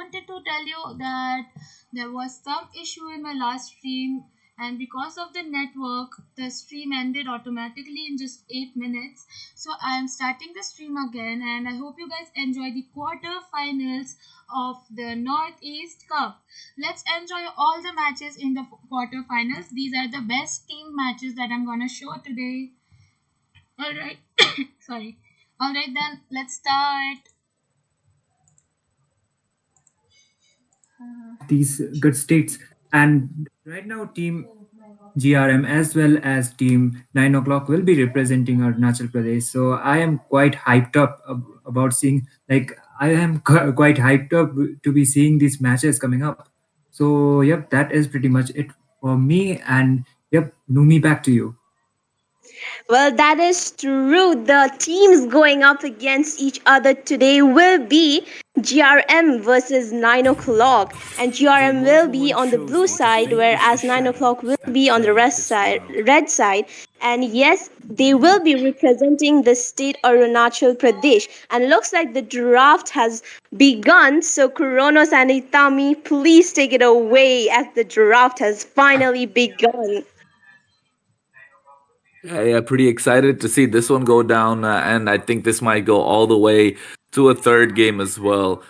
wanted to tell you that there was some issue in my last stream, and because of the network, the stream ended automatically in just 8 minutes. So I am starting the stream again, and I hope you guys enjoy the quarterfinals of the Northeast Cup. Let's enjoy all the matches in the quarterfinals. These are the best team matches that I'm gonna show today. All right. Sorry. All right, then let's start. These good states. And right now, Team GRM as well as Team 9 o'clock will be representing Arunachal Pradesh. So I am quite hyped up about seeing, like, I am quite hyped up to be seeing these matches coming up. So, yep, that is pretty much it for me. And, yep, Numi, back to you. Well, that is true. The teams going up against each other today will be GRM versus 9 o'clock. And GRM will be on the blue side, whereas 9 o'clock will be on the red side. And yes, they will be representing the state Arunachal Pradesh. And looks like the draft has begun. So, Kronos and Itami, please take it away as the draft has finally begun. Yeah, pretty excited to see this one go down, and I think this might go all the way to a third game as well,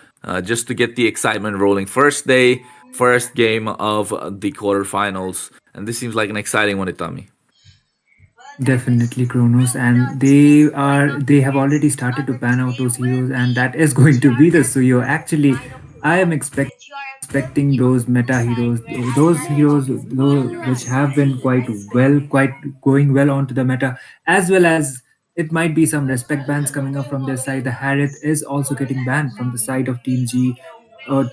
just to get the excitement rolling. First day, first game of the quarterfinals, and this seems like an exciting one, Itami. Definitely Kronos, and they have already started to pan out those heroes, and that is going to be the Suyo. Actually, I am expecting those meta heroes, those heroes which have been quite going well onto the meta, as well as it might be some respect bans coming up from their side. The Harith is also getting banned from the side of Team G,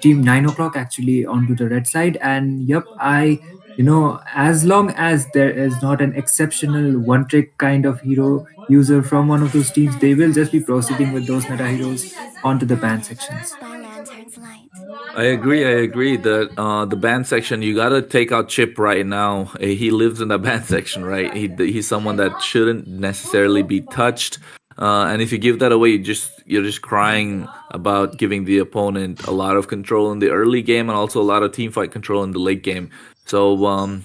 Team 9 o'clock actually onto the red side. And yep, as long as there is not an exceptional one trick kind of hero user from one of those teams, they will just be proceeding with those meta heroes onto the ban sections. I agree. I agree that the band section, you gotta take out Chip right now. He lives in the band section, right? He's someone that shouldn't necessarily be touched. And if you give that away, you're just crying about giving the opponent a lot of control in the early game and also a lot of team fight control in the late game. So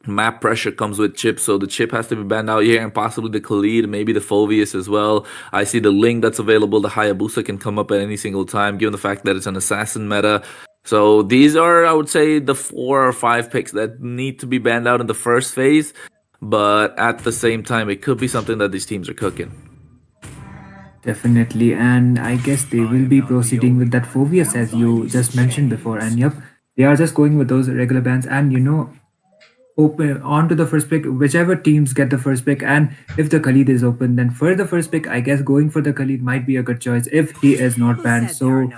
map pressure comes with Chip, so the Chip has to be banned out here, and possibly the Khalid, maybe the Phoveus as well. I see the Ling that's available. The Hayabusa can come up at any single time, given the fact that it's an assassin meta. So these are, I would say, the 4 or 5 picks that need to be banned out in the first phase. But at the same time, it could be something that these teams are cooking. Definitely, and I guess they will be proceeding with that Phobius as you just mentioned before. And yep, they are just going with those regular bans, and open on to the first pick, whichever teams get the first pick. And if the Khalid is open, then for the first pick, I guess going for the Khalid might be a good choice if he is not banned. So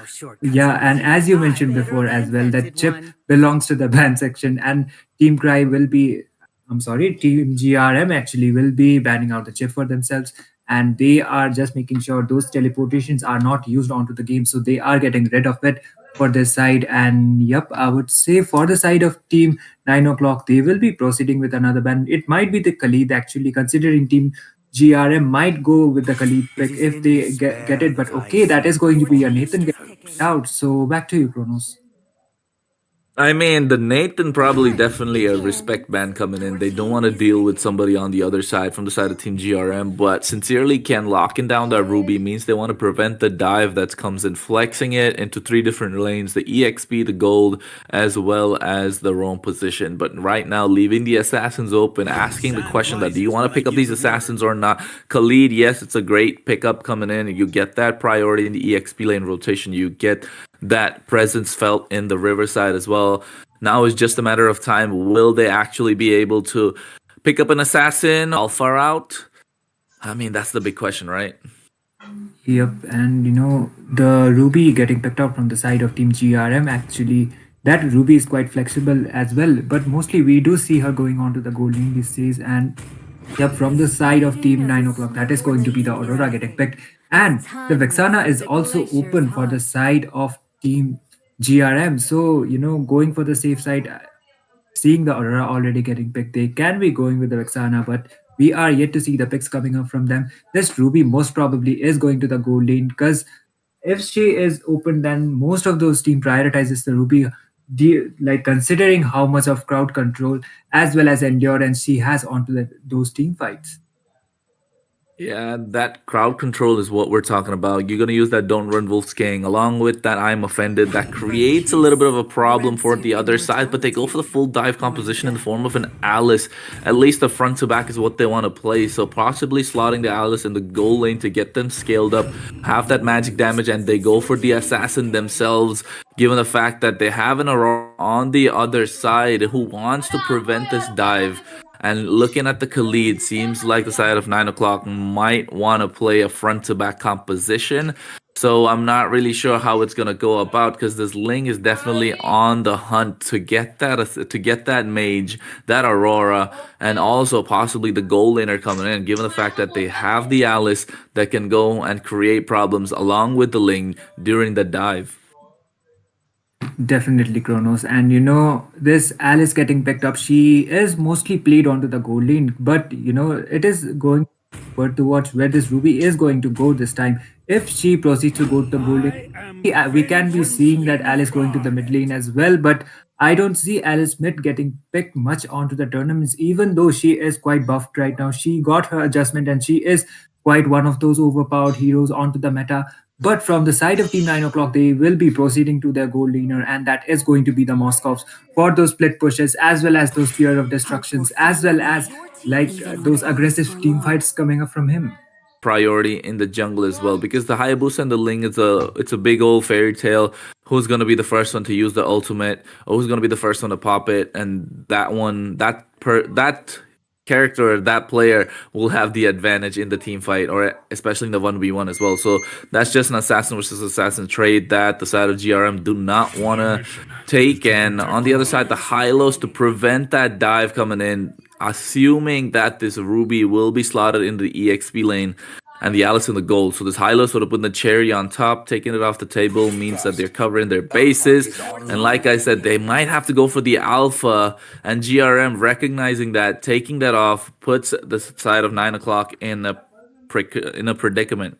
yeah, and as you mentioned before as well, that Chip belongs to the ban section, and Team Cry will be, I'm sorry, Team GRM actually will be banning out the Chip for themselves, and they are just making sure those teleportations are not used onto the game, so they are getting rid of it for this side. And yep, I would say for the side of Team 9 o'clock, they will be proceeding with another ban. It might be the Khalid actually, considering Team GRM might go with the Khalid pick if they get it. But okay, that is going to be a Nathan get out. So back to you, Kronos. I mean, the Nathan probably definitely a respect band coming in. They don't want to deal with somebody on the other side from the side of Team GRM, but sincerely can locking down that Ruby means they want to prevent the dive that comes in, flexing it into 3 different lanes, the EXP, the gold, as well as the roam position. But right now, leaving the assassins open, asking the question that do you want to pick up these assassins or not? Khalid, yes, it's a great pickup coming in. You get that priority in the EXP lane rotation. You get that presence felt in the Riverside as well. Now it's just a matter of time. Will they actually be able to pick up an assassin, alpha out? I mean, that's the big question, right? Yep, and the Ruby getting picked up from the side of Team GRM actually. That Ruby is quite flexible as well, but mostly we do see her going on to the gold lane these days. And yep, from the side of Team 9 o'clock, that is going to be the Aurora getting picked. And the Vexana is also open for the side of Team GRM. So, going for the safe side, seeing the Aurora already getting picked, they can be going with the Vexana, but we are yet to see the picks coming up from them. This Ruby most probably is going to the gold lane because if she is open, then most of those team prioritizes the Ruby, like considering how much of crowd control as well as endurance she has onto those team fights. Yeah, that crowd control is what we're talking about. You're gonna use that "Don't Run Wolf's King" along with that "I'm Offended." That creates a little bit of a problem for the other side, but they go for the full dive composition in the form of an Alice. At least the front to back is what they want to play. So possibly slotting the Alice in the goal lane to get them scaled up, have that magic damage, and they go for the assassin themselves. Given the fact that they have an Aurora on the other side who wants to prevent this dive. And looking at the Khalid, seems like the side of 9 o'clock might want to play a front to back composition. So I'm not really sure how it's gonna go about because this Ling is definitely on the hunt to get that mage, that Aurora, and also possibly the gold laner coming in. Given the fact that they have the Alice that can go and create problems along with the Ling during the dive. Definitely Kronos. And this Alice getting picked up, she is mostly played onto the gold lane, but it is going forward to watch where this Ruby is going to go this time. If she proceeds to go to the gold lane, we can be seeing that Alice going to the mid lane as well, but I don't see Alice mid getting picked much onto the tournaments, even though she is quite buffed right now. She got her adjustment and she is quite one of those overpowered heroes onto the meta. But from the side of Team 9 o'clock, they will be proceeding to their goal leaner, and that is going to be the Moscovs for those split pushes, as well as those fear of destructions, as well as those aggressive team fights coming up from him. Priority in the jungle as well because the Hayabusa and the Ling is a big old fairy tale. Who's gonna be the first one to use the ultimate? Or who's gonna be the first one to pop it? And that character, that player will have the advantage in the team fight, or especially in the 1v1 as well. So that's just an assassin versus assassin trade that the side of GRM do not want to take. And on the other side, the Hylos to prevent that dive coming in, assuming that this Ruby will be slotted in the EXP lane and the Alice in the gold. So this Hylos would have put the cherry on top, taking it off the table means that they're covering their bases. And like I said, they might have to go for the alpha. And GRM recognizing that, taking that off, puts the side of 9 o'clock in a predicament.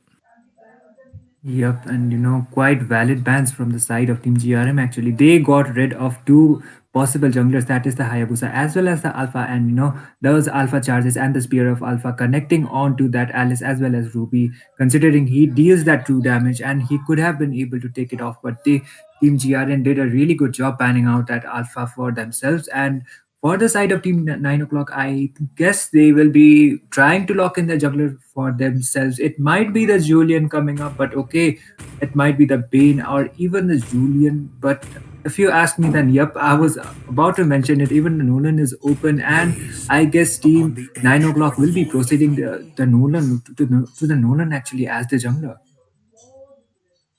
Yep, and quite valid bans from the side of Team GRM actually. They got rid of two possible junglers, that is the Hayabusa as well as the Alpha, and those Alpha charges and the Spear of Alpha connecting on to that Alice as well as Ruby, considering he deals that true damage and he could have been able to take it off, but Team GRM did a really good job panning out that Alpha for themselves. And for the side of Team 9 o'clock, I guess they will be trying to lock in the juggler for themselves. It might be the Julian coming up, but okay, it might be the Bane or even the Julian. But if you ask me, then yep, I was about to mention it. Even the Nolan is open, and I guess Team 9 o'clock will be proceeding the Nolan to the Nolan actually as the jungler.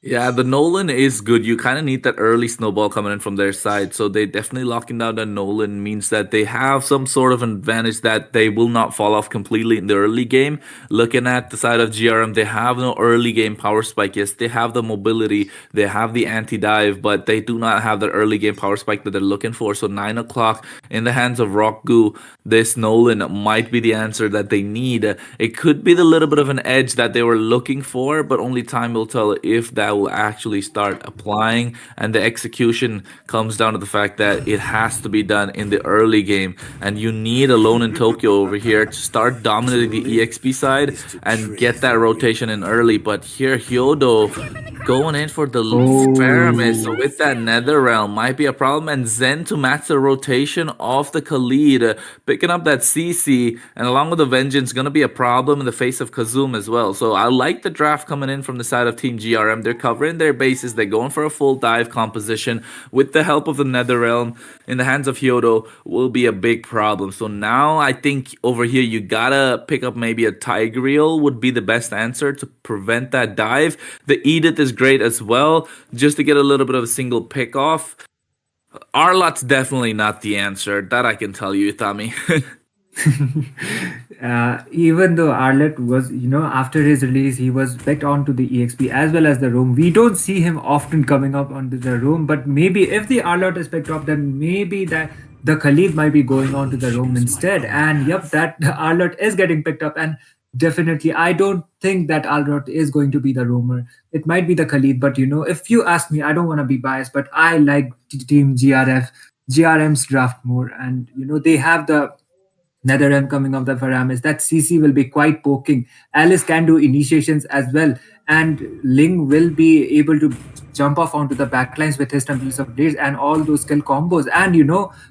Yeah, the Nolan is good. You kind of need that early snowball coming in from their side. So they definitely locking down the Nolan means that they have some sort of advantage that they will not fall off completely in the early game. Looking at the side of GRM, they have no early game power spike. Yes, they have the mobility, they have the anti-dive, but they do not have the early game power spike that they're looking for. So 9 o'clock in the hands of Rock Goo, this Nolan might be the answer that they need. It could be the little bit of an edge that they were looking for, but only time will tell if that will actually start applying. And the execution comes down to the fact that it has to be done in the early game, and you need Alone in Tokyo over here to start dominating the EXP side and get that rotation in early. But here Hyodo going in for the Faramis with that Nether Realm might be a problem, and Zen to match the rotation of the Khalid, picking up that CC, and along with the Vengeance, gonna be a problem in the face of Kazum as well. So I like the draft coming in from the side of Team GRM. They're covering their bases, they're going for a full dive composition with the help of the Nether Realm in the hands of Hyodo will be a big problem. So now I think over here you gotta pick up maybe a Tigreal would be the best answer to prevent that dive. The Edith is great as well, just to get a little bit of a single pick off. Arlot's definitely not the answer, that I can tell you, Tommy. Even though Arlet was, after his release, he was picked onto the EXP as well as the room. We don't see him often coming up onto the room, but maybe if the Arlet is picked up, then maybe that the Khalid might be going on to the room instead. And yep, that Arlet is getting picked up. And Definitely. I don't think that Alrot is going to be the roamer. It might be the Khalid, but if you ask me, I don't want to be biased, but I like team GRM's draft more. And, they have the Netherrealm coming off the Faramis. That CC will be quite poking. Alice can do initiations as well. And Ling will be able to jump off onto the backlines with his Templars of Blades and all those skill combos. And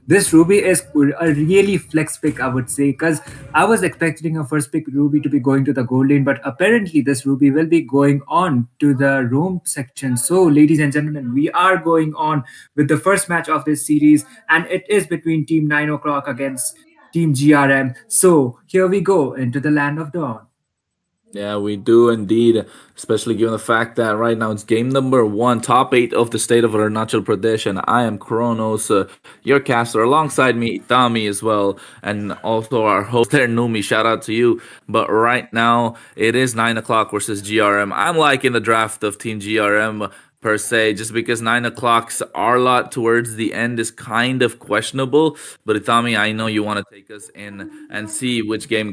this Ruby is a really flex pick, I would say, because I was expecting a first pick Ruby to be going to the gold lane, but apparently this Ruby will be going on to the roam section. So, ladies and gentlemen, we are going on with the first match of this series, and it is between Team 9 o'clock against Team GRM. So here we go into the land of dawn. Yeah, we do indeed, especially given the fact that right now it's game number one, top eight of the state of Arunachal Pradesh, and I am Kronos, your caster, alongside me, Itami as well, and also our host there, Numi. Shout out to you. But right now, it is 9 o'clock versus GRM. I'm liking the draft of Team GRM per se, just because 9 o'clock's our lot towards the end is kind of questionable. But Itami, I know you want to take us in and see which team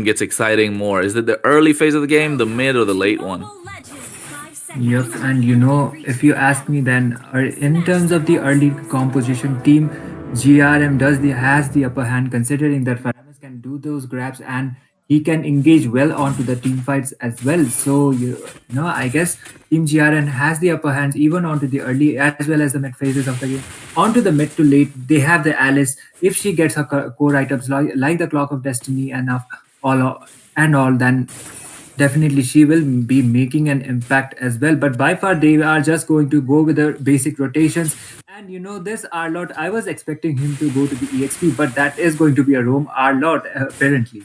gets exciting more. Is it the early phase of the game, the mid, or the late one? Yep, and if you ask me, then in terms of the early composition, team GRM has the upper hand, considering that Faramis can do those grabs and he can engage well onto the team fights as well. So I guess team GRM has the upper hands even onto the early as well as the mid phases of the game. Onto the mid to late, they have the Alice. If she gets her core items like the Clock of Destiny and all, then definitely, she will be making an impact as well. But by far, they are just going to go with the basic rotations. And this Arlot, I was expecting him to go to the EXP, but that is going to be a roam Arlot, apparently.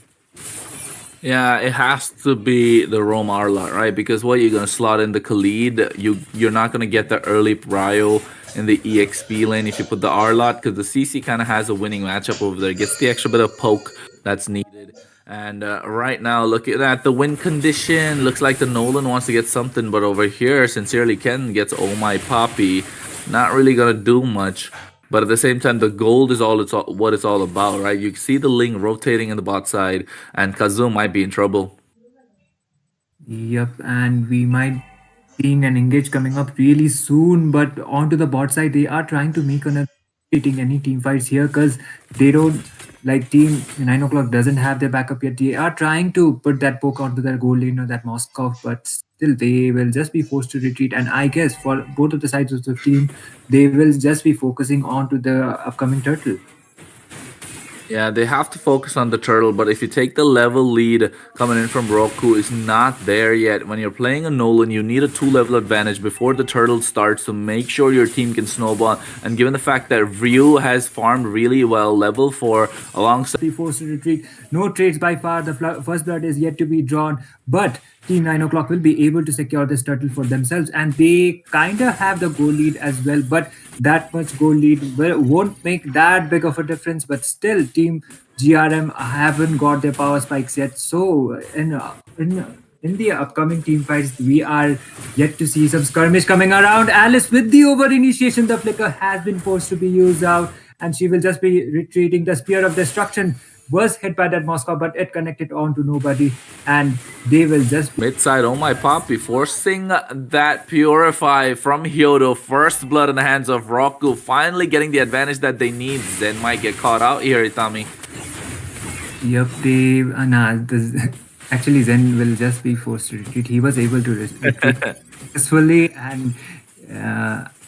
Yeah, it has to be the Rome Arlot, right? Because what you're gonna slot in the Khalid, you're not gonna get the early prio in the EXP lane if you put the Arlot, because the CC kind of has a winning matchup over there. Gets the extra bit of poke that's needed. And right now, look at that. The win condition looks like the Nolan wants to get something, but over here, Sincerely Ken gets Oh My Poppy. Not really gonna do much. But at the same time, the gold is what it's all about, right? You see the Ling rotating in the bot side, and Kazoo might be in trouble. Yep, and we might seeing an engage coming up really soon. But onto the bot side, they are trying to make another getting any team fights here because they don't like team 9 o'clock doesn't have their backup yet. They are trying to put that poke onto their goal lane or that Moscow, but still they will just be forced to retreat. And I guess for both of the sides of the team, they will just be focusing on to the upcoming turtle. Yeah, they have to focus on the turtle, but if you take the level lead coming in from Roku is not there yet. When you're playing a Nolan, you need a 2 level advantage before the turtle starts to make sure your team can snowball. And given the fact that Ryu has farmed really well, level 4 alongside Be forced to retreat. No trades by far. The first blood is yet to be drawn, but Team 9 o'clock will be able to secure this turtle for themselves, and they kind of have the goal lead as well. But that much goal lead won't make that big of a difference. But still, Team GRM haven't got their power spikes yet. So in the upcoming team fights, we are yet to see some skirmish coming around. Alice with the over initiation, the flicker has been forced to be used out, and she will just be retreating. The spear of destruction was hit by that Moscow, but it connected on to nobody, and they will just mid side. Oh My Poppy forcing that Purify from Hyodo. First blood in the hands of Roku. Finally getting the advantage that they need. Zen might get caught out here, Itami. Yep, they actually Zen will just be forced to retreat. He was able to retreat successfully, and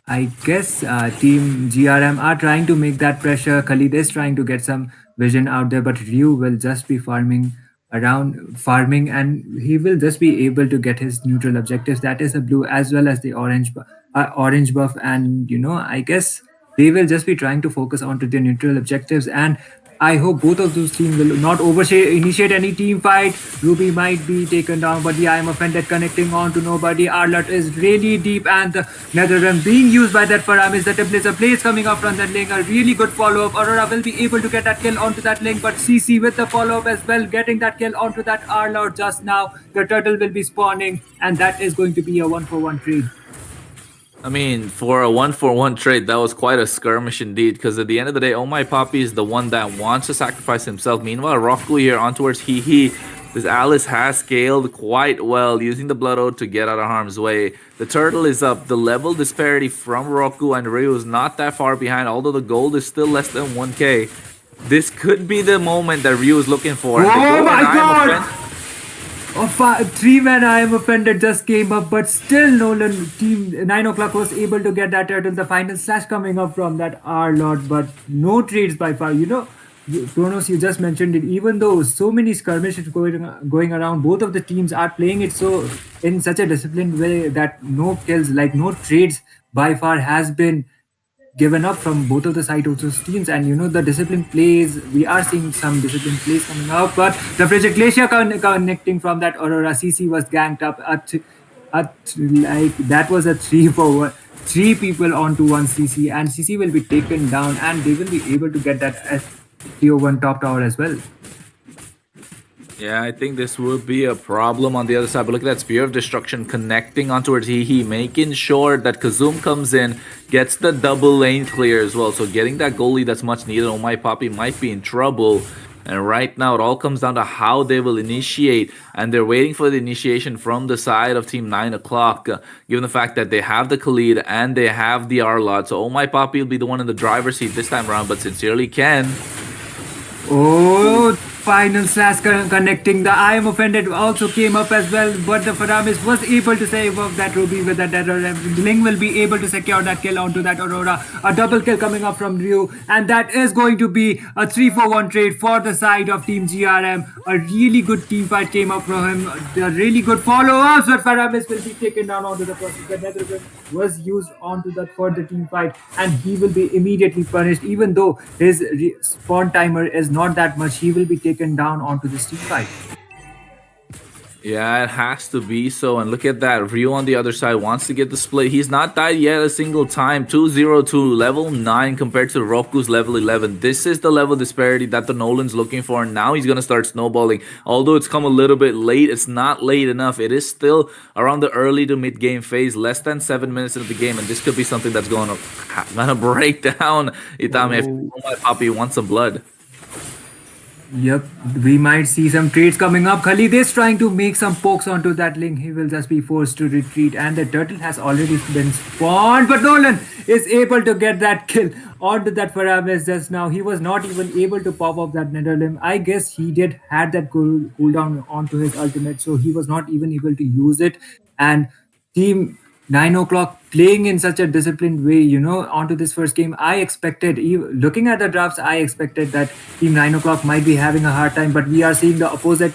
I guess Team GRM are trying to make that pressure. Khalid is trying to get some vision out there, but Ryu will just be farming, and he will just be able to get his neutral objectives. That is the blue as well as the orange buff, and I guess they will just be trying to focus onto their neutral objectives. And I hope both of those teams will not initiate any team fight. Ruby might be taken down, but yeah, I'm offended connecting on to nobody. Arlot is really deep, and the Netherrealm being used by that Faramis. The Templar Blaze coming up from that link. A really good follow up. Aurora will be able to get that kill onto that link, but CC with the follow up as well, getting that kill onto that Arlot just now. The turtle will be spawning, and that is going to be a 1-for-1 trade. I mean, for a 1-for-1 trade, that was quite a skirmish indeed. Because at the end of the day, Oh My Poppy is the one that wants to sacrifice himself. Meanwhile, Roku here on towards He This Alice has scaled quite well, using the Blood Oath to get out of harm's way. The turtle is up. The level disparity from Roku and Ryu is not that far behind, although the gold is still less than 1k. This could be the moment that Ryu is looking for. And the Oh goal, and my I am god! offended. Three men I am offended just came up, but still Nolan team 9 o'clock was able to get that turtle. The final slash coming up from that R lot, but no trades by far. Kronos, you just mentioned it. Even though so many skirmishes going around, both of the teams are playing it so in such a disciplined way that no kills, like no trades by far has been given up from both of the side of those teams. And the discipline plays, we are seeing some discipline plays coming up, but the Project Glacier connecting from that Aurora. CC was ganked up like that was a 3 for 1, three people onto one CC, and CC will be taken down, and they will be able to get that TO1 top tower as well. Yeah, I think this would be a problem on the other side. But look at that Spear of Destruction connecting onto He, making sure that Kazum comes in, gets the double lane clear as well. So getting that goalie that's much needed. Oh my Poppy might be in trouble. And right now, it all comes down to how they will initiate. And they're waiting for the initiation from the side of Team 9 o'clock, given the fact that they have the Khalid and they have the R-Lot. So Oh my Poppy will be the one in the driver's seat this time around, but Sincerely Ken. Oh, final slash connecting. The I am offended also came up as well, but the Faramis was able to save off that Ruby with that Aurora. Ling will be able to secure that kill onto that Aurora. A double kill coming up from Ryu, and that is going to be a 3-for-1 trade for the side of Team GRM. A really good team fight came up from him. A really good follow-ups, but Faramis will be taken down onto the process. The Netherlands was used onto that for the team fight, and he will be immediately punished. Even though his spawn timer is not that much, he will be taken down onto this team fight. Yeah, it has to be so. And look at that. Ryu on the other side wants to get the split. He's not died yet a single time. 2-0-2, level 9 compared to Roku's level 11. This is the level disparity that the Nolan's looking for. And now he's going to start snowballing. Although it's come a little bit late, it's not late enough. It is still around the early to mid game phase, less than 7 minutes into the game. And this could be something that's going to break down Itami if my Poppy wants some blood. Yep, we might see some trades coming up. Khalid is trying to make some pokes onto that link. He will just be forced to retreat, and the turtle has already been spawned. But Nolan is able to get that kill onto that Faramis just now. He was not even able to pop up that nether limb. I guess he did had that cooldown onto his ultimate, so he was not even able to use it. And team 9 o'clock playing in such a disciplined way, onto this first game. I expected, looking at the drafts, I expected that Team 9 o'clock might be having a hard time, but we are seeing the opposite,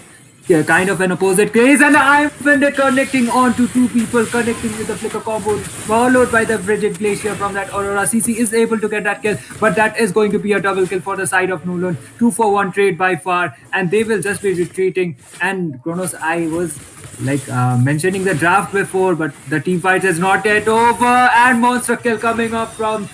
kind of an opposite case, and I'm connecting on to two people, connecting with the flicker combo, followed by the frigid glacier from that Aurora. CC is able to get that kill, but that is going to be a double kill for the side of Nolan. 2-for-1 trade by far, and they will just be retreating. And Kronos, I was mentioning the draft before, but the team fight is not yet over, and monster kill coming up from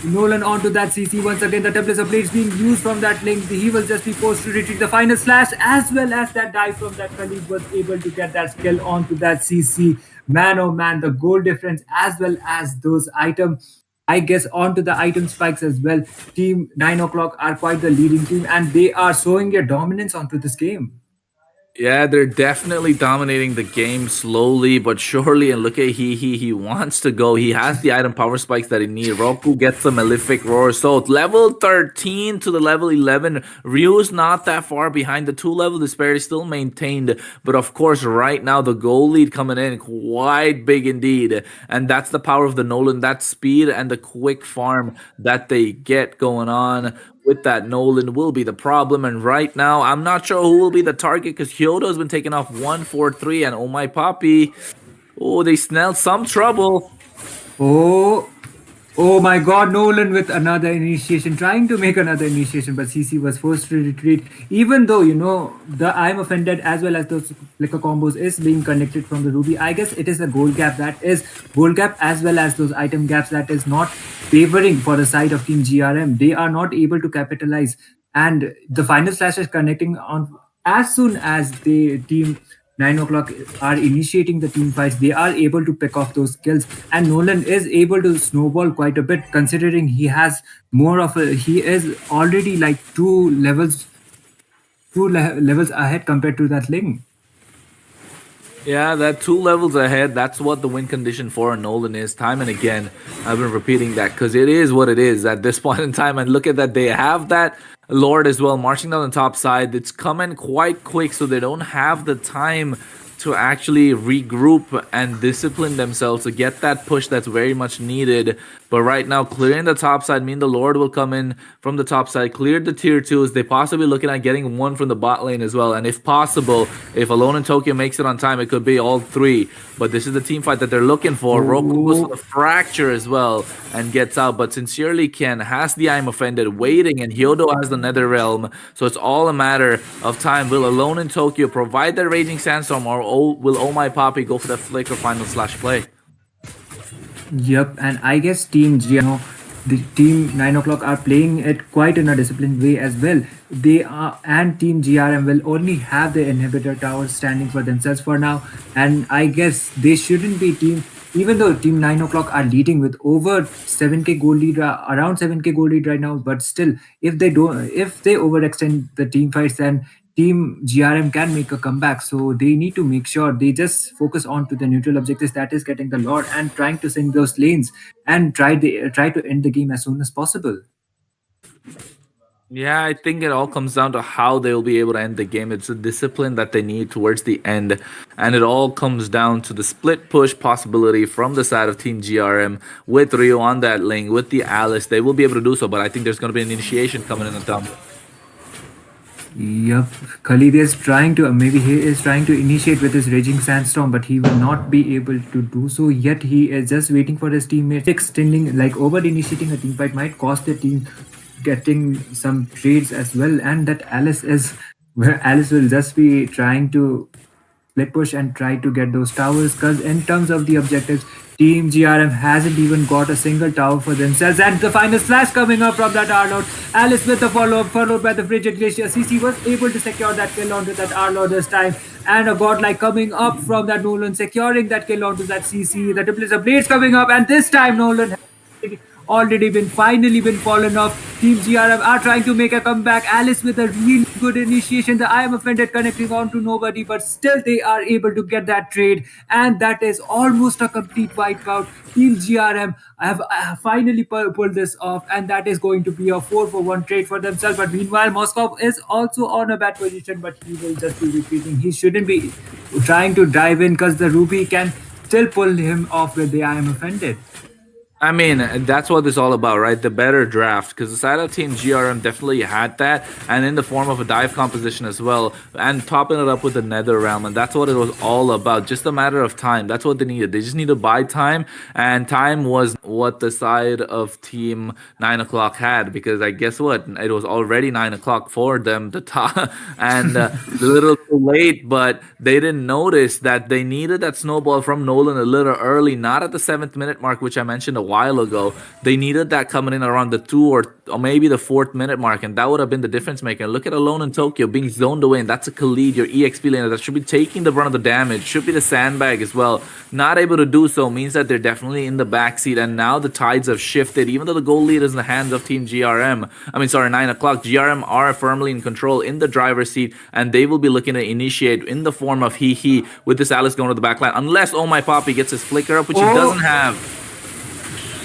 Nolan onto that CC. Once again, the Templar blades being used from that link. He will just be forced to retreat. The final slash, as well as that dive from that Khalid, was able to get that skill onto that CC. Man, oh man, the goal difference as well as those items, I guess, onto the item spikes as well. Team 9 o'clock are quite the leading team, and they are showing their dominance onto this game. Yeah, they're definitely dominating the game slowly but surely. And look at he wants to go. He has the item power spikes that he needs. Roku gets the Malefic Roar. So level 13 to the level 11. Ryu's not that far behind. The 2-level disparity still maintained. But of course, right now, the goal lead coming in quite big indeed. And that's the power of the Nolan. That speed and the quick farm that they get going on with that. Nolan will be the problem. And right now, I'm not sure who will be the target, because Kyoto has been taking off 1-4-3, and oh my Poppy. Oh, they smelled some trouble. Oh my god, Nolan with another initiation, trying to make another initiation, but CC was forced to retreat. Even though, the I'm offended as well as those flicker combos is being connected from the Ruby. I guess it is the gold gap as well as those item gaps that is not favoring for the side of Team GRM. They are not able to capitalize. And the final slash is connecting on as soon as the team 9 o'clock are initiating the team fights. They are able to pick off those kills, and Nolan is able to snowball quite a bit, considering he has more of a. He is already like 2 levels levels ahead compared to that Ling. Yeah, that two levels ahead. That's what the win condition for Nolan is. Time and again, I've been repeating that because it is what it is at this point in time. And look at that, they have that Lord as well marching down the top side. It's coming quite quick, so they don't have the time to actually regroup and discipline themselves to get that push that's very much needed. But right now, clearing the top side mean the Lord will come in from the top side, cleared the tier twos. They possibly looking at getting one from the bot lane as well. And if possible, if Alone in Tokyo makes it on time, it could be all three. But this is the team fight that they're looking for. Roku goes for Oh, the fracture as well and gets out. But sincerely, Ken has the I'm offended waiting, and Hyodo has the Nether Realm. So it's all a matter of time. Will Alone in Tokyo provide that Raging Sandstorm, or will Oh My Poppy go for that Flicker final slash play? yep, and I guess Team the Team 9 o'clock are playing it quite in a disciplined way as well. They are, and Team GRM will only have the inhibitor towers standing for themselves for now. And I guess they shouldn't be even though Team 9 o'clock are leading with over 7k gold lead, around 7k gold lead right now. But still, if they overextend the team fights, then Team GRM can make a comeback. So they need to make sure they just focus on to the neutral objectives, that is getting the Lord and trying to sink those lanes and try to end the game as soon as possible. Yeah, I think it all comes down to how they will be able to end the game. It's a discipline that they need towards the end. And it all comes down to the split push possibility from the side of Team GRM with Rio on that lane, with the Alice. They will be able to do so, but I think there's going to be an initiation coming in the dump. Yep, Khalid is trying to, maybe he is trying to initiate with his Raging Sandstorm, but he will not be able to do so yet. He is just waiting for his teammates. Extending, like over initiating a team fight might cost the team getting some trades as well. And that Alice is where Alice will just be trying to split push and try to get those towers, because in terms of the objectives, Team GRM hasn't even got a single tower for themselves. And the final slash coming up from that Arlord. Alice with the follow-up, followed by the Frigid Glacier. CC was able to secure that kill onto that Arlord this time. And a godlike coming up from that Nolan, securing that kill onto that CC. The Triplets of Blades coming up, and this time Nolan already been finally been fallen off. Team GRM are trying to make a comeback. Alice with a really good initiation. The I am offended connecting on to nobody, but still they are able to get that trade, and that is almost a complete wipeout. Team GRM have finally pulled this off, and that is going to be a 4-for-1 trade for themselves. But meanwhile, Moscow is also on a bad position, but he will just be retreating. He shouldn't be trying to dive in because the Ruby can still pull him off with the I am offended. I mean, that's what it's all about, right? The better draft, because the side of Team GRM definitely had that, and in the form of a dive composition as well, and topping it up with the Nether Realm, and that's what it was all about. Just a matter of time. That's what they needed. They just need to buy time, and time was what the side of Team 9 o'clock had, because I guess what? It was already 9 o'clock for them to top, and a little too late, but they didn't notice that they needed that snowball from Nolan a little early, not at the 7th minute mark, which I mentioned a while ago. They needed that coming in around the 2 or maybe the 4th minute mark, and that would have been the difference maker. Look at Alone in Tokyo being zoned away, and that's a Khalid, your EXP laner, that should be taking the brunt of the damage, should be the sandbag as well. Not able to do so means that they're definitely in the backseat, and now the tides have shifted. Even though the goal lead is in the hands of Team GRM, I mean, sorry, 9 o'clock, GRM are firmly in control in the driver's seat, and they will be looking to initiate in the form of he with this Alice going to the backline, unless Oh My Poppy gets his flicker up, which he doesn't have.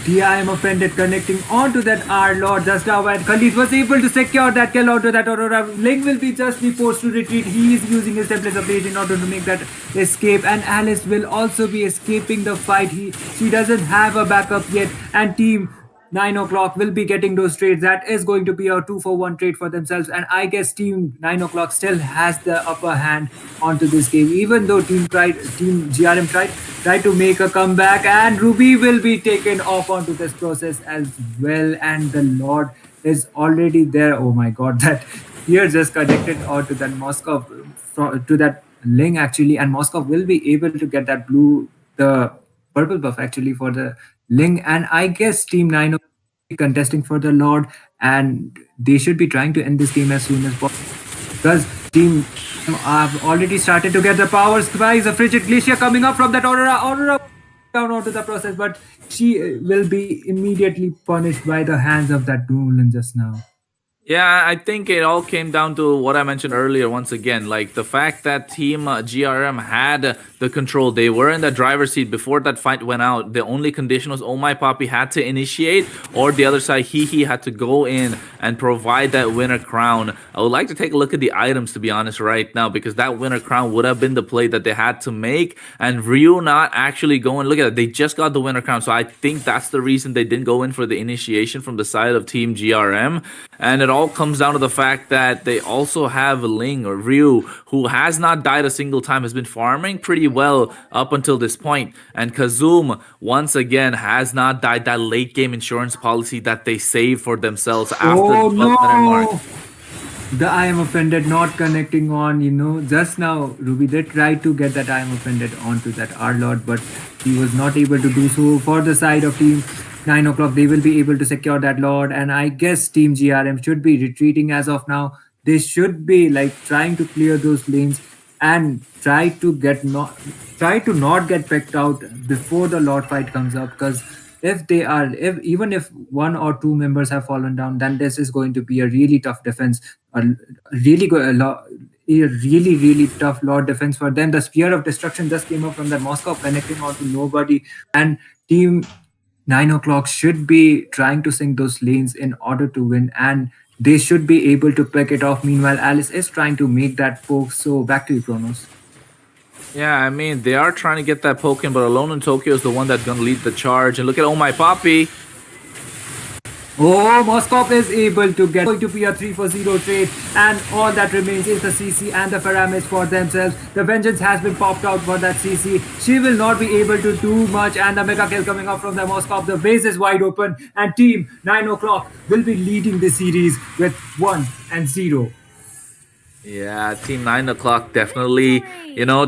The I am offended connecting onto that R Lord just now, and Khalid was able to secure that kill onto that Aurora. Ling will be just be forced to retreat. He is using his templates of rage in order to make that escape, and Alice will also be escaping the fight. She doesn't have a backup yet, and Team 9 o'clock will be getting those trades. That is going to be a 2-for-1 trade for themselves. And I guess Team 9 o'clock still has the upper hand onto this game, even though Team GRM tried to make a comeback. And Ruby will be taken off onto this process as well. And the Lord is already there. Oh my god, that here just connected onto that Moscow to that Ling actually, and Moscow will be able to get that the purple buff actually for the Ling, and I guess Team 9 will be contesting for the Lord, and they should be trying to end this game as soon as possible because Team have already started to get the power supplies. A Frigid Glacier coming up from that Aurora down onto the process, but she will be immediately punished by the hands of that Nolan just now. Yeah, I think it all came down to what I mentioned earlier once again. Like the fact that Team GRM had the control. They were in the driver's seat before that fight went out. The only condition was Oh My Papi had to initiate, or the other side, he had to go in and provide that winner crown. I would like to take a look at the items, to be honest, right now, because that winner crown would have been the play that they had to make. And Ryu not actually going, look at it, they just got the winner crown. So I think that's the reason they didn't go in for the initiation from the side of Team GRM. And it all comes down to the fact that they also have Ling or Ryu, who has not died a single time, has been farming pretty well up until this point. And Kazum, once again, has not died. That late game insurance policy that they saved for themselves after Oh the 12-minute mark. no! The I am offended not connecting on, just now Ruby did try to get that I am offended onto that R Lord, but he was not able to do so. For the side of team 9 o'clock, they will be able to secure that Lord, and I guess Team GRM should be retreating as of now. They should be like trying to clear those lanes and try to not get picked out before the Lord fight comes up, because if even if one or two members have fallen down, then this is going to be a really tough defense, a really tough Lord defense for them. The spear of destruction just came up from the Moscow, connecting onto nobody, and team 9 o'clock should be trying to sink those lanes in order to win, and they should be able to pick it off. Meanwhile, Alice is trying to make that poke. So back to you, Kronos. Yeah, I mean, they are trying to get that poke in, but Alone in Tokyo is the one that's going to lead the charge. And look at Oh My Papi. Oh, Moskov is able to get going to be a 3 for 0 trade, and all that remains is the CC and the Pyramid for themselves. The vengeance has been popped out for that CC. She will not be able to do much, and the mega kill coming up from the Moskov. The base is wide open, and team 9 o'clock will be leading the series with 1-0. Yeah, Team 9 o'clock definitely,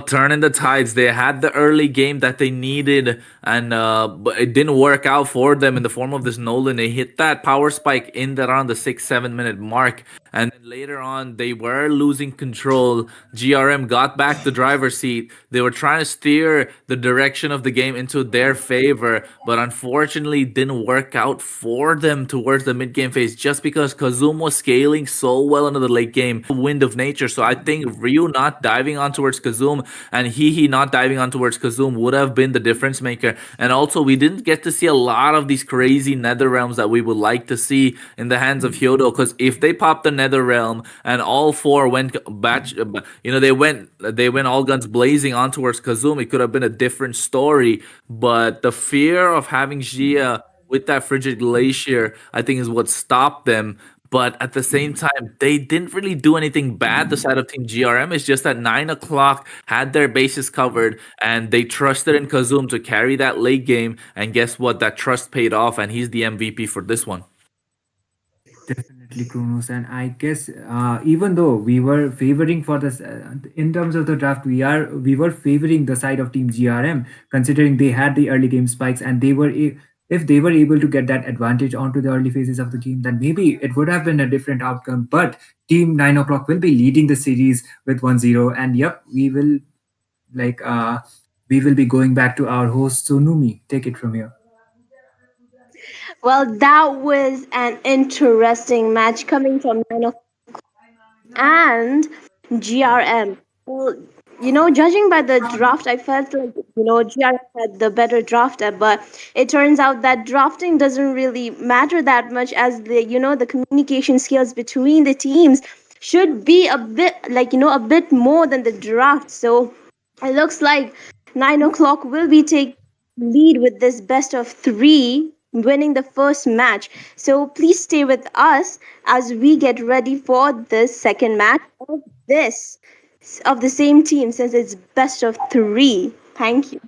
turning the tides. They had the early game that they needed, and but it didn't work out for them in the form of this Nolan. They hit that power spike in around the 6-7 minute mark, and then later on they were losing control. GRM got back the driver's seat. They were trying to steer the direction of the game into their favor, but unfortunately didn't work out for them towards the mid game phase, just because Kazum was scaling so well into the late game. Wind of nature. So I think Ryu not diving on towards Kazum and he not diving on towards Kazum would have been the difference maker. And also, we didn't get to see a lot of these crazy nether realms that we would like to see in the hands of Hyodo, because if they popped the nether realm and all four went batch, they went all guns blazing on towards Kazum, it could have been a different story. But the fear of having Jia with that frigid glacier, I think, is what stopped them. But at the same time, they didn't really do anything bad. The side of Team GRM is just that 9 o'clock had their bases covered, and they trusted in Kazum to carry that late game. And guess what? That trust paid off, and he's the MVP for this one. Definitely, Kronos, and I guess even though we were favoring for this in terms of the draft, we were favoring the side of Team GRM, considering they had the early game spikes, and if they were able to get that advantage onto the early phases of the game, then maybe it would have been a different outcome. But Team 9 o'clock will be leading the series with 1-0, and yep, we will be going back to our host Sonumi. Take it from here. Well, that was an interesting match coming from 9 and GRM. Well, judging by the draft, I felt like, GRM had the better drafter, but it turns out that drafting doesn't really matter that much, as the communication skills between the teams should be a bit a bit more than the draft. So it looks like 9 o'clock will be take lead with this best of three, winning the first match. So please stay with us as we get ready for the second match of this of the same team, since it's best of three. Thank you.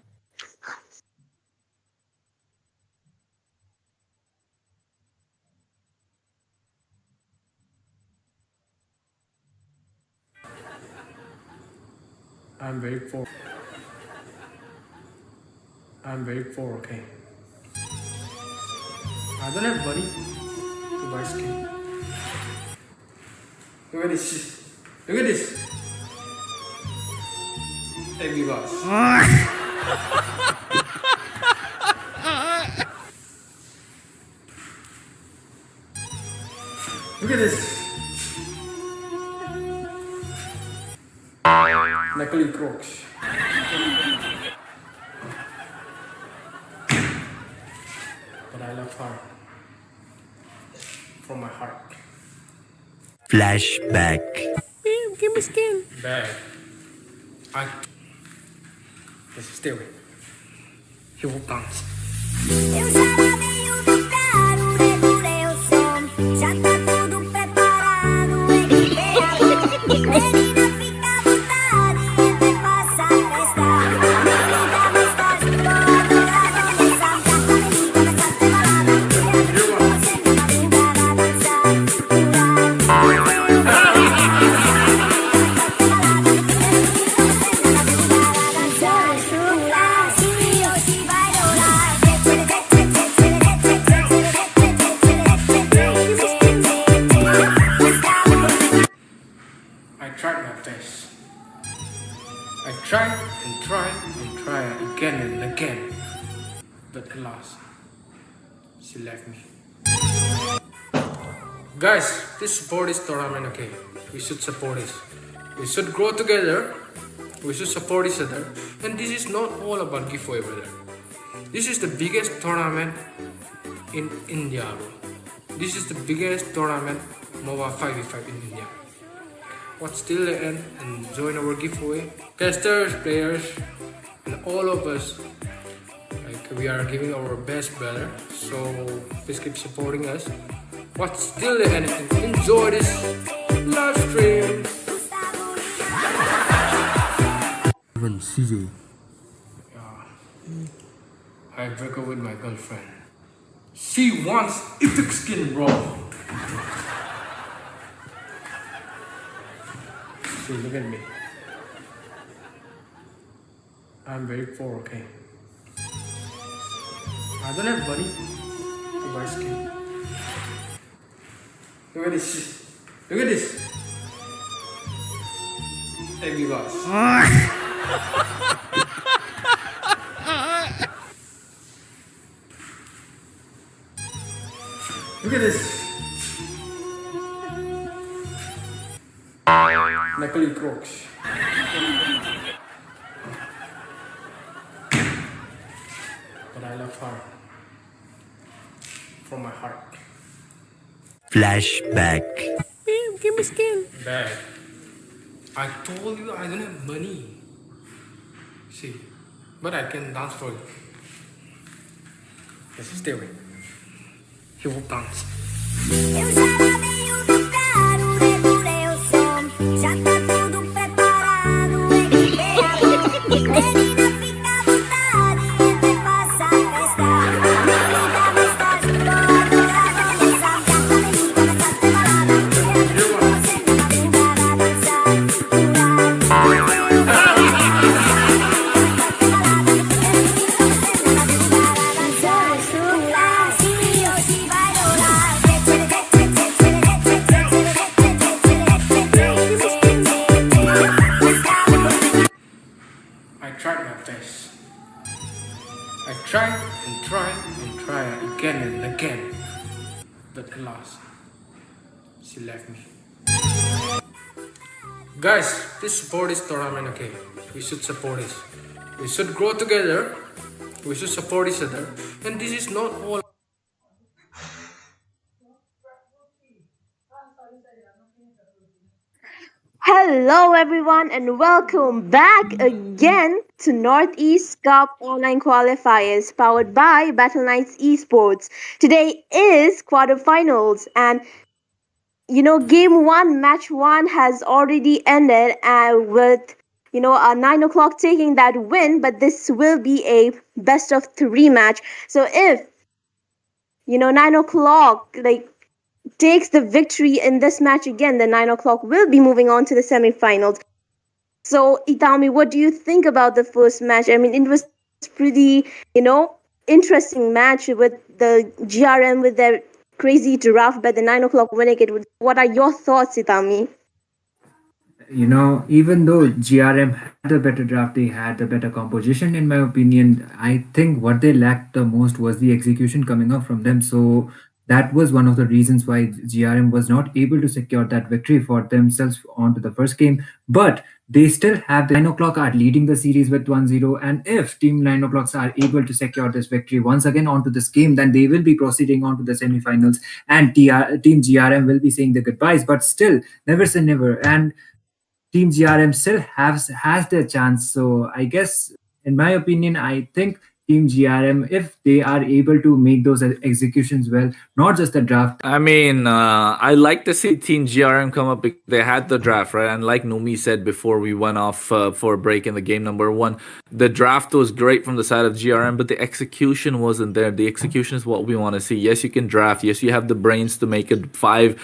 I'm very poor. I'm very poor, okay? I don't have money to buy skin. Look at this. Look at this. Hey, boss. Look at this. Knuckly crooks. But I love her from my heart. Flashback. Bad. I. This is theory. He will bounce. Eu já lavei o meu carro, regulei o som. Já tá tudo preparado, equipei a mão. Menina, fica à vontade, entre e faça a festa. Menina, mais tarde, vou adorar dançar. Já falei, começa a ter balada. Você me madrugada a dançar, I tried my best. I tried and tried and tried again and again. But alas, she left me. Guys, please support this tournament, okay? We should support this. We should grow together. We should support each other. And this is not all about giveaway, brother. This is the biggest tournament in India, bro. This is the biggest tournament MOBA 5v5 in India. What's till the end and join our giveaway. Casters, players, and all of us, like we are giving our best brother. So please keep supporting us. What's till the end and enjoy this live stream. I broke up with my girlfriend. She wants epic skin, bro. See, look at me. I'm very poor, okay? I don't have money to buy skin. Look at this. Look at this. Hey, you guys. Look at this. Knuckly crooks. But I love her from my heart. flashback. Bad. I told you I don't have money. See, but I can dance for you. This is the way. He will dance. Eu já lavei o meu carro, regulei o som. Já tá tudo preparado, equipei a mão. Menina, fica à vontade, entre e faça a festa. Menina, mais tarde, vou adorar dançar. Já falei, começa a ter balada. Você me madrugada a dançar. I tried my best. I tried and tried and tried again and again. But alas, she left me. Guys, please support this tournament, okay? We should support this. We should grow together. We should support each other. And this is not all. Hello, everyone, and welcome back again to Northeast Cup online qualifiers powered by Battle Knights Esports. Today is quarterfinals, and game one, match one has already ended, with 9 o'clock taking that win. But this will be a best of three match. So if 9 o'clock takes the victory in this match again, then 9 o'clock will be moving on to the semifinals. So, Itami, what do you think about the first match? I mean, it was pretty, interesting match with the GRM with their crazy draft by the 9 o'clock winning it. What are your thoughts, Itami? Even though GRM had a better draft, they had a better composition, in my opinion. I think what they lacked the most was the execution coming up from them. So That was one of the reasons why GRM was not able to secure that victory for themselves onto the first game. But they still have the 9 o'clock are leading the series with 1-0. And if Team 9 o'clocks are able to secure this victory once again onto this game, then they will be proceeding on to the semifinals. And Team GRM will be saying the goodbyes. But still, never say never. And Team GRM still has their chance. So I guess, in my opinion, I think Team GRM, if they are able to make those executions well, not just the draft. I mean, I like to see Team GRM come up because they had the draft, right? And like Numi said before we went off for a break in the game number one, the draft was great from the side of GRM, but the execution wasn't there. The execution is what we want to see. Yes, you can draft. Yes, you have the brains to make a five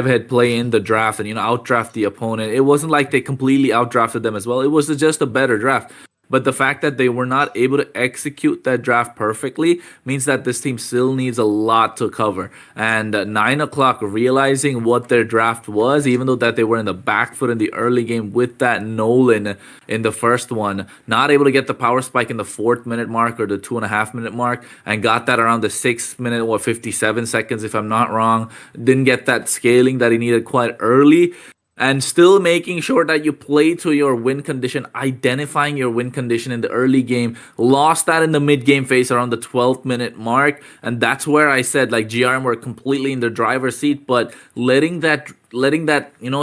head play in the draft and outdraft the opponent. It wasn't like they completely outdrafted them as well. It was just a better draft. But the fact that they were not able to execute that draft perfectly means that this team still needs a lot to cover. And 9 o'clock realizing what their draft was, even though that they were in the back foot in the early game with that Nolan in the first one, not able to get the power spike in the 4th minute mark or the 2.5 minute mark, and got that around the 6th minute or 57 seconds, if I'm not wrong. Didn't get that scaling that he needed quite early, and still making sure that you play to your win condition, identifying your win condition in the early game. Lost that in the mid game phase around the 12th minute mark, and that's where I said like GRM were completely in the driver's seat, but letting that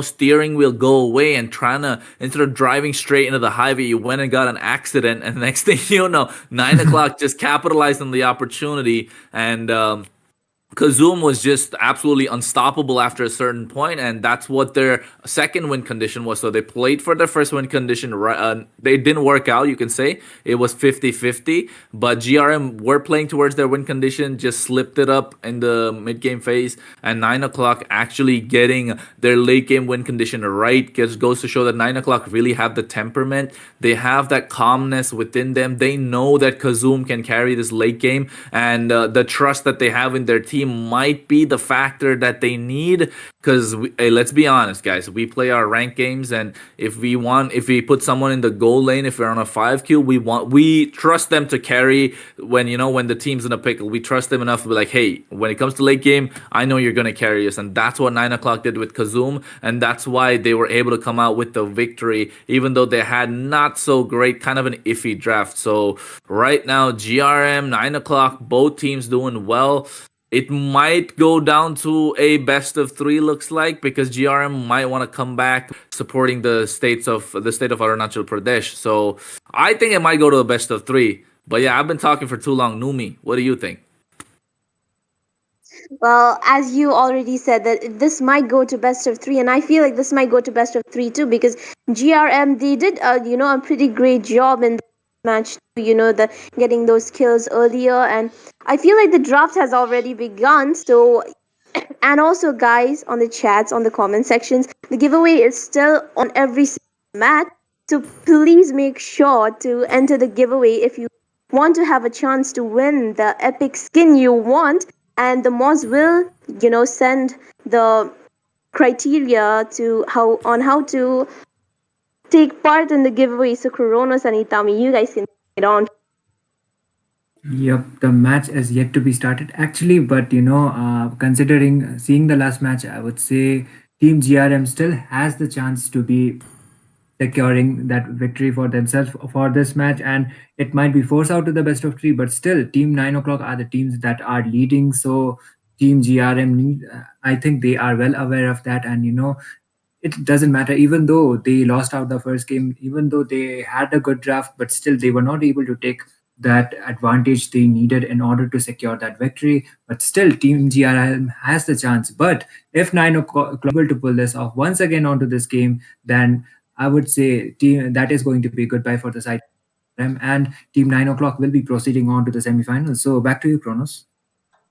steering wheel go away and trying to, instead of driving straight into the highway, you went and got an accident, and the next thing you know, 9 o'clock just capitalized on the opportunity. And Kazum was just absolutely unstoppable after a certain point, and that's what their second win condition was. So they played for their first win condition. They didn't work out, you can say. It was 50-50, but GRM were playing towards their win condition, just slipped it up in the mid-game phase, and 9 o'clock actually getting their late-game win condition right goes to show that 9 o'clock really have the temperament. They have that calmness within them. They know that Kazum can carry this late game, and the trust that they have in their team might be the factor that they need. Because hey, let's be honest, guys, we play our ranked games, and if we put someone in the goal lane, if we're on a 5Q, we trust them to carry when the team's in a pickle. We trust them enough to be like, hey, when it comes to late game, I know you're gonna carry us, and that's what 9 o'clock did with Kazum, and that's why they were able to come out with the victory, even though they had not so great, kind of an iffy draft. So right now, GRM, 9 o'clock, both teams doing well. It might go down to a best of three, looks like, because GRM might want to come back supporting the state of Arunachal Pradesh. So I think it might go to a best of three. But yeah, I've been talking for too long. Numi, what do you think? Well, as you already said, that this might go to best of three, and I feel like this might go to best of three too, because GRM, they did a pretty great job in the match, the getting those kills earlier, and I feel like the draft has already begun. So, and also, guys, on the chats, on the comment sections, the giveaway is still on every single match. So please make sure to enter the giveaway if you want to have a chance to win the epic skin you want. And the mods will, send the criteria to how to take part in the giveaway. So Kronos and Itami, you guys can get on. Yep, the match is yet to be started actually, but considering seeing the last match, I would say Team GRM still has the chance to be securing that victory for themselves for this match, and it might be forced out to the best of three, but still Team 9 o'clock are the teams that are leading. So Team GRM need, I think they are well aware of that, and it doesn't matter, even though they lost out the first game, even though they had a good draft, but still they were not able to take that advantage they needed in order to secure that victory. But still, Team GRM has the chance. But if 9 o'clock able to pull this off once again onto this game, then I would say team that is going to be goodbye for the side. And Team 9 o'clock will be proceeding on to the semifinals. So back to you, Kronos.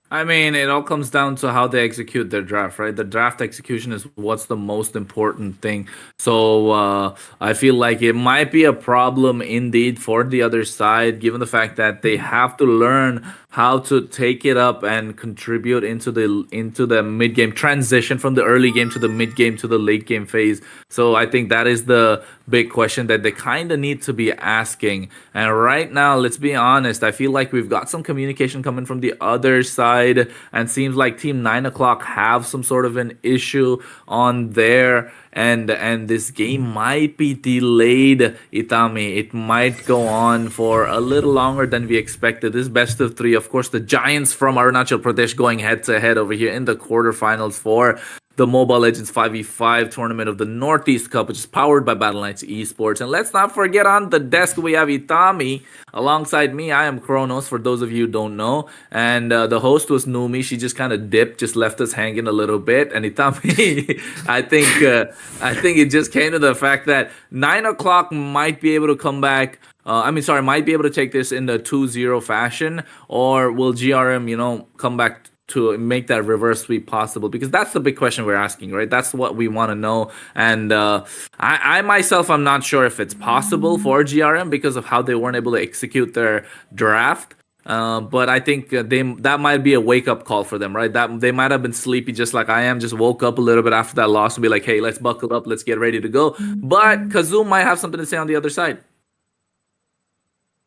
I mean, it all comes down to how they execute their draft, right? The draft execution is what's the most important thing. So I feel like it might be a problem indeed for the other side, given the fact that they have to learn how to take it up and contribute into the mid game transition from the early game to the mid game to the late game phase. So I think that is the big question that they kind of need to be asking. And right now, let's be honest, I feel like we've got some communication coming from the other side, and seems like Team 9 o'clock have some sort of an issue on there, and this game might be delayed, Itami. It might go on for a little longer than we expected. This best of three, of course, the Giants from Arunachal Pradesh going head to head over here in the quarterfinals for the Mobile Legends 5v5 tournament of the Northeast Cup, which is powered by Battle Knights Esports. And let's not forget, on the desk we have Itami. Alongside me, I am Kronos, for those of you who don't know. And the host was Numi. She just kind of dipped, just left us hanging a little bit. And Itami, I think it just came to the fact that 9 o'clock might be able to come back. Might be able to take this in the 2-0 fashion, or will GRM, come back to make that reverse sweep possible? Because that's the big question we're asking, right? That's what we want to know. And I myself, I'm not sure if it's possible for GRM because of how they weren't able to execute their draft. But I think that might be a wake up call for them, right? That they might have been sleepy just like I am, just woke up a little bit after that loss and be like, hey, let's buckle up, let's get ready to go. But Kazoo might have something to say on the other side.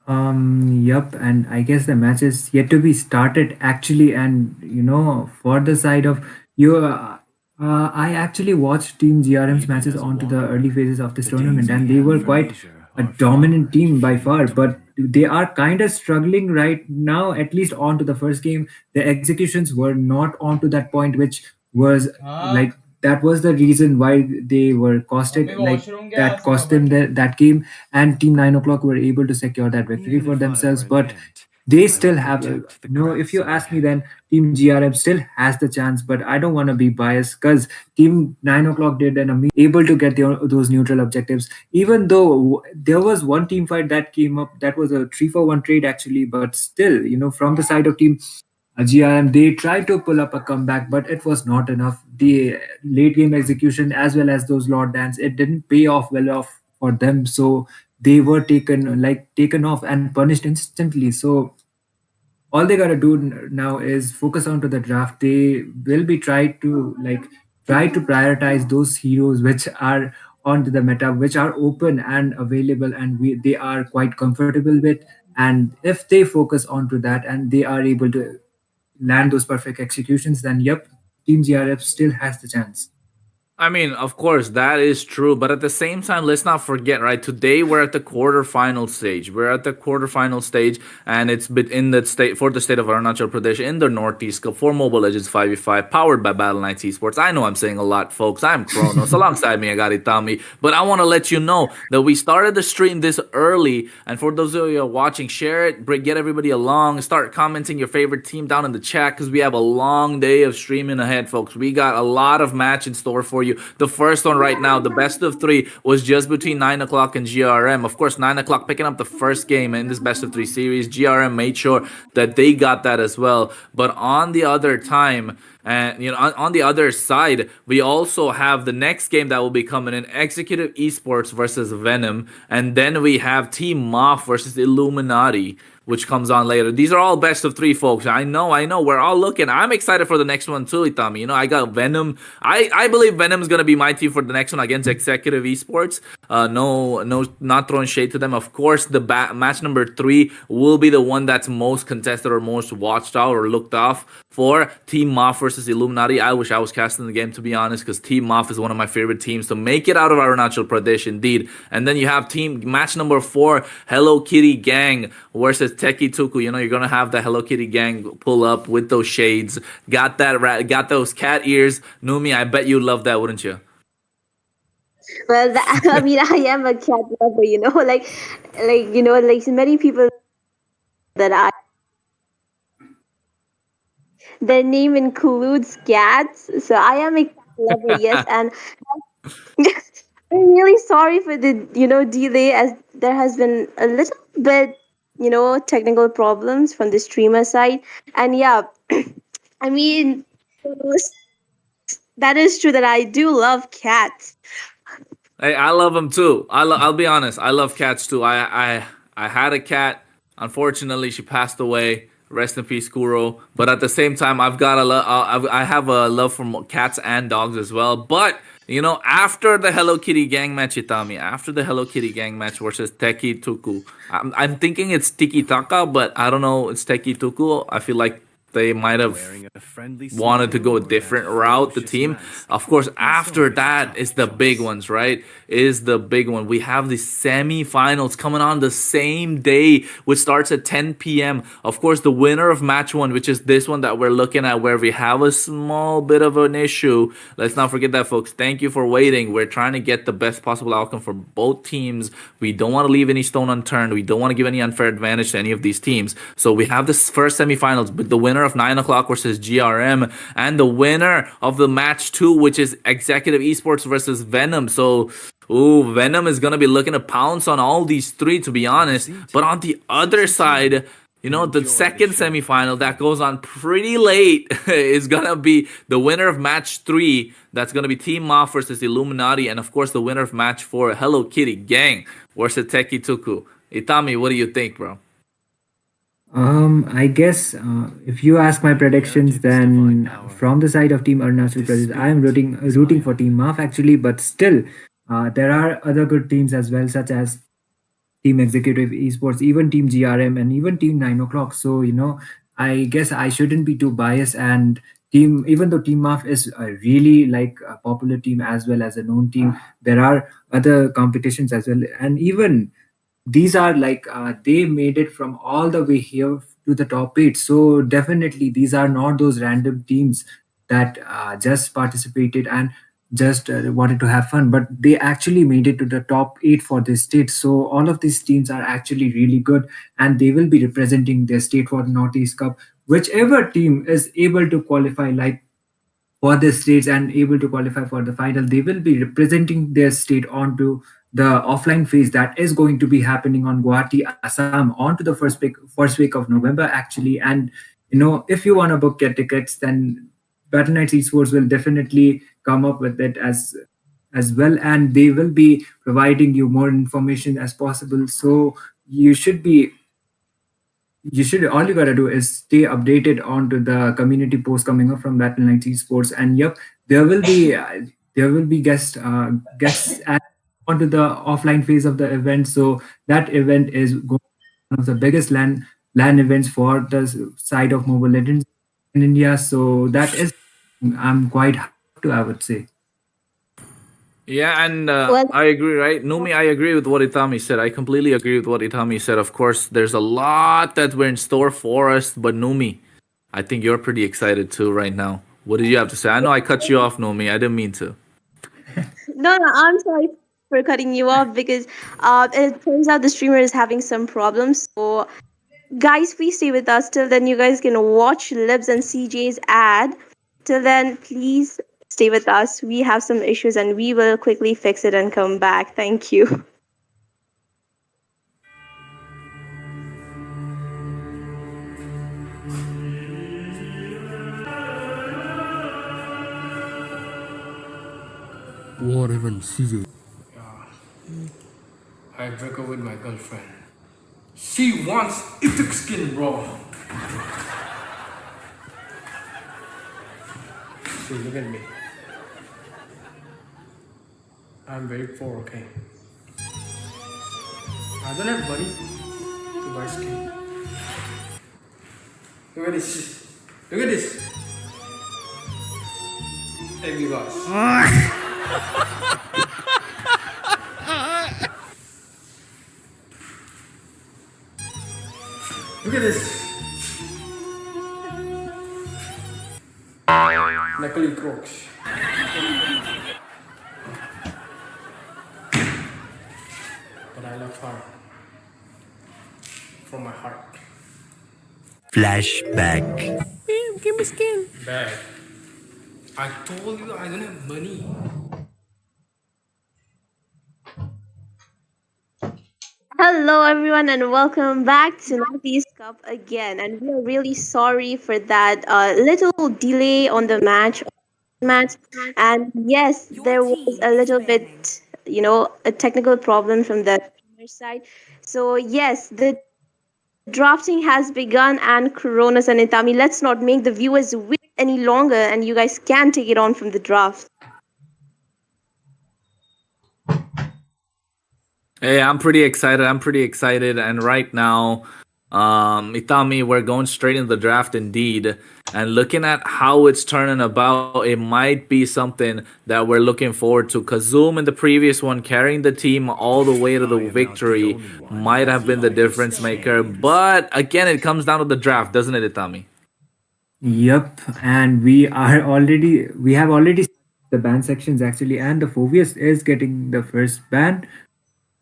Yup, and I guess the match is yet to be started actually. And for the side of you, I actually watched Team GRM's matches onto the early phases of this tournament, and they were quite a dominant team by far. But they are kind of struggling right now, at least onto the first game. The executions were not onto that point, which was like that was the reason why they were costed. Like that cost them that game, and Team 9 o'clock were able to secure that victory for themselves. But they still have, if you ask me, then Team GRM still has the chance. But I don't want to be biased because Team 9 o'clock did an amazing able to get those neutral objectives. Even though there was one team fight that came up, that was a 3-for-1 trade actually. But still, from the side of Team GRM, they tried to pull up a comeback, but it was not enough. The late game execution, as well as those Lord Dance, it didn't pay off well off for them. So they were taken off and punished instantly. So all they gotta do now is focus onto the draft. They will be try to prioritize those heroes which are onto the meta, which are open and available, and they are quite comfortable with. And if they focus onto that and they are able to land those perfect executions, then yep, Team GRF still has the chance. I mean, of course, that is true. But at the same time, let's not forget, right? Today we're at the quarterfinal stage. We're at the quarterfinal stage, and it's been in the state for the state of Arunachal Pradesh in the Northeast Cup for Mobile Legends 5v5, powered by Battle Knights Esports. I know I'm saying a lot, folks. I'm Kronos. Alongside me, I got Itami. But I want to let you know that we started the stream this early. And for those of you who are watching, share it, get everybody along, start commenting your favorite team down in the chat because we have a long day of streaming ahead, folks. We got a lot of match in store for you. The first one right now, the best of three, was just between 9 o'clock and GRM. Of course, 9 o'clock picking up the first game in this best of three series. GRM made sure that they got that as well. But on the other time, and on the other side, we also have the next game that will be coming in: Executive Esports versus Venom, and then we have Team Moth versus Illuminati, which comes on later. These are all best of three, folks. I know. We're all looking. I'm excited for the next one too, Itami. I got Venom. I believe Venom's gonna be my team for the next one against Executive Esports. No, not throwing shade to them. Of course, the match number 3 will be the one that's most contested or most watched out or looked off for Team Moth versus Illuminati. I wish I was casting the game, to be honest, because Team Moth is one of my favorite teams to make it out of Arunachal Pradesh, indeed. And then you have match number 4, Hello Kitty Gang versus Teki Tuku. You're gonna have the Hello Kitty Gang pull up with those shades. Got got those cat ears. Numi, I bet you love that, wouldn't you? Well, I mean, I am a cat lover, like many people that their name includes cats, so I am a cat lover, yes, and I'm really sorry for the delay, as there has been a little bit technical problems from the streamer side, and yeah, I mean, that is true that I do love cats. Hey, I love them too. I'll be honest. I love cats too. I had a cat. Unfortunately, she passed away Rest in peace, Kuro. But at the same time, I've got I have a love for cats and dogs as well. But after the Hello Kitty gang match, Itami, after the Hello Kitty gang match versus Teki Tuku, I'm thinking it's Tiki Taka, but I don't know. It's Teki Tuku. I feel like they might have wanted to go a different route, the team. Of course, after that is the big ones, right? Is the big one. We have the semi-finals coming on the same day, which starts at 10 p.m. Of course, the winner of match one, which is this one that we're looking at, where we have a small bit of an issue. Let's not forget that, folks. Thank you for waiting. We're trying to get the best possible outcome for both teams. We don't want to leave any stone unturned. We don't want to give any unfair advantage to any of these teams. So we have this first semifinals, but the winner of 9 o'clock versus GRM, and the winner of the match two, which is Executive Esports versus Venom. So, Venom is gonna be looking to pounce on all these three, to be honest. But on the other side, the second semifinal that goes on pretty late is gonna be the winner of match three. That's gonna be Team Moth versus Illuminati, and of course the winner of match four, Hello Kitty Gang versus Teki Tuku. Itami, what do you think, bro? I guess if you ask my predictions, then from the side of Team Arunachal Pradesh, I am rooting for Team MAF actually, but still, there are other good teams as well, such as Team Executive Esports, even Team GRM, and even Team 9 o'clock. So, I guess I shouldn't be too biased. And even though Team MAF is a really like a popular team as well as a known team, there are other competitions as well. And even these are like they made it from all the way here to the top eight. So definitely these are not those random teams that just participated and just wanted to have fun, but they actually made it to the top eight for this state. So all of these teams are actually really good, and they will be representing their state for the Northeast Cup. Whichever team is able to qualify, like for the states and able to qualify for the final, they will be representing their state onto the offline phase that is going to be happening on Guwahati, Assam, onto the first week of November actually. And if you want to book your tickets, then Battle Knights Esports will definitely come up with it as well, and they will be providing you more information as possible. So you should be you should all you gotta do is stay updated onto the community post coming up from Battle Knights Esports. And yep, there will be guests onto the offline phase of the event. So that event is going to be one of the biggest LAN events for the side of Mobile Legends in India. So that is, I'm quite happy to, I would say. Yeah, and Well, I agree, right? Numi, I agree with what Itami said. I completely agree with what Itami said. Of course, there's a lot that we're in store for us, but Numi, I think you're pretty excited too right now. What did you have to say? I know I cut you off, Numi. I didn't mean to. no, I'm sorry for cutting you off because it turns out the streamer is having some problems. So, guys, please stay with us. Till then, you guys can watch Libs and CJ's ad. Till then, please stay with us. We have some issues and we will quickly fix it and come back. Thank you. What even CJ? I broke up with my girlfriend. She wants epic skin, bro. See, look at me. I'm very poor, okay? I don't have money to buy skin. Look at this. Look at this. Hey, you guys. Look at this. Knuckly crocs. But I love her. From my heart. Flashback. Give me skin. Bad. I told you I don't have money. Hello, everyone, and welcome back to Northeast Cup again. And we are really sorry for that little delay on the match. And yes, there was a little bit, a technical problem from the streamer side. So yes, the Drafting has begun, and Kronos and Itami, let's not make the viewers wait any longer, and you guys can take it on from the draft. Hey, I'm pretty excited. I'm pretty excited. And right now, Itami, we're going straight into the draft indeed. And looking at how it's turning about, it might be something that we're looking forward to. Kazum in the previous one, carrying the team all the way to the victory, might have been the difference maker. But again, it comes down to the draft, doesn't it, Itami? Yep, and we have already the ban sections actually, and the Phobius is getting the first ban.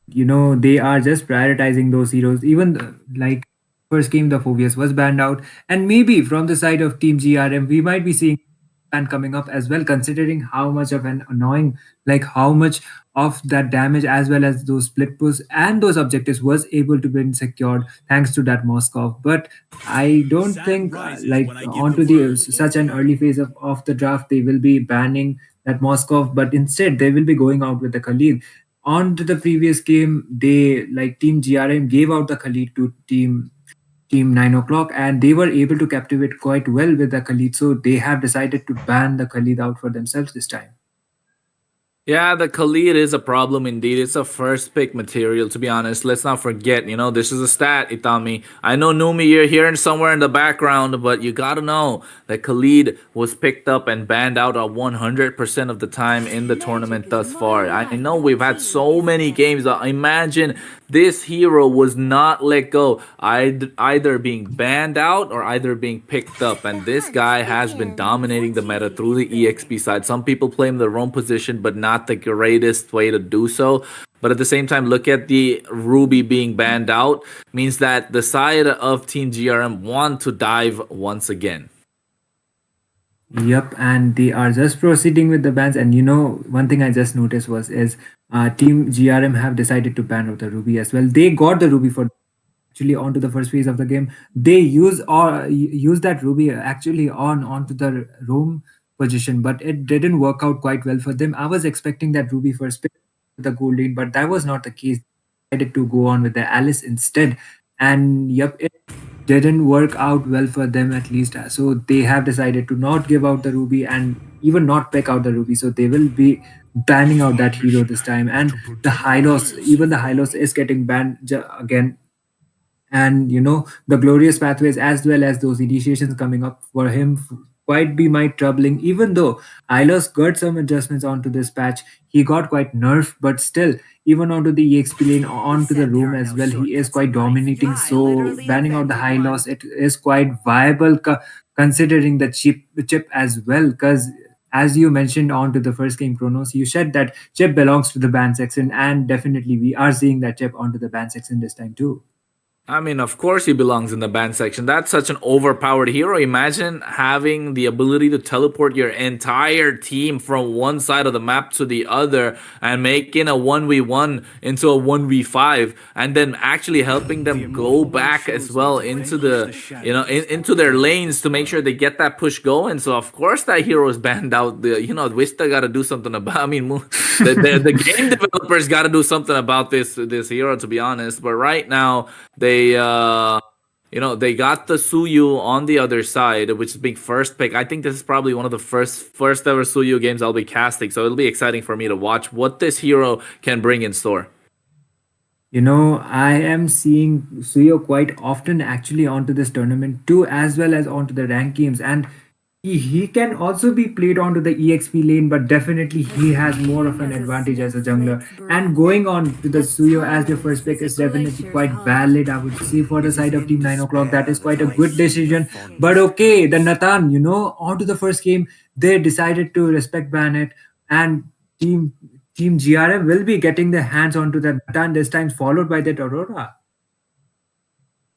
They are just prioritizing those heroes. Even like first game, the Phobius was banned out, and maybe from the side of Team GRM, we might be seeing ban coming up as well, considering how much of an annoying, like how much of that damage as well as those split push and those objectives was able to be secured thanks to that Moskov. But I don't think like onto the such an early phase of the draft they will be banning that Moskov, but instead they will be going out with the Khalid. On to the previous game, they like Team GRM gave out the Khalid to Team 9 o'clock, and they were able to captivate quite well with the Khalid. So they have decided to ban the Khalid out for themselves this time. Yeah, the Khalid is a problem indeed. It's a first pick material, to be honest. Let's not forget, this is a stat, Itami. I know, Numi, you're hearing somewhere in the background, but you gotta know that Khalid was picked up and banned out at 100% of the time in the tournament thus far. I know we've had so many games. Imagine this hero was not let go, either being banned out or either being picked up. And this guy has been dominating the meta through the EXP side. Some people play him the wrong position, but not the greatest way to do so. But at the same time, look at the Ruby being banned out, means that the side of Team GRM want to dive once again. Yep, and they are just proceeding with the bans. And one thing I just noticed is Team GRM have decided to ban out the Ruby as well. They got the Ruby for actually onto the first phase of the game. They use that Ruby actually onto the roam position, but it didn't work out quite well for them. I was expecting that Ruby first pick the gold lane, but that was not the case. They decided to go on with the Alice instead, and yep, it didn't work out well for them at least. So they have decided to not give out the Ruby and even not pick out the Ruby. So they will be banning out that hero this time. And the Hylos, even the Hylos is getting banned again. And the glorious pathways as well as those initiations coming up for him quite be might troubling. Even though Hylos got some adjustments onto this patch, he got quite nerfed, but still, even onto the EXP lane, onto the room as well, he is quite dominating. So banning out the high loss, it is quite viable considering the chip as well. Because as you mentioned onto the first game, Chronos, you said that chip belongs to the ban section, and definitely we are seeing that chip onto the ban section this time too. I mean, of course he belongs in the banned section. That's such an overpowered hero. Imagine having the ability to teleport your entire team from one side of the map to the other and making a 1v1 into a 1v5, and then actually helping them go back as well into the into their lanes to make sure they get that push going. So of course that hero is banned out. Vista got to do something about. I mean, the game developers got to do something about this hero, to be honest. But right now they got the Suyu on the other side, which is being first pick. I think this is probably one of the first ever Suyu games I'll be casting, so it'll be exciting for me to watch what this hero can bring in store. I am seeing Suyo quite often actually onto this tournament too, as well as onto the rank games. And he can also be played onto the EXP lane, but definitely he has more of an advantage as a jungler. And going on to the Suyo as the first pick is definitely quite valid, I would say, for the side of Team 9 o'clock. That is quite a good decision. But okay, the Nathan, onto the first game, they decided to respect ban it, and Team GRM will be getting their hands onto that Nathan this time, followed by that Aurora.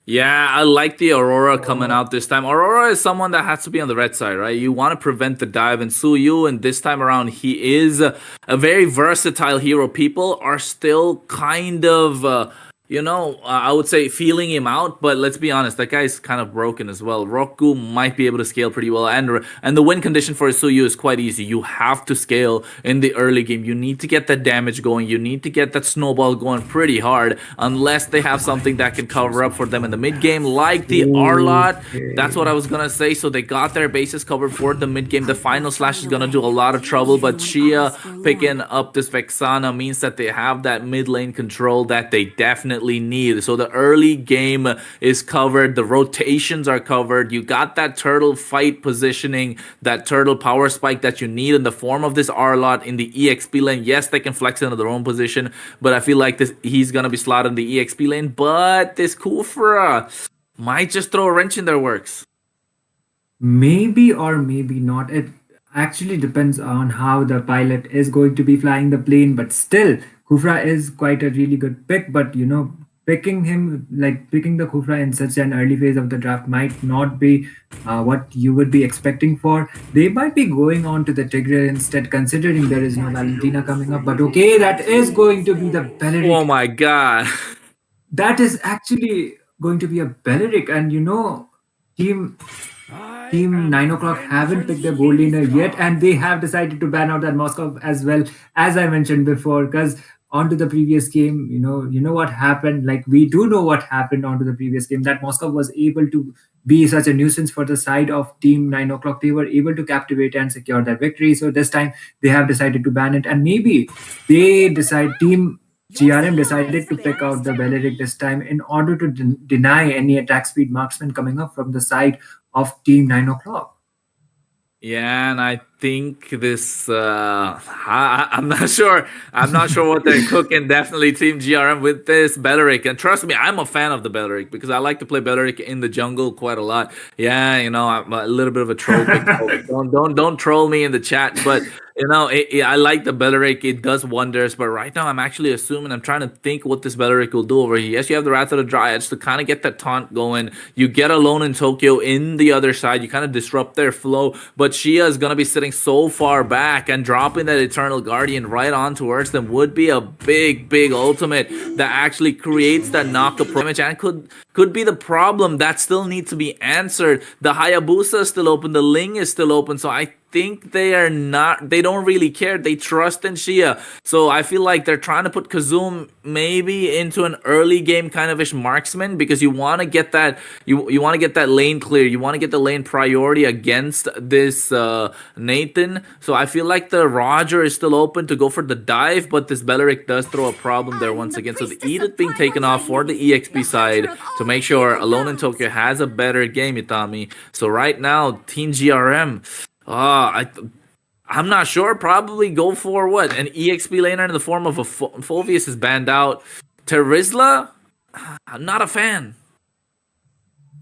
Yeah, I like the Aurora coming out this time. Aurora is someone that has to be on the red side, right? You want to prevent the dive, and Suyu, and this time around, he is a very versatile hero. People are still kind of I would say feeling him out, but let's be honest, that guy's kind of broken as well. Roku might be able to scale pretty well, and the win condition for Suyu is quite easy. You have to scale in the early game. You need to get that damage going. You need to get that snowball going pretty hard, unless they have something that can cover up for them in the mid game, like the Arlot. That's what I Okay. was gonna say. So they got their bases covered for the mid game. The final slash is gonna do a lot of trouble, but Chia picking up this Vexana means that they have that mid lane control that they definitely need. So the early game is covered, the rotations are covered. You got that turtle fight positioning, that turtle power spike that you need in the form of this Arlot in the EXP lane. Yes, they can flex into their own position, but I feel like this he's gonna be slotted in the EXP lane. But this Kufra might just throw a wrench in their works. Maybe or maybe not. It actually depends on how the pilot is going to be flying the plane, but still, Kufra is quite a really good pick. But picking him, like picking the Kufra in such an early phase of the draft, might not be what you would be expecting for. They might be going on to the Tigre instead, considering there is no Valentina coming up. But okay, that is going to be the Oh Belleric. my god. That is actually going to be a Belleric, and team Team 9 o'clock haven't picked their gold laner yet, and they have decided to ban out that Moscow as well, as I mentioned before. Because onto the previous game, you know what happened. Like we do know what happened onto the previous game. That Moscow was able to be such a nuisance for the side of Team 9 o'clock. They were able to captivate and secure that victory. So this time they have decided to ban it, and maybe Team GRM decided to pick out the Belleric this time in order to deny any attack speed marksman coming up from the side of Team 9 o'clock. Yeah, and I think this. I'm not sure. I'm not sure what they're cooking. Definitely Team GRM with this Belleric, and trust me, I'm a fan of the Belleric because I like to play Belleric in the jungle quite a lot. Yeah, I'm a little bit of a troll pick. So don't troll me in the chat, but I like the Belleric. It does wonders. But right now, I'm actually assuming. I'm trying to think what this Belleric will do over here. Yes, you have the Wrath of the Dryads to kind of get that taunt going. You get Alone in Tokyo in the other side. You kind of disrupt their flow. But Shia is going to be sitting so far back, and dropping that Eternal Guardian right on towards them would be a big, big ultimate that actually creates that knockup damage, and could be the problem that still needs to be answered. The Hayabusa is still open. The Ling is still open. So I think they don't really care. They trust in Shia. So I feel like they're trying to put Kazum maybe into an early game kind of ish marksman, because you want to get that you want to get that lane clear. You want to get the lane priority against this Nathan. So I feel like the Roger is still open to go for the dive, but this Belleric does throw a problem there once again. So the Edith being taken off for the EXP side to make sure Alone in Tokyo has a better game, Itami. So right now, Team GRM. I'm not sure. Probably go for what? An EXP laner in the form of a Fulvius is banned out. Terizla? I'm not a fan.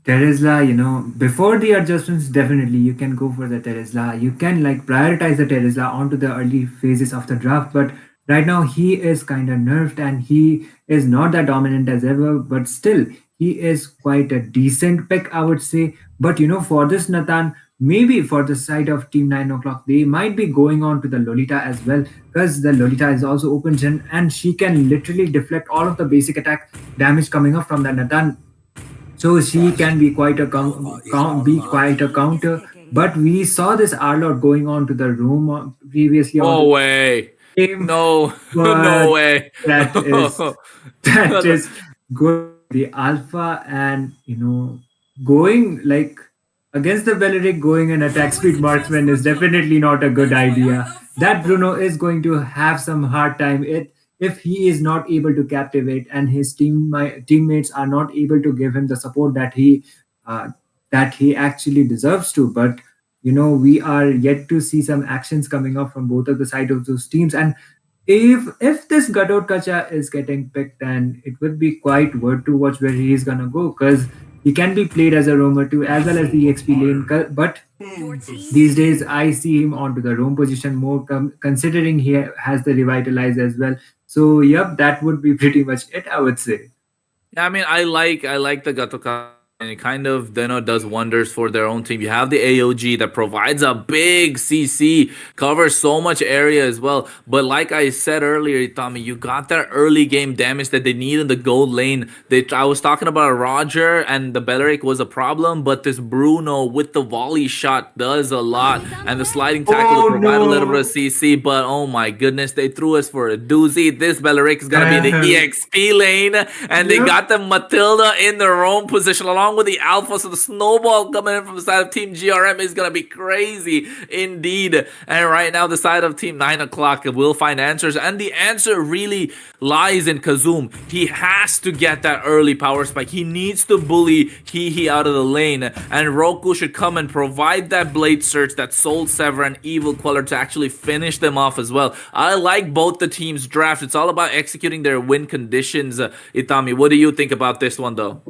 Terizla, before the adjustments, definitely you can go for the Terizla. You can like prioritize the Terizla onto the early phases of the draft, but right now he is kind of nerfed and he is not that dominant as ever, but still he is quite a decent pick, I would say. But for this Nathan, maybe for the side of Team 9 o'clock, they might be going on to the Lolita as well, because the Lolita is also open gen and she can literally deflect all of the basic attack damage coming up from the Nathan, so she can be quite a counter. But we saw this Arlord going on to the room previously on No the way. game, No, no but way. that is that is good. The alpha, and going like against the Belleric, going an attack speed marksman is definitely not a good idea. That Bruno is going to have some hard time it if he is not able to captivate and his teammates are not able to give him the support uh, that he actually deserves to. But we are yet to see some actions coming up from both of the side of those teams. And if this Gadot Kacha is getting picked, then it would be quite worth to watch where he is gonna go, because he can be played as a roamer too, as well as the XP lane. But these days, I see him onto the roam position more, considering he has the revitalize as well. So, yep, that would be pretty much it, I would say. Yeah, I mean, I like the Gatoka and it kind of does wonders for their own team. You have the AOG that provides a big CC, covers so much area as well. But like I said earlier, Itami, you got that early game damage that they need in the gold lane. I was talking about Roger and the Belleric was a problem, but this Bruno with the volley shot does a lot, and the sliding tackle Oh to provide a little bit of no! CC. But oh my goodness, they threw us for a doozy. This Belleric is gonna be in the EXP lane, and they Yep. got the Matilda in their own position along with the Alpha. So the snowball coming in from the side of Team GRM is gonna be crazy indeed. And right now, the side of Team 9 o'clock will find answers, and the answer really lies in Kazum. He has to get that early power spike. He needs to bully He out of the lane, and Roku should come and provide that Blade Search, that Soul Sever, and Evil Queller to actually finish them off as well. I like both the teams' draft. It's all about executing their win conditions. Itami, what do you think about this one, though?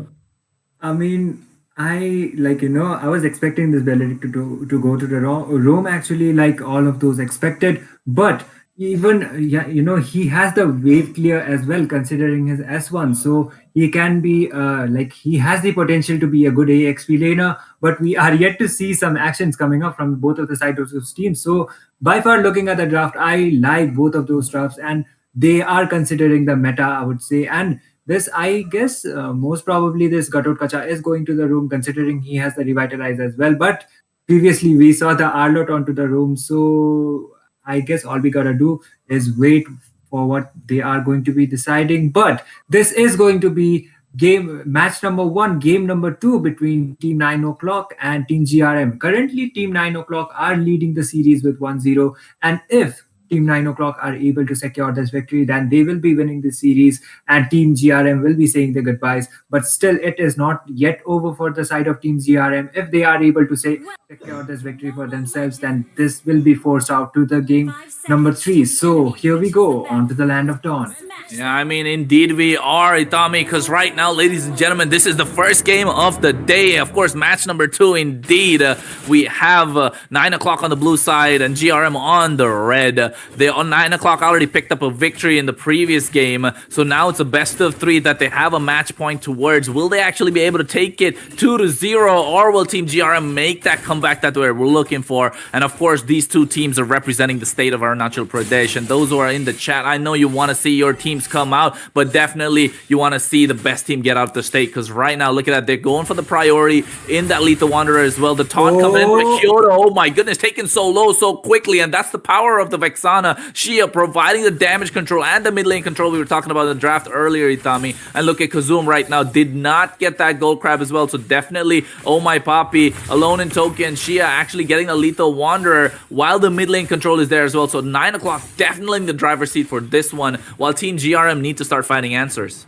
I mean, I like I was expecting this Belleric to go to the Rome actually, like all of those expected, but even yeah, he has the wave clear as well, considering his S1, so he can be like he has the potential to be a good AXP laner, but we are yet to see some actions coming up from both of the sides of those teams. So by far, looking at the draft, I like both of those drafts, and they are considering the meta, I would say, and this, I guess, most probably this Gatot Kacha is going to the room, considering he has the revitalize as well. But previously, we saw the Arlot onto the room, so I guess all we gotta do is wait for what they are going to be deciding. But this is going to be game match number one, game number two between Team 9 o'clock and Team GRM. Currently, Team 9 o'clock are leading the series with 1-0, and if Team 9 o'clock are able to secure this victory, then they will be winning the series, and Team GRM will be saying their goodbyes. But still, it is not yet over for the side of Team GRM. If they are able to secure this victory for themselves, then this will be forced out to the game number three. So here we go on to the land of dawn. Yeah, I mean, indeed we are, Itami, because right now, ladies and gentlemen, this is the first game of the day. Of course, match number two, indeed. We have 9 o'clock on the blue side and GRM on the red. They on 9 o'clock already picked up a victory in the previous game, so now it's a best of three that they have a match point towards. Will they actually be able to take it 2-0, or will Team GRM make that comeback that we're looking for? And of course, these two teams are representing the state of Arunachal Pradesh, and those who are in the chat, I know you want to see your teams come out, but definitely you want to see the best team get out of the state, because right now, look at that, they're going for the priority in that Lethal Wanderer as well. The taunt coming in for Kyoto, oh my goodness, taken so low so quickly, and that's the power of the Vexana. Shia providing the damage control and the mid lane control we were talking about in the draft earlier, Itami. And look at Kazum right now, did not get that gold crab as well, so definitely, oh my poppy, alone in Tokyo and Shia actually getting a Lethal Wanderer while the mid lane control is there as well. So 9 o'clock definitely in the driver's seat for this one, while Team GRM need to start finding answers.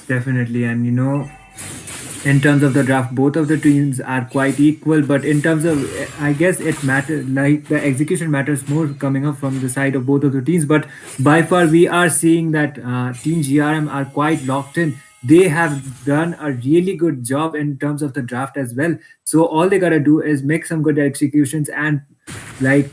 Definitely, and in terms of the draft, both of the teams are quite equal. But in terms of, I guess it matters. Like the execution matters more coming up from the side of both of the teams. But by far, we are seeing that Team GRM are quite locked in. They have done a really good job in terms of the draft as well. So all they gotta do is make some good executions and like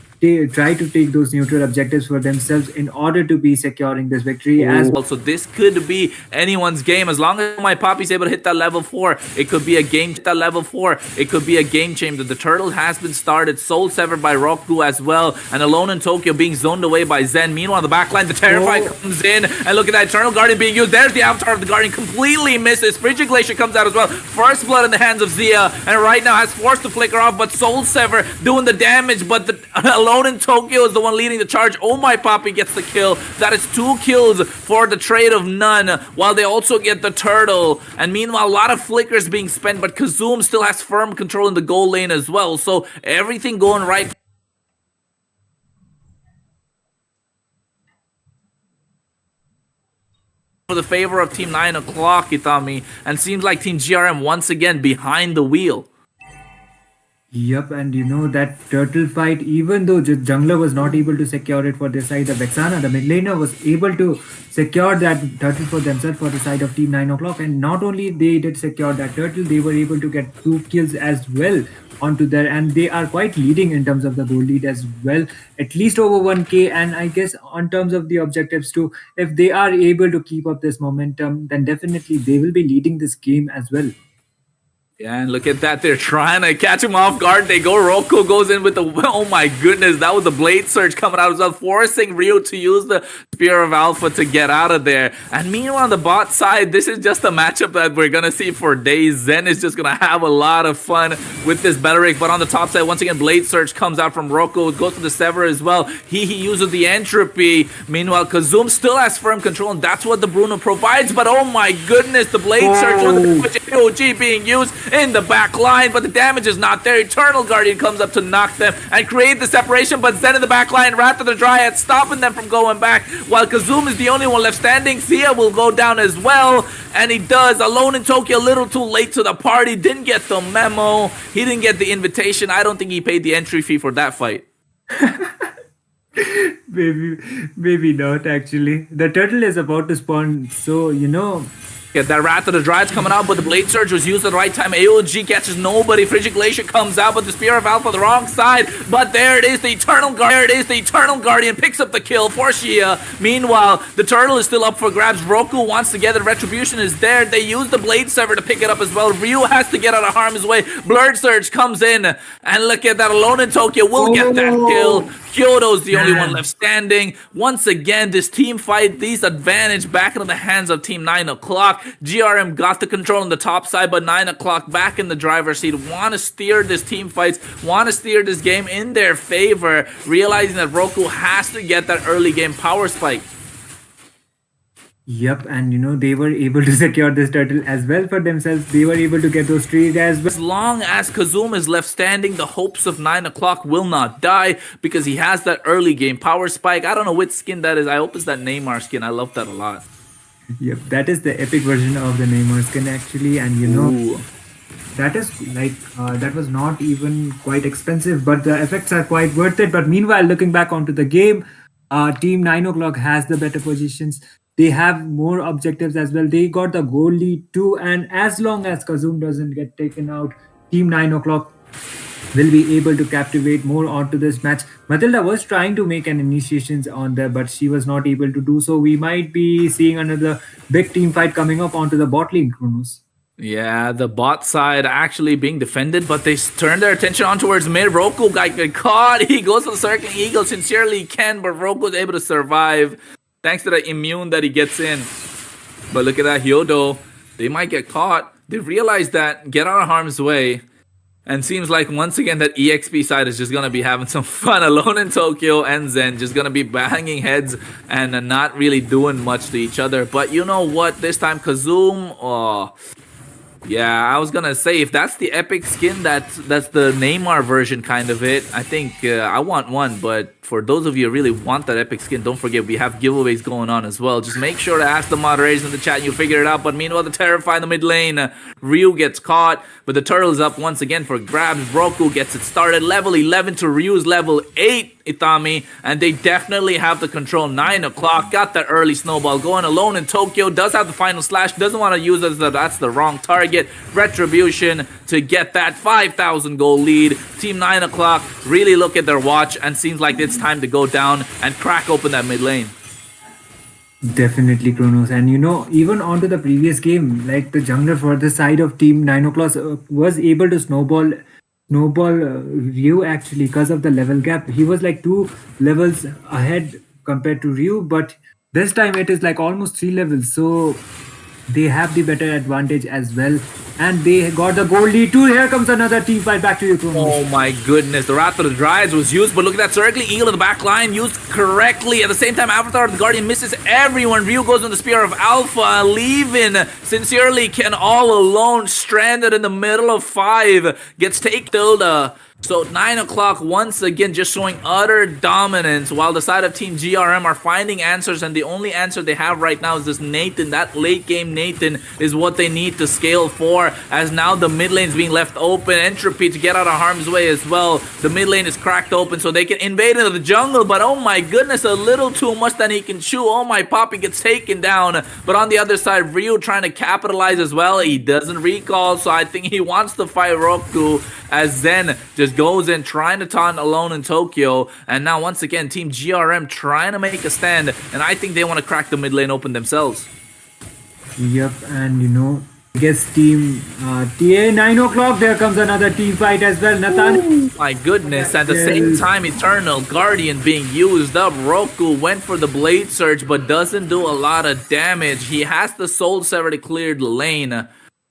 try to take those neutral objectives for themselves in order to be securing this victory as Also, this could be anyone's game as long as my Poppy's able to hit that level 4. It could be a game that level 4. It could be a game changer. The turtle has been started, soul severed by Roku as well, and alone in Tokyo being zoned away by Zen. Meanwhile, the backline, the Terrify comes in, and look at that Eternal Guardian being used. There's the Avatar of the Guardian, completely misses. Frigid Glacier comes out as well. First blood in the hands of Zia, and right now has forced to flicker off, but Soul Sever doing the damage, but the alone in Tokyo is the one leading the charge. Oh my Poppy gets the kill. That is 2 kills for the trade of none, while they also get the turtle. And meanwhile, a lot of flickers being spent, but Kazum still has firm control in the goal lane as well. So everything going right for the favor of Team 9 o'clock, Itami. And seems like Team GRM once again behind the wheel. Yep, and that turtle fight, even though Jungler was not able to secure it for their side, the Vexana, the mid laner, was able to secure that turtle for themselves for the side of Team 9 o'clock. And not only they did secure that turtle, they were able to get 2 kills as well onto there, and they are quite leading in terms of the goal lead as well, at least over 1k. And I guess on terms of the objectives too, if they are able to keep up this momentum, then definitely they will be leading this game as well. Yeah, and look at that. They're trying to catch him off guard. They go. Roku goes in with the. Oh my goodness. That was the blade surge coming out as well, forcing Ryu to use the Spear of Alpha to get out of there. And meanwhile, on the bot side, this is just a matchup that we're going to see for days. Zen is just going to have a lot of fun with this Belleric. But on the top side, once again, blade surge comes out from Roku. It goes to the Sever as well. He uses the entropy. Meanwhile, Kazum still has firm control, and that's what the Bruno provides. But oh my goodness, the blade surge on the AOG being used in the back line, but the damage is not there. Eternal Guardian comes up to knock them and create the separation, but Zen in the back line, Wrath of the Dryad stopping them from going back, while Kazum is the only one left standing. Sia will go down as well, and he does. Alone in Tokyo, a little too late to the party, didn't get the memo, he didn't get the invitation. I don't think he paid the entry fee for that fight. Maybe not actually. The turtle is about to spawn, so Get that Wrath of the Dryad's coming out, but the Blade Surge was used at the right time. AOG catches nobody. Frigid Glacier comes out, but the Spear of Alpha the wrong side. But there it is, the Eternal Guardian. There it is, the Eternal Guardian picks up the kill for Shia. Meanwhile, the turtle is still up for grabs. Roku wants to get it. Retribution is there. They use the Blade Sever to pick it up as well. Ryu has to get out of harm's way. Blurred Surge comes in, and look at that. Alone in Tokyo will get that kill. Kyoto's the only one left standing. Once again, this team fight, these advantage back into the hands of Team 9 o'clock. GRM got the control on the top side, but 9 o'clock back in the driver's seat. Want to steer this team fights, want to steer this game in their favor, realizing that Roku has to get that early game power spike. Yep, and they were able to secure this turtle as well for themselves. They were able to get those trees as well. As long as Kazum is left standing, the hopes of 9 o'clock will not die because he has that early game power spike. I don't know which skin that is. I hope it's that Neymar skin. I love that a lot. Yep, that is the epic version of the Neymar skin actually, and Ooh. that is like that was not even quite expensive, but the effects are quite worth it. But meanwhile, looking back onto the game, Team 9 o'clock has the better positions. They have more objectives as well. They got the goal lead too, and as long as Kazum doesn't get taken out, Team 9 o'clock will be able to captivate more onto this match. Matilda was trying to make an initiations on there, but she was not able to do so. We might be seeing another big team fight coming up onto the bot lane, Kronos. Yeah, the bot side actually being defended, but they turn their attention on towards mid. Roku got caught. He goes for the circling eagle. Sincerely can, but Roku is able to survive thanks to the immune that he gets in. But look at that, Hyodo. They might get caught. They realize that, get out of harm's way. And seems like once again that EXP side is just going to be having some fun. Alone in Tokyo and Zen just going to be banging heads and not really doing much to each other. But you know what? This time Kazum, yeah, I was gonna say if that's the epic skin, that's the Neymar version kind of it. I think I want one, but for those of you who really want that epic skin, don't forget we have giveaways going on as well. Just make sure to ask the moderators in the chat and you'll figure it out. But meanwhile, the Terrify in the mid lane, Ryu gets caught, but the turtle is up once again for grabs. Roku gets it started. Level 11 to Ryu's level 8. Itami, and they definitely have the control. 9 o'clock, got that early snowball going. Alone in Tokyo, does have the final slash, doesn't want to use it, that's the wrong target. Retribution to get that 5,000 goal lead. Team 9 o'clock really look at their watch and seems like it's time to go down and crack open that mid lane. Definitely, Kronos. And even onto the previous game, like the jungler for the side of Team 9 o'clock was able to snowball Ryu actually because of the level gap. He was like 2 levels ahead compared to Ryu, but this time it is like almost 3 levels, so they have the better advantage as well, and they got the goal lead too. Here comes another team fight. Back to you, Kronos. Oh my goodness, the Wrath of the Dryads was used, but look at that circling eagle in the back line, used correctly. At the same time, Avatar of the Guardian misses everyone. Ryu goes in the Spear of Alpha, leaving Sincerely Ken all alone, stranded in the middle of 5, gets taken Tilda. So 9 o'clock once again just showing utter dominance, while the side of Team GRM are finding answers, and the only answer they have right now is this Nathan. That late game Nathan is what they need to scale for, as now the mid lane is being left open. Entropy to get out of harm's way as well. The mid lane is cracked open so they can invade into the jungle, but oh my goodness, a little too much than he can chew. Oh my, Poppy gets taken down. But on the other side, Ryu trying to capitalize as well. He doesn't recall, so I think he wants to fight Roku, as Zen just goes in trying to taunt Alone in Tokyo. And now once again, Team GRM trying to make a stand, and I think they want to crack the mid lane open themselves. Yep, and I guess team TA 9 o'clock. There comes another team fight as well. Nathan. My goodness, at the same Well, time, Eternal Guardian being used up. Roku went for the Blade Surge, but doesn't do a lot of damage. He has the Soul Sever to clear the lane.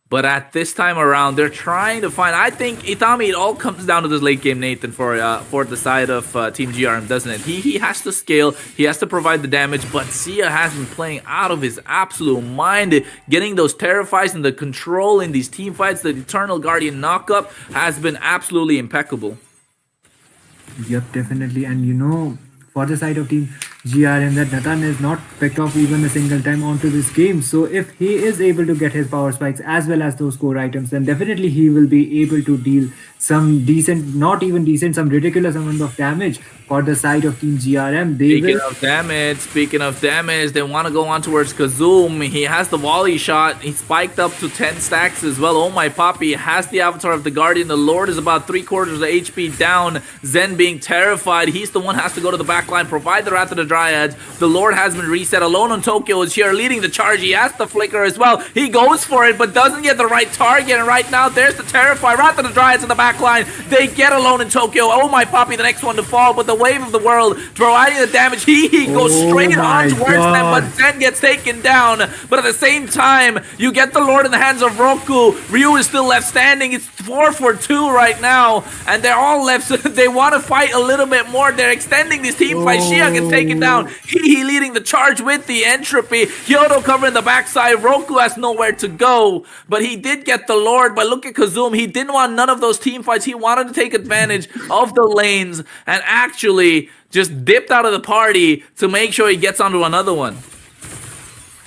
But at this time around, they're trying to find. I think Itami. It all comes down to this late game, Nathan, for the side of Team GRM, doesn't it? He has to scale. He has to provide the damage. But Sia has been playing out of his absolute mind, getting those Terrifies and the control in these team fights. The Eternal Guardian knockup has been absolutely impeccable. yep, definitely. And for the side of team GRM, that Nathan is not picked off even a single time onto this game. So if he is able to get his power spikes as well as those core items, then definitely he will be able to deal some decent, not even decent, some ridiculous amount of damage for the side of team GRM. They will. Speaking of damage, they want to go on towards Kazoom. He has the volley shot. He spiked up to 10 stacks as well. Oh my poppy, has the avatar of the Guardian. The Lord is about 3/4 of the HP down. Zen being terrified. He's the one has to go to the back line, provide the Wrath of the Dryads. The Lord has been reset. Alone on Tokyo is here, leading the charge. He has the flicker as well. He goes for it, but doesn't get the right target. And right now, there's the Terrify. Wrath of the Dryads in the back line. They get Alone in Tokyo. Oh my poppy, the next one to fall, but the Wave of the World providing the damage. He goes straight on towards them, but Zen gets taken down. But at the same time, you get the Lord in the hands of Roku. Ryu is still left standing. It's 4 for 2 right now, and they're all left. So they want to fight a little bit more. They're extending this team fight. Shia gets taken down. He leading the charge with the entropy. Kyoto covering the backside. Roku has nowhere to go, but he did get the Lord. But look at Kazum. He didn't want none of those team fights. He wanted to take advantage of the lanes and actually just dipped out of the party to make sure he gets onto another one.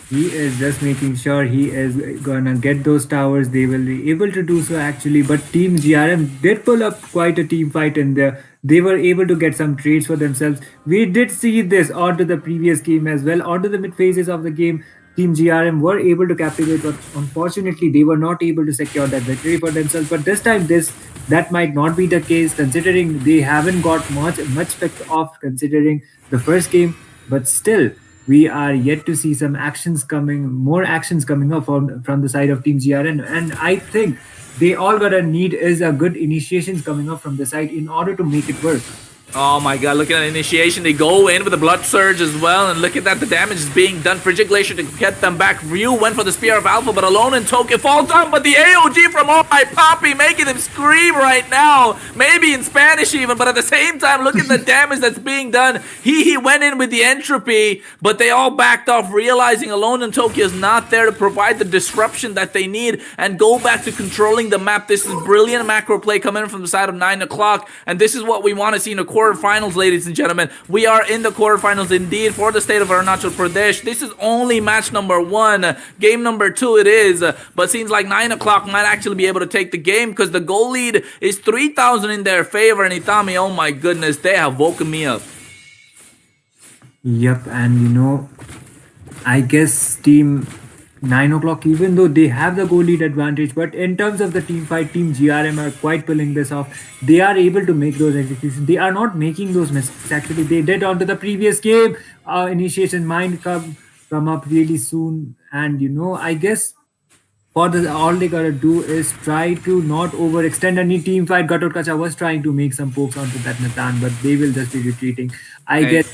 He is just making sure he is gonna get those towers. They will be able to do so actually. But Team GRM did pull up quite a team fight in there. They were able to get some trades for themselves. We did see this onto the previous game as well. Onto the mid phases of the game, Team GRM were able to captivate, but unfortunately they were not able to secure that victory for themselves. But this time, that might not be the case, considering they haven't got much picked off considering the first game. But still, we are yet to see more actions coming up from the side of Team GRN. And I think they all gotta need is a good initiations coming up from the side in order to make it work. Oh my god, look at that initiation. They go in with the Blood Surge as well, and look at that, the damage is being done. Frigid Glacier to get them back. Ryu went for the Spear of Alpha, but Alone in Tokyo falls down, but the AOG from Oh My Poppy making them scream right now. Maybe in Spanish even, but at the same time, look at the damage that's being done. He went in with the entropy, but they all backed off, realizing Alone in Tokyo is not there to provide the disruption that they need and go back to controlling the map. This is brilliant macro play coming in from the side of 9 o'clock, and this is what we want to see in a quarterfinals, ladies and gentlemen. We are in the quarterfinals indeed for the state of Arunachal Pradesh. This is only match number 1. Game number 2 it is, but seems like 9 o'clock might actually be able to take the game because the goal lead is 3,000 in their favor. And Itami, oh my goodness, they have woken me up. Yep, and I guess Team 9 o'clock, even though they have the goal lead advantage, but in terms of the team fight, Team GRM are quite pulling this off. They are able to make those executions. They are not making those mistakes. Actually, they did onto the previous game. Initiation might come up really soon, and I guess all they gotta do is try to not overextend any team fight. Gatot Kacha was trying to make some pokes onto that Nathan, but they will just be retreating. I Hey, guess.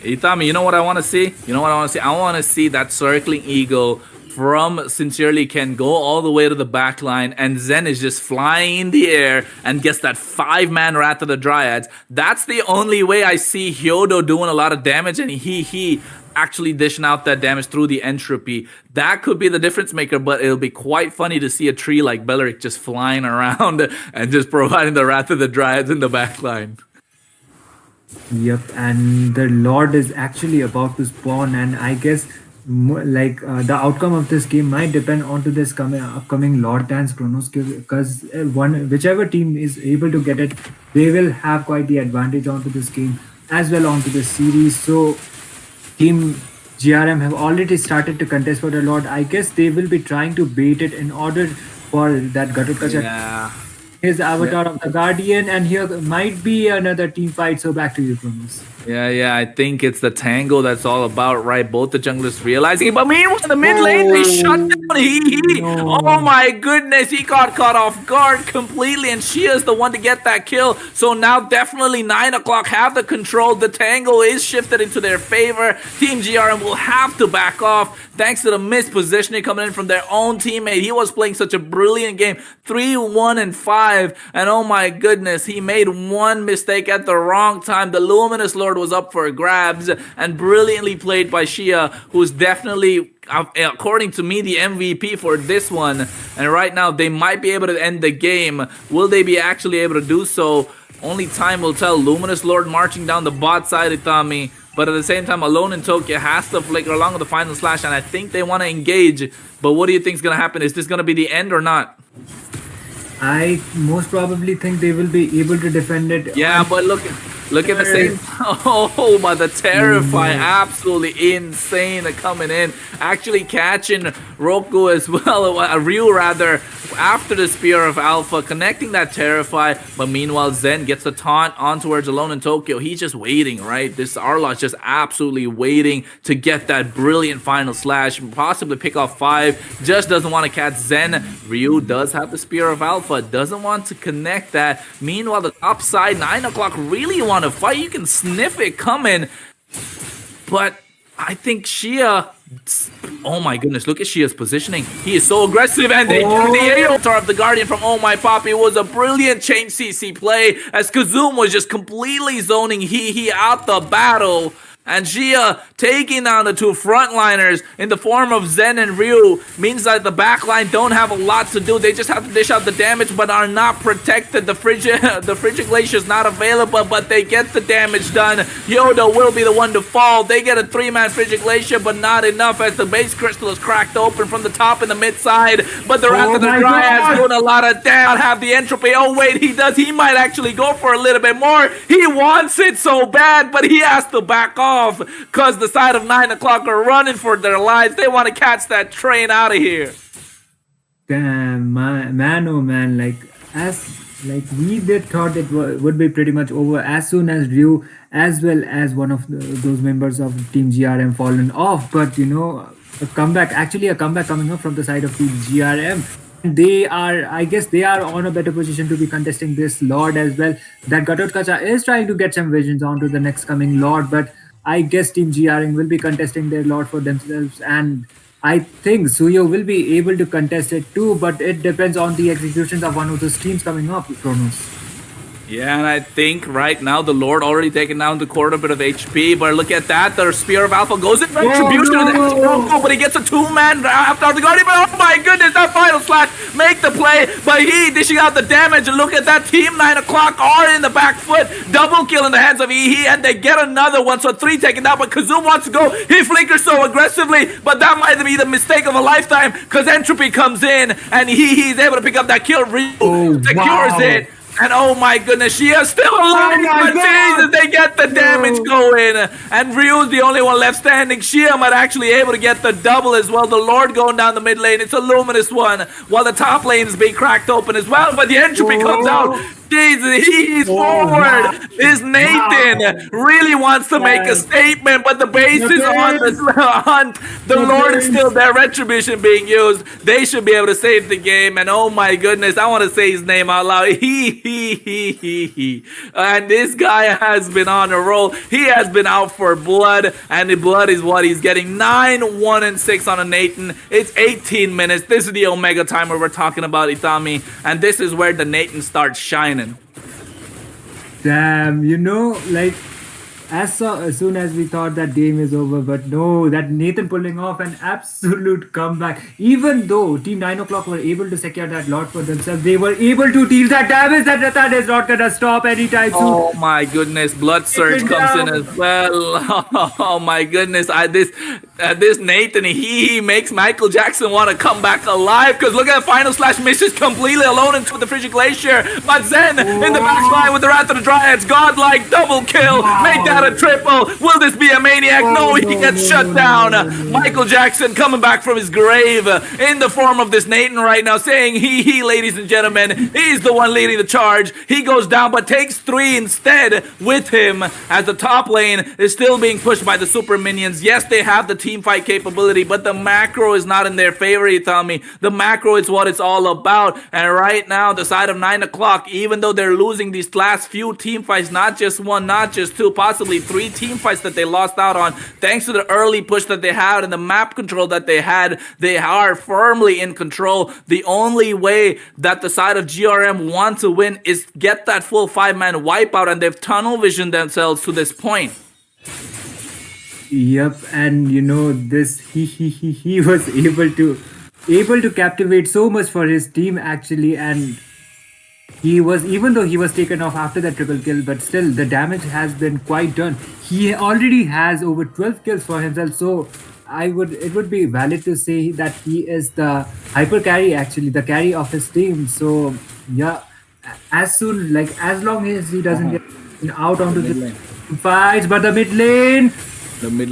Itami, you know what I want to see? I want to see that circling eagle from Sincerely Can go all the way to the back line, and Zen is just flying in the air and gets that 5-man Wrath of the Dryads. That's the only way I see Hyodo doing a lot of damage, and he actually dishing out that damage through the entropy. That could be the difference maker, but it'll be quite funny to see a tree like Belleric just flying around and just providing the Wrath of the Dryads in the back line. Yep, and the Lord is actually about to spawn, and I guess the outcome of this game might depend onto this upcoming Lord Dance Chronos, because whichever team is able to get it, they will have quite the advantage onto this game as well onto this series. So Team GRM have already started to contest for the Lord. I guess they will be trying to bait it in order for that Gatot Kacha. Yeah. his Yeah. avatar of the Guardian, and here might be another team fight. So back to you, Kronos. Yeah, I think it's the tango that's all about, right? Both the junglers realizing it, but meanwhile, in the mid lane, they shut Oh down he. Oh no! my goodness, he got caught off guard completely, and Shia's the one to get that kill. So now, definitely 9 o'clock have the control. The tango is shifted into their favor. Team GRM will have to back off thanks to the mispositioning coming in from their own teammate. He was playing such a brilliant game, 3-1-5, and oh my goodness, he made one mistake at the wrong time. The Luminous Lord was up for grabs, and brilliantly played by Shia, who's definitely, according to me, the MVP for this one. And right now, they might be able to end the game. Will they be actually able to do so? Only time will tell. Luminous Lord marching down the bot side, Itami. But at the same time, Alone in Tokyo has to flicker along with the final slash, and I think they want to engage. But what do you think is going to happen? Is this going to be the end or not? I most probably think they will be able to defend it. Yeah, but look at the same. Oh, but the Terrify, absolutely insane coming in. Actually catching Roku as well, Ryu rather, after the Spear of Alpha, connecting that Terrify. But meanwhile, Zen gets the taunt on towards Alone in Tokyo. He's just waiting, right? This Arlot's just absolutely waiting to get that brilliant final slash, possibly pick off 5. Just doesn't want to catch Zen. Ryu does have the Spear of Alpha, doesn't want to connect that. Meanwhile, the top side, 9 o'clock, really want to fight. You can sniff it coming. But I think Shia, oh my goodness, look at Shia's positioning. He is so aggressive, and the avatar of the Guardian from Oh My Poppy was a brilliant chain CC play as Kazum was just completely zoning he out the battle. And Shia taking down the 2 frontliners in the form of Zen and Ryu means that the backline don't have a lot to do. They just have to dish out the damage but are not protected. The Frigid Glacier is not available, but they get the damage done. Yoda will be the one to fall. They get a 3-man Frigid Glacier, but not enough as the base crystal is cracked open from the top and the mid side. But the Wrath of the Dryad's doing a lot of damage. Have the entropy. Oh wait, he does. He might actually go for a little bit more. He wants it so bad, but he has to back off because the side of 9 o'clock are running for their lives. They want to catch that train out of here. Damn, man, oh man! Like we did thought it would be pretty much over as soon as Ryu, as well as one of those members of Team GRM, fallen off. But you know, a comeback coming up from the side of Team GRM. They are, I guess, they are on a better position to be contesting this Lord as well. That Gatotkacha is trying to get some visions onto the next coming Lord, but I guess Team GRM will be contesting their Lord for themselves, and I think Suyo will be able to contest it too, but it depends on the executions of one of those teams coming up, Kronos. Yeah, and I think right now the Lord already taken down the quarter bit of HP, but look at that, the Spear of Alpha goes in retribution, but he gets a 2-man after the Guardian, but oh my goodness, that final slash, make the play, but he dishing out the damage, and look at that, Team 9 o'clock are in the back foot, double kill in the hands of Ihi, and they get another one, so 3 taken down, but Kazum wants to go, he flickers so aggressively, but that might be the mistake of a lifetime, because Entropy comes in, and he's able to pick up that kill, Ryu secures it. And oh my goodness, she is still alive, but Jesus, they get the damage going. And Ryu's the only one left standing. Shia might actually able to get the double as well. The Lord going down the mid lane. It's a luminous one. While the top lane is being cracked open as well. But the entropy comes out. Jesus, he's forward. This Nathan really wants to make a statement, but the base is on the hunt. The Lord is still there. Retribution being used. They should be able to save the game. And oh my goodness, I want to say his name out loud. He. And this guy has been on a roll. He has been out for blood, and the blood is what he's getting. 9-1-6 on a Nathan. It's 18 minutes. This is the Omega timer we're talking about, Itami. And this is where the Nathan starts shining. Damn, you know, like as soon as we thought that game is over, but no, that Nathan pulling off an absolute comeback. Even though Team 9 o'clock were able to secure that lot for themselves, they were able to deal that damage that Rathan is not gonna stop anytime soon. Oh my goodness, Blood Surge comes in as well. Oh my goodness, this Nathan, he makes Michael Jackson want to come back alive, because look at the final slash, misses completely alone into the Frigid Glacier, but Zen in the back line with the Wrath of the Dryads, godlike double kill, make that got a triple. Will this be a maniac? No, he gets shut down. Michael Jackson coming back from his grave in the form of this Nathan right now, saying he, ladies and gentlemen, he's the one leading the charge. He goes down, but takes 3 instead with him, as the top lane is still being pushed by the super minions. Yes, they have the team fight capability, but the macro is not in their favor, you tell me. The macro is what it's all about. And right now, the side of 9 o'clock, even though they're losing these last few team fights, not just 1, not just 2, possibly 3 team fights that they lost out on, thanks to the early push that they had and the map control that they had, they are firmly in control. The only way that the side of GRM want to win is get that full 5-man wipeout, and they've tunnel visioned themselves to this point. Yep, and this he was able to captivate so much for his team actually, and he was, even though he was taken off after that triple kill, but still the damage has been quite done. He already has over 12 kills for himself, so it would be valid to say that he is the hyper carry, actually the carry of his team. So yeah, as long as he doesn't get out onto the fights, but the mid lane. The mid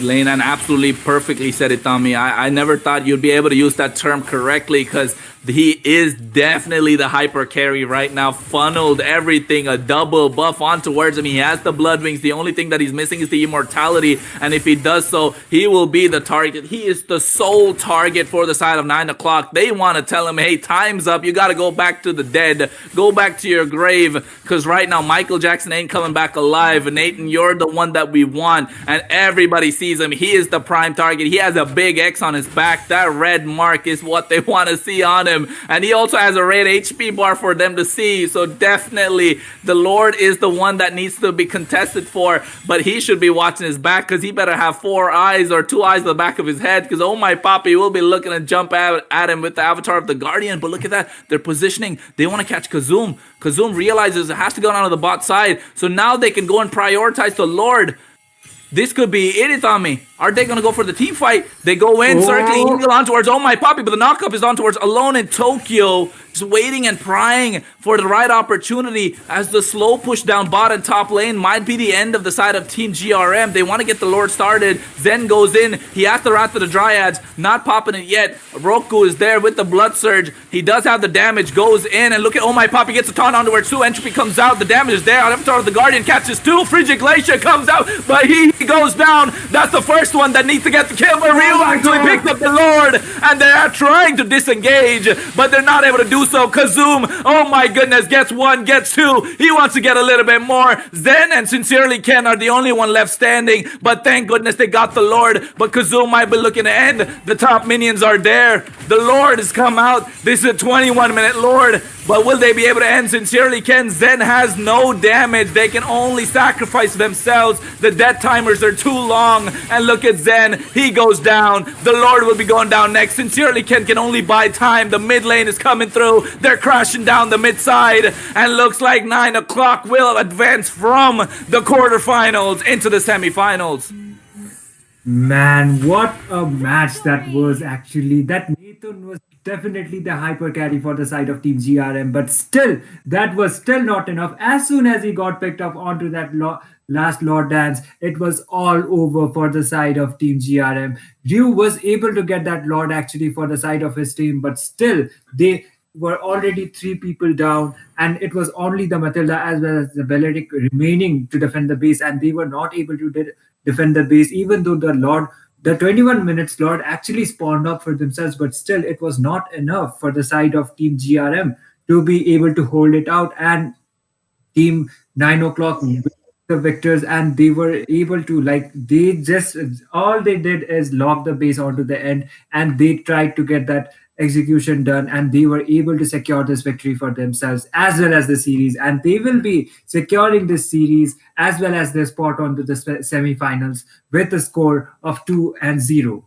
lane, and absolutely perfectly said it, Tommy. I never thought you'd be able to use that term correctly, because he is definitely the hyper carry right now. Funneled everything, a double buff on towards him. He has the blood wings. The only thing that he's missing is the immortality, and if he does so, he will be the target. He is the sole target for the side of 9 o'clock. They want to tell him, hey, time's up. You got to go back to the dead. Go back to your grave, because right now Michael Jackson ain't coming back alive. Nathan, you're the one that we want, and everybody sees him. He is the prime target. He has a big X on his back. That red mark is what they want to see on him. And he also has a red HP bar for them to see. So definitely the Lord is the one that needs to be contested for. But he should be watching his back, because he better have 4 eyes or 2 eyes on the back of his head. Because oh my poppy will be looking to jump at him with the avatar of the Guardian. But look at that. They're positioning. They want to catch Kazum. Kazum realizes it has to go down to the bot side. So now they can go and prioritize the Lord. This could be it, Tommy. Are they going to go for the team fight? They go in, circling, eagle on towards Oh My Poppy, but the knockup is on towards Alone in Tokyo. Just waiting and prying for the right opportunity, as the slow push down bot and top lane might be the end of the side of Team GRM. They want to get the Lord started. Zen goes in. He has the Wrath of the Dryads. Not popping it yet. Roku is there with the Blood Surge. He does have the damage. Goes in, and look at Oh My Poppy gets a taunt onto where 2. Entropy comes out. The damage is there. Avatar of the Guardian catches 2. Frigid Glacier comes out, but he goes down. That's the first one that needs to get the kill. But Ryu actually picked up the Lord, and they are trying to disengage, but they're not able to do so. Kazum, oh my goodness, gets 1, gets 2. He wants to get a little bit more. Zen and Sincerely Ken are the only one left standing, but thank goodness they got the Lord. But Kazum might be looking to end. The top minions are there. The Lord has come out. This is a 21-minute Lord, but will they be able to end Sincerely Ken? Zen has no damage. They can only sacrifice themselves. The death timers are too long, and look at Zen. He goes down. The Lord will be going down next. Sincerely Ken can only buy time. The mid lane is coming through. They're crashing down the mid side, and looks like 9 o'clock will advance from the quarterfinals into the semifinals. Man, what a match that was actually. That Nathan was definitely the hyper carry for the side of Team GRM, but still, that was still not enough. As soon as he got picked up onto that last Lord Dance, it was all over for the side of Team GRM. Ryu was able to get that Lord actually for the side of his team, but still, they were already 3 people down, and it was only the Matilda as well as the Belleric remaining to defend the base, and they were not able to defend the base, even though the 21 minutes Lord actually spawned up for themselves, but still it was not enough for the side of Team GRM to be able to hold it out, and Team 9 o'clock the victors, and they were able to, they just, all they did is lock the base onto the end, and they tried to get that execution done, and they were able to secure this victory for themselves as well as the series, and they will be securing this series as well as their spot onto the semi-finals with a score of 2-0.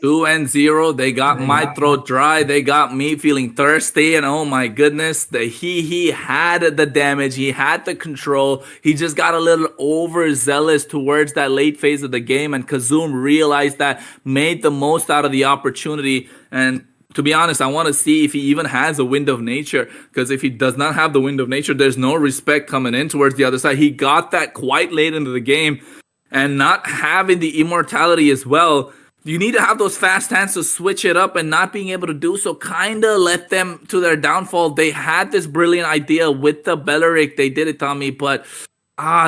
2-0. They got my throat dry. They got me feeling thirsty. And oh my goodness, he had the damage. He had the control. He just got a little overzealous towards that late phase of the game. And Kazum realized that, made the most out of the opportunity. And to be honest, I want to see if he even has a wind of nature. Because if he does not have the wind of nature, there's no respect coming in towards the other side. He got that quite late into the game, and not having the immortality as well. You need to have those fast hands to switch it up, and not being able to do so kind of led them to their downfall. They had this brilliant idea with the Belleric. They did it, Tommy, but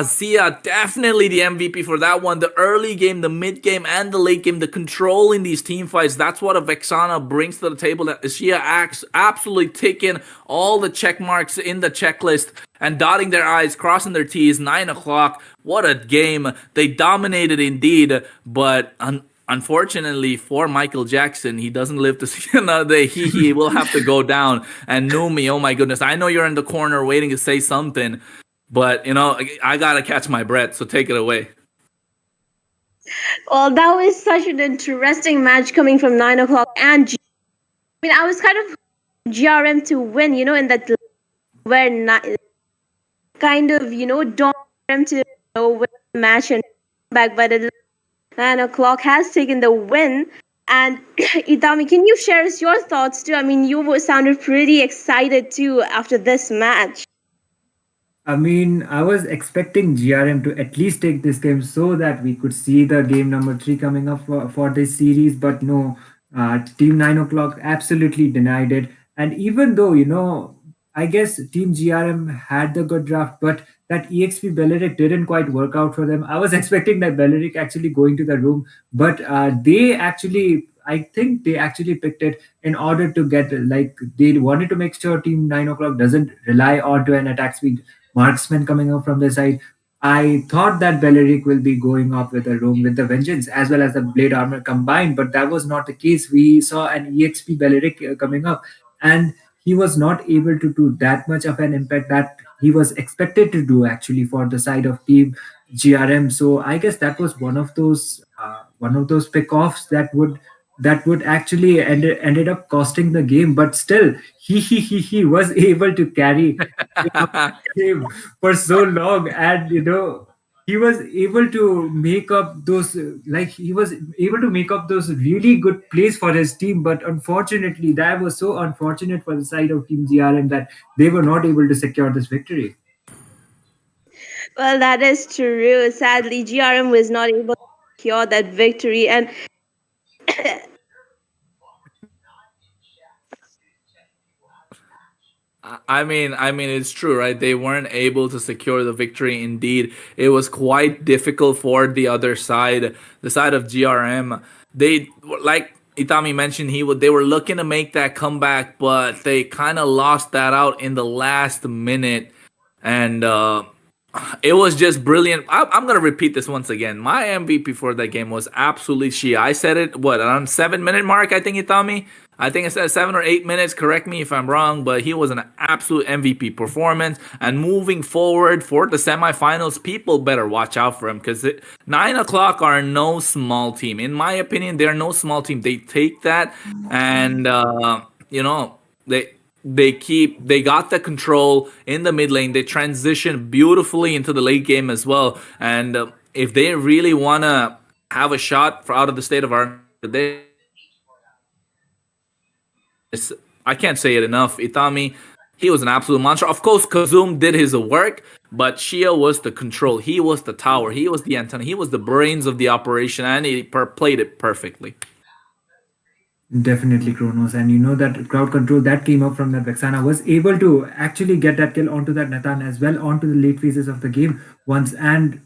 Zia, definitely the MVP for that one. The early game, the mid game, and the late game, the control in these team fights, that's what a Vexana brings to the table. That Zia acts absolutely ticking all the check marks in the checklist and dotting their I's, crossing their T's. 9 o'clock. What a game. They dominated indeed, but unfortunately for Michael Jackson, he doesn't live to see another day. He will have to go down. And Numi, oh my goodness, I know you're in the corner waiting to say something. But, I got to catch my breath, so take it away. Well, that was such an interesting match coming from 9 o'clock and I mean, I was kind of GRM to win, in that where kind of, don't GRM to win the match and back, but at 9 o'clock has taken the win. And Itami, can you share us your thoughts too? I mean, you sounded pretty excited too after this match. I mean, I was expecting GRM to at least take this game so that we could see the game number three coming up for this series, but no, Team 9 o'clock absolutely denied it. And even though, I guess Team GRM had the good draft, but that EXP Belleric didn't quite work out for them. I was expecting that Belleric actually going to the room, but I think they actually picked it in order to get, like, they wanted to make sure Team 9 o'clock doesn't rely onto an attack speed marksman coming up from the side. I thought that Belleric will be going off with a room with the Vengeance as well as the Blade Armor combined, but that was not the case. We saw an EXP Belleric coming up, and he was not able to do that much of an impact that he was expected to do actually for the side of Team GRM. So I guess that was one of those pick-offs that would actually ended up costing the game, but still he was able to carry him for so long, and he was able to make up those he was able to make up those really good plays for his team, but unfortunately that was so unfortunate for the side of Team GRM that they were not able to secure this victory. Well, that is true. Sadly, GRM was not able to secure that victory. And I mean, it's true, right? They weren't able to secure the victory. Indeed, it was quite difficult for the other side, the side of GRM. They, like Itami mentioned, they were looking to make that comeback, but they kind of lost that out in the last minute, and it was just brilliant. I'm gonna repeat this once again. My MVP for that game was absolutely Shia. I said it around 7 minute mark. I think Itami. I think it said 7 or 8 minutes. Correct me if I'm wrong, but he was an absolute MVP performance. And moving forward for the semifinals, people better watch out for him because 9 o'clock are no small team. In my opinion, they're no small team. They take that and they they got the control in the mid lane. They transition beautifully into the late game as well. And if they really want to have a shot for out of the state of our, I can't say it enough. Itami, he was an absolute monster. Of course, Kazum did his work, but Shia was the control. He was the tower. He was the antenna. He was the brains of the operation, and he played it perfectly. Definitely Kronos, and that crowd control that came up from that Vexana was able to actually get that kill onto that Nathan as well onto the late phases of the game once, and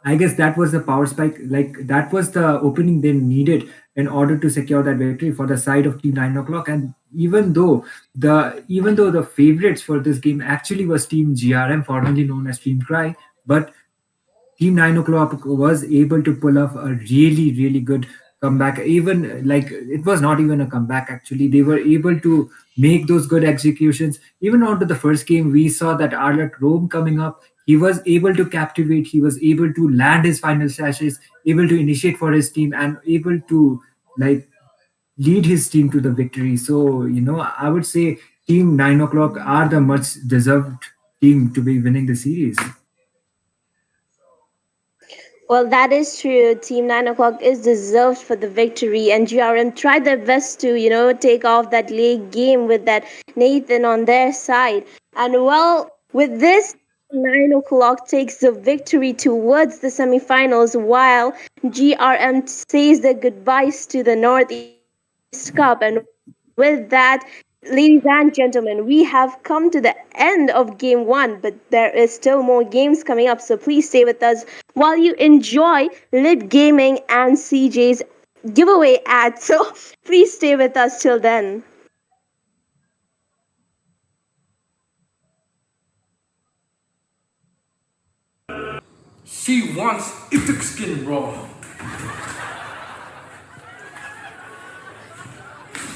I guess that was the power spike. Like that was the opening they needed in order to secure that victory for the side of Team 9 o'clock. And even though the favorites for this game actually was Team GRM, formerly known as Team Cry, but Team 9 o'clock was able to pull off a really, really good comeback. Even like it was not even a comeback actually. They were able to make those good executions. Even onto the first game, we saw that Arlet Rome coming up. He was able to captivate, he was able to land his final slashes, able to initiate for his team, and able to like lead his team to the victory. So, I would say Team 9 o'clock are the much deserved team to be winning the series. Well, that is true. Team 9 o'clock is deserved for the victory, and GRM tried their best to, take off that late game with that Nathan on their side. And well, with this, 9 o'clock takes the victory towards the semifinals, while GRM says their goodbyes to the Northeast Cup. And with that, ladies and gentlemen, we have come to the end of game one, but there is still more games coming up. So please stay with us while you enjoy Lit Gaming and CJ's giveaway ad. So please stay with us till then. She wants epic skin raw.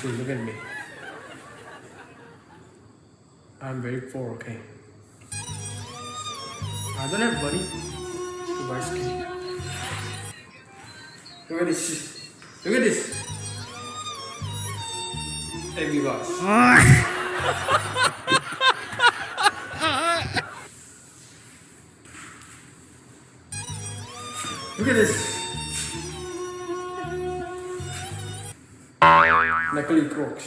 See, look at me. I'm very poor, okay? I don't have money to buy skin. Look at this. Look at this. Hey, viewers. Look at this. Knuckly crocs.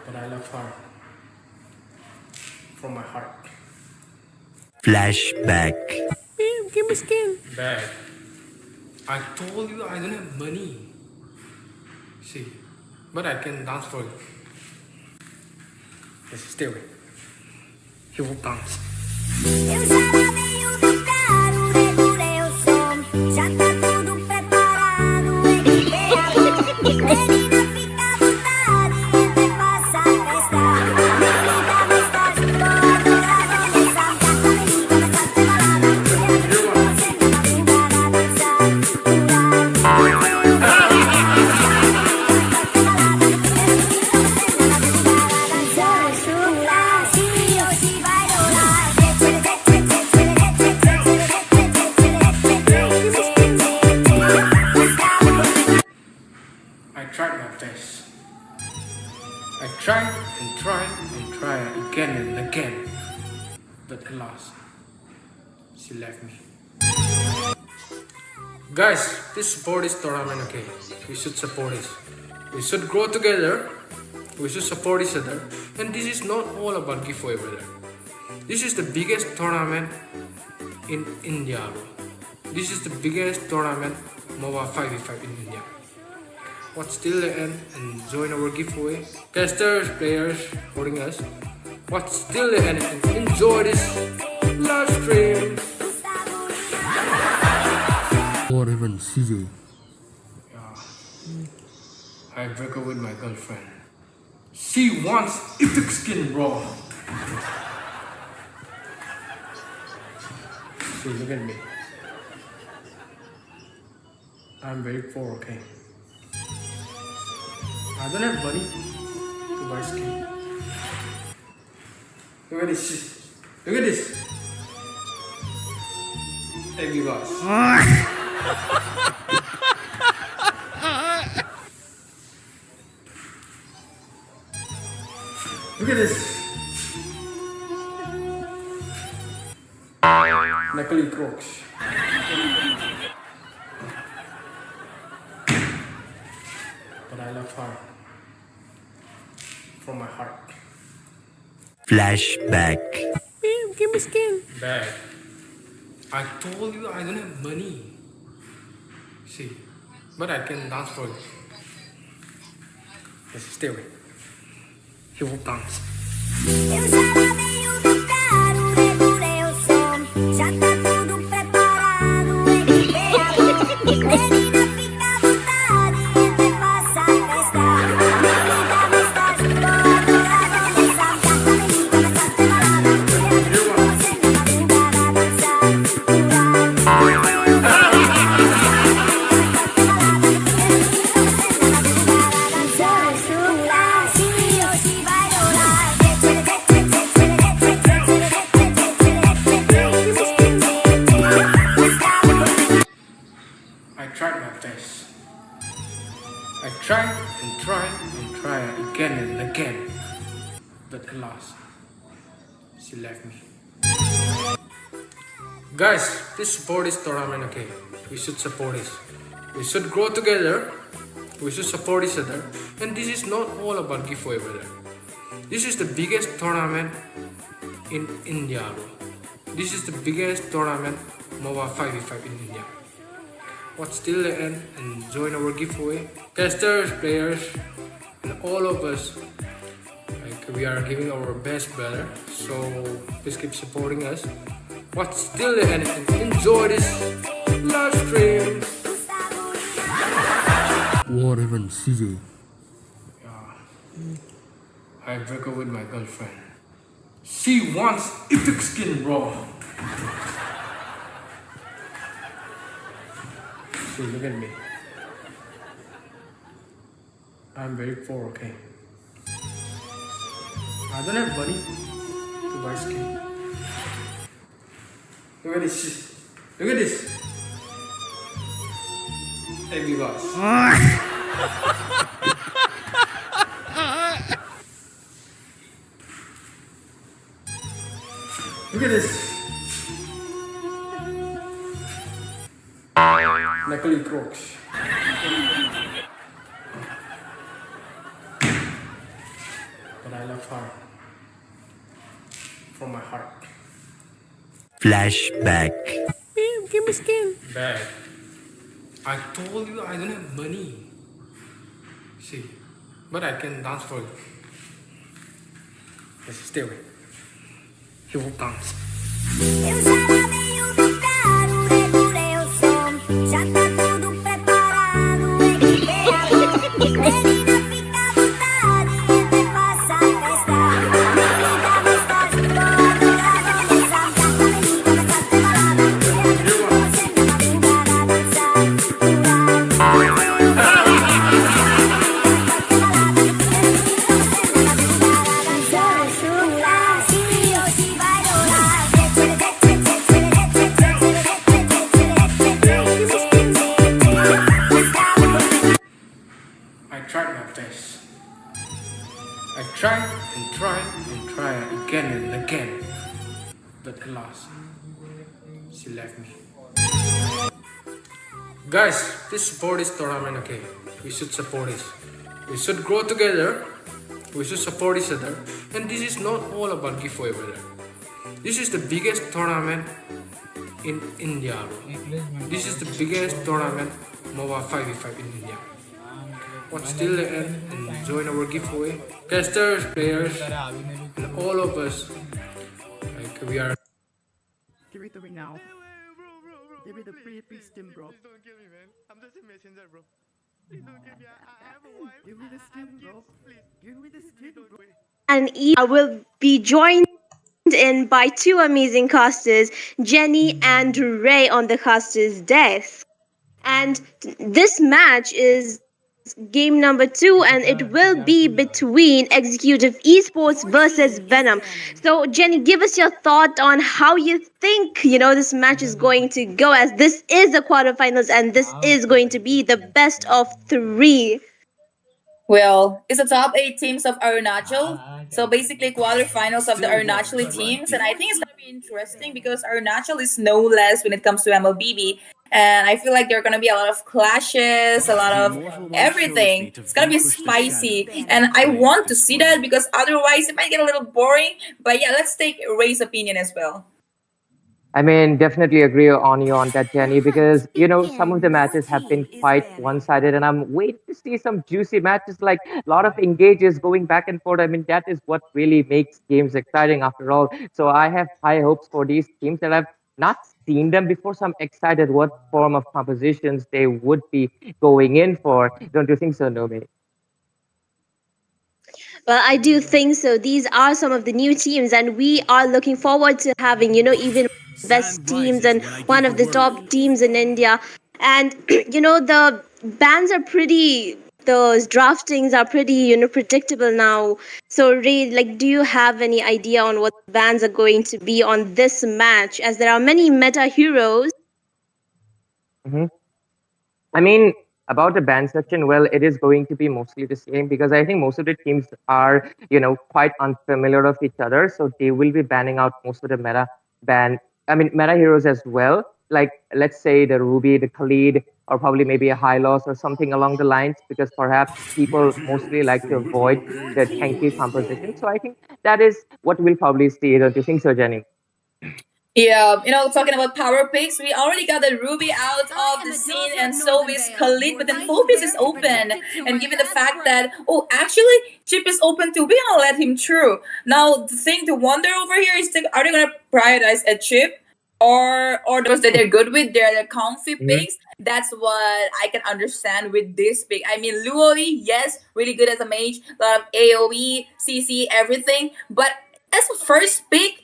But I love her. From my heart. Flashback. Give me skin. Bad. I told you I don't have money. See, but I can dance for you. Yes, stay away. He will dance. Eu já lavei o meu carro, regulei o som. Já tá tudo preparado, equipei a luz. Menina, fica à vontade, até passa a festa. Menina, está de boa, adorada, nessa festa. Começa a ter balada, você na madrugada, I tried my best. I tried and tried and tried again and again. But alas, she left me. Guys, please support this tournament, okay? We should support it. We should grow together. We should support each other. And this is not all about giveaway, brother. This is the biggest tournament in India, bro. This is the biggest tournament MOBA 5v5 in India. Watch till the end and join our giveaway. Casters, players supporting us. Watch till the end and enjoy this live stream. Or even CJ. I broke up with my girlfriend. She wants epic skin raw. See, look at me. I'm very poor, okay? I don't have money to buy skin. Look at this. Look at this. Hey, viewers. Look at this. Knuckly crocs. But I love her. From my heart. Flashback. Give me skin. Bad. I told you I don't have money. See, but I can dance for you. Yes, stay away. He will dance. Eu já lavei o meu carro, regulei o som. Já tá tudo preparado, equipei a luz. Menina, fica à vontade, até passa a festa. Menina, está de boa, adorada, nessa festa. Começa a ter balada, você na madrugada, I tried my best. I tried and tried and tried again and again. But alas, She left me. Guys, please support this tournament, okay? We should support this. We should grow together. We should support each other. And this is not all about giveaway, brother. This is the biggest tournament in India, bro. This is the biggest tournament MOBA 5v5 in India. Watch till the end and join our giveaway. Testers, players, and all of us, like, we are giving our best, brother. So please keep supporting us. Watch till the end and enjoy this live stream. War even CJ. I broke up with my girlfriend. She wants epic skin, bro. See, look at me. I'm very poor, okay? I don't have money to buy skin. Look at this. Look at this. Hey, you guys. Look at this. Luckily crocs. But I love her. From my heart. Flashback. Give me skin. Bad. I told you I don't have money. See. But I can dance for you. Yes, stay away. He will dance. Eu já lavei o meu carro, regulei o som. Já tá tudo preparado, equipei a mão. Menina, fica à vontade, entra e faça a festa. Menina, vai estar junto, adorada, dançar. Já falei, começa a ter balada. Você na madrugada, dançar, I tried my best. I tried and tried and tried again and again. But alas, she left me. Guys, please support this tournament, okay? We should support this. We should grow together. We should support each other. And this is not all about giveaway, brother. This is the biggest tournament in India, bro. This is the biggest tournament MOBA 5v5 in India. Watch till the end and join our giveaway. Testers, players, and all of us, like, we are. Give it to me now. Give me the pre skin, bro. Please don't kill me, man. I'm just a messenger, bro. Please don't kill me. I have a wife. Give me the skin, bro. Please. Give me the skin, bro. And Eva will be joined in by two amazing casters, Jenny and Ray on the caster's desk. And this match is game number 2, and it will be between Executive Esports versus Venom. So Jenny, give us your thought on how you think this match is going to go, as this is the quarterfinals and this is going to be the best of 3. Well, it's the top 8 teams of Arunachal. So basically quarterfinals of the Arunachal teams. And I think it's going to be interesting because Arunachal is no less when it comes to MLBB. And I feel like there are going to be a lot of clashes, a lot of everything. It's going to be spicy. And I want to see that because otherwise it might get a little boring. But yeah, let's take Ray's opinion as well. I mean, definitely agree on you on that, Jenny, because some of the matches have been quite one-sided, and I'm waiting to see some juicy matches, like a lot of engages going back and forth. I mean, that is what really makes games exciting after all. So I have high hopes for these teams, and I've not seen them before, so I'm excited what form of compositions they would be going in for. Don't you think so, Nomi? Well, I do think so. These are some of the new teams, and we are looking forward to having, even best teams and one of the top teams in India. And, the bans are pretty, those draftings are pretty, predictable now. So, Ray, do you have any idea on what the bans are going to be on this match, as there are many meta heroes? Mm-hmm. I mean, About the band section, well, it is going to be mostly the same because I think most of the teams are, quite unfamiliar of each other. So they will be banning out most of the band, meta heroes as well. Like, let's say the Ruby, the Khalid, or probably maybe a High Loss or something along the lines, because perhaps people mostly like to avoid the tanky composition. So I think that is what we'll probably see. Don't you think so, Jenny? Yeah, talking about power picks, we already got the Ruby out of the scene, and so is Khalid, but then Phoebus is open. And given the fact that, oh, actually, Chip is open too, we're gonna let him through. Now, the thing to wonder over here is, are they gonna prioritize a Chip or those that they're good with, they're the comfy Mhm. picks? That's what I can understand with this pick. I mean, Luoli, yes, really good as a mage, a lot of AoE, CC, everything, but as a first pick,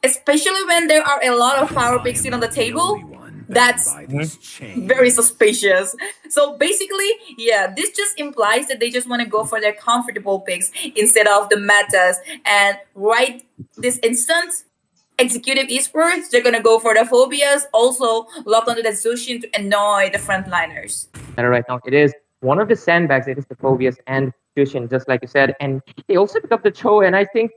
especially when there are a lot of power picks still on the table, that's Mhm. very suspicious. So basically, yeah, this just implies that they just want to go for their comfortable picks instead of the metas. And right this instant, executive esports, they're gonna go for the phobias, also lock onto the Zushin to annoy the frontliners. Matter right now. It is one of the sandbags. It is the Phobius and Tushin, just like you said. And they also pick up the Cho. And I think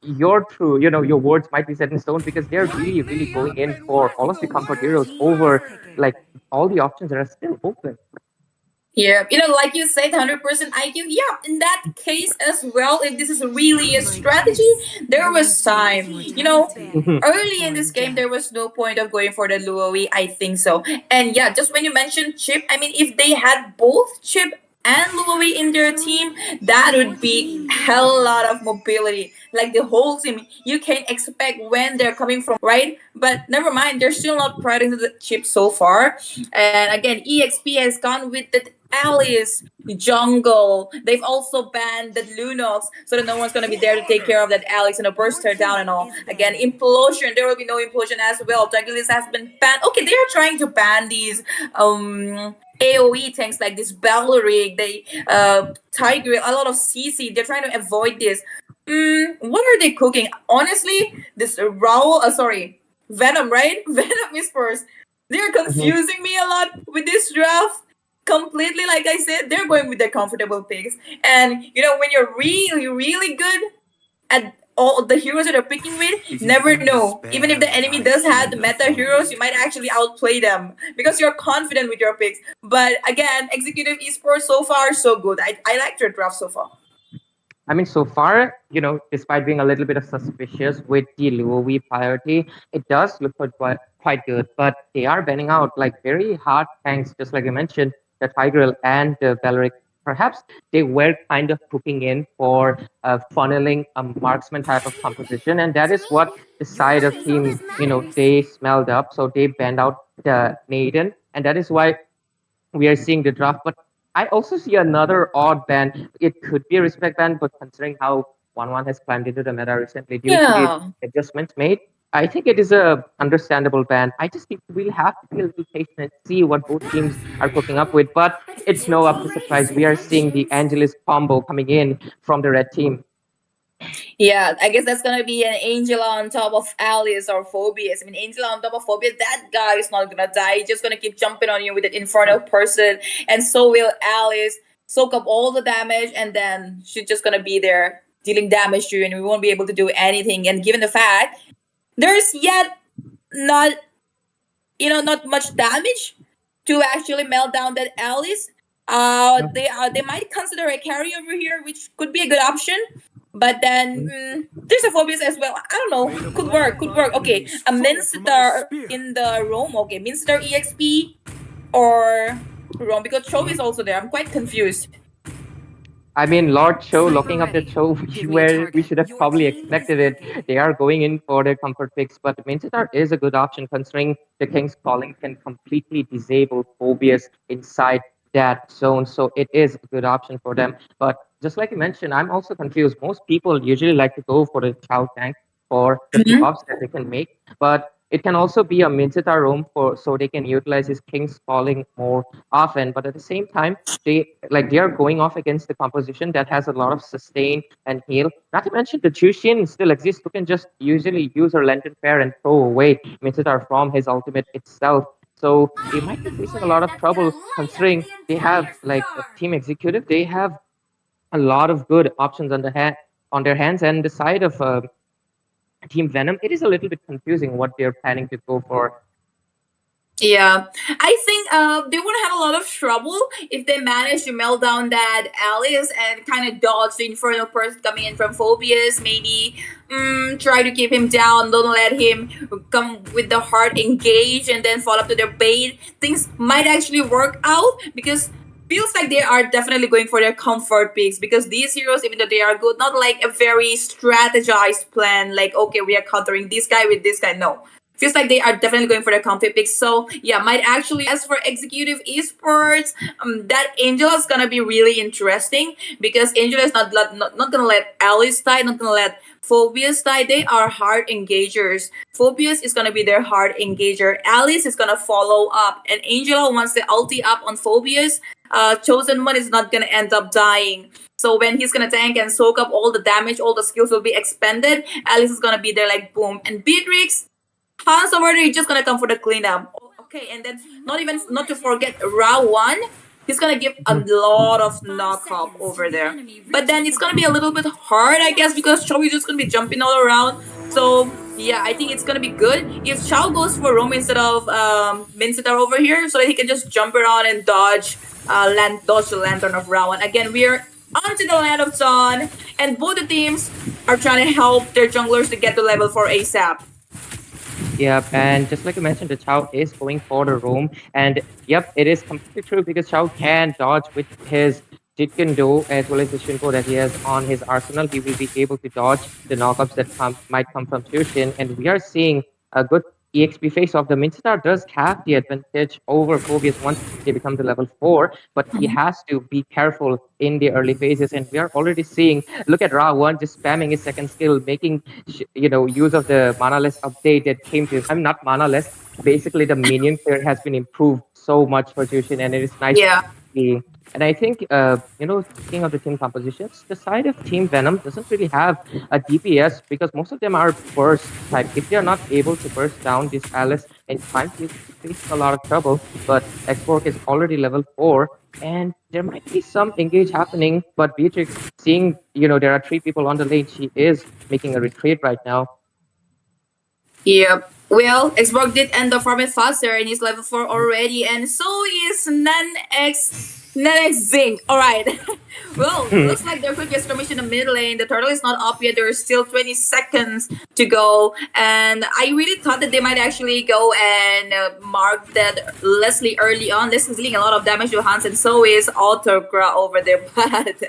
you're true. Your words might be set in stone because they're really, really going in for all of the comfort heroes over like all the options that are still open. Yeah, like you said, 100% IQ. Yeah, in that case as well, if this is really a strategy, there was time. Early in this game, there was no point of going for the Luowi. I think so. And yeah, just when you mentioned Chip, I mean, if they had both Chip and Luowi in their team, that would be hell lot of mobility. Like the whole team, you can expect when they're coming from, right? But never mind, they're still not prioritizing the Chip so far. And again, EXP has gone with the Alice, Jungle. They've also banned the Lunox, so that no one's gonna be there to take care of that Alex and burst her down and all. Again, Implosion, there will be no Implosion as well. Dragulis has been banned. Okay, they are trying to ban these AoE tanks like this Baloric, they Tiger, a lot of CC. They're trying to avoid this. What are they cooking? Honestly, this Raul, Venom, right? Venom is first. They're Mhm. confusing me a lot with this draft completely. Like I said, they're going with their comfortable picks. And when you're really, really good at all the heroes that you're picking with, never know. Even if the enemy does have the meta heroes, you might actually outplay them because you're confident with your picks. But again, executive esports so far so good. I like your draft so far. So far, despite being a little bit of suspicious with the Luowi priority, it does look quite good. But they are banning out like very hard tanks, just like you mentioned, the Tigreal and the Valeric. Perhaps they were kind of cooking in for funneling a marksman type of composition, and that is what the side of team, they smelled up. So they banned out the Naden, and that is why we are seeing the draft. But I also see another odd ban. It could be a respect ban, but considering how 1-1 has climbed into the meta recently due to the Yeah. adjustments made, I think it is a understandable ban. I just think we'll have to be a little patient and see what both teams are cooking up with. But it's no up to surprise. We are seeing the Angeles combo coming in from the red team. Yeah, I guess that's gonna be an Angela on top of Alice or Phobias. I mean, Angela on top of Phobias, that guy is not gonna die. He's just gonna keep jumping on you with an infernal person, and so will Alice. Soak up all the damage, and then she's just gonna be there dealing damage to you, and we won't be able to do anything. And given the fact there's yet not not much damage to actually melt down that Alice. They might consider a carry over here, which could be a good option. But then there's a phobias as well. I don't know. Could work. Could work. Okay, a Minster in the Rome. Okay, Minster EXP or Rome because Cho is also there. I'm quite confused. Lord Cho looking up the Cho where we should have probably expected it. They are going in for their comfort picks, but Mincetar is a good option considering the King's Calling can completely disable Phobias inside that zone. So it is a good option for them. But just like you mentioned, I'm also confused. Most people usually like to go for the Chow tank for the Mhm. pickups that they can make, but it can also be a Mincetar roam for so they can utilize his King's Calling more often. But at the same time, they are going off against the composition that has a lot of sustain and heal. Not to mention the Chushin still exists who can just usually use her lantern pair and throw away Mitsutar from his ultimate itself. So they might be facing a lot of trouble considering they have like a team executive. They have a lot of good options on on their hands, and the side of Team Venom, it is a little bit confusing what they're planning to go for. Yeah, I think they would have a lot of trouble if they manage to melt down that Alice and kind of dodge the infernal person coming in from Phobias. Maybe try to keep him down. Don't let him come with the heart engaged and then fall up to their bait. Things might actually work out because feels like they are definitely going for their comfort picks because these heroes, even though they are good, not like a very strategized plan. Like okay, we are countering this guy with this guy. No, feels like they are definitely going for the comfy picks. So yeah, might actually as for executive esports, that Angela is gonna be really interesting because Angela is not gonna let Alice die, not gonna let Phobias die. They are hard engagers. Phobias is gonna be their hard engager. Alice is gonna follow up, and Angela wants the ulti up on Phobias. Chosen One is not gonna end up dying. So when he's gonna tank and soak up all the damage, all the skills will be expended. Alice is gonna be there like boom. And Beatrix, Hans over there, he's just gonna come for the cleanup. Okay, and then not to forget Ra1. He's gonna give a lot of knockup over there. But then it's gonna be a little bit hard, I guess, because Chow is just gonna be jumping all around. So yeah, I think it's gonna be good if Chow goes for Rome instead of Mincetar over here, so that he can just jump around and dodge the lantern of Ra1. Again, we're onto the land of Dawn, and both the teams are trying to help their junglers to get to level 4 ASAP. Yep, and just like you mentioned, the Chow is going for the roam, and yep, it is completely true because Chow can dodge with his Jitken as well as the Shinpo that he has on his arsenal. He will be able to dodge the knockups that might come from Tushin, and we are seeing a good EXP face off. The Minstar does have the advantage over Phobius once they become the level 4, but he has to be careful in the early phases, and we are already seeing, look at Ra1 just spamming his second skill, making use of the manaless update that came to him. I'm not manaless. Basically, the minion clear has been improved so much for Tushin, and it is nice Yeah. to see. And I think, speaking of the team compositions, the side of Team Venom doesn't really have a DPS because most of them are burst type. If they're not able to burst down this Alice in time, you face a lot of trouble. But Xborg is already level 4, and there might be some engage happening. But Beatrix, seeing, there are 3 people on the lane, she is making a retreat right now. Yep. Well, Xborg did end up farming faster and he's level 4 already, and so is Nanex Zinc. Alright. Well, looks like there could be a skirmish in the mid lane. The turtle is not up yet. There's still 20 seconds to go. And I really thought that they might actually go and mark that Leslie early on. Leslie's dealing a lot of damage to Hans, and so is Autogra over there. But,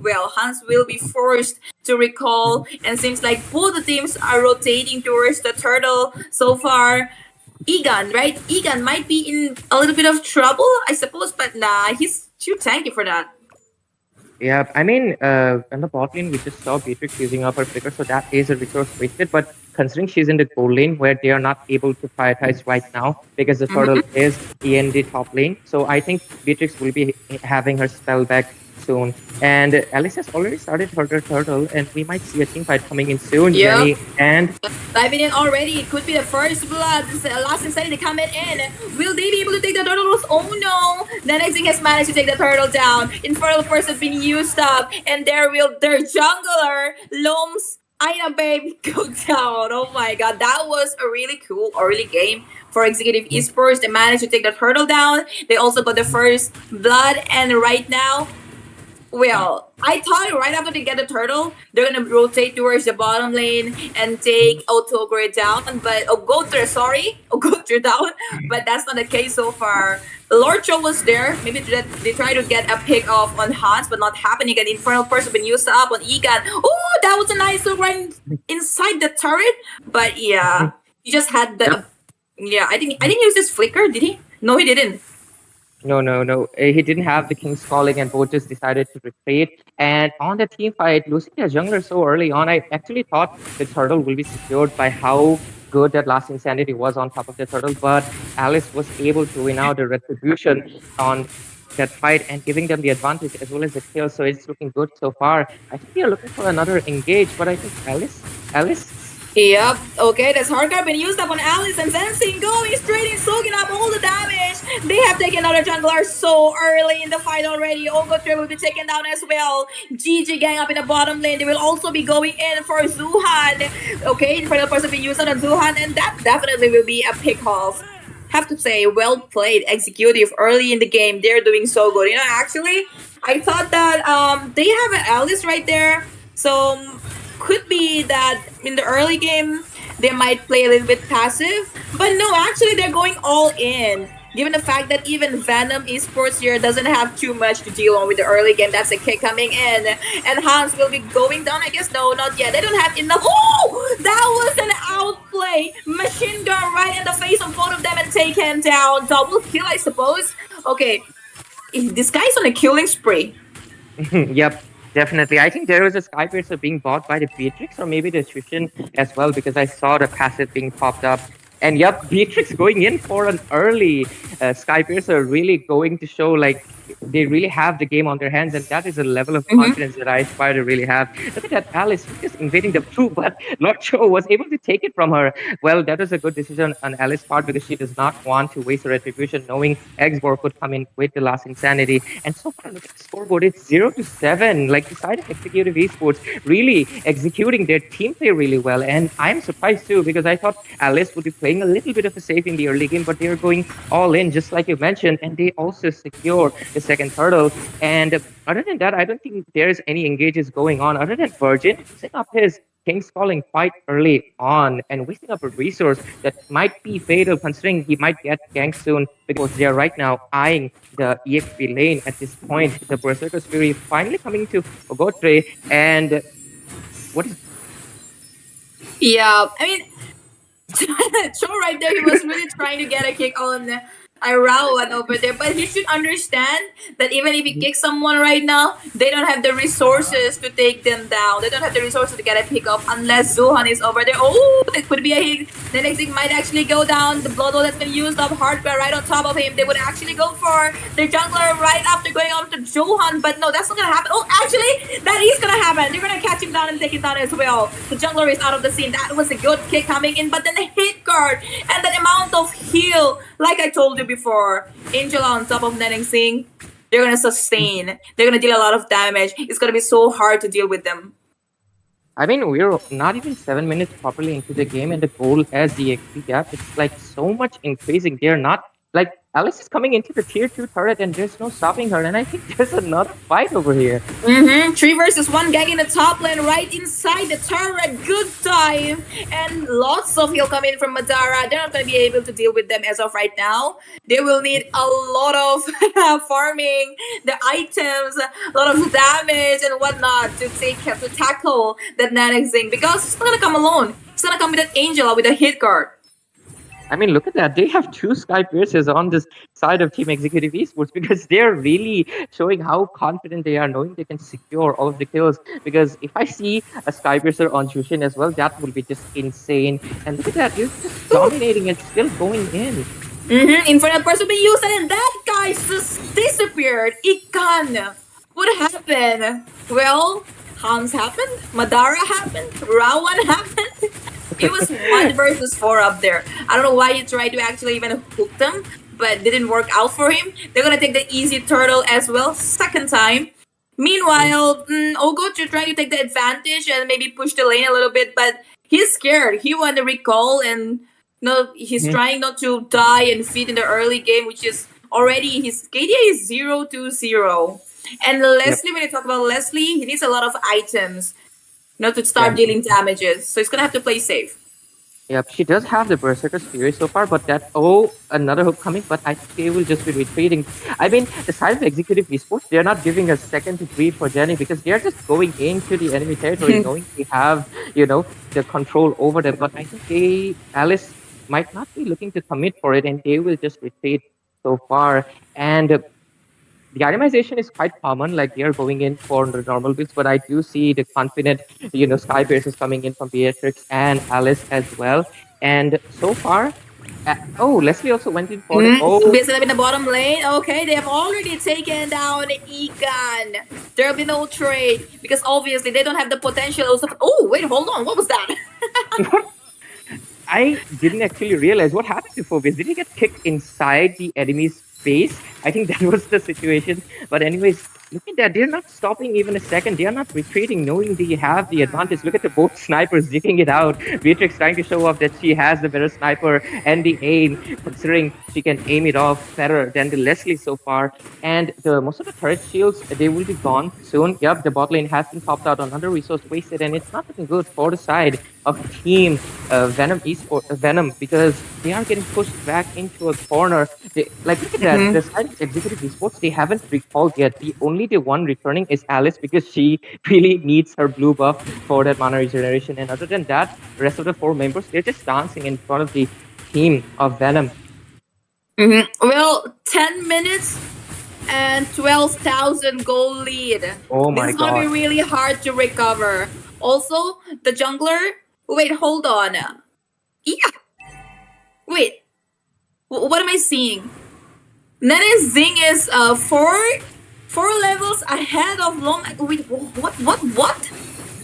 well, Hans will be forced to recall, and seems like both the teams are rotating towards the turtle so far. Egan, right? Egan might be in a little bit of trouble, I suppose, but nah, he's too tanky for that. Yeah, I mean, in the bot lane, we just saw Beatrix using up her flicker, so that is a resource wasted. But considering she's in the gold lane, where they are not able to prioritize right now because the turtle is in the top lane, so I think Beatrix will be having her spell back soon. And Alice has already started her turtle, and we might see a team fight coming in soon, Yep. Jenny. And Diving in already, it could be the first blood. This is the last insanity coming in. Will they be able to take the turtles? Oh no! Nanexing has managed to take the turtle down. Infernal Force has been used up, and their jungler, Loms, Aina Babe, go down. Oh my god, that was a really cool early game for Executive Esports. They managed to take the turtle down. They also got the first blood, and right now, well, I thought right after they get the turtle, they're gonna rotate towards the bottom lane and take Autogre down, but Ogotre down, but that's not the case so far. Lord Cho was there. Maybe they try to get a pick off on Hans, but not happening. And Infernal Person been used up on Egan. Oh, that was a nice look right inside the turret. But yeah, he just had the. Yeah, I didn't use this flicker. Did he? No, he didn't. No. He didn't have the King's Calling, and both just decided to retreat. And on the team fight, losing their jungler so early on, I actually thought the turtle will be secured by how good that last Insanity was on top of the turtle. But Alice was able to win out the retribution on that fight and giving them the advantage as well as the kill. So it's looking good so far. I think they're looking for another engage, but I think Alice Yep. Okay, this hard card been used up on Alice and Zensing going straight in, soaking up all the damage. They have taken out a jungler so early in the fight already. Ogotre will be taken down as well. GG gang up in the bottom lane. They will also be going in for Zuhan. Okay, Infernal Person being used on Zuhan, and that definitely will be a pick off. Have to say, well played, executive early in the game. They're doing so good. You know, actually, I thought that they have an Alice right there, so could be that in the early game they might play a little bit passive, but no, actually they're going all in. Given the fact that even Venom Esports here doesn't have too much to deal on with the early game, that's a kick coming in, and Hans will be going down. I guess no, not yet. They don't have enough. Oh, that was an outplay. Machine gun right in the face of both of them and take him down. Double kill, I suppose. Okay, this guy's on a killing spree. Yep, definitely. I think there was a Skypiercer being bought by the Beatrix or maybe the Attrition as well because I saw the passive being popped up. And yep, Beatrix going in for an early Skypiercer, really going to show like they really have the game on their hands, and that is a level of confidence that I aspire to really have. Look at that, Alice just invading the blue, but Lord Cho was able to take it from her. Well, that was a good decision on Alice's part because she does not want to waste her retribution, knowing Exborg could come in with the last insanity. And so far, look at the scoreboard, it's 0-7. Like the side of Executive Esports really executing their team play really well. And I'm surprised too because I thought Alice would be playing a little bit of a safe in the early game, but they're going all in, just like you mentioned, and they also secure the second turtle. And other than that, I don't think there's any engages going on other than Virgin using up his King's Calling quite early on and wasting up a resource that might be fatal considering he might get ganked soon because they are right now eyeing the EXP lane at this point. The Berserker's Fury finally coming to Ogotre, and what is Yeah, I mean, Cho right there, he was really trying to get a kick on Irawan over there, but he should understand that even if he kicks someone right now, they don't have the resources to take them down. They don't have the resources to get a pick up unless Zuhan is over there. Oh, that could be a hit. The next thing might actually go down. The blood that's been used up, hardware right on top of him. They would actually go for their jungler right after going on to Johan, but no, that's not gonna happen. Oh, actually, that is gonna happen. They're gonna catch him down and take him down as well. The jungler is out of the scene. That was a good kick coming in, but then the hit card and that amount of heal, like I told you before, Angela on top of Neneng Singh, they're gonna sustain. They're gonna deal a lot of damage. It's gonna be so hard to deal with them. I mean, we're not even 7 minutes properly into the game, and the goal as the XP gap, it's like so much increasing. They're not like Alice is coming into the tier 2 turret, and there's no stopping her. And I think there's another fight over here. 3 versus 1 gang in the top lane, right inside the turret. Good time, and lots of heal coming from Madara. They're not gonna be able to deal with them as of right now. They will need a lot of farming, the items, a lot of damage and whatnot to tackle that Nanix thing because it's not gonna come alone. It's gonna come with an Angela with a hit card. I mean, look at that. They have two Skypiercers on this side of Team Executive Esports because they're really showing how confident they are, knowing they can secure all of the kills. Because if I see a Skypiercer on Jushin as well, that would be just insane. And look at that, you're just dominating and still going in. Infernal Person being used, and then that guy just disappeared. Ikan. What happened? Well, Hans happened, Madara happened, Rawan happened. It was 1 versus 4 up there. I don't know why he tried to actually even hook them, but didn't work out for him. They're gonna take the easy turtle as well, second time. Meanwhile, Ogoch trying to take the advantage and maybe push the lane a little bit, but he's scared. He won the recall and he's trying not to die and feed in the early game, which is already his KDA is 0-0. And Leslie, when you talk about Leslie, he needs a lot of items, to start dealing damages. So he's gonna have to play safe. Yep, she does have the Berserker's Fury so far, but another hook coming, but I think they will just be retreating. I mean, the side of Executive Esports, they're not giving a second to breathe for Jenny because they're just going into the enemy territory, knowing they have, the control over them. But I think Alice might not be looking to commit for it, and they will just retreat so far. And the itemization is quite common, like they are going in for the normal builds, but I do see the confident, Sky Pierce is coming in from Beatrix and Alice as well. And so far, Oh, Leslie also went in for the. Mm, Oh, be set up in the bottom lane. Okay, they have already taken down Egan. There will be no trade because obviously they don't have the potential. Also, oh wait, hold on. What was that? I didn't actually realize what happened to Phoebus. Did he get kicked inside the enemy's face? I think that was the situation. But anyways, look at that. They're not stopping even a second. They are not retreating, knowing they have the advantage. Look at the both snipers digging it out. Beatrix trying to show off that she has the better sniper and the aim, considering she can aim it off better than the Leslie so far. And the most of the turret shields, they will be gone soon. Yep, the bot lane has been popped out, another resource wasted, and it's not looking good for the side of Team Venom Esport Venom, because they are getting pushed back into a corner. Like, look at that. The side of Executive Esports, they haven't recalled yet. The one returning is Alice, because she really needs her blue buff for that mana regeneration. And other than that, the rest of the four members, they're just dancing in front of the team of Venom. Well, 10 minutes and 12,000 gold lead. Oh This my is gonna be god. really hard to recover. Also, the jungler. Wait, hold on. Yeah. Wait. What am I seeing? Nene Zing is four levels ahead of Long. Wait, what?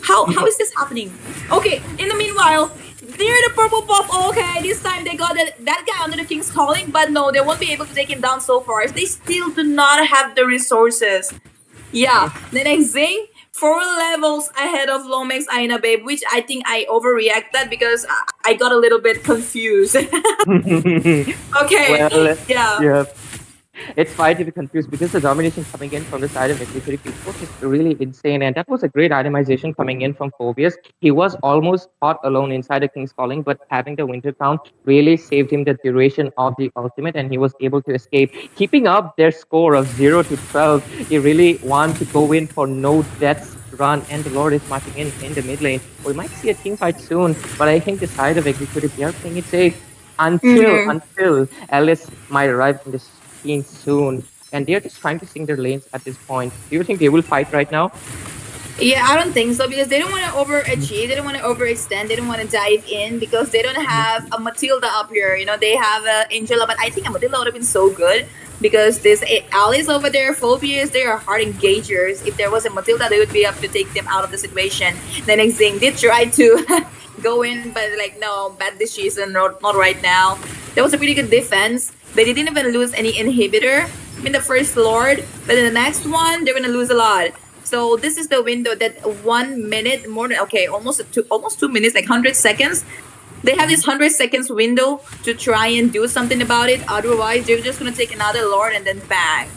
How is this happening? Okay. In the meanwhile, near the purple buff. Okay, this time they got that guy under the King's Calling, but no, they won't be able to take him down so far. They still do not have the resources. Yeah, the next thing, 4 levels ahead of Lomex Aina Babe, which I think I overreacted because I got a little bit confused. Okay, Well, yeah. yeah. It's fine to be confused because the domination coming in from the side of Executive Esports is really insane. And that was a great itemization coming in from Phobius. He was almost caught alone inside the King's Calling, but having the Winter Crown really saved him the duration of the ultimate, and he was able to escape. Keeping up their score of 0 to 12, they really want to go in for no deaths run, and the Lord is marching in the mid lane. We might see a team fight soon, but I think the side of Executive, they are playing it safe until Alice might arrive in the scene soon, and they're just trying to sing their lanes at this point. Do you think they will fight right now? Yeah, I don't think so because they don't want to overachieve, they don't want to overextend, they don't want to dive in because they don't have a Matilda up here. You know, they have Angela, but I think a Matilda would have been so good because this Alice over there, Phobias, they are hard engagers. If there was a Matilda, they would be able to take them out of the situation. The next thing, did try to go in, but like, no, bad this season, not right now. That was a pretty good defense. They didn't even lose any inhibitor in the first Lord, but in the next one, they're gonna lose a lot. So this is the window that 1 minute, more than okay, almost 2 minutes, like 100 seconds. They have this 100 seconds window to try and do something about it. Otherwise, they're just gonna take another Lord and then bang.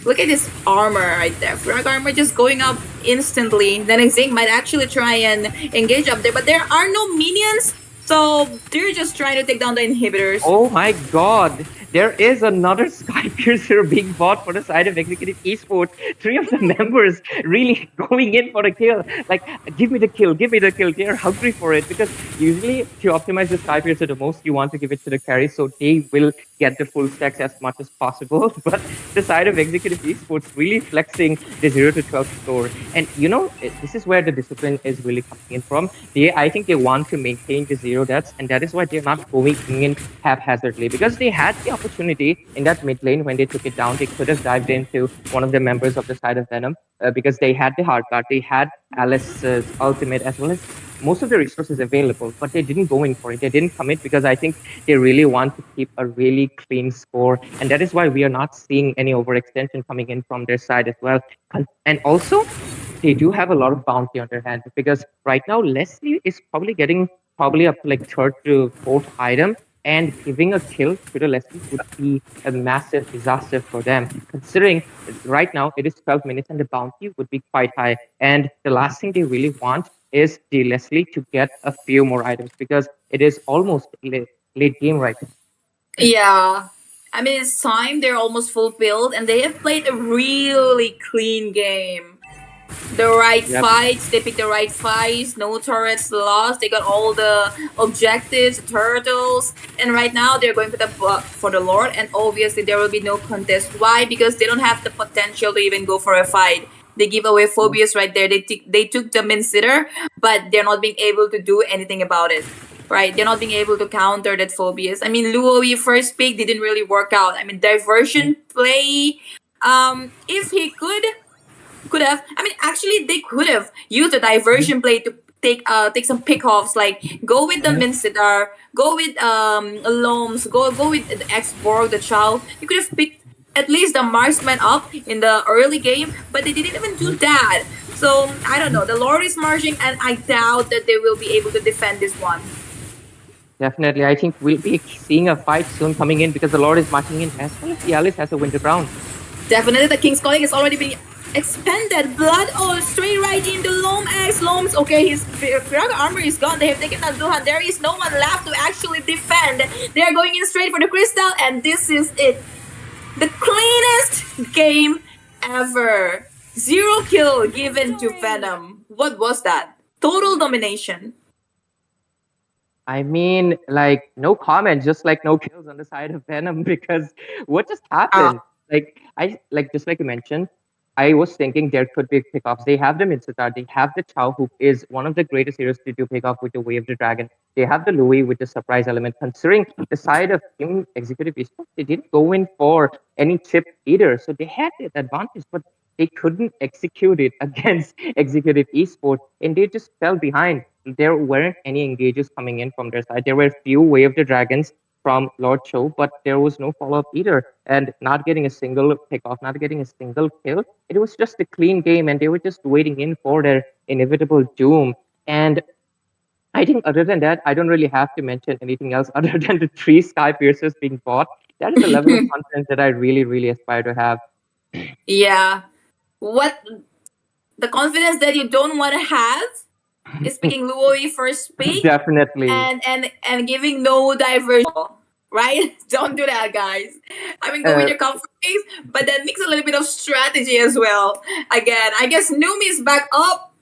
Look at this armor right there. Frag armor just going up instantly. Then Xing might actually try and engage up there, but there are no minions. So they're just trying to take down the inhibitors. Oh my god! There is another Sky Piercer being bought for the side of Executive Esports. 3 of the members really going in for the kill. Like, give me the kill, give me the kill. They are hungry for it because usually to optimize the Sky Piercer the most, you want to give it to the carry, so they will get the full stacks as much as possible. But the side of Executive Esports really flexing the 0 to 12 score. And you know, this is where the discipline is really coming in from. I think they want to maintain the 0 deaths, and that is why they're not going in haphazardly, because they had the opportunity in that mid lane when they took it down. They could have dived into one of the members of the side of Venom because they had the hard card, they had Alice's ultimate as well as most of the resources available, but they didn't go in for it. They didn't commit because I think they really want to keep a really clean score, and that is why we are not seeing any overextension coming in from their side as well. And also, they do have a lot of bounty on their hands because right now Leslie is probably getting up to like third to fourth item, and giving a kill to the Leslie would be a massive disaster for them, considering right now it is 12 minutes and the bounty would be quite high. And the last thing they really want is the Leslie to get a few more items because it is almost late game right now. Yeah. I mean, it's time. They're almost full build, and they have played a really clean game. The right fights, they picked the right fights, no turrets lost, they got all the objectives, turtles, and right now they're going for the Lord, and obviously there will be no contest. Why? Because they don't have the potential to even go for a fight. They give away Phobius right there. They took the Min Sitter, but they're not being able to do anything about it. right? They're not being able to counter that phobias. I mean, Luoyi first pick didn't really work out. I mean, diversion play. If he could have. I mean, actually, they could have used a diversion play to take some pickoffs. Like go with the Mincidar, go with Loams, go with the X-Borg, the Chow. You could have picked at least the marksman up in the early game, but they didn't even do that. So I don't know. The Lord is marching, and I doubt that they will be able to defend this one. Definitely, I think we'll be seeing a fight soon coming in because the Lord is marching in as well as the Alice has a winter crown. Definitely, the King's Calling is already being expanded. Blood all straight right into Loam X. Loam's okay, his Pirata armor is gone. They have taken out Duhan. There is no one left to actually defend. They are going in straight for the crystal, and this is it. The cleanest game ever. 0 kill given to Venom. What was that? Total domination. I mean, like, no comment, just like no kills on the side of Venom because what just happened? Just like you mentioned, I was thinking there could be pickoffs. They have the Mitsuta, they have the Chow, who is one of the greatest heroes to do pickoff with the Way of the Dragon. They have the Louis with the surprise element. Considering the side of Team Executive Esports, they didn't go in for any chip either. So they had that advantage, but they couldn't execute it against Executive Esports, and they just fell behind. There weren't any engages coming in from their side. There were few Way of the Dragons from Lord Cho, but there was no follow up either. And not getting a single pick off, not getting a single kill, it was just a clean game, and they were just waiting in for their inevitable doom. And I think other than that, I don't really have to mention anything else other than the 3 Sky Piercers being bought. That is a level of confidence that I really, really aspire to have. Yeah. What the confidence that you don't want to have is picking Luoyi first pick Definitely. and giving no diversion. Right? Don't do that, guys. I mean, go with your comfort base, but then mix a little bit of strategy as well. Again, I guess Numi is back up.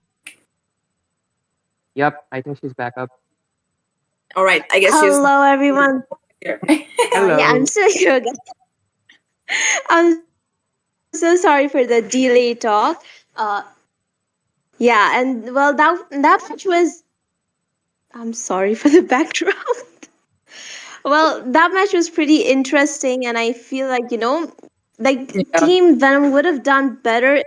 Yep, I think she's back up. All right, I guess Hello, everyone. Hello. Yeah, I'm so here, guys. I'm so sorry for the delay talk. Yeah, and well, that match was. I'm sorry for the background. Well, that match was pretty interesting, and I feel like Team Venom would have done better.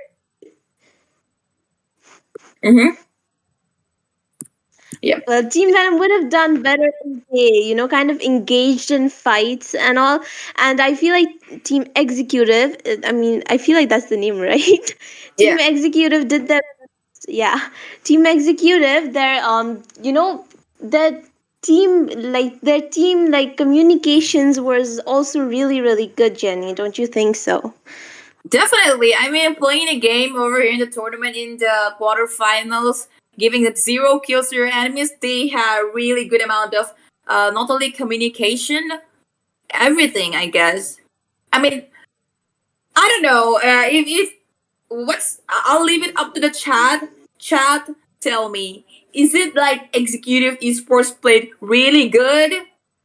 Yeah. Well, Team Venom would have done better if they, kind of engaged in fights and all. And I feel like Team Executive. I mean, I feel like that's the name, right? Team Executive did their. Yeah, Team Executive. Their team communications was also really, really good, Jenny. Don't you think so? Definitely. I mean, playing a game over here in the tournament in the quarterfinals, giving it 0 kills to your enemies, they have really good amount of not only communication, everything. I guess. I mean, I don't know. If what's I'll leave it up to the chat. Chat, tell me, is it like Executive Esports played really good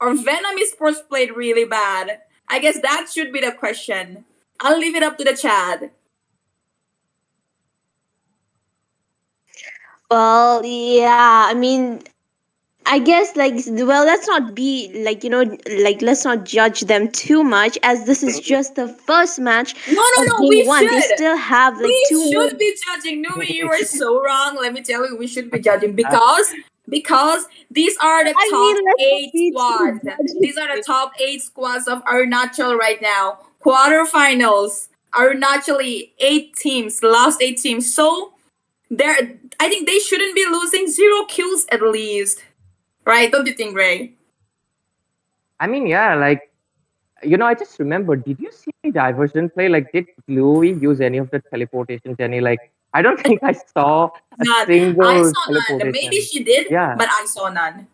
or Venom Esports played really bad? I guess that should be the question. I'll leave it up to the chat. Well, yeah. I mean, I guess let's not be let's not judge them too much as this is just the first match of No, game we one. They should. still have We two more. should be judging. Numi, you are so wrong. Let me tell you, we should be judging because these are the top let's not 8 be too squads. judgy. These are the top 8 squads of Arunachal right now. Quarterfinals. Arunachal 8 teams, last 8 teams. So I think they shouldn't be losing 0 kills at least. Right? Don't you think, Ray? I mean, yeah, I just remember, did you see any diversion play? Like, did Louis use any of the teleportations? Any, I don't think I saw a None. single I saw teleportation. none. Maybe she did, Yeah. but I saw none.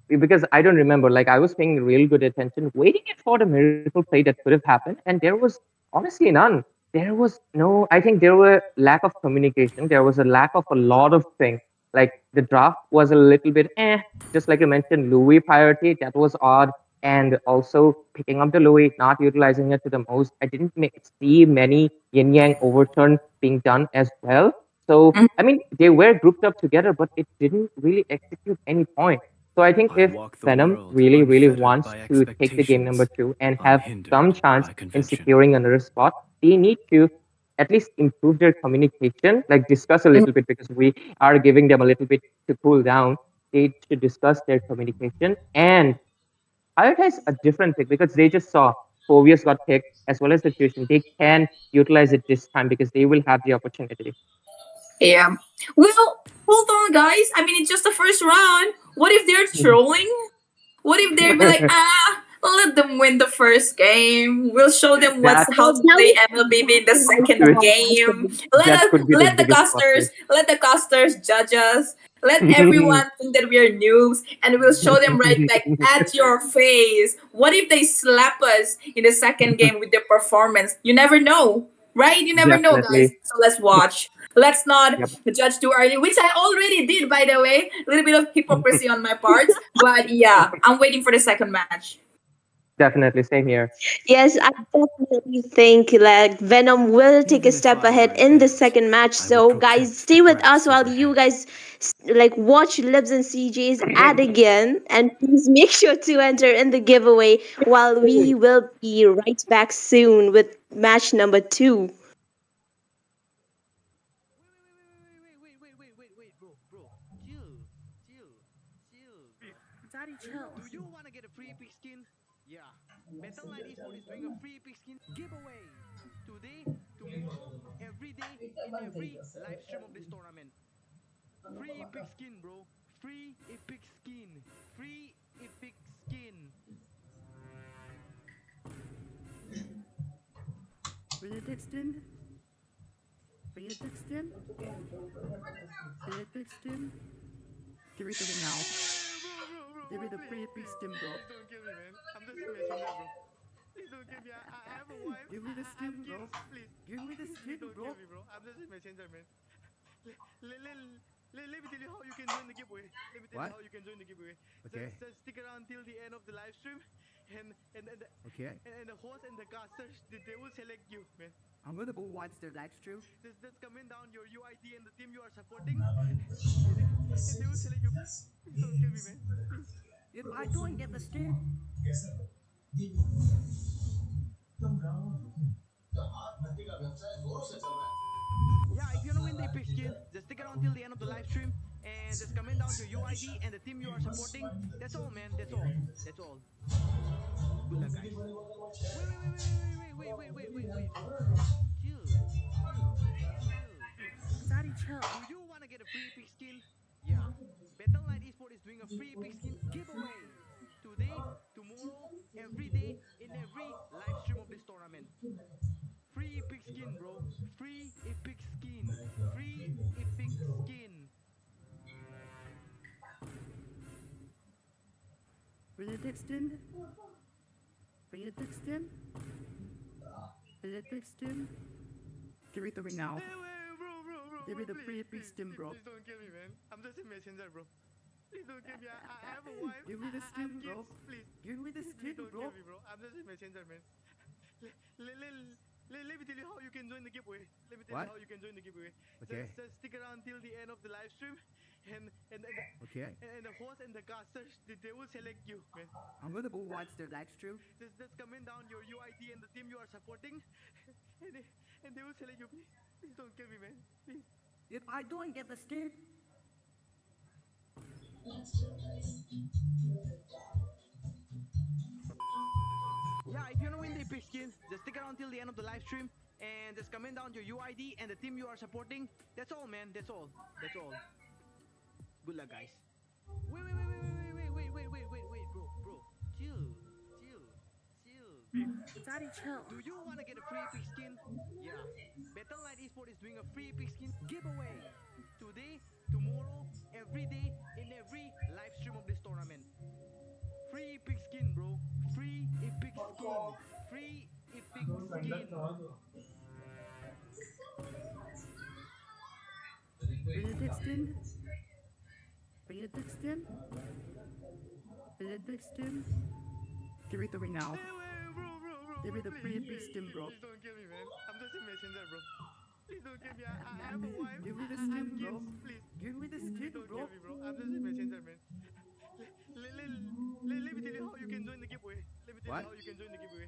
Because I don't remember. Like, I was paying real good attention, waiting for the miracle play that could have happened, and there was honestly none. There was no. I think there were lack of communication. There was a lack of a lot of things. Like the draft was a little bit just like you mentioned, Louis priority. That was odd, and also picking up the Louis, not utilizing it to the most. I didn't see many yin yang overturn being done as well. So I mean, they were grouped up together, but it didn't really execute any point. So I think if Venom really, really wants to take the game number two and have some chance in securing another spot, they need to at least improve their communication, like discuss a little bit because we are giving them a little bit to cool down. They should discuss their communication and prioritize a different pick because they just saw Fovius got picked as well as the tuition. They can utilize it this time because they will have the opportunity. Yeah. Well, hold on, guys. I mean, it's just the first round. What if they're trolling? What if they'd be like, let them win the first game. We'll show them what's That how to Now play we MLBB in the second could game. that could be the biggest plot twist. Let the casters judge us. Let everyone think that we are noobs, and we'll show them right like at your face. What if they slap us in the second game with their performance? You never know, right? You never know, guys. Definitely. So let's watch. Let's not Yep. judge too early, which I already did, by the way. A little bit of hypocrisy on my part, but yeah, I'm waiting for the second match. Definitely. Same here. Yes, I definitely think like Venom will take a step ahead in the second match. So guys, stay with us while you guys like watch Libs and CJ's ad again, and please make sure to enter in the giveaway. While we will be right back soon with match number two. Wait, bro. Chill. Daddy, chill. Do you want to get a free epic skin? Yeah. Battle Knight Esports is doing a free epic skin giveaway. Today, tomorrow, every day, in every live stream of this tournament. Free epic skin, bro. Free epic skin. Free epic skin. Benedictine? Benedictine? Benedictine? Give me the ring now. Give me the free epic skin, bro. Please don't kill me, man. I'm just a messenger, bro. Please don't kill me. I have a wife. Give me the I skin, have bro. kids. Please. Give me the Please skin, don't bro. kill me, bro. I'm just a messenger, man. Let me tell you how you can join the giveaway. Let me tell What? you how you can join the giveaway. Okay. Just stick around till the end of the live stream, Okay. and the host and the casters they will select you, man. I'm gonna go watch the live stream. Just comment down your UID and the team you are supporting, and they will select you. Please don't kill me, man. Please. If I don't get the skin, Yeah, if you know win the epic skin, just stick around till the end of the live stream and just comment down your UID and the team you are supporting. That's all, man. That's all. That's all. Good luck, guys. Wait, bro. Chill. Daddy, chill. Do you want to get a free epic skin? Yeah. Battle Knight Esports is doing a free epic skin giveaway. Today, tomorrow, every day, in every live stream of this tournament. Free epic skin, bro. Free epic skin. Free epic skin. Benedictine? Benedictine? Benedictine? Give me the ring now. Bro. Give me the Please, free epic skin, bro. Please don't kill me, man. I'm just a messenger, bro. Please don't kill me. I have a wife. Give me the I skin, have bro. kids. Please. Give me the Please skin, don't bro. kill me, bro. I'm just a messenger, man. Let me tell you how you can join the giveaway. Let me tell What? you how you can join the giveaway. Okay. Just stick around till the end of the live stream, and Okay. the host and the casters they will select you, man. I'm gonna go watch the live stream. Just comment down your UID and the team you are supporting, and they will select you. Please don't kill me, man. Please. If I don't get the skin, Yeah, if you want to win the epic skin, just stick around till the end of the live stream and just comment down your UID and the team you are supporting. That's all, man. That's all. That's all. Good luck, guys. Wait, bro. Chill. Daddy, chill. Do you want to get a free epic skin? Yeah. Battle Knight Esports is doing a free epic skin giveaway. Today, tomorrow, every day, in every live stream of this tournament. Free epic skin, bro. Free epic skin. Free epic skin. Benedictine? Benedictine? Benedictine? Give me the ring now. Bro. Give me the free epic skin, bro. Please don't kill me, man. I'm just a messenger, bro. Please don't kill me. I have a wife. Give me the I have skin, kids. bro. Please. Give me the skin, Don't bro. kill me, bro. I'm just a messenger, man. Let me tell you how you can join the giveaway. Let me tell you how you can join the giveaway.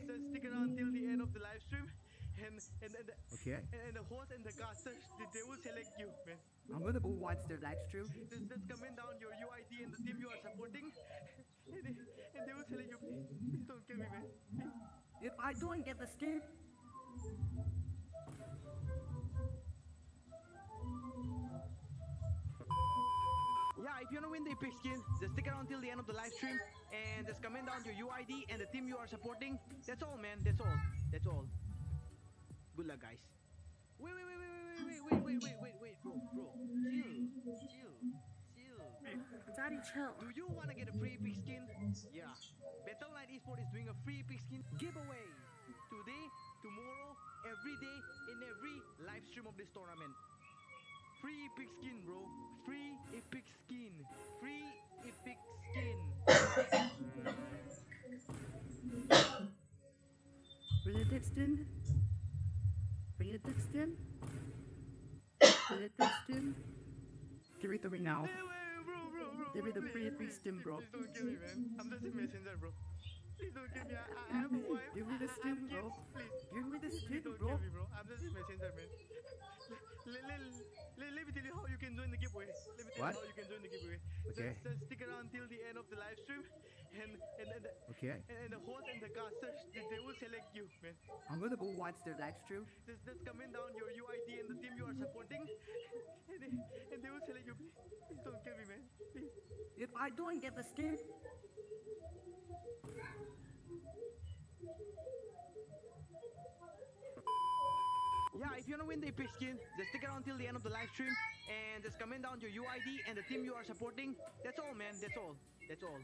Just stick around till the end of the live stream, and the host and the casters they will select you, man. I'm gonna go watch the live stream. Just comment down your UID and the team you are supporting, and they will select you. Please don't kill me, man. Please. If I don't get the skin, Yeah, if you wanna win the epic skin, just stick around till the end of the live stream and just comment down your UID and the team you are supporting. That's all, man. That's all. That's all. Good luck, guys. Wait, bro. Chill. Daddy, chill. Do you wanna get a free epic skin? Yeah. Battle.net Esports is doing a free epic skin giveaway today, tomorrow, every day, in every live stream of this tournament. Free epic skin, bro. Free epic skin. Free epic skin. Will it extend? Will it extend? Will it extend? Give it to me now. Bro. Give me the free epic skin, bro. Please don't kill me, man. I'm just a messenger, bro. Please don't kill me. I have a wife. Give me the skin, bro. Please. Give me the Please skin, don't bro. kill me, bro. I'm just a messenger, man. Let me tell you how you can join the giveaway. Let me tell you how you can join the giveaway. Just stick around till the end of the live stream, and the host and the casters they will select you, man. I'm gonna go watch the live stream. Just comment down your UID and the team you are supporting, and they will select you. Please don't kill me, man. Please. If I don't get the skin, Yeah, if you wanna win the epic skin, just stick around till the end of the live stream and just comment down your UID and the team you are supporting. That's all, man. That's all. That's all.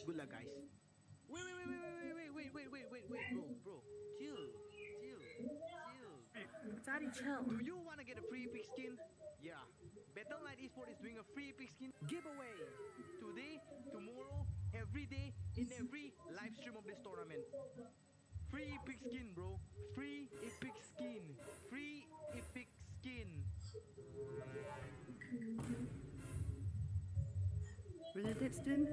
Good luck, guys. Wait, bro. Chill. Daddy, chill. Do you wanna get a free epic skin? Yeah. Battle.net Esports is doing a free epic skin giveaway today, tomorrow, every day, in every live stream of this tournament. Free epic skin, bro. Free epic skin. Free epic skin. Will it extend?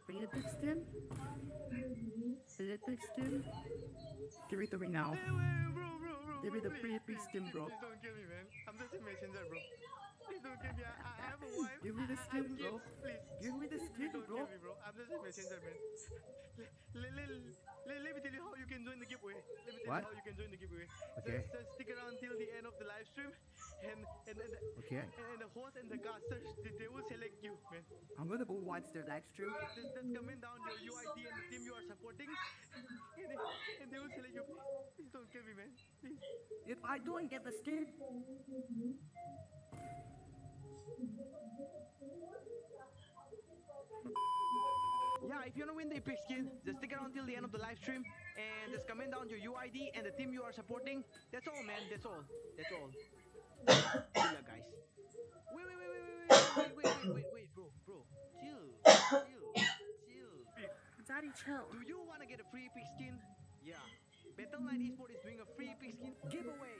Will it extend? Will it extend? Give it to me now. Bro. Give me the free epic skin, bro. Please don't kill me, man. I'm just a messenger, bro. Please don't kill me. I have a wife. Give me the skin, bro. Please. Give me the Please skin, don't bro. kill me, bro. I'm just a messenger, man. Let me tell you how you can join the giveaway. Let me tell you how you can join the giveaway. Just stick around till the end of the live stream, and the host and the casters they will select you, man. I'm gonna go watch the live stream. Just comment down your UID and the team you are supporting, and they will select you. Please don't kill me, man. Please. If I don't get the skin, Yeah, if you wanna win the epic skin, just stick around till the end of the live stream and just comment down your UID and the team you are supporting. That's all, man. That's all. That's all. Good luck, guys. Wait, bro. Chill. Daddy, chill. Do you wanna get a free epic skin? Yeah. Battle.net Esports is doing a free epic skin giveaway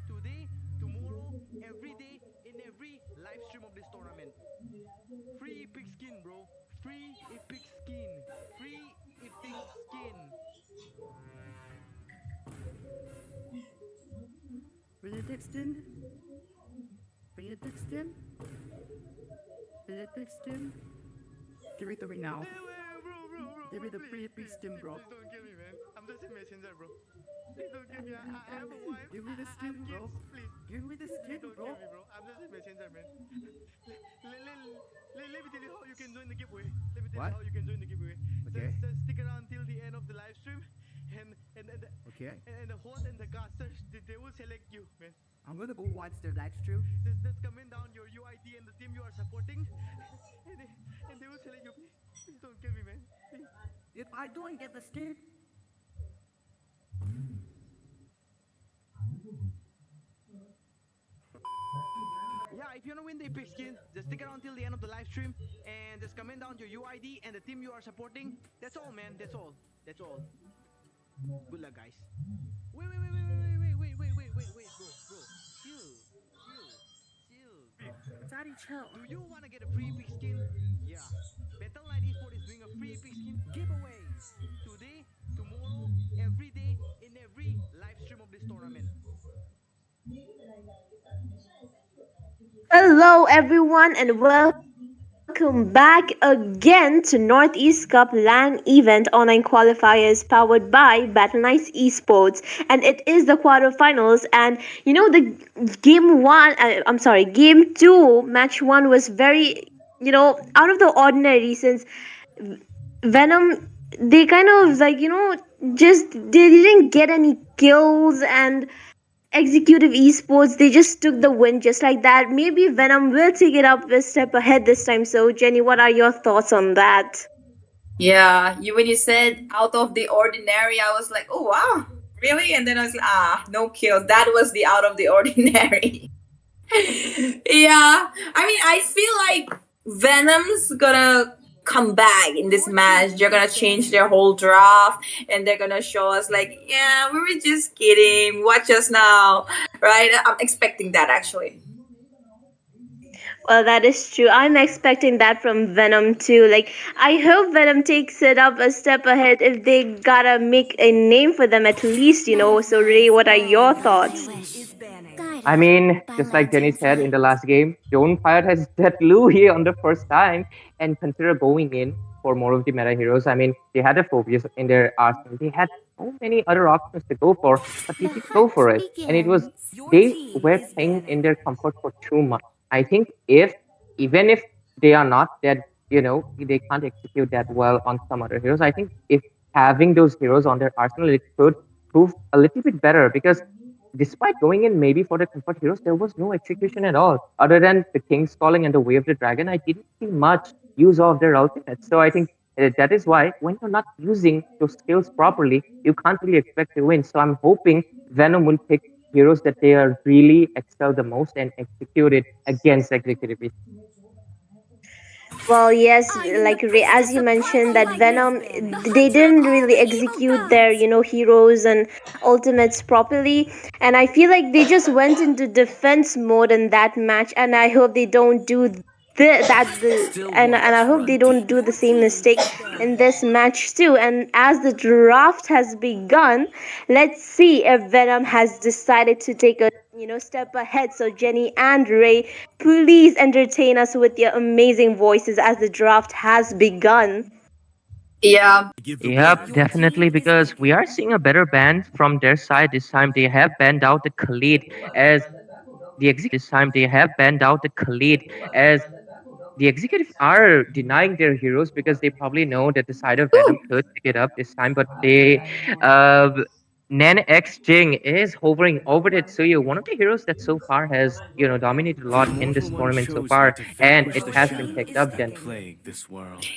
today, tomorrow, every day, in every live stream of this tournament. Free epic skin, bro. Free epic skin. Free epic skin. Will it extend? Will it extend? Will it extend? Give it to me now. Bro. Give me the free epic skin, bro. Please don't kill me, man. I'm just a messenger, bro. Please don't kill me. I have a wife. Give me the skin, bro. Please. Give me the skin, Don't bro. kill me, bro. I'm just a messenger, man. Let me tell you how you can join the giveaway. Let me tell you how you can join the giveaway. Just stick around till the end of the live stream, and the host and the casters they will select you, man. I'm gonna go watch the live stream. Just comment down your UID and the team you are supporting, and they will select you. Please don't kill me, man. Please. If I don't get the skin, Yeah, if you wanna win the epic skin, just stick around till the end of the live stream and just comment down your UID and the team you are supporting. That's all, man. That's all. That's all. Good luck, guys. Wait, bro. Chill. Do you want to get a free epic skin? Yeah. Battle Knight Esport is doing a free epic skin giveaway. Today, tomorrow, every day, in every live stream of this tournament. Hello, everyone, and welcome back again to Northeast Cup LAN event online qualifiers powered by Battle Knights Esports. And it is the quarterfinals, and the game two, match one was very, out of the ordinary since Venom, they kind of like, just they didn't get any kills, and Executive Esports, they just took the win just like that. Maybe Venom will take it up a step ahead this time. So, Jenny, what are your thoughts on that? Yeah, you when you said out of the ordinary, I was like, oh wow, really? And then I was like, no kills. That was the out of the ordinary. Yeah, I mean, I feel like Venom's gonna come back in this match. They're gonna change their whole draft, and they're gonna show us like, yeah, we were just kidding. Watch us now, right? I'm expecting that actually. Well, that is true. I'm expecting that from Venom too. Like, I hope Venom takes it up a step ahead if they gotta make a name for them at least, So, Ray, what are your thoughts? I mean, just like Jenny said in the last game, Joan Fire has set Louis on the first time and consider going in for more of the meta heroes. I mean, they had a Phobius in their arsenal. They had so many other options to go for, but they didn't go for it. And it was they were playing in their comfort for too much. I think even if they are not that, they can't execute that well on some other heroes. I think if having those heroes on their arsenal, it could prove a little bit better because despite going in maybe for the comfort heroes, there was no execution at all. Other than the King's Calling and the Way of the Dragon, I didn't see much use of their ultimates. So I think that is why when you're not using those skills properly, you can't really expect to win. So I'm hoping Venom will pick heroes that they are really excel the most and execute it against Executive. Well, yes, like as you mentioned, that Venom, they didn't really execute their, heroes and ultimates properly, and I feel like they just went into defense mode in that match, and I hope they don't do and I hope they don't do the same mistake in this match too. And as the draft has begun, let's see if Venom has decided to take a step ahead. So Jenny and Ray, please entertain us with your amazing voices as the draft has begun. Yeah. Yep, definitely, because we are seeing a better band from their side this time. They have banned out the Khalid as as the executives are denying their heroes because they probably know that the side of Venom Ooh. could pick it up this time, but uh, Nan X Jing is hovering over the Tsuyu, one of the heroes that so far has, dominated a lot in this tournament so far, and it has been picked up, Jenny.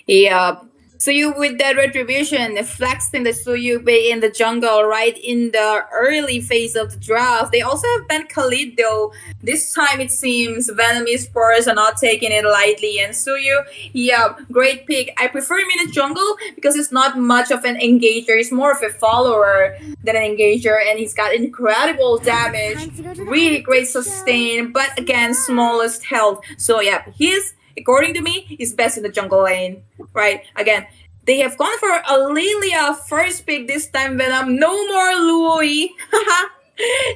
Yeah. So you with that retribution, flexing the Suyube in the jungle, right in the early phase of the draft. They also have banned Khalid though. This time it seems Venom Esports are not taking it lightly. And Suyu, yeah, great pick. I prefer him in the jungle because it's not much of an engager. He's more of a follower than an engager, and he's got incredible damage, really great sustain, but again, smallest health. So yeah, he's according to me, he's best in the jungle lane. Right? Again, they have gone for a Lilia first pick this time, Venom. No more Luoi.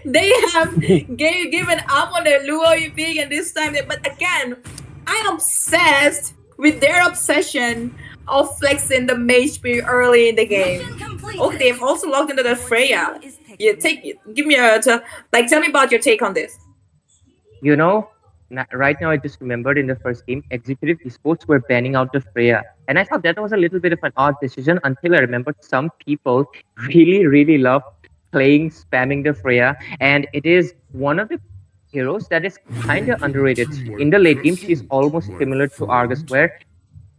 They have given up on their Luoi pick, and this time, but again, I'm obsessed with their obsession of flexing the mage pick early in the game. Oh, they've also logged into the Freya. Yeah, give me like, tell me about your take on this. You know, right now I just remembered in the first game, Executive Esports were banning out the Freya. And I thought that was a little bit of an odd decision until I remembered some people really, really love playing, spamming the Freya. And it is one of the heroes that is kind of underrated. In the late game, she's almost similar to Argus, where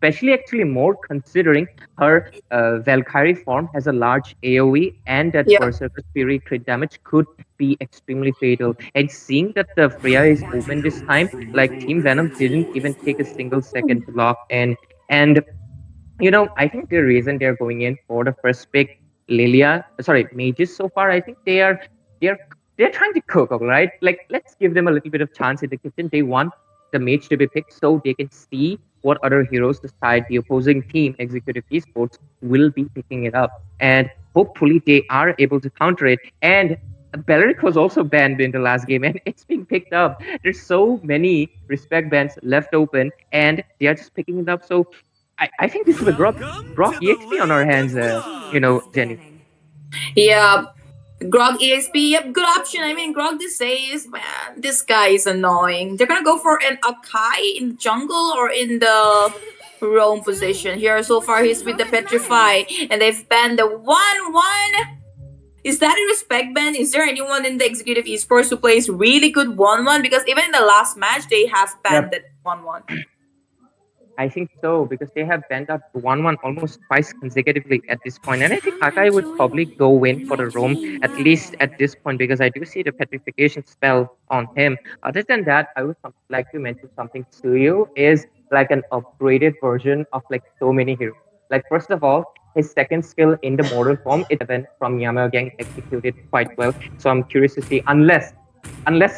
especially actually more considering her Valkyrie form has a large AoE and that Yeah. Berserker Spirit crit damage could be extremely fatal. And seeing that the Freya is open this time, like Team Venom didn't even take a single second to lock in. And I think the reason they're going in for the first pick, mages so far, I think they're they're trying to cook, all right? Like let's give them a little bit of chance in the kitchen. They want the mage to be picked so they can see what other heroes the side the opposing team, Executive Esports, will be picking it up. And hopefully they are able to counter it. And Belleric was also banned in the last game and it's being picked up. There's so many respect bans left open and they are just picking it up. So I think this is a Grok EXP on our hands, Jenny. Yeah, Grog EXP, yep, good option. I mean, Grog these days, man, this guy is annoying. They're gonna go for an Akai in jungle or in the roam position. Here so far he's with the Petrify, and they've banned the 1-1. Is that a respect ban? Is there anyone in the Executive Esports who plays really good 1-1? Because even in the last match, they have banned that 1-1. I think so because they have banned out 1-1 almost twice consecutively at this point. And I think Akai would probably go in for the roam at least at this point because I do see the petrification spell on him. Other than that, I would like to mention something. Suyu is like an upgraded version of like so many heroes. Like first of all, his second skill in the mortal form, it's 7 from Yamao Gang executed quite well. So I'm curious to see unless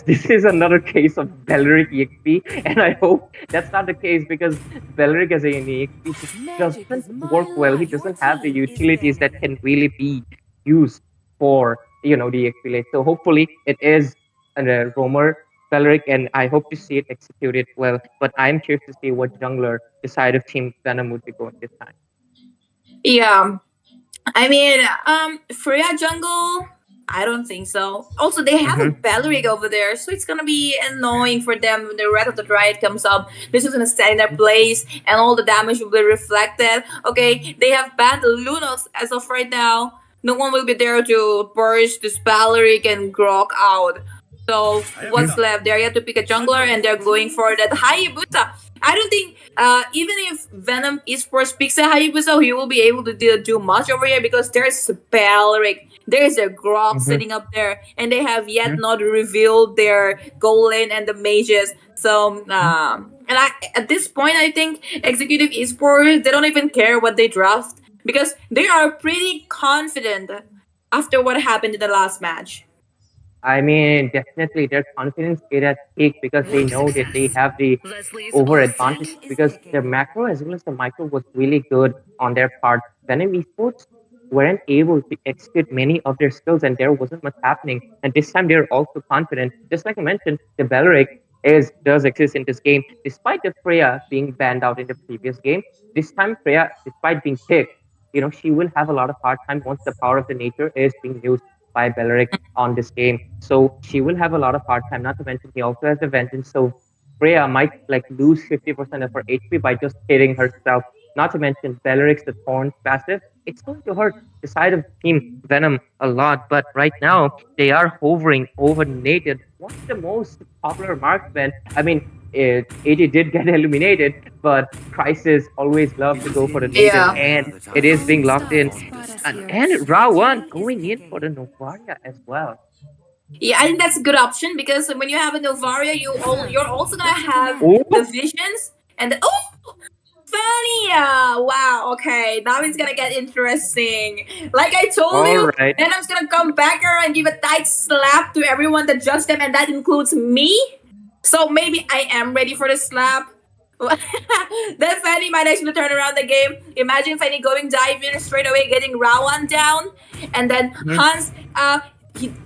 this is another case of Belleric EXP, and I hope that's not the case because Belleric as an EXP just doesn't work well. He doesn't have the utilities that can really be used for the EXP late. So hopefully it is a roamer Belleric, and I hope to see it executed well. But I'm curious to see what jungler the side of Team Venom would be going this time. Yeah, I mean, Freya jungle. I don't think so. Also, they have a Belleric over there, so it's gonna be annoying for them when the Wrath of the Dryad comes up. This is gonna stand in their place, and all the damage will be reflected. Okay, they have banned the Lunox as of right now. No one will be there to burst this Belleric and Grok out. So what's left? They're yet to pick a jungler, and they're going for that Hayabusa. I don't think even if Venom Esports picks a Hayabusa, he will be able to do much over here because there's Belleric. There's a Grok sitting up there, and they have yet not revealed their goal lane and the mages. So, at this point, I think Executive Esports, they don't even care what they draft because they are pretty confident after what happened in the last match. I mean, definitely their confidence is at peak because they know that they have the over advantage because their macro as well as the micro was really good on their part. Venom Esports weren't able to execute many of their skills and there wasn't much happening. And this time they're also confident. Just like I mentioned, the Belleric does exist in this game. Despite the Freya being banned out in the previous game, this time Freya, despite being picked, she will have a lot of hard time once the power of the nature is being used by Belleric on this game. So she will have a lot of hard time. Not to mention he also has the vengeance. So Freya might lose 50% of her HP by just hitting herself. Not to mention Belleric's the Thorns passive. It's going to hurt the side of Team Venom a lot. But right now they are hovering over Nated. What's the most popular marksman? I mean, AD did get eliminated, but Crisis always loves to go for the Nated, and it is being locked in. And Rawan going in for the Novaria as well. Yeah, I think that's a good option because when you have a Novaria, you're also gonna have the visions and Fania. Wow. Okay, now it's gonna get interesting. Like I told you, Venom's gonna come back here and give a tight slap to everyone that judged them, and that includes me. So maybe I am ready for the slap. Then Fanny might actually turn around the game. Imagine Fanny going dive in straight away, getting Rawan down, and then Hans.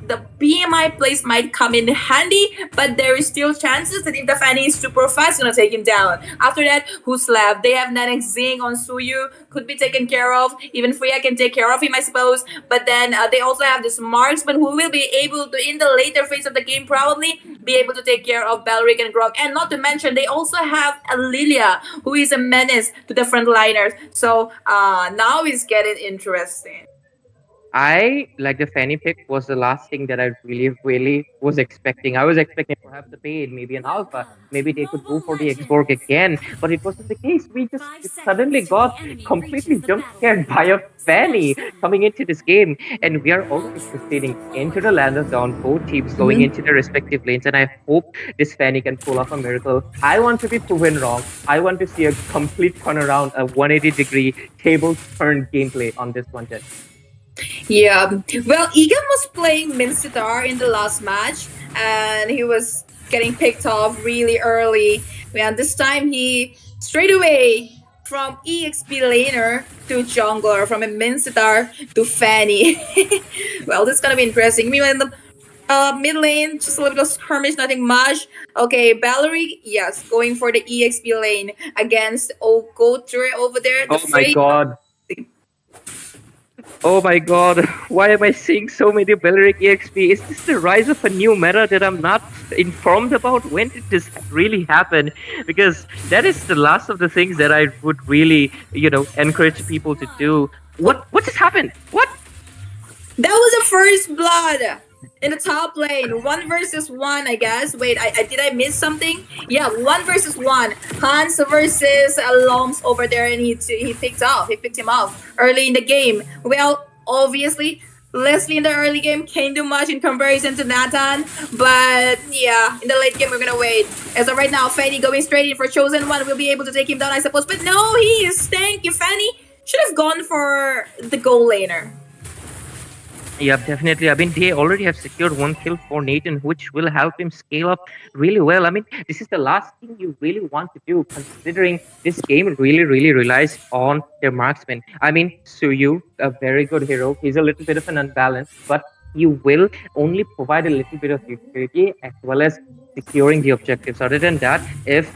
The BMI place might come in handy, but there is still chances that if the Fanny is super fast, it's gonna take him down. After that, who's left? They have Nanek Zing on Suyu, could be taken care of. Even Freya can take care of him, I suppose. But then they also have this marksman who will be able to, in the later phase of the game, probably be able to take care of Belleric and Grok. And not to mention, they also have Lilia, who is a menace to the frontliners. So now it's getting interesting. I like the Fanny pick was the last thing that I really was expecting. I was expecting perhaps the Fade, maybe an Alpha, maybe they could go for the Xborg again, but it wasn't the case. We just suddenly got completely jump scared by a Fanny coming into this game, and we are already proceeding into the land of dawn. Both teams going into their respective lanes, and I hope this Fanny can pull off a miracle. I want to be proven wrong. I want to see a complete turnaround, a 180-degree table turn gameplay on this one, Jen. Yeah, well, Egan was playing Minsitar in the last match, and he was getting picked off really early. And this time he straight away from EXP laner to jungler, from a Mincetar to Fanny. Well, this is gonna be interesting. Meanwhile, in the mid lane, just a little bit of skirmish, nothing much. Okay, Valerie, yes, going for the EXP lane against Okotre over there. The Oh my Frey. god. Oh my god, why am I seeing so many Belleric EXP? Is this the rise of a new meta that I'm not informed about? When did this really happen? Because that is the last of the things that I would really, encourage people to do. What just happened? What? That was the first blood in the top lane. 1 versus 1, I guess. Wait, did I miss something? Yeah, 1 versus 1. Hans versus Loms over there, and he picked him off early in the game. Well, obviously, Leslie in the early game can't do much in comparison to Nathan, but yeah, in the late game we're gonna wait. As of right now, Fanny going straight in for Chosen One will be able to take him down, I suppose. But no, he is stanky. Fanny should have gone for the goal laner. Yeah, definitely. I mean, they already have secured 1 kill for Nathan, which will help him scale up really well. I mean, this is the last thing you really want to do, considering this game really, really relies on their marksman. I mean, Suyu, a very good hero. He's a little bit of an unbalanced, but he will only provide a little bit of utility as well as securing the objectives. Other than that, if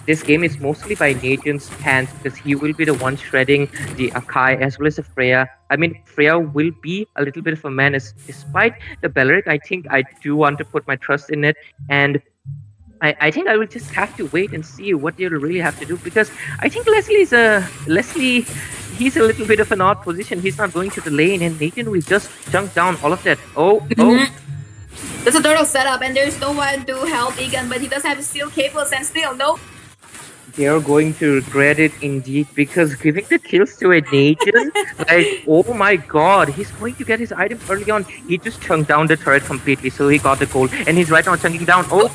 this game is mostly by Nathan's hands, because he will be the one shredding the Akai as well as the Freya. I mean, Freya will be a little bit of a menace. Despite the Belleric, I think I do want to put my trust in it, and I think I will just have to wait and see what they'll really have to do, because I think Leslie, he's a little bit of an odd position. He's not going to the lane, and Nathan will just chunk down all of that. Oh. That's a turtle setup, and there's no one to help Egan, but he does have steel cables, and still, no. They are going to regret it indeed, because giving the kills to a Nathan, like, oh my god, he's going to get his items early on. He just chunked down the turret completely, so he got the gold, and he's right now chunking down. Oh!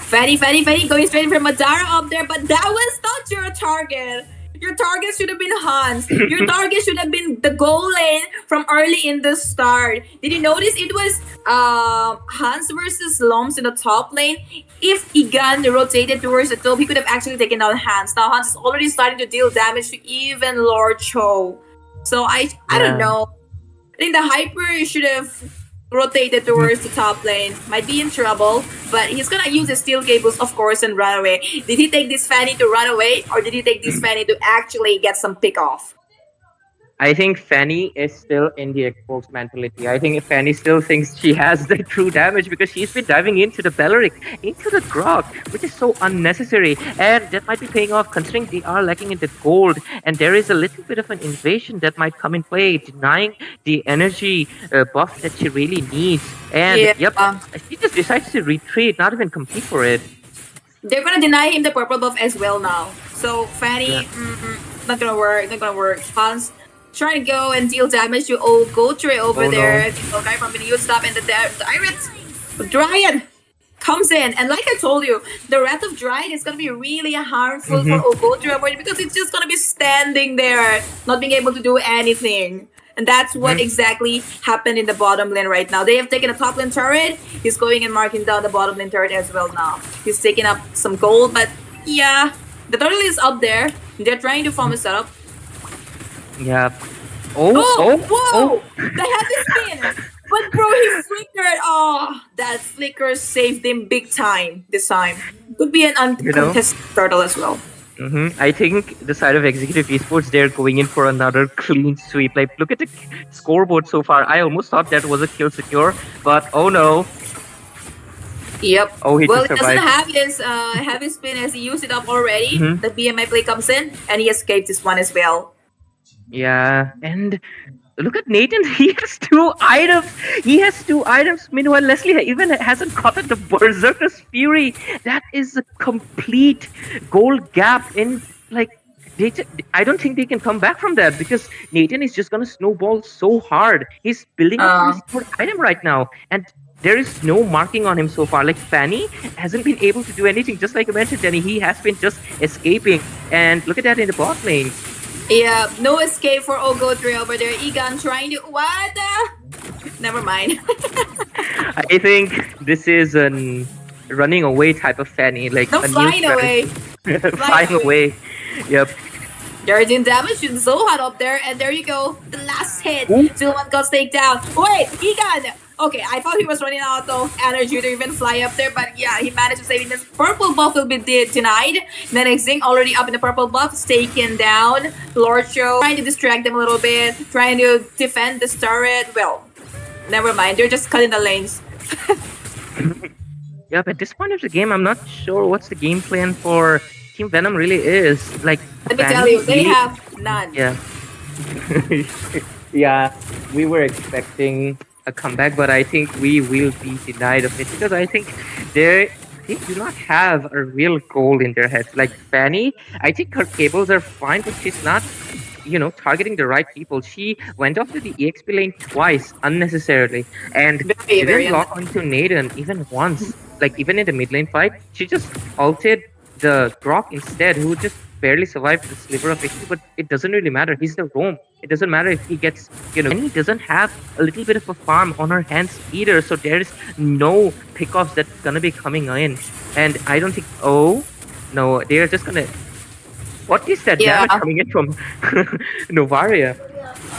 Fatty, going straight for Madara up there, but that was not your target. Your target should have been Hans. Your target should have been the goal lane from early in the start. Did you notice it was Hans versus Loms in the top lane? If Egan rotated towards the top, he could have actually taken down Hans. Now Hans is already starting to deal damage to even Lord Cho. So I don't know. I think the Hyper should have rotated towards the top lane. Might be in trouble, but he's gonna use the steel cables, of course, and run away. Did he take this Fanny to run away, or did he take this Fanny to actually get some pick off? I think Fanny is still in the Xbox mentality. I think Fanny still thinks she has the true damage, because she's been diving into the Belleric, into the Grog, which is so unnecessary. And that might be paying off, considering they are lacking in the gold. And there is a little bit of an invasion that might come in play, denying the energy buff that she really needs. And she just decides to retreat, not even compete for it. They're gonna deny him the purple buff as well now. So Fanny, not gonna work. Hans trying to go and deal damage to old Goldray over there. The guy from the stop, and the Dryad comes in, and like I told you, the Wrath of Dryad is gonna be really harmful for Ogotra, because it's just gonna be standing there, not being able to do anything. And that's what exactly happened in the bottom lane right now. They have taken a top lane turret. He's going and marking down the bottom lane turret as well now. He's taking up some gold, but yeah, the turtle is up there. They're trying to form a setup. Yeah. Whoa! The heavy spin! But bro, he flickered. Oh, that flicker saved him big time this time. Could be an uncontested turtle as well. I think the side of Executive Esports, they're going in for another clean sweep. Like, look at the scoreboard so far. I almost thought that was a kill secure, but oh no. Yep. Oh, he well, just it survived. doesn't have his heavy spin as he used it up already. The BMI play comes in, and he escaped this one as well. Yeah, and look at Nathan. He has 2 items. Meanwhile, Leslie even hasn't gotten the Berserker's Fury. That is a complete gold gap in, like, I don't think they can come back from that, because Nathan is just gonna snowball so hard. He's building up his 4th item right now, and there is no marking on him so far. Like, Fanny hasn't been able to do anything. Just like you mentioned, Danny, he has been just escaping. And look at that in the bot lane. Yeah, no escape for Ogo3 over there. Egan trying to... What? Never mind. I think this is an running away type of Fanny, like No, a new flying trend. away. Flying Flying away. away. Yep. You're doing damage to Zohan up there, and there you go. The last hit. Ooh. Zilman got taken down. Wait, Egan! Okay, I thought he was running out of energy to even fly up there, but yeah, he managed to save it. This purple buff will be denied. Menexing already up in the purple buff, is taken down. Lord Show trying to distract them a little bit, trying to defend this turret. Well, never mind. They're just cutting the lanes. Yep, at this point of the game, I'm not sure what's the game plan for Team Venom really is. Like, Let me tell Fanny you, they really- have none. Yeah. Yeah, we were expecting a comeback, but I think we will be denied of it because I think they do not have a real goal in their heads. Like Fanny, I think her cables are fine, but she's not, targeting the right people. She went off to the EXP lane twice unnecessarily and Very didn't lock onto Naden even once. Like even in the mid lane fight, she just ulted the Grok instead, who just barely survived the sliver of HP, but it doesn't really matter. He's the roam. It doesn't matter if he gets, and he doesn't have a little bit of a farm on her hands either, so there is no pickoffs that's gonna be coming in. And I don't think, oh, no, they're just gonna, what is that Yeah. damage coming in from Novaria?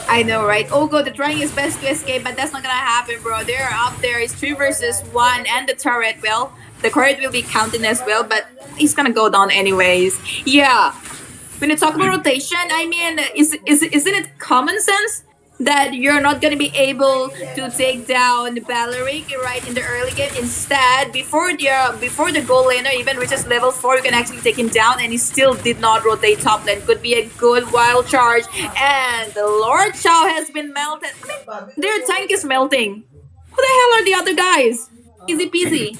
I know, right? Ogo, they're trying his best to escape, but that's not gonna happen, bro. They're up there. It's 2 versus 1, and the turret, well, the turret will be counting as well, but he's gonna go down anyways. Yeah. When you talk about rotation, I mean, isn't it common sense that you're not gonna be able to take down Baleric right in the early game? Instead, before the goal laner even reaches level 4, you can actually take him down, and he still did not rotate top lane. Could be a good wild charge, and the Lord Chow has been melted. I mean, their tank is melting. Who the hell are the other guys? Easy peasy.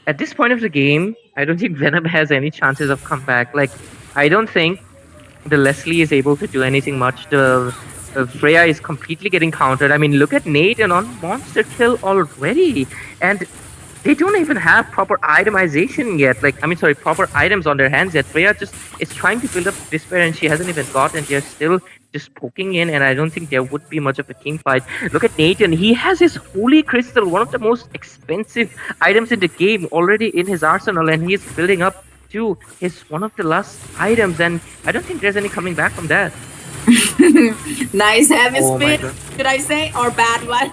At this point of the game, I don't think Venom has any chances of comeback. Like, I don't think the Leslie is able to do anything much. The Freya is completely getting countered. I mean, look at Nate and on monster kill already, and they don't even have proper itemization yet. Like, I mean, sorry, proper items on their hands yet. Freya just is trying to build up despair, and she hasn't even got, and they're still just poking in, and I don't think there would be much of a team fight. Look at Nathan. He has his Holy Crystal, one of the most expensive items in the game, already in his arsenal, and he's building up to his one of the last items, and I don't think there's any coming back from that. Nice heavy Oh my spin, God. should I say? Or bad one?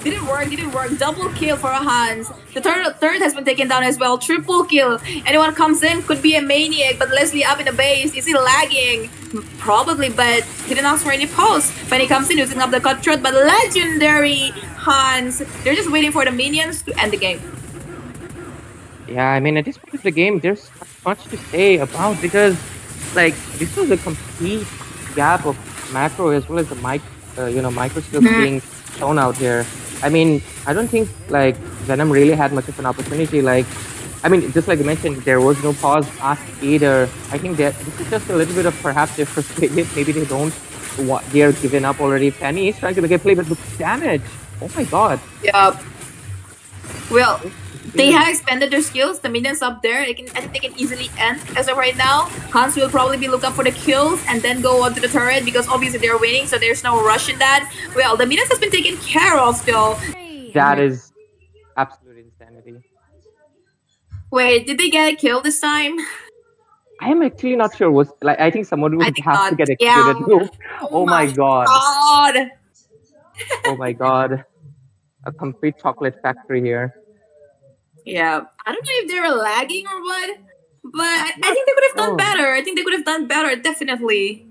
Didn't work. Double kill for Hans. The third has been taken down as well. Triple kill. Anyone comes in could be a maniac, but Leslie up in the base. Is he lagging? Probably, but he didn't ask for any pause. When he comes in using up the cutthroat, but legendary Hans. They're just waiting for the minions to end the game. Yeah, I mean, at this point of the game, there's not much to say about because, like, this was a complete gap of macro as well as the micro skills being shown out here. I mean, I don't think like Venom really had much of an opportunity. Like, I mean, just like you mentioned, there was no pause asked either. I think that this is just a little bit of perhaps they're frustrated. Maybe they don't. They're giving up already. Penny is trying to make a play, but look, damage. Oh my God. Yeah. Well, they have expanded their skills. The minions up there, I think they can easily end as of right now. Hans will probably be looking for the kills and then go on to the turret because obviously they're winning, so there's no rush in that. Well, the minions has been taken care of though. That is absolute insanity. Wait, did they get a kill this time? I am actually not sure. Was like I think someone would think have to not. get executed. Yeah. Oh my God. God. Oh my God. A complete chocolate factory here. Yeah, I don't know if they were lagging or what, but I think they could have done better. I think they could have done better, definitely.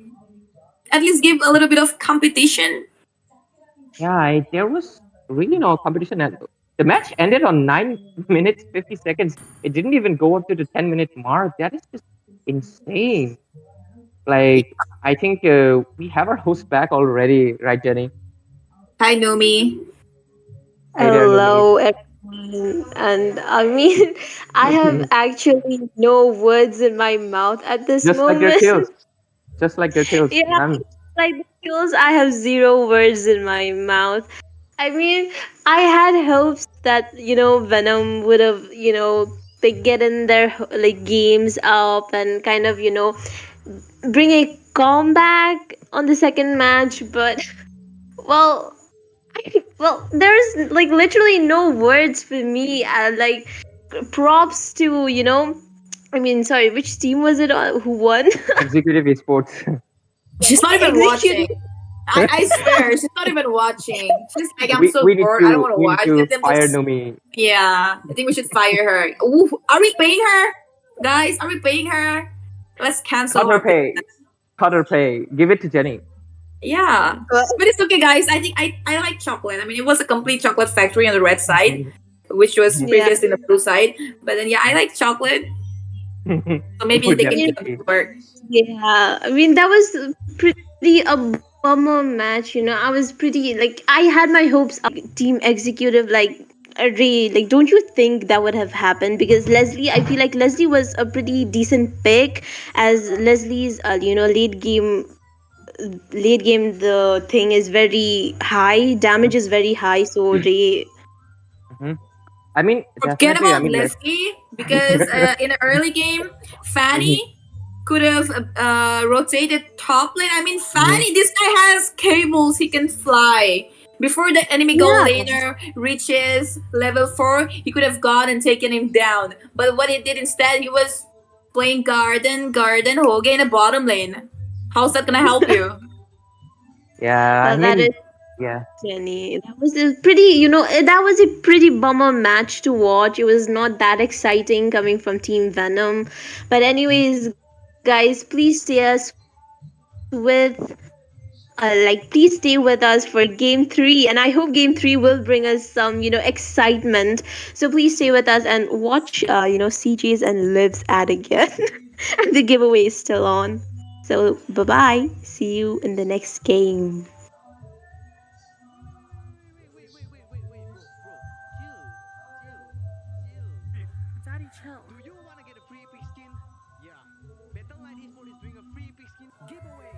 At least give a little bit of competition. Yeah, there was really no competition. The match ended on 9 minutes 50 seconds. It didn't even go up to the 10-minute mark. That is just insane. Like, I think we have our host back already, right, Jenny? Hi, Nomi. Hey there, Hello, everyone. And I mean, I have actually no words in my mouth at this Just like their moment. kills. Just like their kills. Yeah, Man. like the skills, I have zero words in my mouth. I mean, I had hopes that Venom would have they get in their like games up and kind of bring a comeback on the second match, but well, Well, there's like literally no words for me. Like props to I mean, sorry, which team was it who won? Executive esports. She's not even watching. Executive. I swear, she's not even watching. She's like, I'm we, so we need bored. I don't to want to we need watch. to Let them fire just. Nomi. Yeah, I think we should fire her. Ooh, are we paying her? Guys, are we paying her? Let's cancel Cut her her pay. pay. Cut her pay. Give it to Jenny. Yeah. But it's okay, guys. I think I like chocolate. I mean, it was a complete chocolate factory on the red side, which was Yeah. previously in the blue side. But then, yeah, I like chocolate. So maybe Oh, they can You take know, it to work. yeah, I mean that was pretty a bummer match. I was pretty like I had my hopes up team executive like Ray. Like, don't you think that would have happened? Because Leslie, I feel like Leslie was a pretty decent pick as Leslie's late game the thing is very high, damage is very high. So Ray, Mhm. I mean, Forget definitely. I about mean, like, Leslie because in the early game, mhm, Fanny could have rotated top lane. I mean, mhm. Fanny, this guy has cables. He can fly. Before the enemy gold yeah, laner reaches level 4, he could have gone and taken him down. But what he did instead, he was playing Garden, Hoge in the bottom lane. How's that gonna help you? Yeah, I well, that is mean, yeah. Jenny. That was a that was a pretty bummer match to watch. It was not that exciting coming from Team Venom. But anyways, guys, please stay us please stay with us for game 3, and I hope game 3 will bring us some excitement. So please stay with us and watch CJ's and Liv's ad again. And the giveaway is still on. So bye bye. See you in the next game. Bro. Chill, chill. Daddy, chill. Do you wanna get a free epic skin? Yeah. Battle Line Esports is doing a free epic skin giveaway.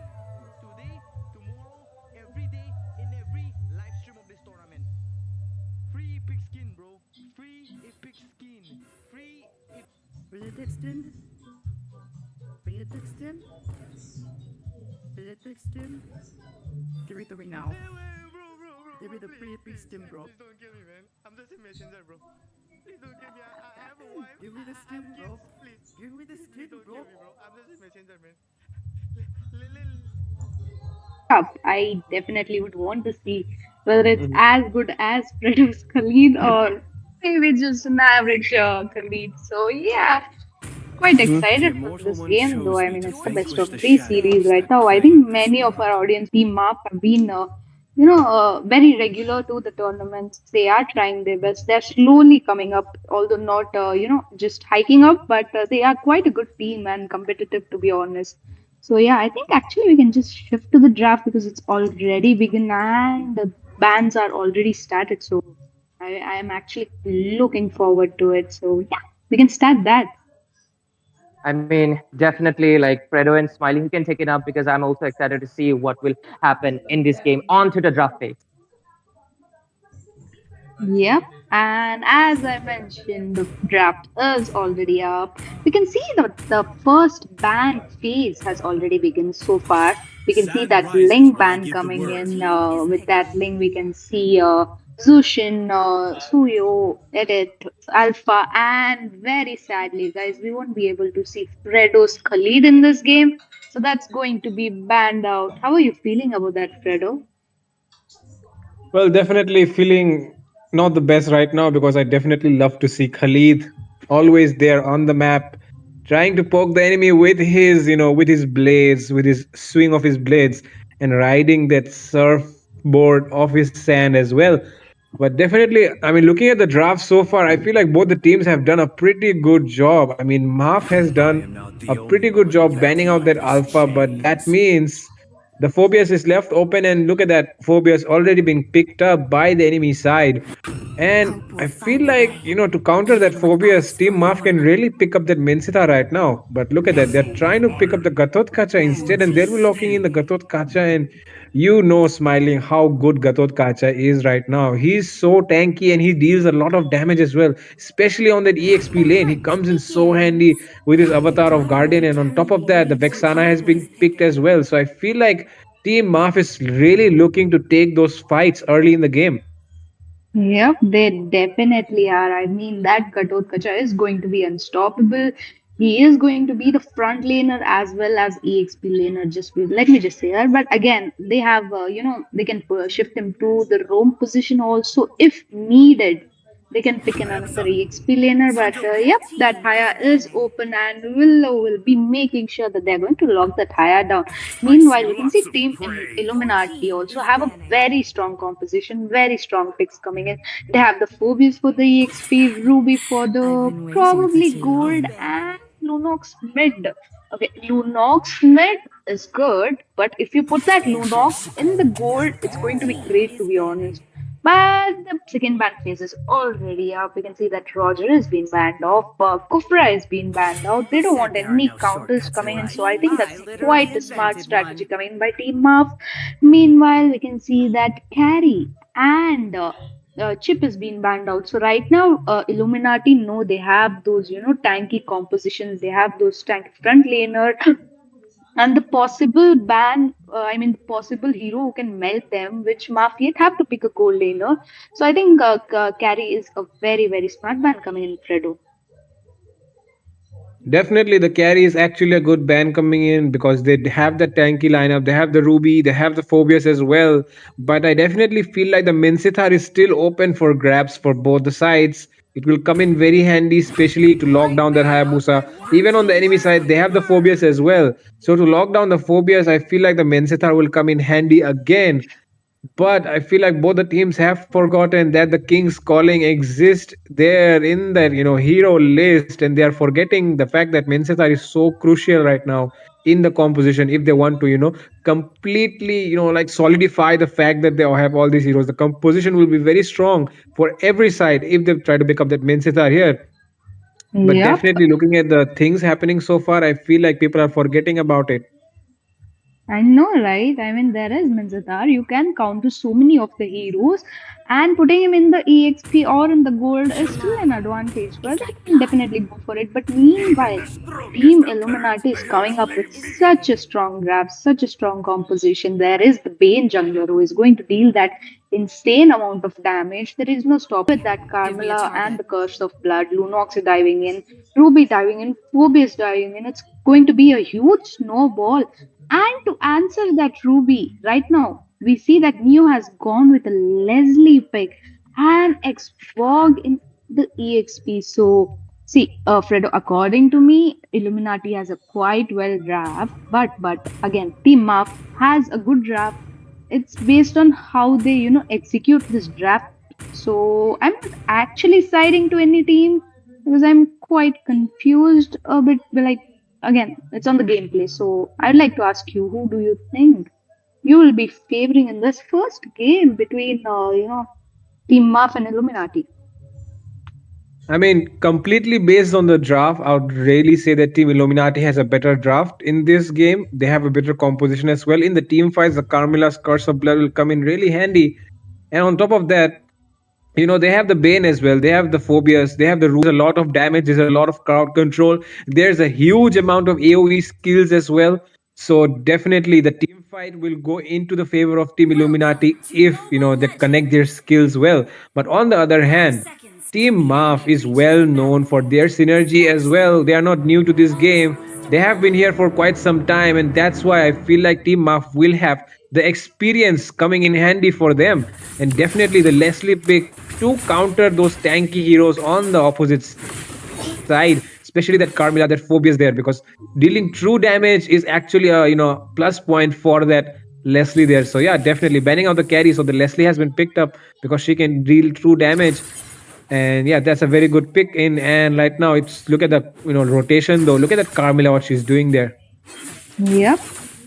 Today, tomorrow, every day, in every live stream of this tournament. Free epic skin, bro. Free epic skin. Free Bring it extend. Bring it extend. Bring it extend. Give it to me now. Give me the free epic stim, bro. Please don't kill me, man. I'm just a messenger, bro. Please don't kill me. I have a wife. Give me the I stim, have bro. kids. Please. Give me the Please stim, don't bro. kill me, bro. I'm just a messenger, man. Up, I definitely would want to see whether it's Mhm, as good as Pradesh Khalid or maybe just an average Khalid. So yeah, quite mhm. excited for this game, though. I mean, it's the best of 3 series right now. I think many of our audience, Team Mark, have been, very regular to the tournaments. They are trying their best. They're slowly coming up, although not, just hiking up, but they are quite a good team and competitive, to be honest. So yeah, I think actually we can just shift to the draft because it's already begun and the bans are already started. So I am actually looking forward to it. So yeah, we can start that. I mean, definitely, like Fredo and Smiley, you can take it up because I'm also excited to see what will happen in this game. On to the draft phase. Yep. And as I mentioned, the draft is already up. We can see that the first ban phase has already begun so far. We can see that Ling ban coming in. With that Ling, we can see Zushin, Suyo, Edit, Alpha, and very sadly, guys, we won't be able to see Fredo's Khalid in this game. So that's going to be banned out. How are you feeling about that, Fredo? Well, definitely feeling not the best right now because I definitely love to see Khalid always there on the map, trying to poke the enemy with his, with his blades, with his swing of his blades, and riding that surfboard of his sand as well. But definitely, I mean, looking at the draft so far, I feel like both the teams have done a pretty good job. I mean, Marf has done a pretty good job banning out that alpha, but that means the Phobias is left open, and look at that. Phobias already being picked up by the enemy side. And I feel like, to counter that Phobias, Team Maf can really pick up that Mensita right now. But look at that. They're trying to pick up the Gatot Kacha instead, and they'll be locking in the Gatot Kacha. And Smiling, how good Gatot Kacha is right now. He's so tanky and he deals a lot of damage as well, especially on that EXP lane. He comes in so handy with his avatar of Guardian. And on top of that, the Vexana has been picked as well. So I feel like Team Maf is really looking to take those fights early in the game. Yep, they definitely are. I mean, that Gatotkacha is going to be unstoppable. He is going to be the front laner as well as EXP laner. Let me just say that. But again, they have, they can shift him to the roam position also if needed. They can pick in another EXP laner. But yep, that Haya is open and Willow will be making sure that they're going to lock that Haya down. Meanwhile, we can see Team Illuminati also have a very strong composition, very strong picks coming in. They have the Phobius for the EXP, Ruby for the probably gold, and Lunox mid. Okay, Lunox mid is good, but if you put that Lunox in the gold, it's going to be great to be honest. But the second ban phase is already up. We can see that Roger has been banned off. Kufra has been banned out. They don't want any counters coming in. So I think that's quite a smart strategy coming in by Team Muff. Meanwhile, we can see that Carry and Chip has been banned out. So right now, Illuminati know they have those, tanky compositions. They have those tanky front laner and the possible the possible hero who can melt them, which Mafia have to pick a gold laner. So I think Carry is a very, very smart ban coming in, Fredo. Definitely, the carry is actually a good band coming in because they have the tanky lineup, they have the Ruby, they have the Phobias as well. But I definitely feel like the Minsithar is still open for grabs for both the sides. It will come in very handy, especially to lock down that Hayabusa. Even on the enemy side, they have the Phobias as well. So to lock down the Phobias, I feel like the Minsithar will come in handy again. But I feel like both the teams have forgotten that the King's Calling exists there in their hero list, and they are forgetting the fact that Mensetar is so crucial right now in the composition if they want to completely like solidify the fact that they have all these heroes. The composition will be very strong for every side if they try to pick up that Mensetar here. But Yep. definitely looking at the things happening so far, I feel like people are forgetting about it. I know, right? I mean, there is Minzatar. You can counter so many of the heroes, and putting him in the EXP or in the gold is still an advantage. Well, I can definitely go for it. But meanwhile, Team Illuminati is coming up with such a strong grab, such a strong composition. There is the Bane jungler who is going to deal that insane amount of damage. There is no stopping with that Carmela and the Curse of Blood. Lunox is diving in, Ruby diving in, Phoebus diving in. It's going to be a huge snowball. And to answer that Ruby, right now, we see that Neo has gone with a Leslie pick and Xborg in the EXP. So, see, Fredo, according to me, Illuminati has a quite well draft, but again, Team Muff has a good draft. It's based on how they, execute this draft. So, I'm not actually siding to any team because I'm quite confused a bit. But like again, it's on the gameplay. So I'd like to ask you, who do you think you will be favoring in this first game between, Team Muff and Illuminati? I mean, completely based on the draft, I would really say that Team Illuminati has a better draft in this game. They have a better composition as well. In the team fights, the Carmilla's Curse of Blood will come in really handy. And on top of that, they have the Bane as well. They have the Phobias. They have the Ruby. A lot of damage. There's a lot of crowd control. There's a huge amount of AoE skills as well. So definitely the team fight will go into the favor of Team Illuminati if they connect their skills well. But on the other hand, Team Maf is well known for their synergy as well. They are not new to this game. They have been here for quite some time, and that's why I feel like Team Maf will have the experience coming in handy for them. And definitely the Leslie pick to counter those tanky heroes on the opposite side, especially that Carmilla, that Phobias there, because dealing true damage is actually a plus point for that Leslie there. So yeah, definitely banning out the carry. So the Leslie has been picked up because she can deal true damage. And yeah, that's a very good pick in. And right now, it's look at the rotation though. Look at that Carmilla, what she's doing there. Yep.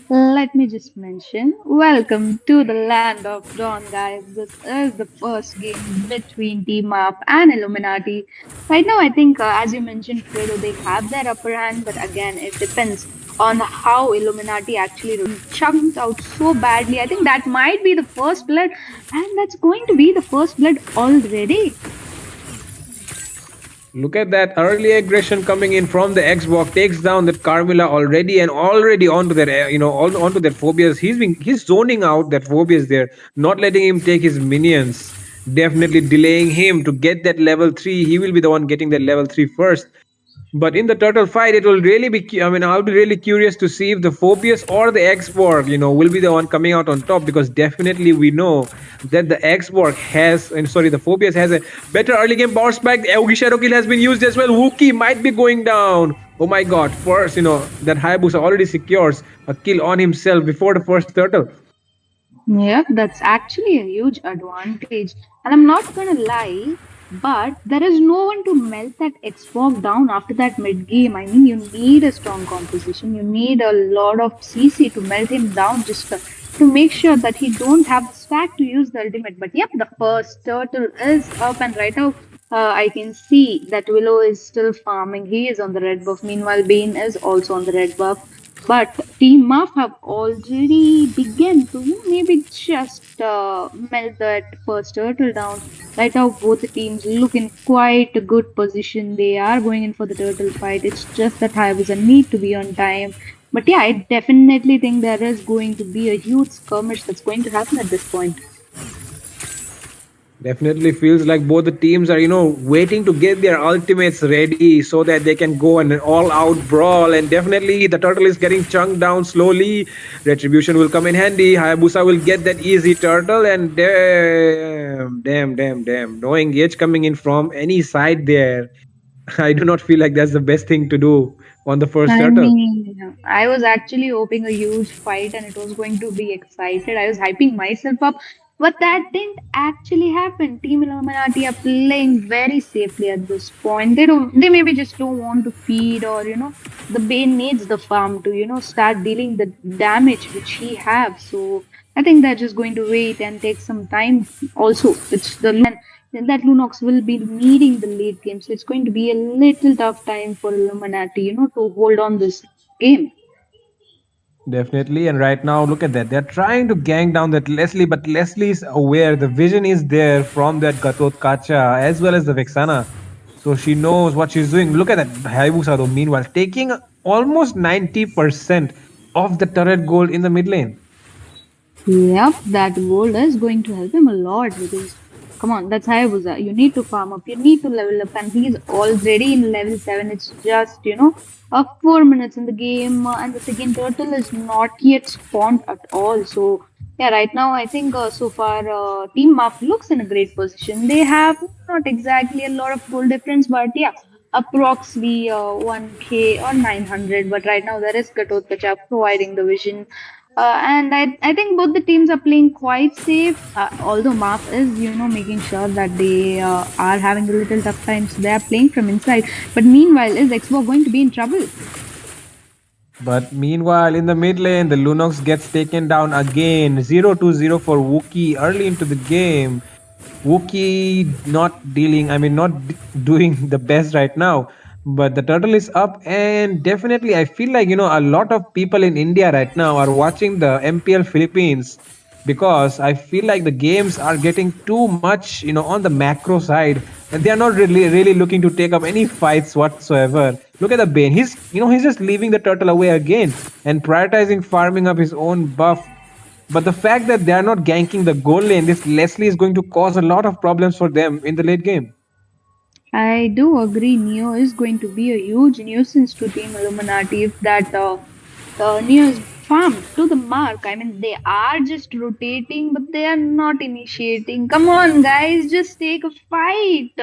Let me just mention, welcome to the land of Dawn, guys. This is the first game between Team Up and Illuminati. Right now, I think, as you mentioned, Fredo, they have their upper hand, but again, it depends on how Illuminati actually chunked out so badly. I think that might be the first blood, and that's going to be the first blood already. Look at that early aggression coming in from the Xbox, takes down that Carmilla already and already onto that onto that phobias. He's zoning out that phobias there, not letting him take his minions. Definitely delaying him to get that level 3. He will be the one getting that level 3 first. But in the turtle fight, it will really be. I mean, I'll be really curious to see if the Phobius or the Xborg, will be the one coming out on top because definitely we know that the Xborg has, and sorry, the Phobius has a better early game power spike. The Aogi Shadow Kill has been used as well. Wookie might be going down. Oh my god, first, that Hayabusa already secures a kill on himself before the first turtle. Yeah, that's actually a huge advantage. And I'm not gonna lie, but there is no one to melt that Xbox down after that mid game. I mean, you need a strong composition. You need a lot of CC to melt him down just to make sure that he don't have the stack to use the ultimate. But yep, the first turtle is up, and right now I can see that Willow is still farming. He is on the red buff. Meanwhile, Bane is also on the red buff. But Team Muff have already begun to maybe just melt that first turtle down. Right now, both the teams look in quite a good position. They are going in for the turtle fight. It's just that Hayabusa need to be on time. But yeah, I definitely think there is going to be a huge skirmish that's going to happen at this point. Definitely feels like both the teams are, waiting to get their ultimates ready so that they can go an all-out brawl. And definitely the turtle is getting chunked down slowly. Retribution will come in handy. Hayabusa will get that easy turtle, and damn. No engage coming in from any side there. I do not feel like that's the best thing to do on the first I turtle. mean, I was actually hoping a huge fight and it was going to be excited. I was hyping myself up, but that didn't actually happen. Team Illuminati are playing very safely at this point. They maybe just don't want to feed, or the Bane needs the farm to start dealing the damage which he have. So I think they're just going to wait and take some time. Also, it's the that Lunox will be needing the late game. So it's going to be a little tough time for Illuminati, to hold on this game. Definitely, and right now, look at that. They're trying to gang down that Leslie, but Leslie is aware. The vision is there from that Gatot Kacha as well as the Vexana. So she knows what she's doing. Look at that Hayabusa, though, meanwhile, taking almost 90% of the turret gold in the mid lane. Yep, that gold is going to help him a lot because, come on, that's Hayabusa. You need to farm up, you need to level up, and he's already in level 7. It's just, 4 minutes in the game, and the second turtle is not yet spawned at all. So, yeah, right now, I think so far, Team Map looks in a great position. They have not exactly a lot of gold difference, but yeah, approximately 1k or 900. But right now, there is Gatot Kacha providing the vision, and I think both the teams are playing quite safe. Although Marf is, making sure that they are having a little tough time, so they are playing from inside. But meanwhile, is Xbox going to be in trouble? But meanwhile, in the mid lane, the Lunox gets taken down again. 0-0 for Wookie early into the game. Wookie not doing the best right now. But the turtle is up, and definitely, I feel like a lot of people in India right now are watching the MPL Philippines because I feel like the games are getting too much, on the macro side, and they are not really looking to take up any fights whatsoever. Look at the Bane. He's just leaving the turtle away again and prioritizing farming up his own buff. But the fact that they are not ganking the goal lane, this Leslie is going to cause a lot of problems for them in the late game. I do agree. Neo is going to be a huge nuisance to Team Illuminati if that Neo is farmed to the mark. I mean, they are just rotating, but they are not initiating. Come on, guys, just take a fight.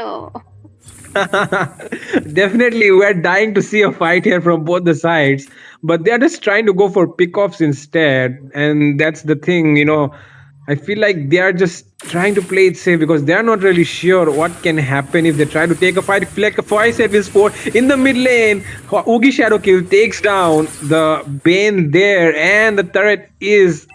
Definitely, we're dying to see a fight here from both the sides, but they're just trying to go for pickoffs instead, and that's the thing. I feel like they are just trying to play it safe because they are not really sure what can happen if they try to take a fight. Like a 5 4 in the mid lane, Oogie Shadow Kill takes down the Bane there, and the turret is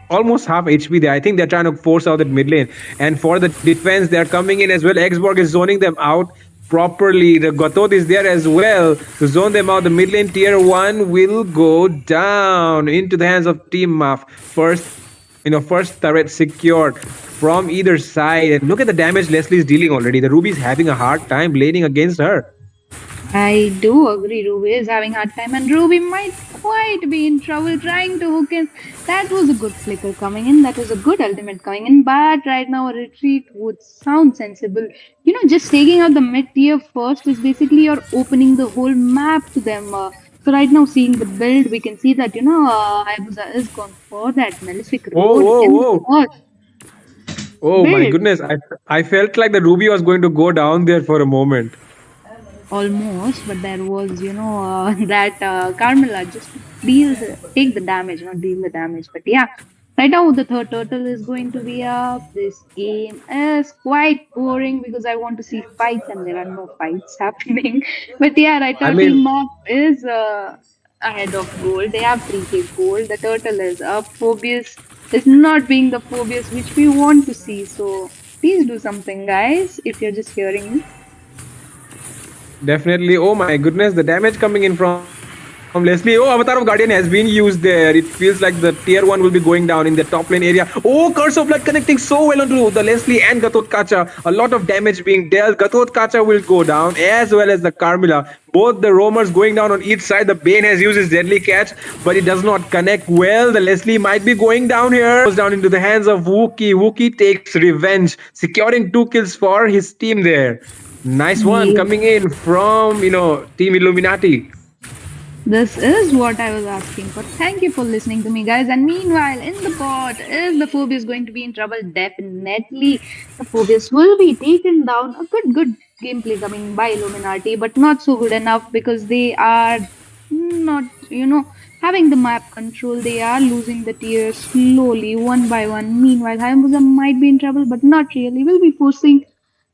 almost half HP there. I think they're trying to force out that mid lane. And for the defense, they're coming in as well. Xborg is zoning them out properly. The Gatot is there as well to zone them out. The mid lane tier 1 will go down into the hands of Team Maf. First turret secured from either side. And look at the damage Leslie is dealing already. The Ruby's having a hard time laning against her. I do agree Ruby is having a hard time and Ruby might quite be in trouble trying to hook in. That was a good flicker coming in. That was a good ultimate coming in. But right now a retreat would sound sensible. Just taking out the mid tier first is basically you're opening the whole map to them. So right now seeing the build, we can see that, Hayabusa is gone for that Malefic Whoa, Road whoa, in the whoa. first Oh my build. goodness. I felt like the Ruby was going to go down there for a moment. Almost, but there was, that Carmela just to take the damage, not deal the damage. But yeah, right now the third turtle is going to be up. This game is quite boring because I want to see fights and there are no fights happening. But yeah, right I now mean, Team Mob is ahead of gold. They have 3k gold. The turtle is up. Phobius is not being the Phobius which we want to see. So please do something, guys, if you're just hearing me. definitely. Oh my goodness, the damage coming in from Leslie. Oh, Avatar of Guardian has been used there. It feels like the tier 1 will be going down in the top lane area. Oh, Curse of Blood connecting so well onto the Leslie and Gatot Kacha. A lot of damage being dealt. Gatot Kacha will go down as well as the Carmilla. Both the roamers going down on each side. The Bane has used his deadly catch, but it does not connect well. The Leslie might be going down here. Goes down into the hands of Wookie. Wookie takes revenge, securing 2 kills for his team there. Nice one Yeah. coming in from, Team Illuminati. This is what I was asking for. Thank you for listening to me, guys. And meanwhile, in the bot, is the Phobius going to be in trouble? Definitely, the Phobius will be taken down. A good gameplay coming by Illuminati, but not so good enough because they are not, having the map control. They are losing the tiers slowly, one by one. Meanwhile, Hayabusa might be in trouble, but not really. Will be forcing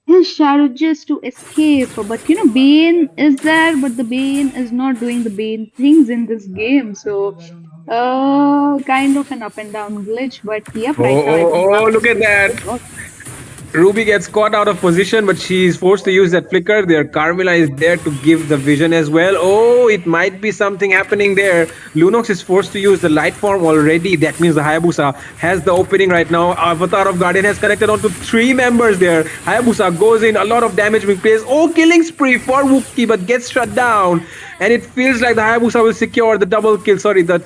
his shadow just to escape. But Bane is there, but the Bane is not doing the Bane things in this game. So, kind of an up and down glitch. But yep, Oh, right now I think oh, Mark oh, is look at doing a that. good work. Ruby gets caught out of position, but she's forced to use that flicker. There, Carmilla is there to give the vision as well. Oh, it might be something happening there. Lunox is forced to use the light form already. That means the Hayabusa has the opening right now. Avatar of Guardian has connected onto 3 members there. Hayabusa goes in, a lot of damage being placed. Oh, killing spree for Wookiee, but gets shut down. And it feels like the Hayabusa will secure the double kill. Sorry, the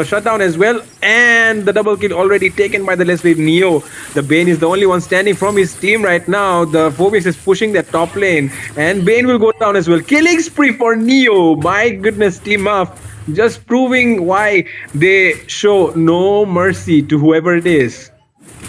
shutdown as well, and the double kill already taken by the Leslie Neo. The Bane is the only one standing from his team right now. The Phobius is pushing that top lane, and Bane will go down as well. Killing spree for Neo. My goodness, Team Up just proving why they show no mercy to whoever it is.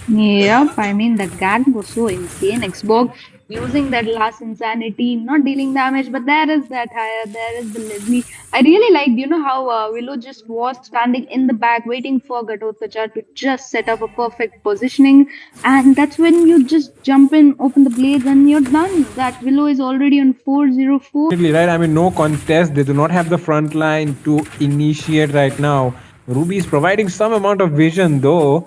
Yep, I mean that gang was so insane. Xbox using that last insanity, not dealing damage, but there is that higher, there is the Leslie. I really liked, how Willow just was standing in the back waiting for Gatotkacha to just set up a perfect positioning, and that's when you just jump in, open the blades, and you're done. That Willow is already on 404. Definitely right. I mean, no contest. They do not have the front line to initiate right now. Ruby is providing some amount of vision though,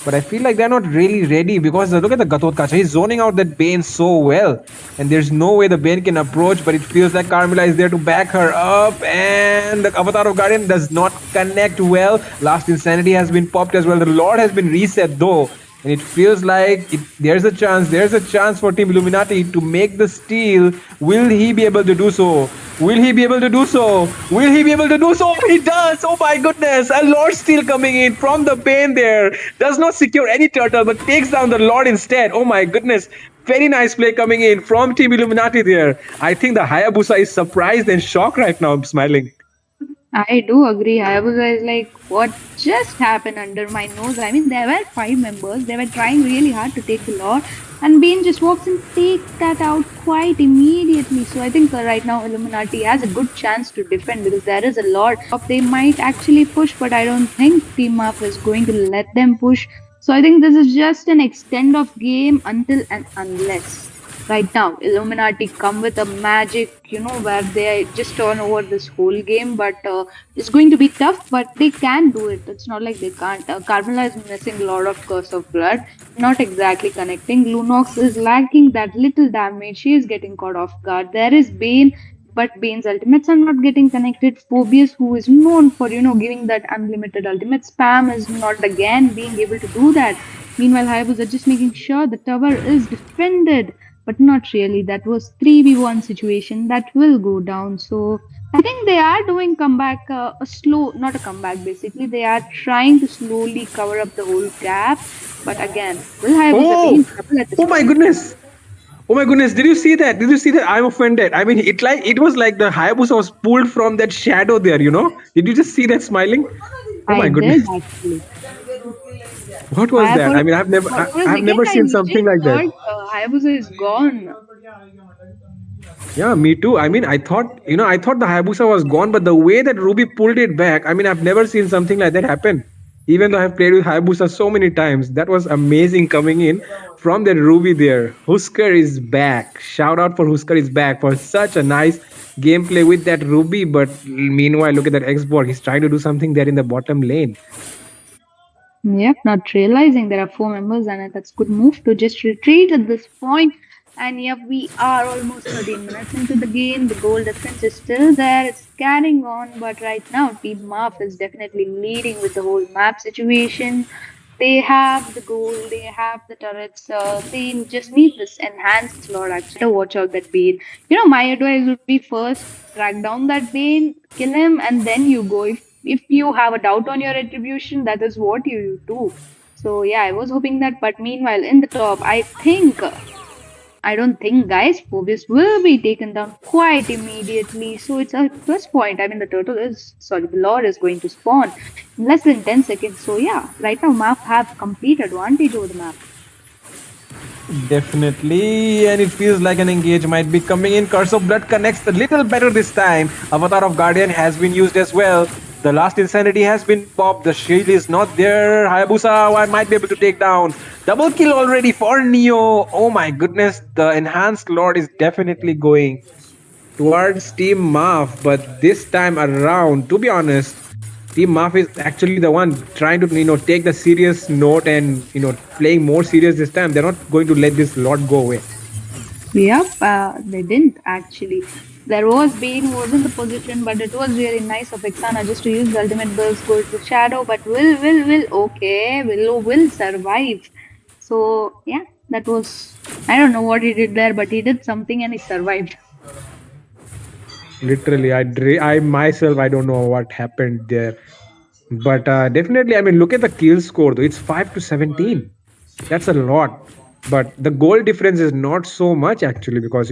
but I feel like they're not really ready because look at the Gatot Kacha. He's zoning out that Bane so well, and there's no way the Bane can approach. But it feels like Carmilla is there to back her up, and the Avatar of Guardian does not connect well. Last Insanity has been popped as well. The Lord has been reset though. And it feels like there's a chance for Team Illuminati to make the steal. Will he be able to do so? Will he be able to do so? Will he be able to do so? He does! Oh my goodness! A Lord steal coming in from the Bane there. Does not secure any turtle but takes down the Lord instead. Oh my goodness. Very nice play coming in from Team Illuminati there. I think the Hayabusa is surprised and shocked right now. I'm smiling. I do agree. I was like, what just happened under my nose? I mean, there were 5 members. They were trying really hard to take the law, and Bane just walks and takes that out quite immediately. So I think right now Illuminati has a good chance to defend because there is a lot of they might actually push, but I don't think Team Up is going to let them push. So I think this is just an extend of game until and unless. Right now, Illuminati come with a magic, where they just turn over this whole game. But it's going to be tough, but they can do it. It's not like they can't. Carmela is missing a lot of Curse of Blood, not exactly connecting. Lunox is lacking that little damage. She is getting caught off guard. There is Bane, but Bane's ultimates are not getting connected. Phobius, who is known for, giving that unlimited ultimate spam, is not again being able to do that. Meanwhile, Hayabusa just making sure the tower is defended. but not really. That was 3v1 situation that will go down. So I think they are doing comeback, a slow, not a comeback basically. They are trying to slowly cover up the whole gap. But again, will Hayabusa be Oh, in trouble at this oh my point? goodness. Oh my goodness, did you see that? Did you see that? I'm offended. I mean, it was like the Hayabusa was pulled from that shadow there, you know? Did you just see that smiling? Oh I my did goodness. actually. What was I that? for I mean, for a I've second never I seen something legit like that. thought Hayabusa is gone. Yeah, me too. I mean, I thought the Hayabusa was gone, but the way that Ruby pulled it back, I mean, I've never seen something like that happen. Even though I've played with Hayabusa so many times, that was amazing coming in from that Ruby there. Husker is back. Shout out for Husker is back for such a nice gameplay with that Ruby. But meanwhile, look at that Xborg. He's trying to do something there in the bottom lane. Yep, not realizing there are four members, and that's good move to just retreat at this point. And yep, we are almost 13 minutes into the game. The goal difference is still there. It's carrying on, but right now, Team Marf is definitely leading with the whole map situation. They have the goal, they have the turrets. They just need this enhanced slot. Actually, to watch out that Bane. You know, my advice would be first track down that Bane, kill him, and then you go. If you have a doubt on your retribution, that is what you do. So yeah, I was hoping that. But meanwhile, in the top, I don't think guys Phobius will be taken down quite immediately. So it's a plus point. I mean, the Lord is going to spawn in less than 10 seconds. So yeah, right now map have complete advantage over the map. Definitely, and it feels like an engage might be coming in. Curse of Blood connects a little better this time. Avatar of Guardian has been used as well. The last Insanity has been popped. The shield is not there. Hayabusa I might be able to take down. Double kill already for Neo. Oh my goodness, the enhanced Lord is definitely going towards Team Maf. But this time around, to be honest, Team Maf is actually the one trying to take the serious note and playing more serious this time. They're not going to let this lot go away. Yep, they didn't actually. There was Bane who was in the position, but it was really nice of Ixana just to use the ultimate burst, go to Shadow. But okay, will survive. So yeah, that was, I don't know what he did there, but he did something and he survived. Literally, I myself I don't know what happened there, but definitely I mean look at the kill score though. It's 5-17. That's a lot, but the goal difference is not so much actually because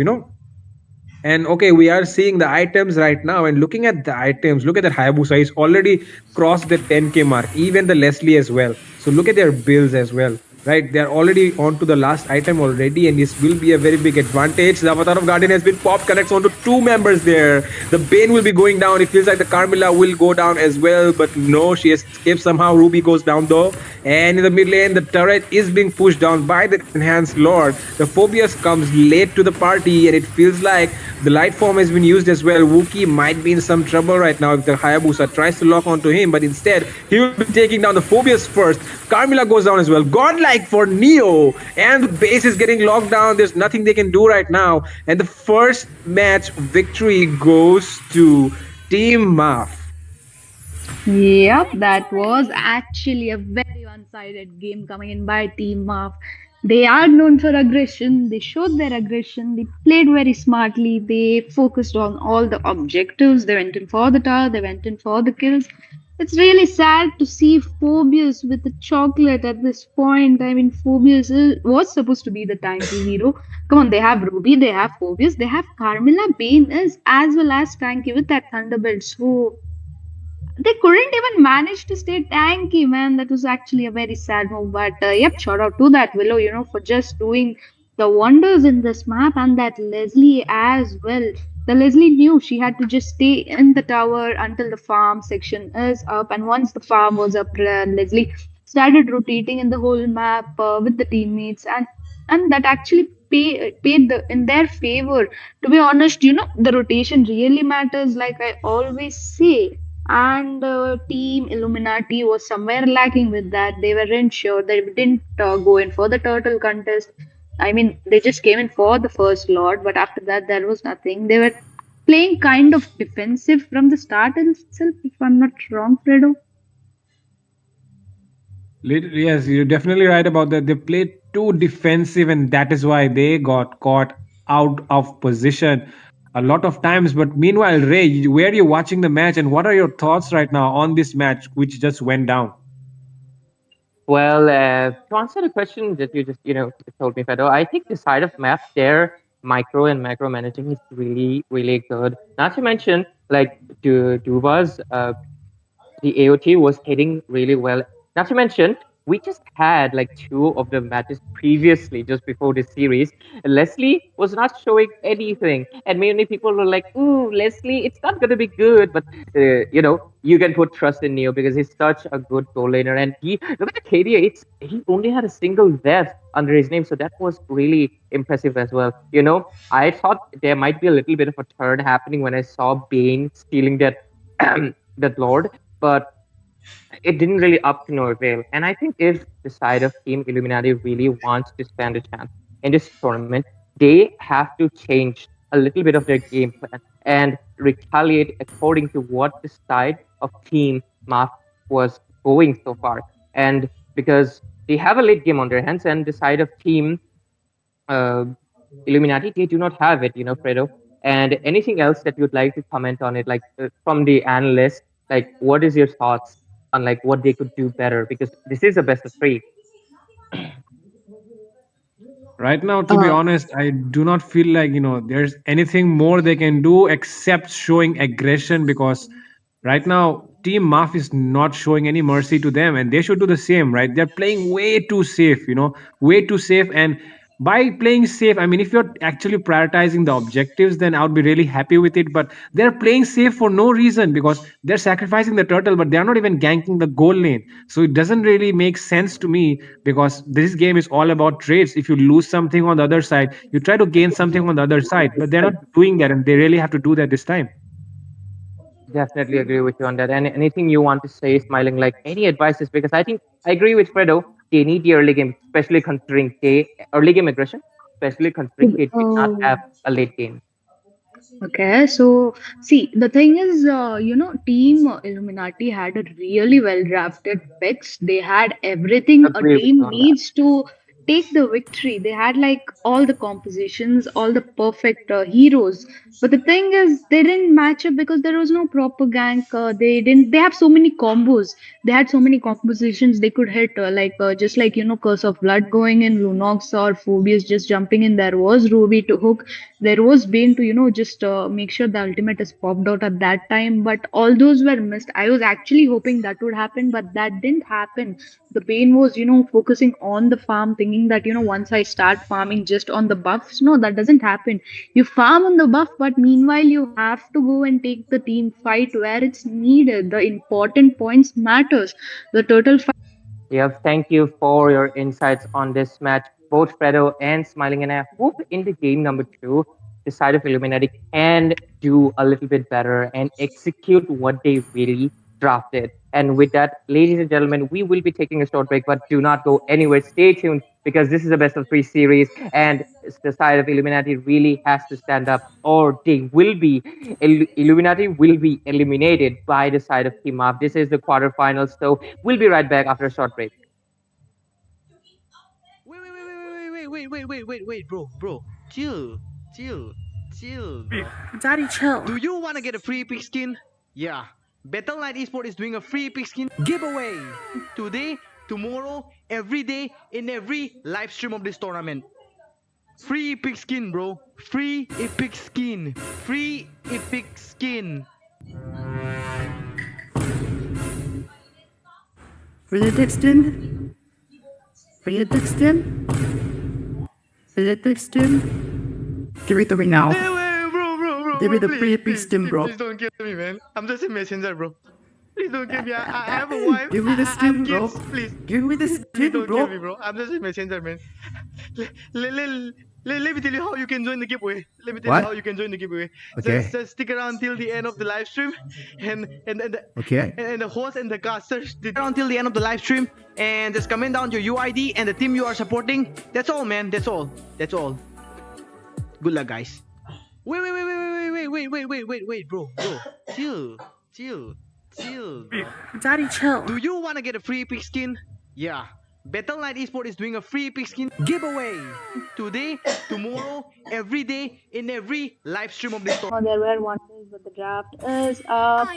and okay, we are seeing the items right now, and looking at the items, look at that Hayabusa. He's already crossed the 10k mark, even the Leslie as well. So look at their builds as well, right? They're already on to the last item already, and this will be a very big advantage. The Avatar of Guardian has been popped, connects onto two members there. The Bane will be going down. It feels like the Carmilla will go down as well, but no, she escapes somehow. Ruby goes down though, and in the mid lane, the turret is being pushed down by the enhanced Lord. The Phobius comes late to the party, and it feels like the light form has been used as well. Wookie might be in some trouble right now if the Hayabusa tries to lock onto him, but instead he will be taking down the Phobius first. Carmilla goes down as well. Godlike for Neo, and the base is getting locked down. There's nothing they can do right now, and the first match victory goes to Team Maf. Yep, that was actually a very one-sided game coming in by Team Marv. They are known for aggression. They showed their aggression. They played very smartly. They focused on all the objectives. They went in for the tower. They went in for the kills. It's really sad to see Phobius with the chocolate at this point. I mean, was supposed to be the tanky hero. Come on, they have Ruby, they have Phobius, they have Carmilla. Bane is as well as tanky with that Thunderbolt. So they couldn't even manage to stay tanky, man. That was actually a very sad move. But yep, shout out to that Willow, for just doing the wonders in this map, and that Leslie as well. The Leslie knew she had to just stay in the tower until the farm section is up, and once the farm was up, Leslie started rotating in the whole map with the teammates, and that actually paid in their favor. To be honest, the rotation really matters, like I always say, and Team Illuminati was somewhere lacking with that. They weren't sure. They didn't go in for the turtle contest. I mean, they just came in for the first lot, but after that, there was nothing. They were playing kind of defensive from the start itself, if I'm not wrong, Fredo. Yes, you're definitely right about that. They played too defensive, and that is why they got caught out of position a lot of times. But meanwhile, Ray, where are you watching the match, and what are your thoughts right now on this match, which just went down? Well, to answer the question that you just told me, Fedo, I think the side of map there, micro and macro managing is really good. Not to mention, like Duva's the AOT was hitting really well. Not to mention, we just had like two of the matches previously, just before this series. Leslie was not showing anything, and many people were like, "Ooh, Leslie, it's not gonna be good." But you can put trust in Neo because he's such a good goal laner, and he look at KDA. He only had a single death under his name, so that was really impressive as well. I thought there might be a little bit of a turn happening when I saw Bane stealing that that Lord, but it didn't really up to no avail. And I think if the side of Team Illuminati really wants to stand a chance in this tournament, they have to change a little bit of their game plan and retaliate according to what the side of Team Maf was going so far. And because they have a late game on their hands, and the side of Team uh, Illuminati, they do not have it, Fredo. And anything else that you'd like to comment on it, like from the analyst, like what is your thoughts on like what they could do better? Because this is a best of three. Right now, to be honest, I do not feel like there's anything more they can do except showing aggression, because right now Team Maf is not showing any mercy to them, and they should do the same. Right, they're playing way too safe, way too safe. And by playing safe, I mean, if you're actually prioritizing the objectives, then I would be really happy with it. But they're playing safe for no reason, because they're sacrificing the turtle, but they're not even ganking the goal lane. So it doesn't really make sense to me, because this game is all about trades. If you lose something on the other side, you try to gain something on the other side, but they're not doing that, and they really have to do that this time. Definitely agree with you on that. And anything you want to say, smiling, like any advices? Because I think I agree with Fredo. They need the early game, especially considering they early game aggression, especially considering they did not have a late game. Okay, so see, the thing is, Team Illuminati had a really well drafted picks. They had everything a Agree with you team on that. needs to take the victory. They had like all the compositions, all the perfect heroes. But the thing is, they didn't match up because there was no proper gank. They didn't. They have so many combos. They had so many compositions they could hit. Just like Curse of Blood going in, Lunox or Phobius just jumping in. There was Ruby to hook. There was Bane to just make sure the ultimate is popped out at that time, but all those were missed. I was actually hoping that would happen, but that didn't happen. The Bane was focusing on the farm, thinking that once I start farming just on the buffs. No, that doesn't happen. You farm on the buff, but meanwhile you have to go and take the team fight where it's needed. The important points matters. The total fight. Yeah, thank you for your insights on this match, both Fredo and Smiling. And I hope in the game number two, the side of Illuminati can do a little bit better and execute what they really drafted. And with that, ladies and gentlemen, we will be taking a short break, but do not go anywhere. Stay tuned because this is a best of three series, and the side of Illuminati really has to stand up, or they will be Illuminati will be eliminated by the side of Team Up. This is the quarterfinals, so we'll be right back after a short break. Wait, bro. Chill, bro. Daddy, chill. Do you want to get a free epic skin? Yeah. Battle Knight Esport is doing a free epic skin giveaway today, tomorrow, every day, in every live stream of this tournament. Free epic skin, bro. Free epic skin. Free epic skin. Predestin. Predestin. Predestin. Give it to me now. Bro. Give me the please, predestin, bro. Please don't kill me, man. I'm just a messenger, bro. Please don't kill me. I have a wife. Give me the I have skin, bro. kids. Please. Give me the Please skin, don't kill me, bro. bro. I'm just a messenger, man. Let me tell you how you can join the giveaway. Let me tell you how you can join the giveaway. Okay. Just stick around till the end of the live stream, and Okay. the host and the casters stick around till the end of the live stream, and just comment down your UID and the team you are supporting. That's all, man. That's all. Good luck, guys. Wait, bro. Chill. Daddy, chill. Do you want to get a free epic skin? Yeah, Battle Knight Esport is doing a free epic skin giveaway today, tomorrow, every day in every live stream of this There were wonders, but the draft is up.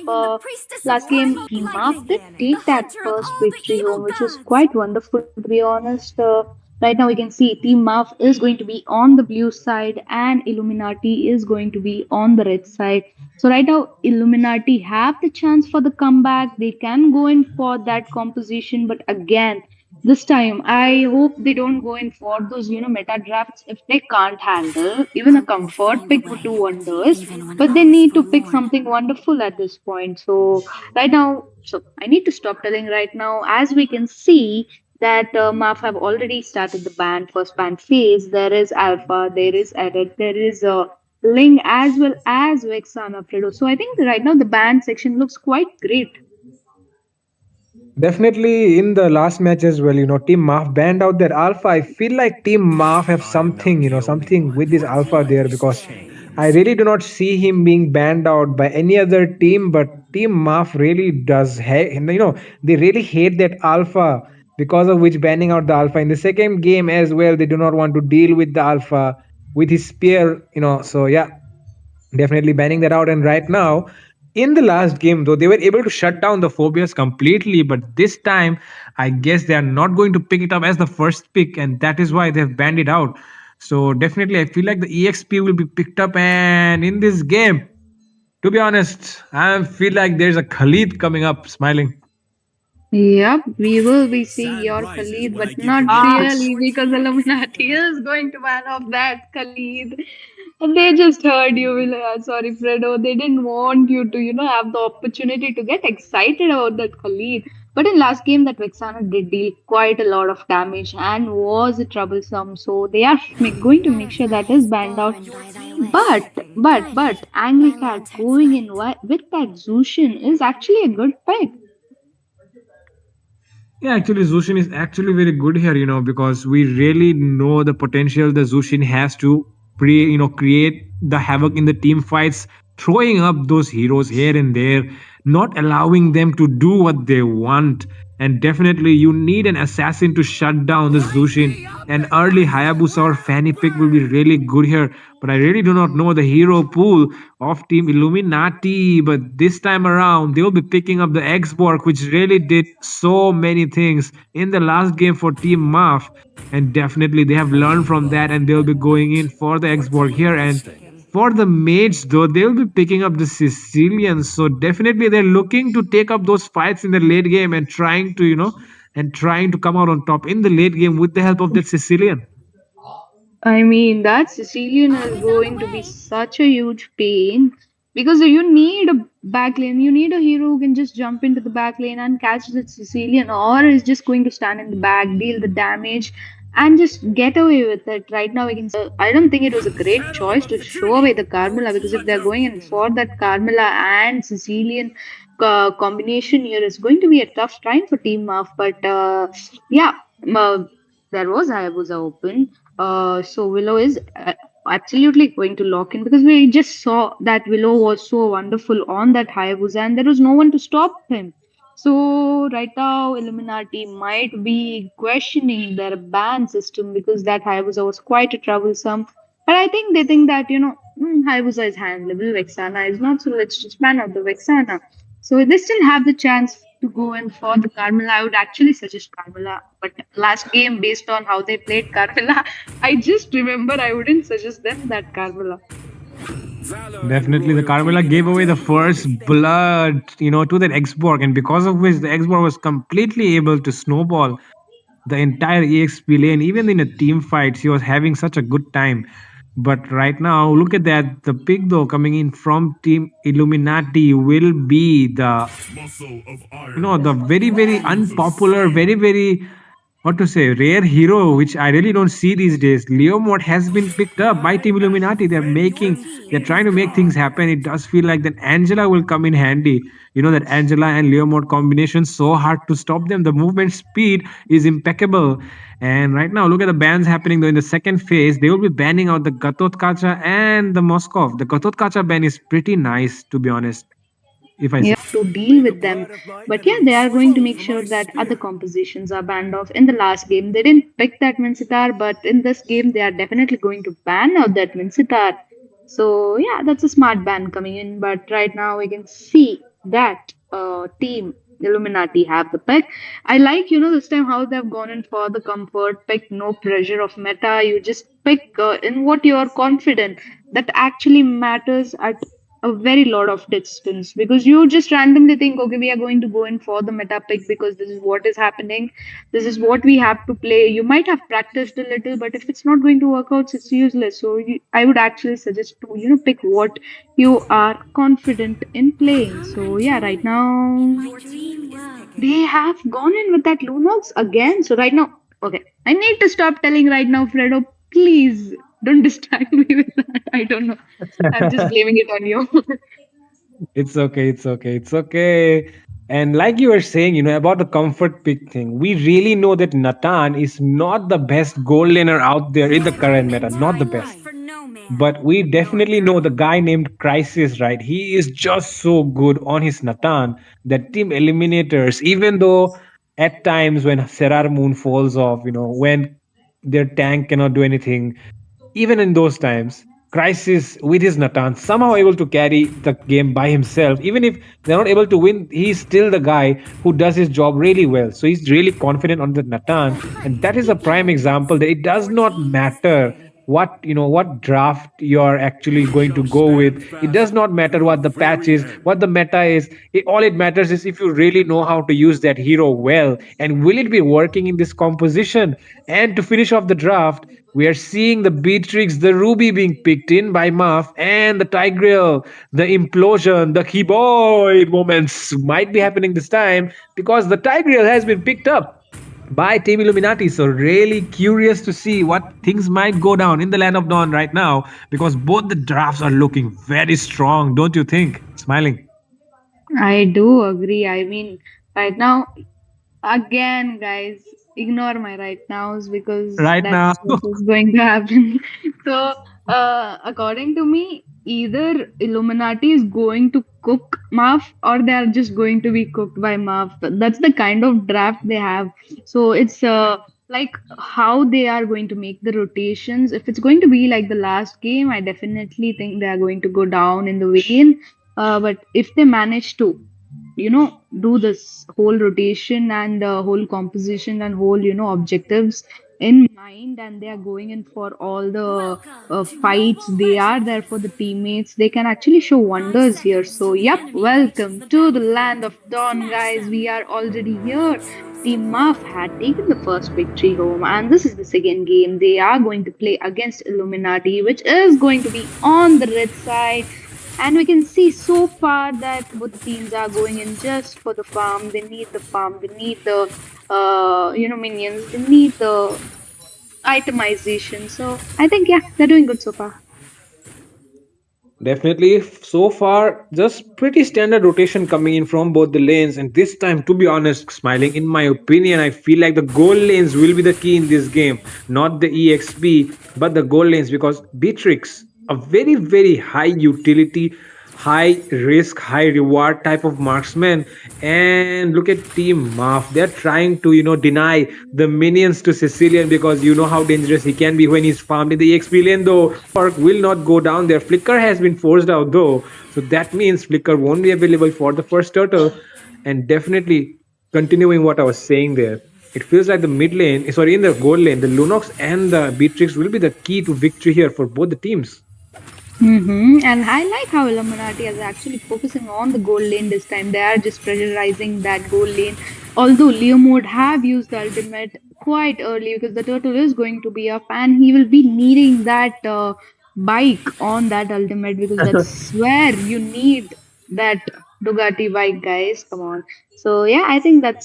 Last game, Team Up did take that first victory home, which was quite wonderful to be honest. Right now, we can see Team Muff is going to be on the blue side, and Illuminati is going to be on the red side. So right now, Illuminati have the chance for the comeback. They can go in for that composition, but again, this time, I hope they don't go in for those, meta drafts if they can't handle. Even a comfort pick would do wonders, but they need to pick something wonderful at this point. So, right now, so I need to stop telling right now. As we can see, that MAF have already started the first ban phase. There is Alpha, there is Edit, there is Ling, as well as Vexana Fredo. So, I think right now the band section looks quite great. Definitely in the last match as well, Team Maf banned out their alpha. I feel like Team Maf have something, something with this alpha there because I really do not see him being banned out by any other team, but Team Maf really does, they really hate that alpha because of which banning out the alpha in the second game as well. They do not want to deal with the alpha with his spear, so yeah, definitely banning that out. And right now, in the last game, though, they were able to shut down the phobias completely. But this time, I guess they are not going to pick it up as the first pick, and that is why they've banned it out. So definitely, I feel like the EXP will be picked up. And in this game, to be honest, I feel like there's a Khalid coming up, smiling. Yep, we will be seeing your Khalid, but not Ah, really because Illuminati is going to ban off that Khalid. And they just heard you, sorry, Fredo. They didn't want you to, have the opportunity to get excited about that Khalid. But in last game, that Vexana did deal quite a lot of damage and was troublesome. So they are going to make sure that is banned out. But, Angry Cat going in with that Zushin is actually a good pick. Yeah, actually, Zushin is actually very good here, because we really know the potential the Zushin has to create the havoc in the team fights, throwing up those heroes here and there, not allowing them to do what they want. And definitely, you need an assassin to shut down the Zushin. An early Hayabusa or Fanny pick will be really good here, but I really do not know the hero pool of Team Illuminati. But this time around, they will be picking up the X-Borg, which really did so many things in the last game for Team Maf. And definitely, they have learned from that, and they'll be going in for the X-Borg here. And for the mates, though, they'll be picking up the Sicilians. So definitely, they're looking to take up those fights in the late game and trying to come out on top in the late game with the help of that Sicilian. I mean, that Sicilian is going to be such a huge pain because you need a back lane. You need a hero who can just jump into the back lane and catch the Sicilian, or is just going to stand in the back, deal the damage, and just get away with it. Right now, we can. I don't think it was a great choice to show away the Carmilla because if they're going in for that Carmilla and Sicilian combination here, it's going to be a tough time for Team Muff. But yeah, uh, there was Hayabusa open. So Willow is absolutely going to lock in because we just saw that Willow was so wonderful on that Hayabusa and there was no one to stop him. So right now Illuminati might be questioning their ban system because that Hayabusa was quite troublesome. But I think they think that, Hayabusa is handleable, Vexana is not, so let's just ban out the Vexana. So they still have the chance to go in for the Carmilla. I would actually suggest Carmilla, but last game, based on how they played Carmilla, I just remember I wouldn't suggest them that Carmilla. Definitely, the Carmilla gave away the first blood, to that X-Borg, and because of which the X-Borg was completely able to snowball the entire EXP lane. Even in a team fight, she was having such a good time. But right now, look at that. The pick, though, coming in from Team Illuminati will be the very, very unpopular, very, very, what to say, rare hero, which I really don't see these days. Leomord has been picked up by Team Illuminati. They're trying to make things happen. It does feel like that Angela will come in handy. That Angela and Leomord combination, so hard to stop them. The movement speed is impeccable. And right now, look at the bans happening though. In the second phase, they will be banning out the Gatotkacha and the Moskov. The Gatotkacha ban is pretty nice, to be honest. if I say. Yeah, to deal with them. But yeah, they are going to make sure that other compositions are banned off. In the last game, they didn't pick that Minsitar, but in this game, they are definitely going to ban out that Minsitar. So yeah, that's a smart ban coming in. But right now, we can see that team Illuminati have the pick. I like, this time how they've gone in for the comfort pick, no pressure of meta. You just pick in what you are confident. That actually matters at a very lot of distance because you just randomly think, okay, we are going to go in for the meta pick because this is what is happening. This is what we have to play. You might have practiced a little, but if it's not going to work out, it's useless. So I would actually suggest to, pick what you are confident in playing. So yeah, right now they have gone in with that Lunox again. So right now, okay, I need to stop telling right now, Fredo. Please don't distract me with that. I don't know. I'm just blaming it on you. It's okay, it's okay, it's okay. And like you were saying, about the comfort pick thing, we really know that Natan is not the best goal laner out there in the current meta, not the best. But we definitely know the guy named Crisis, right? He is just so good on his Natan that team eliminators, even though at times when Serar Moon falls off, when their tank cannot do anything, even in those times, Crisis with his Natan somehow able to carry the game by himself. Even if they're not able to win, he's still the guy who does his job really well. So he's really confident on the Natan, and that is a prime example that it does not matter what draft you're actually going to go with. It does not matter what the patch is, what the meta is. All it matters is if you really know how to use that hero well, and will it be working in this composition. And to finish off the draft, we are seeing the Beatrix, the Ruby being picked in by Muff, and the Tigreal, the implosion, the keyboard moments might be happening this time because the Tigreal has been picked up by Team Illuminati. So really curious to see what things might go down in the Land of Dawn right now because both the drafts are looking very strong, don't you think? Smiling. I do agree. I mean, right now, again, guys, ignore my right nows because Right now. that's what is going to happen. So, according to me, either Illuminati is going to cook Marv or they are just going to be cooked by Marv. That's the kind of draft they have. So, it's like how they are going to make the rotations. If it's going to be like the last game, I definitely think they are going to go down in the vein. But if they manage to do this whole rotation and whole composition and whole objectives in mind, and they are going in for all the fights, they are there for the teammates, they can actually show wonders here. So yep, welcome to the Land of Dawn, guys. We are already here. Team Muff had taken the first victory home, and this is the second game. They are going to play against Illuminati, which is going to be on the red side. And we can see so far that both the teams are going in just for the farm. They need the farm. They need the minions. They need the itemization. So I think yeah, they're doing good so far. Definitely, so far, just pretty standard rotation coming in from both the lanes. And this time, to be honest, Smiling, in my opinion, I feel like the goal lanes will be the key in this game. Not the EXP, but the goal lanes because Beatrix, a very, very high utility, high risk, high reward type of marksman. And look at Team Maf. They're trying to, deny the minions to Sicilian because you know how dangerous he can be when he's farmed in the EXP lane, though. Orc will not go down there. Flicker has been forced out, though. So that means Flicker won't be available for the first turtle. And definitely, continuing what I was saying there, it feels like the mid lane, sorry, in the gold lane, the Lunox and the Beatrix will be the key to victory here for both the teams. And I like how Illuminati is actually focusing on the gold lane this time. They are just pressurizing that gold lane. Although Leo mode have used the ultimate quite early because the turtle is going to be up and he will be needing that bike on that ultimate because that's where you need that Bugatti bike, guys. Come on. So yeah, I think but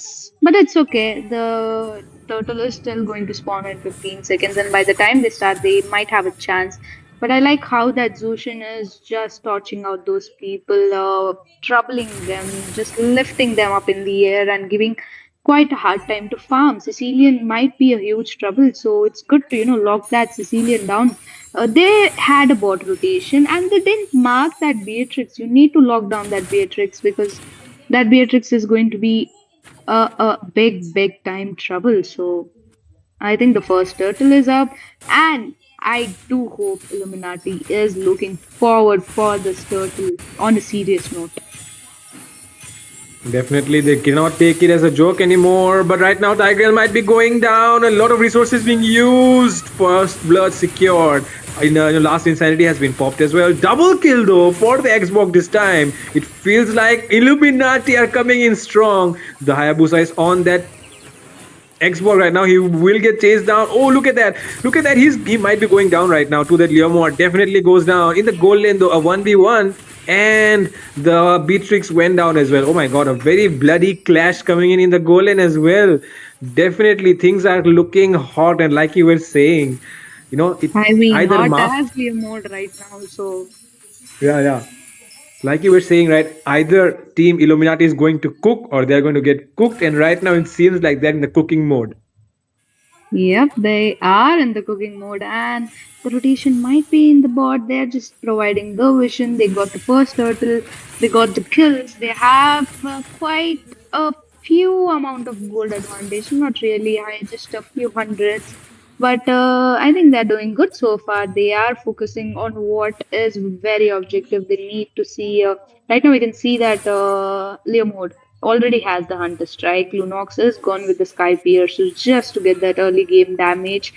it's okay. The turtle is still going to spawn in 15 seconds, and by the time they start, they might have a chance. But I like how that Zushin is just torching out those people, troubling them, just lifting them up in the air and giving quite a hard time to farm. Sicilian might be a huge trouble, so it's good to lock that Sicilian down. They had a bot rotation and they didn't mark that Beatrix. You need to lock down that Beatrix because that Beatrix is going to be a big time trouble. So I think the first turtle is up, and I do hope Illuminati is looking forward for this turtle on a serious note. Definitely, they cannot take it as a joke anymore. But right now, Tiger might be going down. A lot of resources being used. First blood secured. Last Insanity has been popped as well. Double kill though for the Xbox this time. It feels like Illuminati are coming in strong. The Hayabusa is on that Xbox right now. He will get chased down. Oh, look at that! Look at that! He might be going down right now to that Leomord. Definitely goes down in the goal lane though. A 1v1, and the Beatrix went down as well. Oh my god! A very bloody clash coming in the goal lane as well. Definitely things are looking hot, and like you were saying, it I mean, either hot Maf. as Leo mode right now. So Yeah, yeah. Like you were saying, right? Either Team Illuminati is going to cook or they're going to get cooked, and right now it seems like they're in the cooking mode. yep, they are in the cooking mode, and the rotation might be in the bot. They're just providing the vision. They got the first turtle, they got the kills. They have quite a few amount of gold advantage. Not really high, just a few hundreds. But I think they're doing good so far. They are focusing on what is very objective. They need to see. Right now, we can see that Leo mode already has the Hunter Strike. Lunox is gone with the Sky Piercer just to get that early game damage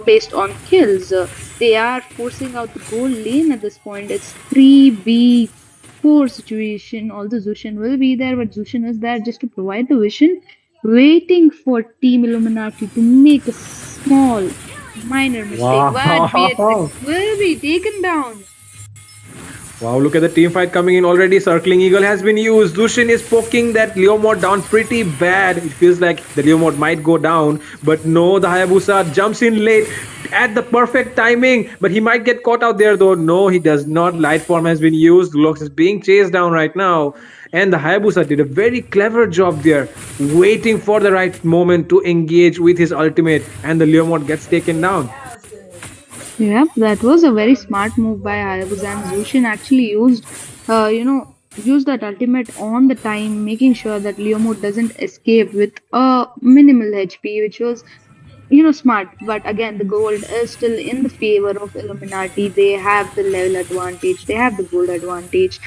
based on kills. They are forcing out the goal lane at this point. It's 3v4 situation. Although Zushin will be there, but Zushin is there just to provide the vision, waiting for Team Illuminati to make a small, minor mistake. But Beatrix Wow. will be taken down. Wow, look at the team fight coming in already. Circling Eagle has been used. Zushin is poking that Leomord down pretty bad. It feels like the Leomord might go down. But no, the Hayabusa jumps in late at the perfect timing. But he might get caught out there though. No, he does not. Light form has been used. Lux is being chased down right now. And the Hayabusa did a very clever job there, waiting for the right moment to engage with his ultimate. And the Leomord gets taken down. Yep, that was a very smart move by Hayabusa, and Zushin actually used that ultimate on the time, making sure that Leomord doesn't escape with a minimal HP, which was smart. But again, the gold is still in the favor of Illuminati. They have the level advantage, they have the gold advantage.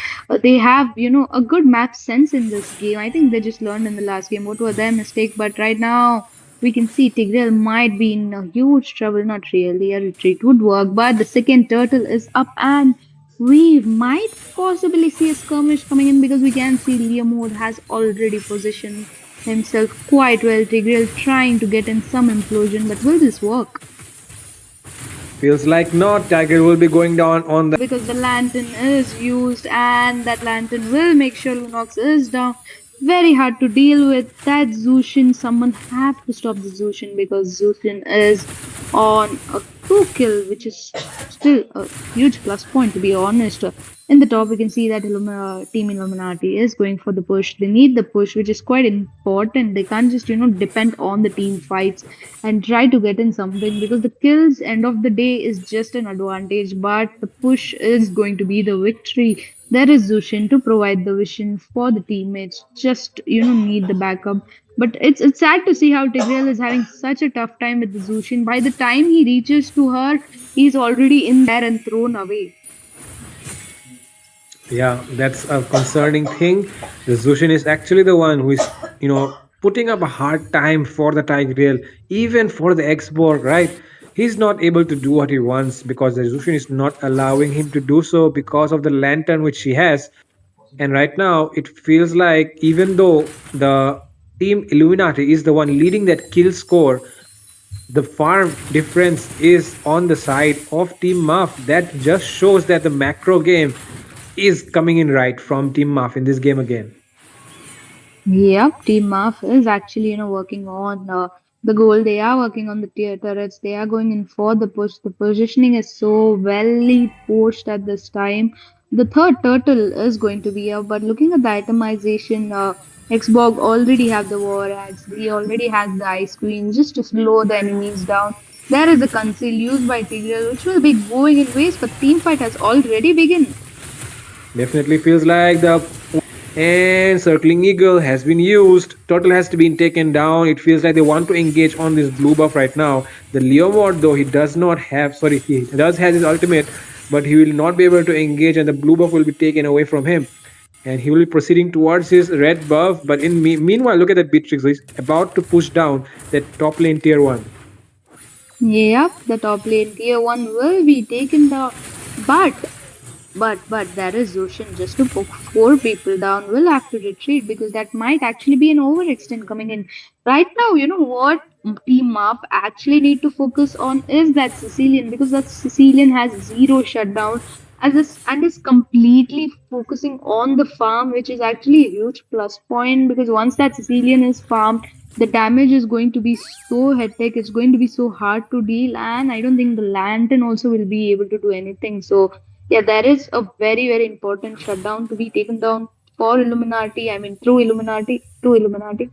They have, a good map sense in this game. I think they just learned in the last game what was their mistake. But right now, we can see Tigreal might be in a huge trouble. Not really, a retreat would work. But the second turtle is up, and we might possibly see a skirmish coming in because we can see Leomord has already positioned himself quite well. Tigreal trying to get in some implosion, but will this work? Feels like not. Tiger will be going down on the. Because the lantern is used, and that lantern will make sure Lunox is down. Very hard to deal with. That Zushin, someone have to stop the Zushin because Zushin is on a 2 kill, which is still a huge plus point to be honest. In the top, we can see that Team Illuminati is going for the push. They need the push, which is quite important. They can't just depend on the team fights and try to get in something because the kills end of the day is just an advantage, but the push is going to be the victory. There is Zushin to provide the vision for the teammates. Just need the backup. But it's sad to see how Tigreal is having such a tough time with the Zushin. By the time he reaches to her, he's already in there and thrown away. Yeah, that's a concerning thing. The Zushin is actually the one who is, putting up a hard time for the Tigreal, even for the Xborg, right? He's not able to do what he wants because the Zushin is not allowing him to do so because of the lantern which he has. And right now, it feels like even though the Team Illuminati is the one leading that kill score, the farm difference is on the side of Team Muff. That just shows that the macro game is coming in right from Team Muff in this game again. Yep, Team Muff is actually, working on the goal. They are working on the tier turrets. They are going in for the push. The positioning is so well pushed at this time. the third turtle is going to be up. But looking at the itemization, Xbog already have the war axe. He already has the ice queen just to slow the enemies down. There is a conceal used by Tigreal, which will be going in waste, but team fight has already begun. Definitely feels like the and circling eagle has been used. Turtle has to be taken down. It feels like they want to engage on this blue buff right now. The Leomord, though, he does not have. Sorry, he does have his ultimate, but he will not be able to engage, and the blue buff will be taken away from him. And he will be proceeding towards his red buff. But meanwhile, look at that Beatrix. He's about to push down that top lane tier one. Yep, the top lane tier 1 will be taken down. But but there is Zoshin just to poke four people down will have to retreat because that might actually be an overextend coming in. Right now, you know what team up actually need to focus on is that Sicilian because that Sicilian has zero shutdown as this and is completely focusing on the farm, which is actually a huge plus point because once that Sicilian is farmed, the damage is going to be so hectic, it's going to be so hard to deal, and I don't think the lantern also will be able to do anything. So yeah, there is a very, very important shutdown to be taken down for Illuminati. I mean, through Illuminati, to Illuminati.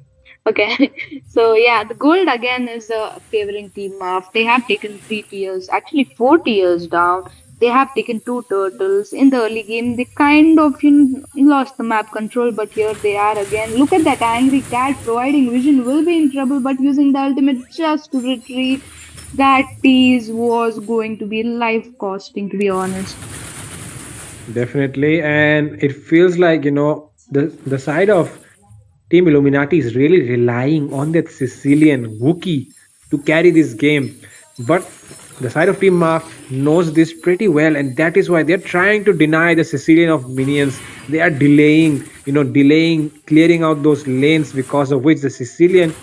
Okay, so yeah, the gold again is favoring Team Marv. They have taken 3 tiers, actually 4 tiers down. They have taken two turtles in the early game. They kind of lost the map control, but here they are again. Look at that angry cat providing vision will be in trouble, but using the ultimate just to retreat. That tease was going to be life costing, to be honest. Definitely, and it feels like the side of Team Illuminati is really relying on that Sicilian Wookiee to carry this game. But the side of Team Marf knows this pretty well, and that is why they're trying to deny the Sicilian of minions. They are delaying clearing out those lanes because of which the Sicilian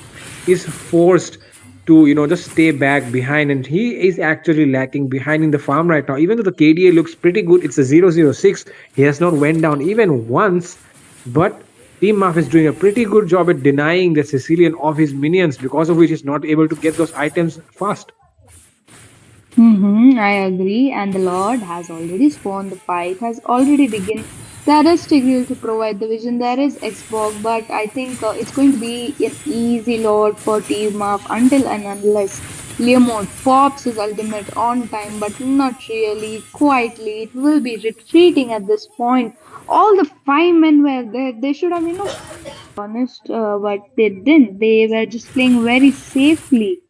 is forced to just stay back behind, and he is actually lacking behind in the farm right now. Even though the KDA looks pretty good, it's a 006. He has not went down even once, but Team Maf is doing a pretty good job at denying the Sicilian of his minions, because of which he's not able to get those items fast. I agree, and the Lord has already spawned. The fight has already begun. There is Tigreal to provide the vision. There is Xbox, but I think it's going to be an easy Lord for Team Up until and unless Leomord pops his ultimate on time, but not really. Quietly, it will be retreating at this point. All the 5 men were there. They should have, honest, but they didn't. They were just playing very safely.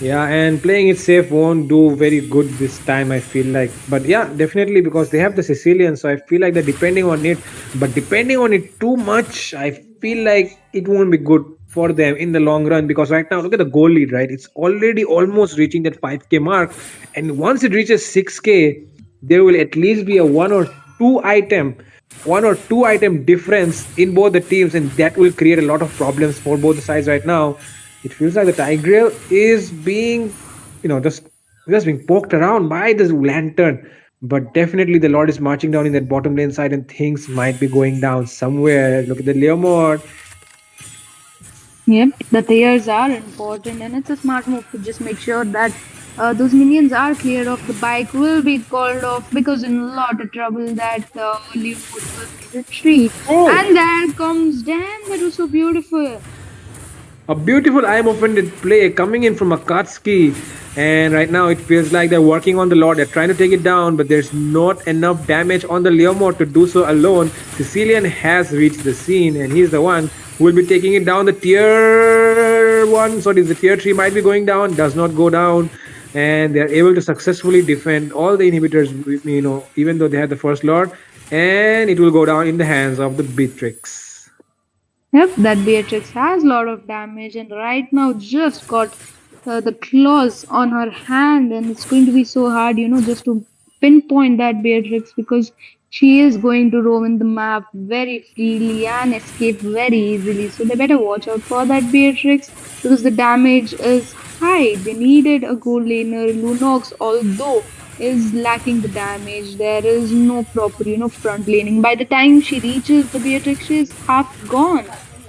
Yeah, and playing it safe won't do very good this time, I feel like. But yeah, definitely because they have the Sicilian, so I feel like they're depending on it. But depending on it too much, I feel like it won't be good for them in the long run. Because right now, look at the goal lead, right? It's already almost reaching that 5K mark. And once it reaches 6K, there will at least be a one or two item difference in both the teams, and that will create a lot of problems for both the sides right now. It feels like the Tigreal is being, just being poked around by this lantern. But definitely the Lord is marching down in that bottom lane side, and things might be going down somewhere. Look at the Leomord. Yep, the tiers are important, and it's a smart move to just make sure that those minions are cleared off. The bike will be called off because in a lot of trouble that Leopold will retreat. Oh! And there comes, damn, that was so beautiful. A beautiful I am offended play coming in from Akatsuki. And right now it feels like they're working on the Lord. They're trying to take it down, but there's not enough damage on the Leomord to do so alone. Sicilian has reached the scene, and he's the one who will be taking it down. The tier 1, sorry, the tier 3 might be going down, does not go down. And they're able to successfully defend all the inhibitors, even though they had the first Lord. And it will go down in the hands of the Beatrix. Yep, that Beatrix has a lot of damage, and right now just got the claws on her hand, and it's going to be so hard, just to pinpoint that Beatrix because she is going to roam in the map very freely and escape very easily. So they better watch out for that Beatrix because the damage is high. They needed a gold laner. Lunox, although is lacking the damage. There is no proper, front laning. By the time she reaches the Beatrix, she is half gone.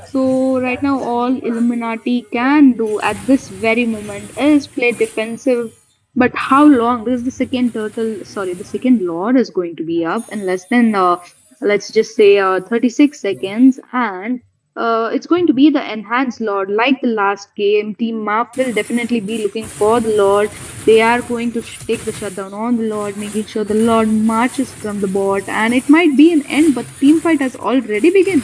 So right now, all Illuminati can do at this very moment is play defensive But how long? Because the second turtle, sorry, the second lord is going to be up in less than, let's just say, 36 seconds. And it's going to be the enhanced lord. Like the last game, Team Map will definitely be looking for the lord. They are going to take the shutdown on the lord, making sure the lord marches from the bot. And it might be an end, but team fight has already begun.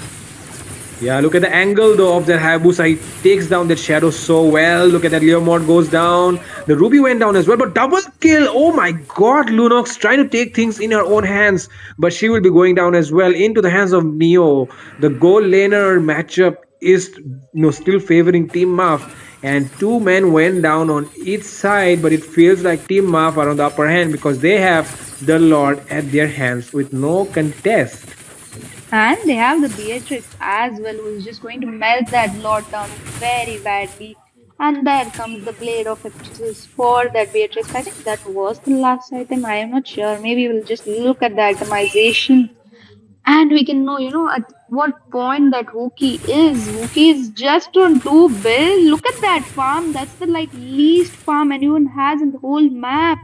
Yeah, look at the angle though of that Hayabusa. He takes down that shadow so well. Look at that Leomord goes down. The Ruby went down as well, but double kill. Oh my god, Lunox trying to take things in her own hands, but she will be going down as well into the hands of Neo. The goal laner matchup is still favoring Team Maf, and two men went down on each side, but it feels like Team Maf are on the upper hand because they have the Lord at their hands with no contest. And they have the Beatrix as well, who is just going to melt that Lord down very badly. And there comes the Blade of Ephesus for that Beatrix. I think that was the last item. I am not sure. Maybe we'll just look at the itemization and we can know, at what point that Wookie is. Wookie is just on 2 bill. Look at that farm. That's the like least farm anyone has in the whole map.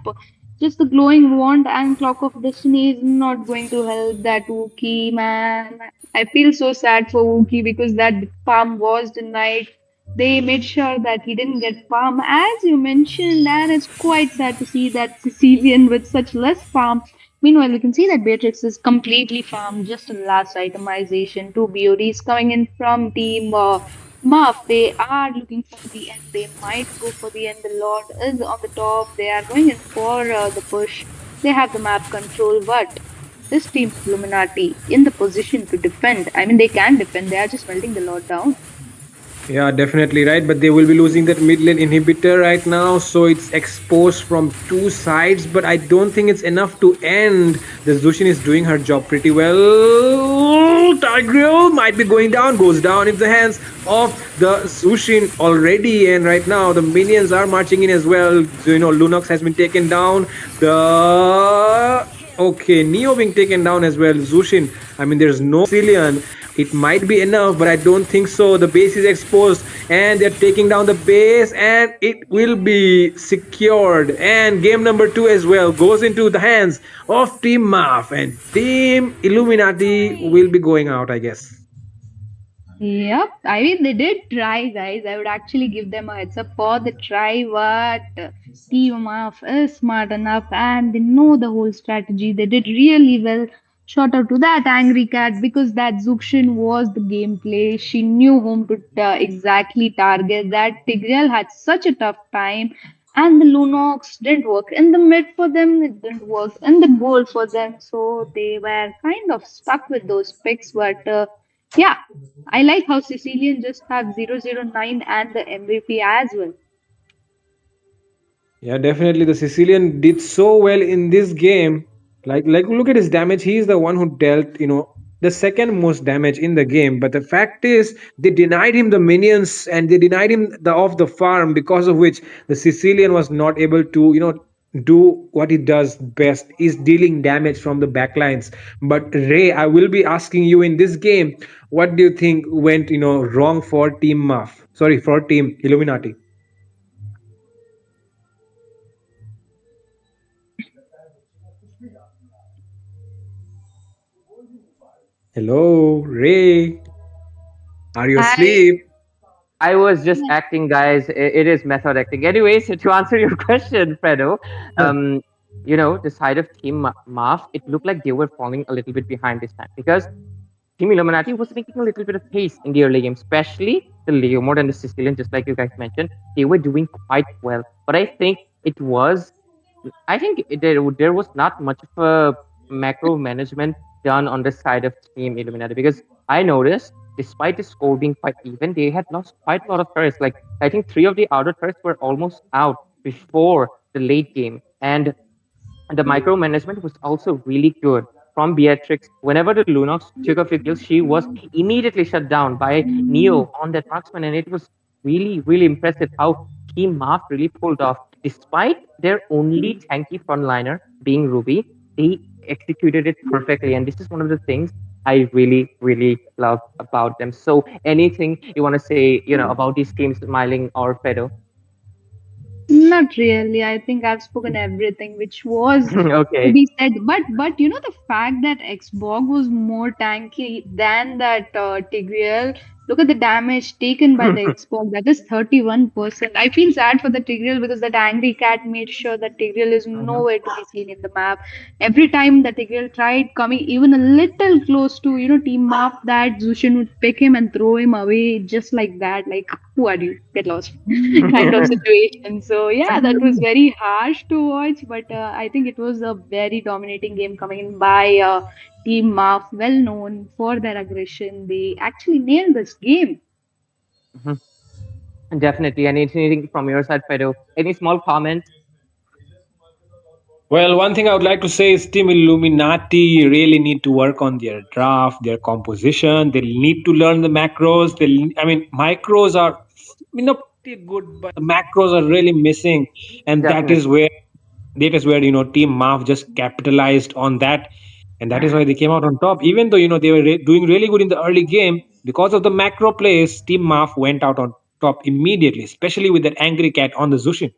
Just the glowing wand and clock of destiny is not going to help that Wookie, man. I feel so sad for Wookie because that farm was denied. They made sure that he didn't get farm, as you mentioned, and it's quite sad to see that Sicilian with such less farm. Meanwhile, we can see that Beatrix is completely farmed. Just a last itemization. Two BODs coming in from Team Muff. They are looking for the end. They might go for the end. The Lord is on the top. They are going in for the push. They have the map control, but this Team Illuminati in the position to defend. I mean, they can defend. They are just melting the Lord down. Yeah, definitely right. But they will be losing that mid lane inhibitor right now, so it's exposed from two sides. But I don't think it's enough to end. The Zushin is doing her job pretty well. Tigreal might be going down, goes down into the hands of the Zushin already. And right now, the minions are marching in as well. So, Lunox has been taken down. Okay, Neo being taken down as well. Zushin, I mean, there's no Sicilian. It might be enough, but I don't think so. The base is exposed and they're taking down the base and it will be secured. And game number 2 as well goes into the hands of Team Maf, and Team Illuminati will be going out, I guess. Yep, I mean they did try, guys. I would actually give them a heads up for the try, but Team Maf is smart enough and they know the whole strategy. They did really well. Shout out to that angry cat because that Zuxin was the gameplay. She knew whom to exactly target. That Tigreal had such a tough time, and the Lunox didn't work in the mid for them. It didn't work in the goal for them, so they were kind of stuck with those picks. But yeah, I like how Sicilian just have 009 and the MVP as well. Yeah, definitely. The Sicilian did so well in this game. Like look at his damage. He is the one who dealt, the second most damage in the game. But the fact is, they denied him the minions and they denied him the of the farm, because of which the Sicilian was not able to, do what he does best, is dealing damage from the backlines. But Ray, I will be asking you in this game, what do you think went, wrong for Team Maf? Sorry, for Team Illuminati. Hello, Ray. Are you I asleep? I was just acting, guys. It is method acting. Anyways, to answer your question, Fredo, um, the side of Team Maf, it looked like they were falling a little bit behind this time because Team Illuminati was making a little bit of pace in the early game, especially the Leomord and the Sicilian, just like you guys mentioned. They were doing quite well. But there was not much of a macro management done on the side of Team Illuminati because I noticed, despite the score being quite even, they had lost quite a lot of turrets. Like, I think 3 of the outer turrets were almost out before the late game. And the micromanagement was also really good from Beatrix. Whenever the Lunox took a few kills, she was immediately shut down by Neo on that marksman, and it was really, really impressive how Team Marth really pulled off. Despite their only tanky frontliner being Ruby, they executed it perfectly, and this is one of the things I really, really love about them. So, anything you want to say, about these teams, Smiling or Fedo? Not really. I think I've spoken everything which was to Okay. be said. But you know the fact that Xbox was more tanky than that Tigreal. Look at the damage taken by the Xbox. That is 31%. I feel sad for the Tigreal because that angry cat made sure that Tigreal is Mhm. nowhere to be seen in the map. Every time the Tigreal tried coming even a little close to team map, that Zushin would pick him and throw him away just like that. Like, who are you? Get lost. Kind of situation. So yeah, that was very harsh to watch, but I think it was a very dominating game coming in by Team Maf, well known for their aggression. They actually nailed this game. Mhm. Definitely. And anything from your side, Fredo? Any small comments? Well, one thing I would like to say is Team Illuminati really need to work on their draft, their composition. They need to learn the macros. I mean, micros are pretty good, but the macros are really missing, and Definitely. that is where Team Marv just capitalized on that, and that is why they came out on top. Even though they were doing really good in the early game, because of the macro plays, Team Marv went out on top immediately, especially with that angry cat on the Zushin.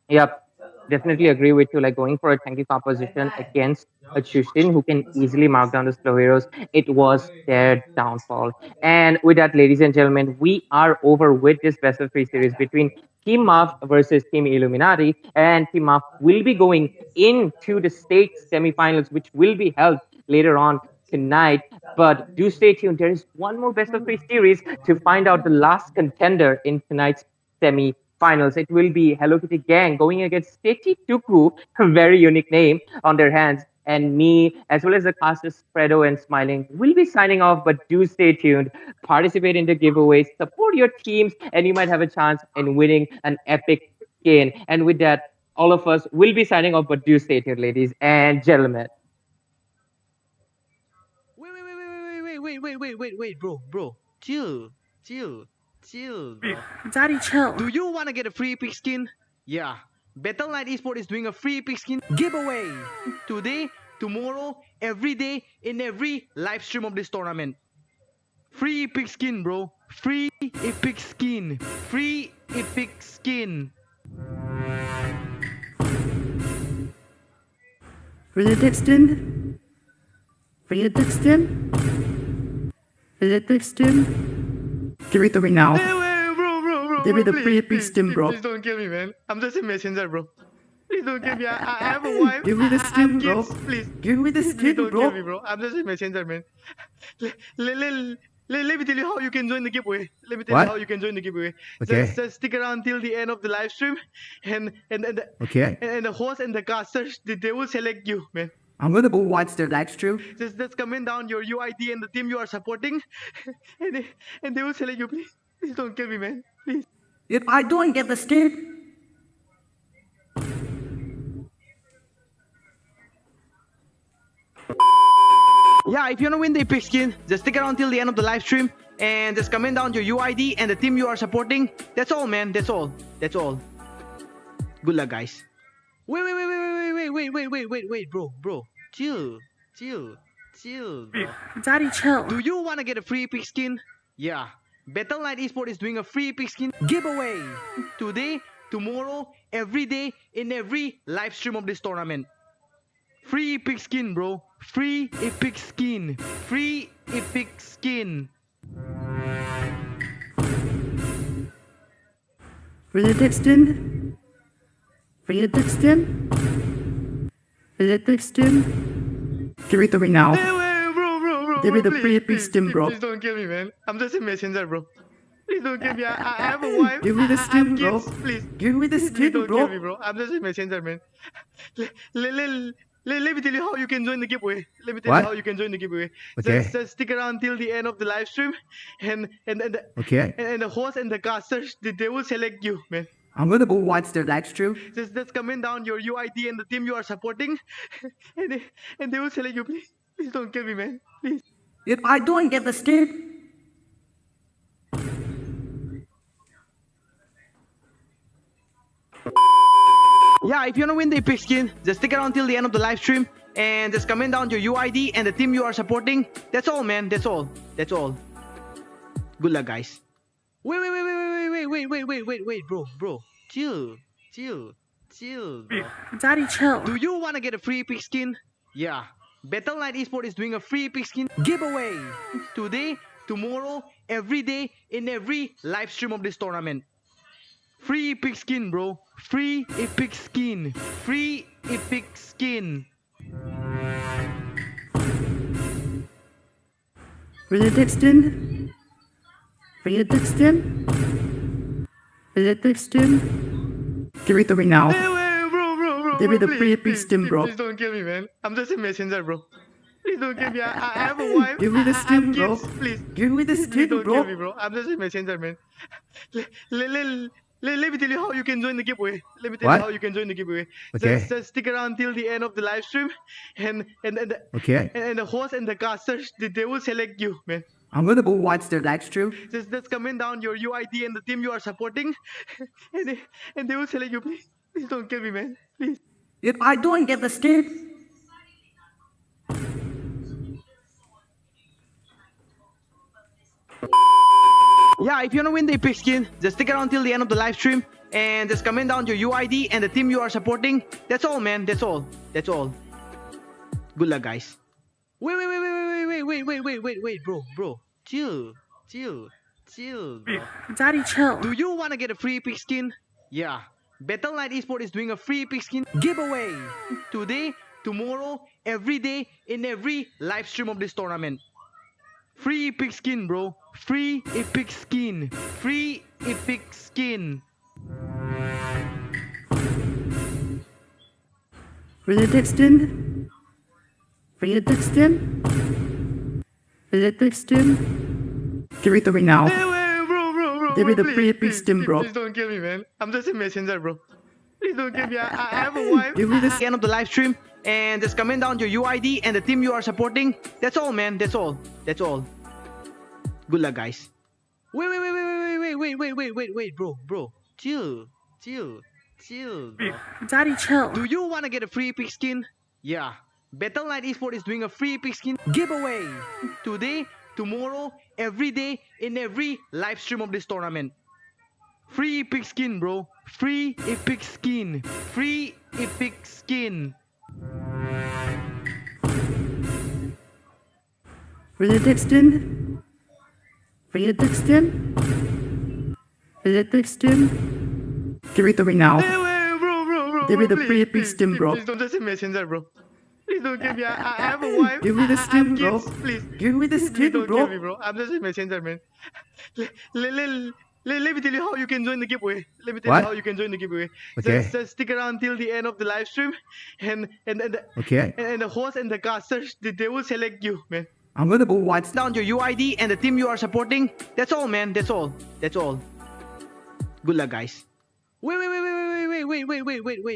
Yep, definitely agree with you. Like going for a tanky composition against a Chushin who can easily mark down the slow heroes, it was their downfall. And with that, ladies and gentlemen, we are over with this best of three series between Team Muff versus Team Illuminati. And Team Muff will be going into the state semifinals, which will be held later on tonight. But do stay tuned. There is one more best of three series to find out the last contender in tonight's semi finals. It will be Hello Kitty Gang going against Stitchy Tuku, a very unique name on their hands. And me, as well as the casters Fredo and Smiling, will be signing off, but do stay tuned. Participate in the giveaways, support your teams, and you might have a chance in winning an epic skin. And with that, all of us will be signing off, but do stay tuned, ladies and gentlemen. Wait, bro. Chill, bro. Daddy, chill. Do you want to get a free epic skin? Yeah. Battle Knight Esport is doing a free epic skin giveaway today, tomorrow, every day, in every live stream of this tournament. Free epic skin, bro. Free epic skin. Free epic skin. For the Dixon. For the Dixon. For the Dixon. Give it to me now. Hey, bro. Give me the please, free epic please, stim, please, bro. Please don't kill me, man. I'm just a messenger, bro. Please don't kill me. I have a wife. Give me the I have skin, bro. kids. Please. Give me the Please skin, don't bro. kill me, bro. I'm just a messenger, man. Let me tell you how you can join the giveaway. Let me tell What? you how you can join the giveaway. Okay. Just stick around till the end of the live stream, and Okay. the host and the casters they will select you, man. I'm gonna go watch the live stream. Just comment down your UID and the team you are supporting, and they will select you. Please don't kill me, man. Please. If I don't get the skin, Yeah, if you want to win the epic skin, just stick around till the end of the live stream and just comment down your UID and the team you are supporting. That's all, man. That's all. Good luck, guys. Wait, bro. Chill, bro. Daddy, chill. Do you want to get a free epic skin? Yeah. Battle Knight Esport is doing a free epic skin giveaway today, tomorrow, every day, in every live stream of this tournament. Free epic skin, bro. Free epic skin. Free epic skin. For the Dixon. For the Dixon. For the Dixon. Give it to me now. Hey, bro. Give me the please, free epic please, stim, please, bro. Please don't kill me, man. I'm just a messenger, bro. Please don't kill me. I have a wife. Give me the I have skin, bro. kids. Please. Give me the Please skin, don't kill me, bro. bro. I'm just a messenger, man. Let me tell you how you can join the giveaway. Okay. Just stick around till the end of the live stream, and Okay. the host and the casters they will select you, man. I'm gonna go watch the live stream. Just comment down your UID and the team you are supporting, and they will select you. Please don't kill me, man. Please. If I don't get the skin, Yeah, if you want to win the epic skin, just stick around till the end of the live stream and just comment down your UID and the team you are supporting. That's all, man. That's all. Good luck, guys. Wait, wait, bro. Chill, bro. Daddy, chill. Do you want to get a free epic skin? Yeah. Battle Knight Esport is doing a free epic skin giveaway today, tomorrow, every day in every live stream of this tournament. Free epic skin, bro. Free epic skin. Free epic skin. Benedictine. Give it to me now. Bro. Give me the please, free epic please, skin, please, bro. Please don't kill me, man. I'm just a messenger, bro. Please don't kill me. I have a wife. Give me the I have skin, bro. kids. Please. Give me the Please skin, don't bro. kill me, bro. I'm just a messenger, man. Let me tell you how you can join the giveaway. Let me tell What? you how you can join the giveaway. Okay. Just stick around till the end of the live stream, and Okay. the host and the casters they will select you, man. I'm gonna go watch the live stream. Just comment down your UID and the team you are supporting, and they will select you. Please don't kill me, man. Please. If I don't get the skin, Yeah, if you want to win the epic skin, just stick around till the end of the live stream and just comment down your UID and the team you are supporting. That's all, man. That's all. Good luck, guys. Wait, bro. Chill. Bro. Daddy, chill. Do you want to get a free epic skin? Yeah. Battle Knight Esport is doing a free epic skin giveaway today, tomorrow, every day in every live stream of this tournament. Free epic skin, bro. Free epic skin. Free epic skin. Benedictine. Give it to me now. Bro. Give me the please, free epic please, skin, bro. Please don't kill me, man. I'm just a messenger, bro. Please don't kill me. I have a wife. Give me the At the end of the live stream and just comment down your UID and the team you are supporting. That's all, man. That's all. Good luck, guys. Wait, bro. Chill. Bro. Daddy, chill. Do you want to get a free epic skin? Yeah. Battle Knight Esport is doing a free epic skin giveaway today, tomorrow, every day in every live stream of this tournament. Free epic skin, bro. Free epic skin. Free epic skin. Benedictine. Give it to me now. Bro. Give me the please, free epic please, skin, bro. Please don't just a messenger, bro. Please don't kill me. I have a wife. Give me the I have skin, bro. kids. Please. Give me the Please skin, don't kill me, bro. bro. I'm just a messenger, man. Let me tell you how you can join the giveaway. Okay. Just stick around till the end of the live stream, and Okay. the host and the casters they will select you, man. I'm gonna go watch. Down your UID and the team you are supporting. That's all, man. That's all. Good luck, guys. Wait,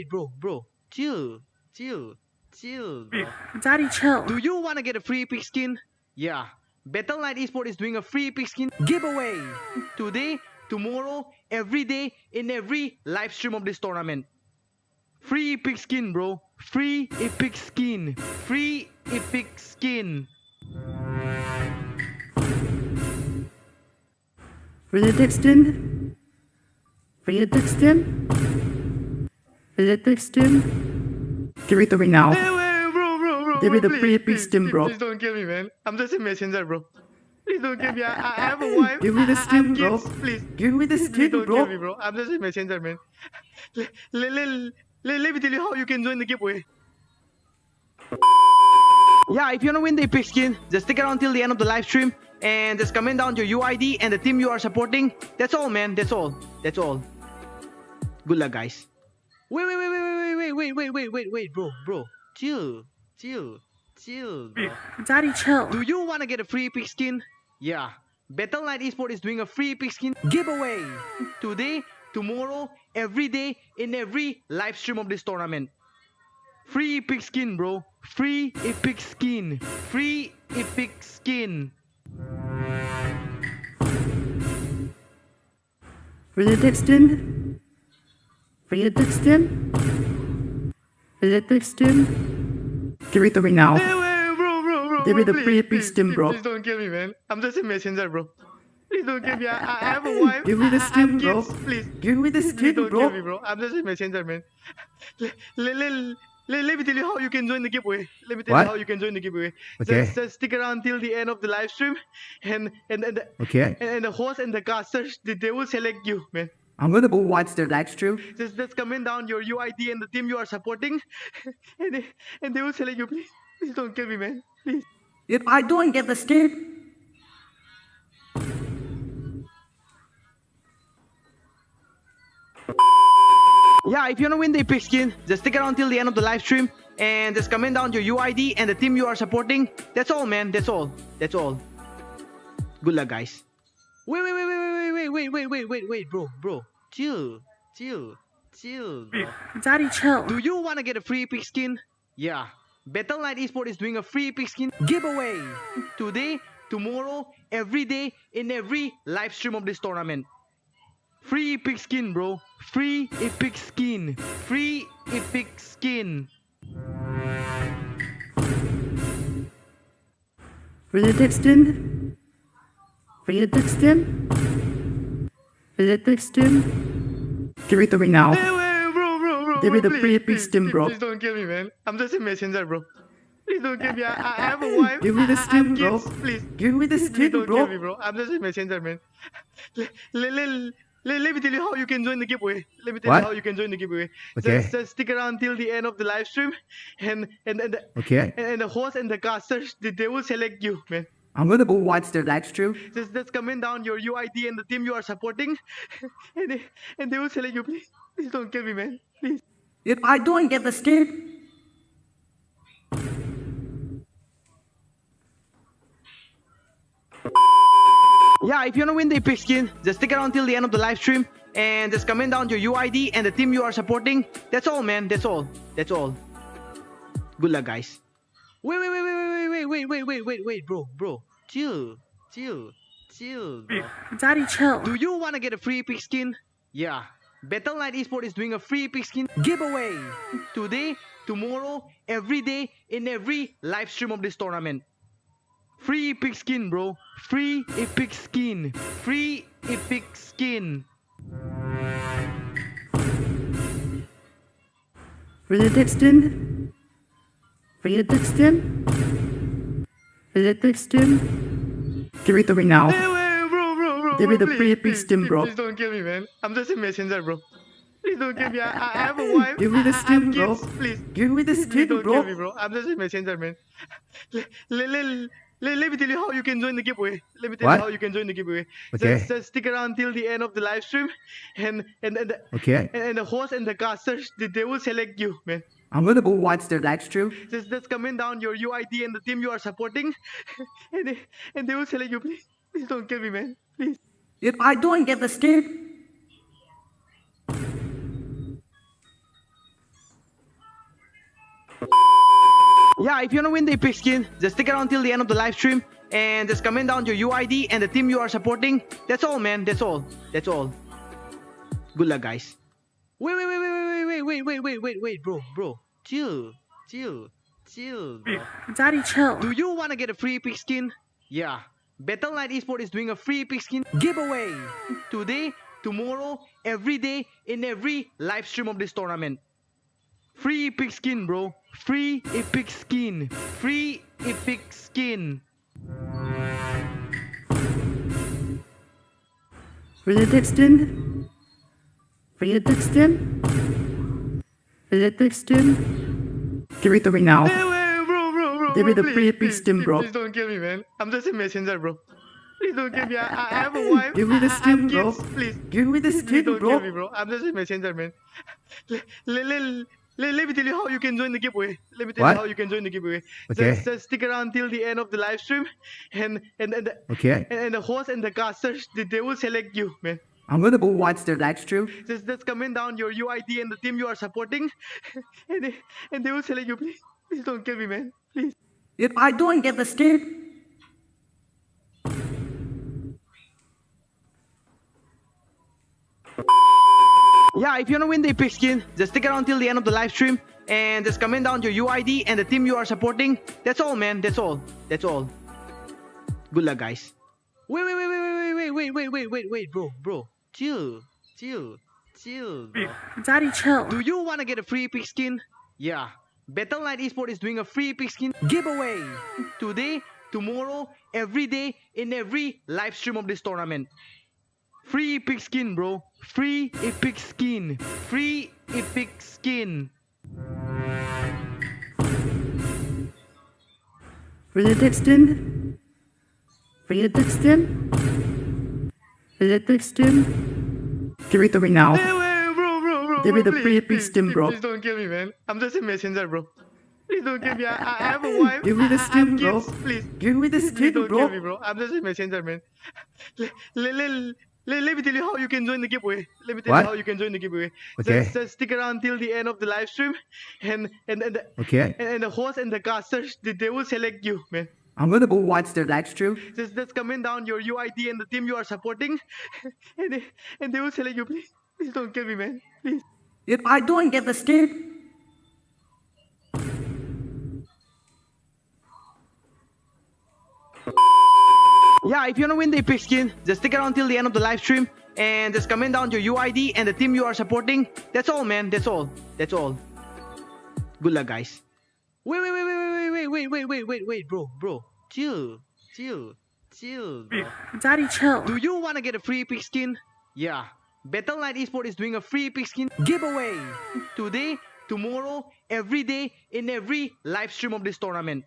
bro. Chill. Bro. Daddy, chill. Do you want to get a free epic skin? Yeah. Battle Knight Esport is doing a free epic skin giveaway today, tomorrow, every day in every live stream of this tournament. Free epic skin, bro. Free epic skin. Free epic skin. Benedictine. Give it to me now. Bro. Give me the please, free epic please, skin, bro. Please don't kill me, man. I'm just a messenger, bro. Please don't kill me. I have a wife. Give me the I have skin, bro. kids. Please. Give me the Please skin, don't kill me, bro. bro. I'm just a messenger, man. Let me tell you how you can join the giveaway. Yeah, if you want to win the epic skin, just stick around till the end of the live stream and just comment down your UID and the team you are supporting. That's all, man. That's all. Good luck, guys. Wait, bro. Chill. Bro. Daddy, chill. Do you want to get a free epic skin? Yeah. Battle Knight Esport is doing a free epic skin giveaway today, tomorrow, every day in every live stream of this tournament. Free epic skin, bro. Free epic skin. Free epic skin. Benedictine. Give it to me now. Bro. Give me the Please, free epic please, skin, bro. Please don't kill me, man. I'm just a messenger, bro. Please don't kill me. I have a wife. Give me the I skin, have bro. kids. Please. Give me the Please skin, don't bro. kill me, bro. I'm just a messenger, man. Let me tell you how you can join the giveaway. Let me tell you What? how you can join the giveaway. Okay. Just stick around till the end of the live stream, and Okay. the host and the casters they will select you, man. I'm gonna go watch the live stream. Just comment down your UID and the team you are supporting, and they will select you. Please don't kill me, man. Please. If I don't get the skin, Yeah, if you want to win the epic skin, just stick around till the end of the live stream and just comment down your UID and the team you are supporting. That's all, man. That's all. That's all. Good luck, guys. Wait, bro. Chill. Bro. Daddy, chill. Do you want to get a free epic skin? Yeah. Battle.net Esport is doing a free epic skin giveaway today, tomorrow, every day, in every live stream of this tournament. Free epic skin, bro. Free epic skin. Free epic skin. For the Dixon. For the Dixon. For the Dixon. Give me the ring now. Bro. Give me the please, free epic please, skin, bro. Please don't kill me, man. I'm just a messenger, bro. Please don't kill me. I have a wife. Give me the I have skin, bro. kids. Please. Give me the Please skin, don't bro. kill me, bro. I'm just a messenger, man. Let me tell you how you can join the giveaway. Let me tell What? you how you can join the giveaway. Okay. Just stick around till the end of the live stream, and Okay. the host and the casters they will select you, man. I'm gonna go watch the live stream. Just comment down your UID and the team you are supporting, and they will select you. Please don't kill me, man. Please. If I don't get the skin, Yeah, if you want to win the epic skin, just stick around till the end of the live stream and just comment down your UID and the team you are supporting. That's all, man. That's all. That's all. Good luck, guys. Wait, bro. Chill. Bro. Daddy, chill. Do you want to get a free epic skin? Yeah. Battle.net Esport is doing a free epic skin giveaway today, tomorrow, every day, in every live stream of this tournament. Free epic skin, bro. Free epic skin. Free epic skin. For the Dixon. For the Dixon. For the Dixon. Give me the ring now. Bro. Give me the free epic skin, bro. Please don't kill me, man. I'm just a messenger, bro. Please don't kill me. I have a wife. Give me the I have skin, bro. kids. Please. Give me the Please skin, don't bro. kill me, bro. I'm just a messenger, man. Let me tell you how you can join the giveaway. Let me tell What? you how you can join the giveaway. Okay. Just stick around till the end of the live stream, and Okay. the host and the casters they will select you, man. I'm gonna go watch the live stream. Just comment down your UID and the team you are supporting, and they will select you. Please don't kill me, man. Please. If I don't get the skin, Yeah, if you want to win the epic skin, just stick around till the end of the live stream and just comment down your UID and the team you are supporting. That's all, man. That's all. That's all. Good luck, guys. Wait, bro. Chill. Bro. Daddy, chill. Do you want to get a free epic skin? Yeah. Battle.net Esport is doing a free epic skin giveaway today, tomorrow, every day, in every live stream of this tournament. Free epic skin, bro. Free epic skin. Free epic skin. For the Dixon. For the Dixon. For the Dixon. Give me the ring now. Bro. Give me the free epic skin, bro. Please don't kill me, man. I'm just a messenger, bro. Please don't kill me. I have a wife. Give me the I have skin, bro. kids. Please. Give me the Please skin, don't bro. kill me, bro. I'm just a messenger, man. Let me tell you how you can join the giveaway. Let me tell What? you how you can join the giveaway. Okay. Just stick around till the end of the live stream, and Okay. the host and the casters they will select you, man. I'm gonna go watch the live stream. Just comment down your UID and the team you are supporting, and they will select you. Please don't kill me, man. Please. If I don't get the skin, Yeah, if you want to win the epic skin, just stick around till the end of the live stream and just comment down your UID and the team you are supporting. That's all, man. That's all. That's all. Good luck, guys. Wait, wait, bro. Chill, chill, chill, bro. Daddy, chill. Do you want to get a free epic skin? Yeah. Battle Knight Esport is doing a free epic skin giveaway today, tomorrow, every day in every live stream of this tournament. Free epic skin, bro. Free epic skin. Free epic skin. Free the skin. Free the skin. Free the skin. Give it to me now. Bro. Give me the please, free epic please, skin, please, bro. Please don't kill me, man. I'm just a messenger, bro. Please don't kill me. I have a wife. Give me the I have skin, bro. kids. Please. Give me the Please skin, don't bro. kill me, bro. I'm just a messenger, man. Let me tell you how you can join the giveaway. Let me tell What? you how you can join the giveaway. Okay. Just stick around till the end of the live stream, and Okay. the host and the casters they will select you, man. I'm gonna go watch the live stream. Just comment down your UID and the team you are supporting, and they will select you. Please don't kill me, man. Please. If I don't get the skin, Yeah, if you wanna win the epic skin, just stick around till the end of the live stream and just comment down your UID and the team you are supporting. That's all, man. That's all. Good luck, guys. Wait, bro. Chill. Bro. Daddy, chill. Do you wanna get a free epic skin? Yeah. Battle Knight Esport is doing a free epic skin giveaway today, tomorrow, every day in every live stream of this tournament.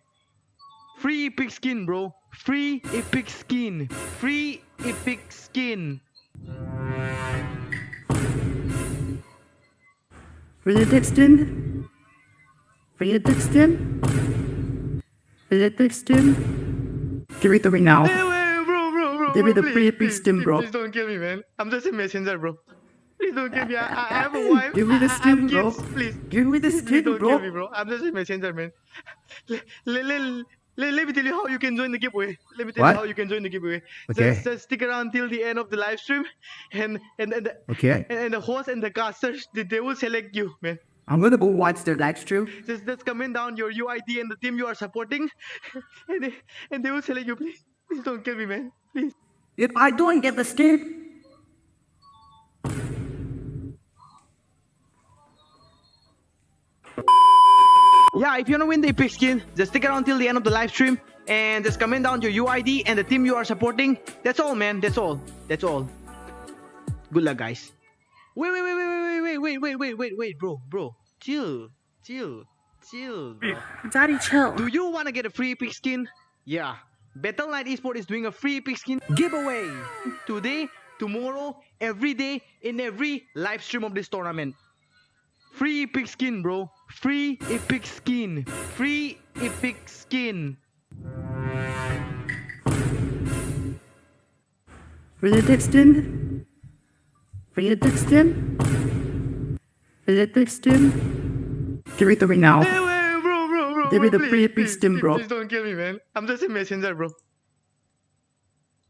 Free epic skin, bro. Free epic skin. Free epic skin. Free the skin. Free the skin. Free the skin. Give it to me now. Bro. Give me the please, free epic please, skin, bro. Please don't kill me, man. I'm just a messenger, bro. Please don't kill me. I have a wife. Give me the I have skin, bro. kids. Please. Give me the Please skin, don't kill bro. me, bro. I'm just a messenger, man. Let me tell you how you can join the giveaway. Okay. Just stick around till the end of the live stream, and Okay. the host and the casters they will select you, man. I'm gonna go watch the live stream. Just comment down your UID and the team you are supporting, and they will select you. Please don't kill me, man. Please. If I don't get the skin, Yeah, if you wanna win the epic skin, just stick around till the end of the live stream and just comment down your UID and the team you are supporting. That's all, man. That's all. Good luck, guys. Wait, bro. Chill. Bro. Daddy, chill. Do you wanna get a free epic skin? Yeah. Battle Knight Esport is doing a free epic skin giveaway today, tomorrow, every day in every live stream of this tournament. Free epic skin, bro. Free epic skin. Free epic skin. Free the skin. Free the skin. Free the skin. Give it to me now. Bro. Give me the free epic skin, bro. Please don't kill me, man. I'm just a messenger, bro.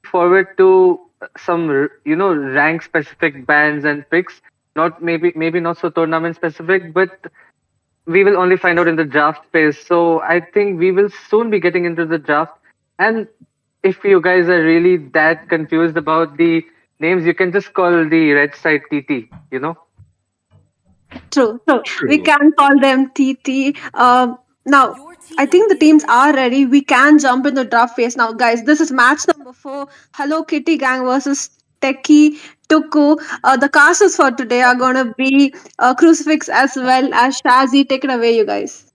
Forward to some rank specific bans and picks. Not maybe not so tournament specific, but we will only find out in the draft phase. So I think we will soon be getting into the draft. And if you guys are really that confused about the names, you can just call the red side TT. True. We can call them TT. Now, I think the teams are ready. We can jump in the draft phase now, guys. This is match number 4. Hello Kitty Gang versus Techie Tuku. The casters for today are gonna be Crucifix as well as Shazzy. Take it away, you guys.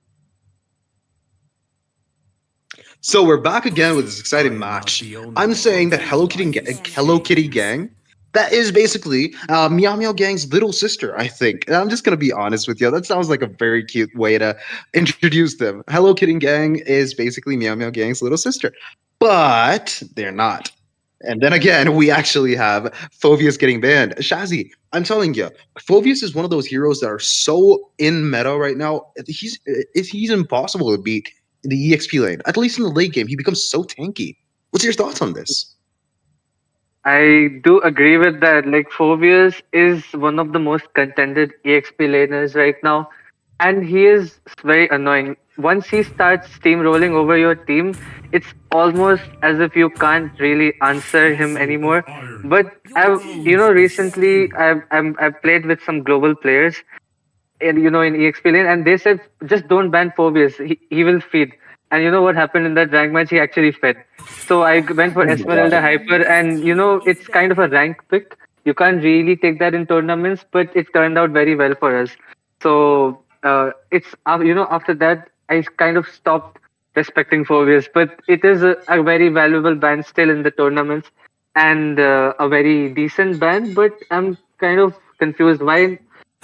So we're back again with this exciting match. I'm saying that Hello Kitty Gang, that is basically Meow Meow Gang's little sister, I think. And I'm just gonna be honest with you. That sounds like a very cute way to introduce them. Hello Kitty Gang is basically Meow Meow Gang's little sister, but they're not. And then again, we actually have Phoveus getting banned. Shazzy, I'm telling you, Phoveus is one of those heroes that are so in meta right now. He's impossible to beat in the EXP lane. At least in the late game, he becomes so tanky. What's your thoughts on this? I do agree with that. Like, Phoveus is one of the most contended EXP laners right now. and he is very annoying. Once he starts steamrolling over your team, it's almost as if you can't really answer him anymore. But recently I've played with some global players, in EXP lane, and they said just don't ban Phobius. He will feed. And you know what happened in that rank match? He actually fed. So I went for Oh my Esmeralda god. Hyper, and it's kind of a rank pick. You can't really take that in tournaments, but it turned out very well for us. So it's after that I kind of stopped respecting Phobius, but it is a very valuable band still in the tournaments, and a very decent band. But I'm kind of confused why,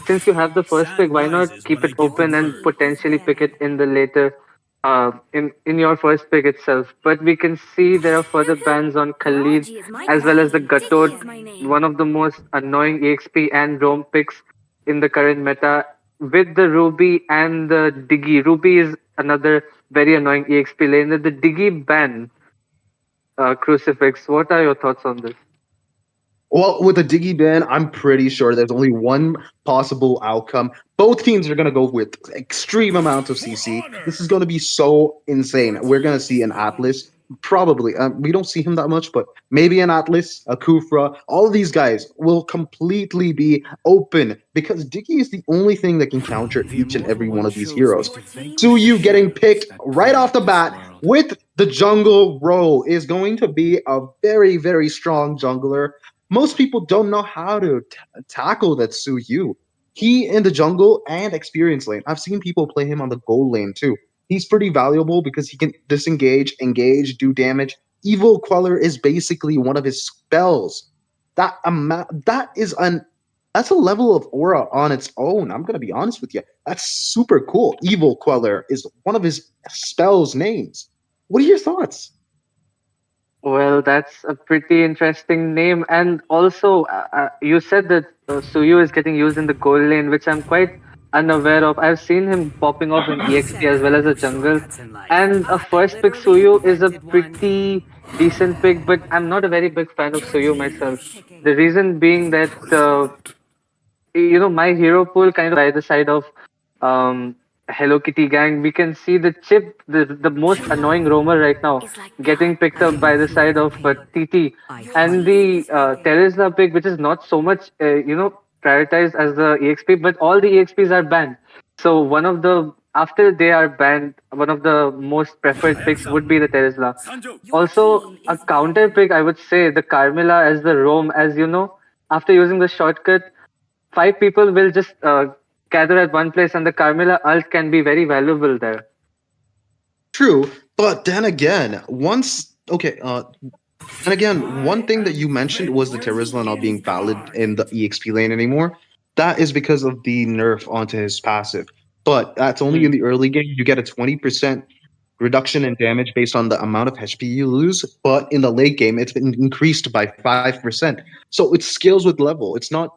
since you have the first pick, why not keep it open and potentially pick it in the later, in your first pick itself? But we can see there are further bans on Khalid as well as the Gatot, one of the most annoying EXP and Roam picks in the current meta, with the Ruby and the Diggy. Ruby is another very annoying EXP lane. The Diggy ban, Crucifix. What are your thoughts on this? Well, with a Diggy ban, I'm pretty sure there's only one possible outcome. Both teams are going to go with extreme amounts of CC. This is going to be so insane. We're going to see an Atlas, probably. We don't see him that much, but maybe an Atlas, a Kufra. All of these guys will completely be open because Diggy is the only thing that can counter each and every one of these heroes. Suyu getting picked right off the bat with the jungle role is going to be a very, very strong jungler. Most people don't know how to tackle that Suyu. He in the jungle and experience lane. I've seen people play him on the gold lane too. He's pretty valuable because he can disengage, engage, do damage. Evil Queller is basically one of his spells. That's a level of aura on its own. I'm gonna be honest with you. That's super cool. Evil Queller is one of his spells names. What are your thoughts? Well, that's a pretty interesting name. And also, you said that Suyu is getting used in the gold lane, which I'm quite unaware of. I've seen him popping off in EXP as well as a jungle. And a first pick Suyu is a pretty decent pick, but I'm not a very big fan of Suyu myself. The reason being that my hero pool kind of by the side of um, Hello Kitty gang. We can see the chip, the most annoying roamer right now, getting picked up by the side of TT, and the Terizla pick, which is not so much prioritized as the EXP, but all the EXPs are banned. So one of the after they are banned, one of the most preferred picks would be the Terizla. Also, a counter pick, I would say the Carmilla as the roam, as you know, after using the shortcut, five people will just gather at one place, and the Carmilla ult can be very valuable there. True, but then again, one thing that you mentioned was the Terizla not being valid in the EXP lane anymore. That is because of the nerf onto his passive. But that's only in Hmm. the early game. You get a 20% reduction in damage based on the amount of HP you lose. But in the late game, it's been increased by 5%. So it scales with level. It's not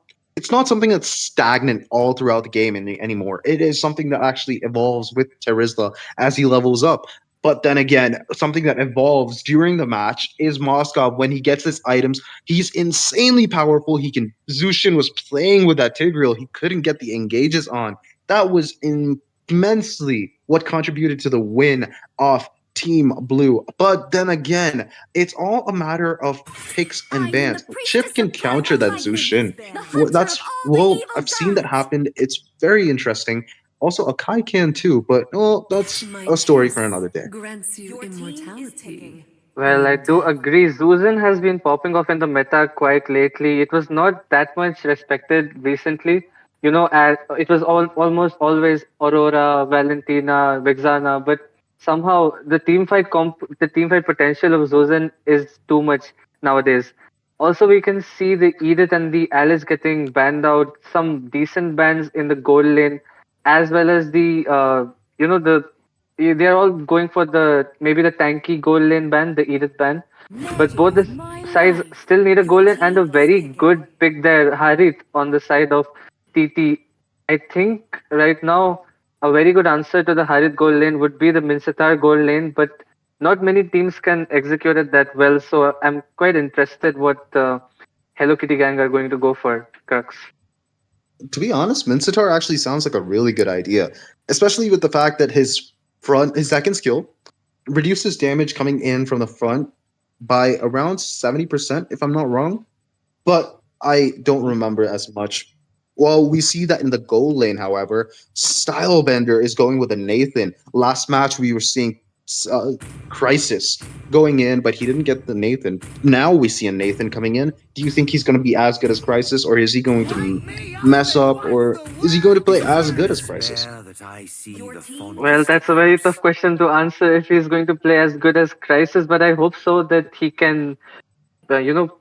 something that's stagnant all throughout the game anymore. It is something that actually evolves with Terizla as he levels up. But then again, something that evolves during the match is Moskov. When he gets his items, he's insanely powerful. Zushin was playing with that Tigreal. He couldn't get the engages on. That was immensely what contributed to the win of Team Blue. But then again, it's all a matter of picks and bans. Chip can counter that Zushin. I've seen that happen. It's very interesting. Also, Akai can too, but well, that's a story for another day. Well, I do agree. Zuzan has been popping off in the meta quite lately. It was not that much respected recently. As it was almost always Aurora, Valentina, Vexana, but somehow the team fight potential of Zuzan is too much nowadays. Also, we can see the Edith and the Alice getting banned out. Some decent bans in the gold lane, as well as the they're all going for the maybe the tanky goal lane ban, the Edith ban. But both the sides still need a goal lane and a very good pick there, Harith on the side of TT. I think right now a very good answer to the Harith goal lane would be the Minsatar goal lane, but not many teams can execute it that well. So I'm quite interested what Hello Kitty Gang are going to go for, Crux. To be honest, Mincetar actually sounds like a really good idea, especially with the fact that his second skill reduces damage coming in from the front by around 70%, if I'm not wrong. But I don't remember as much. Well, we see that in the goal lane, however, Stylebender is going with a Nathan. Last match, we were seeing uh, Crisis going in, but he didn't get the Nathan. Now we see a Nathan coming in. Do you think he's going to be as good as Crisis, or is he going to mess up, or is he going to play as good as Crisis? Well, that's a very tough question to answer if he's going to play as good as Crisis, but I hope so that he can, uh, you know,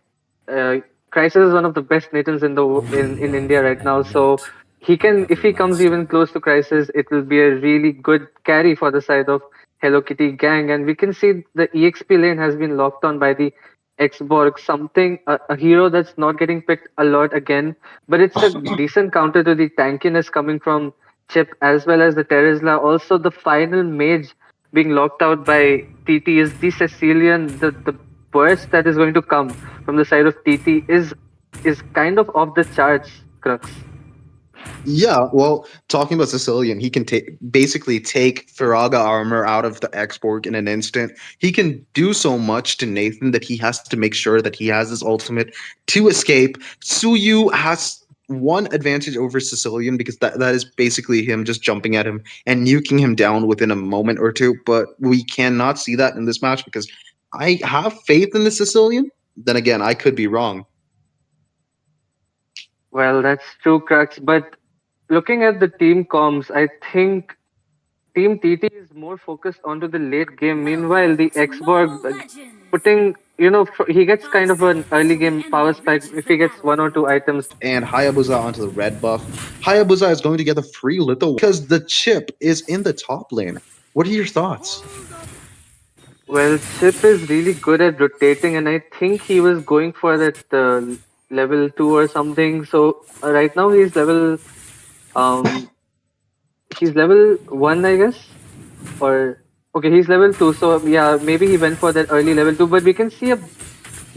uh, Crisis is one of the best Nathans in India right now. So he can, if he comes even close to Crisis, it will be a really good carry for the side of Hello Kitty gang. And we can see the EXP lane has been locked on by the Xborg, something a hero that's not getting picked a lot again, but it's a decent counter to the tankiness coming from Chip as well as the Terizla. Also, the final mage being locked out by TT is the Cecilian. The burst that is going to come from the side of TT is kind of off the charts, Crux. Yeah, well, talking about Sicilian, he can basically take Firaga armor out of the export in an instant. He can do so much to Nathan that he has to make sure that he has his ultimate to escape. Suyu has one advantage over Sicilian because that is basically him just jumping at him and nuking him down within a moment or two. But we cannot see that in this match because I have faith in the Sicilian. Then again, I could be wrong. Well, that's true, Crux. But looking at the team comms, I think Team TT is more focused onto the late game. Meanwhile, the Xborg putting, he gets kind of an early game power spike if he gets one or two items. And Hayabusa onto the red buff. Hayabusa is going to get the free little because the chip is in the top lane. What are your thoughts? Well, Chip is really good at rotating, and I think he was going for that level 2 or something. So right now um he's level 1, I guess, or okay, he's level 2. So yeah, maybe he went for that early level 2. But we can see a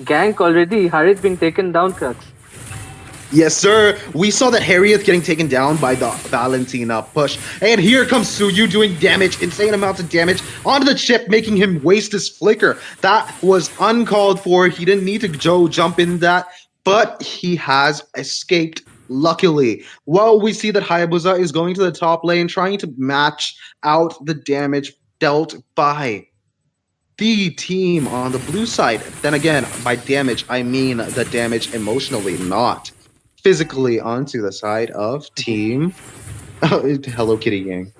gank already. Harith being taken down, Crux. Yes, sir. We saw that Harriet getting taken down by the Valentina push. And here comes Suyu doing damage, insane amounts of damage onto the chip, making him waste his flicker. That was uncalled for. He didn't need to jump in that, but he has escaped luckily. Well, we see that Hayabusa is going to the top lane, trying to match out the damage dealt by the team on the blue side. Then again, by damage, I mean the damage emotionally, not physically onto the side of Team Hello Kitty Gang.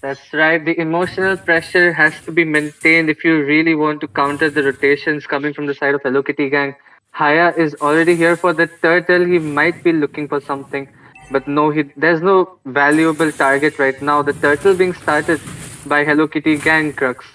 That's right. The emotional pressure has to be maintained if you really want to counter the rotations coming from the side of Hello Kitty Gang. Haya is already here for the turtle. He might be looking for something, but no, there's no valuable target right now. The turtle being started by Hello Kitty Gang, Crux.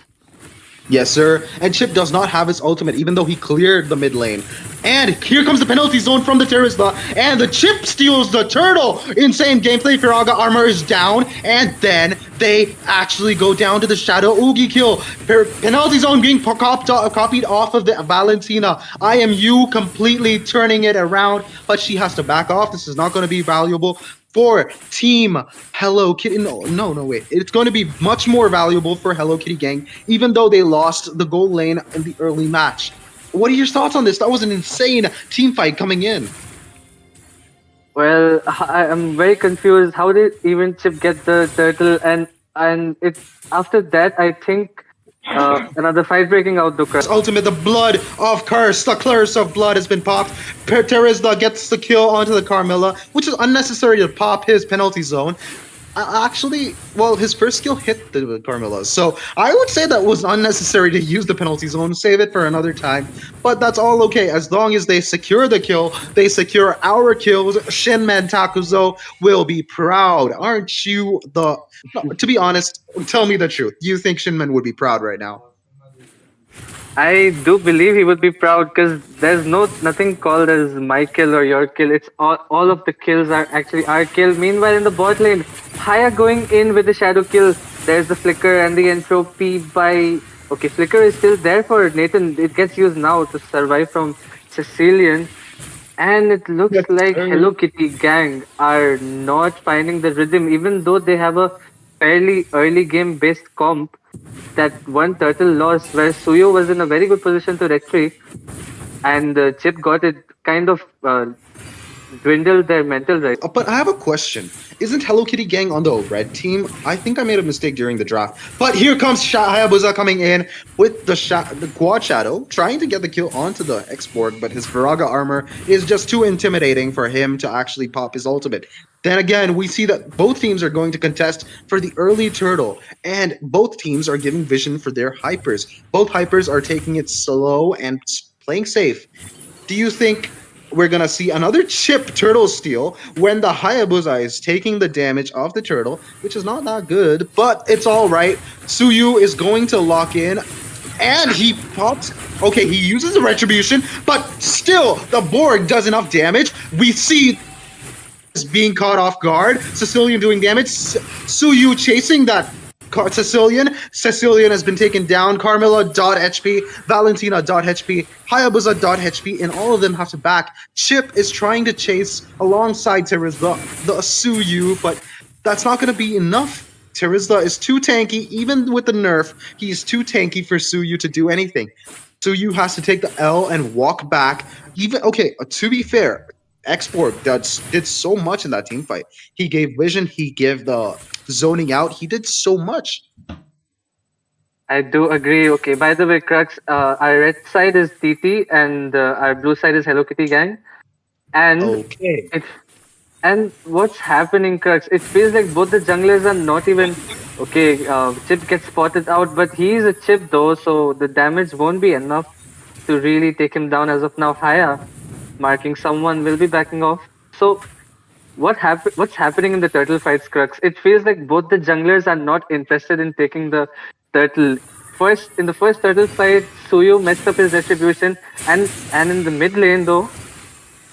Yes, sir. And Chip does not have his ultimate, even though he cleared the mid lane. And here comes the penalty zone from the Terizla, and the Chip steals the turtle. Insane gameplay. Firaga armor is down, and then they actually go down to the Shadow Oogie kill. Penalty zone being copied off of the Valentina. IMU completely turning it around, but she has to back off. This is not going to be valuable for Team Hello Kitty. No, wait. It's going to be much more valuable for Hello Kitty Gang, even though they lost the goal lane in the early match. What are your thoughts on this? That was an insane team fight coming in. Well, I'm very confused. How did even Chip get the turtle? And it after that, I think another fight breaking out. The ultimate, the blood of curse, the curse of blood has been popped. Terizla gets the kill onto the Carmilla, which is unnecessary to pop his penalty zone. Actually, well, his first skill hit the Carmilla, so I would say that was unnecessary to use the penalty zone. Save it for another time. But that's all okay, as long as they secure the kill, they secure our kills. Shinman Takuzo will be proud. Aren't you the... No, to be honest, tell me the truth. Do you think Shinman would be proud right now? I do believe he would be proud because there's nothing called as my kill or your kill. It's all of the kills are actually our kill. Meanwhile, in the bot lane, Haya going in with the shadow kill. There's the flicker and the entropy by... Okay, flicker is still there for Nathan. It gets used now to survive from Sicilian. And it looks Yes, like sir. Hello Kitty gang are not finding the rhythm, even though they have a fairly early game based comp. That one turtle loss where Suyo was in a very good position to rectory, and Chip got it kind of dwindled their mental right. But I have a question. Isn't Hello Kitty Gang on the red team? I think I made a mistake during the draft. But here comes Hayabusa coming in with the Quad Shadow, trying to get the kill onto the X-Borg, but his Viraga armor is just too intimidating for him to actually pop his ultimate. Then again, we see that both teams are going to contest for the early turtle, and both teams are giving vision for their hypers. Both hypers are taking it slow and playing safe. Do you think we're gonna see another chip turtle steal when the Hayabusa is taking the damage of the turtle, which is not that good, but it's all right. Suyu is going to lock in, and he pops. Okay, he uses the retribution, but still the Borg does enough damage. We see is being caught off guard. Sicilian doing damage. Suyu chasing that Sicilian. Sicilian has been taken down. Carmilla dot HP. Valentina dot HP. Hayabusa dot HP, and all of them have to back. Chip is trying to chase alongside Terizla the Suyu, but that's not going to be enough. Terizla is too tanky, even with the nerf. He's too tanky for Suyu to do anything. Suyu has to take the L and walk back. Even okay, to be fair, Export did so much in that team fight. He gave vision. He gave the zoning out. He did so much. I do agree. Okay, by the way, Crux, our red side is TT and our blue side is Hello Kitty gang. And okay, it's and what's happening, Crux? It feels like both the junglers are not even okay. Chip gets spotted out, but he's a chip though, so the damage won't be enough to really take him down as of now. Haya marking someone will be backing off. So what's happening in the turtle fights, Crux? It feels like both the junglers are not interested in taking the turtle. First, in the first turtle fight, Suyu messed up his retribution, and in the mid lane though,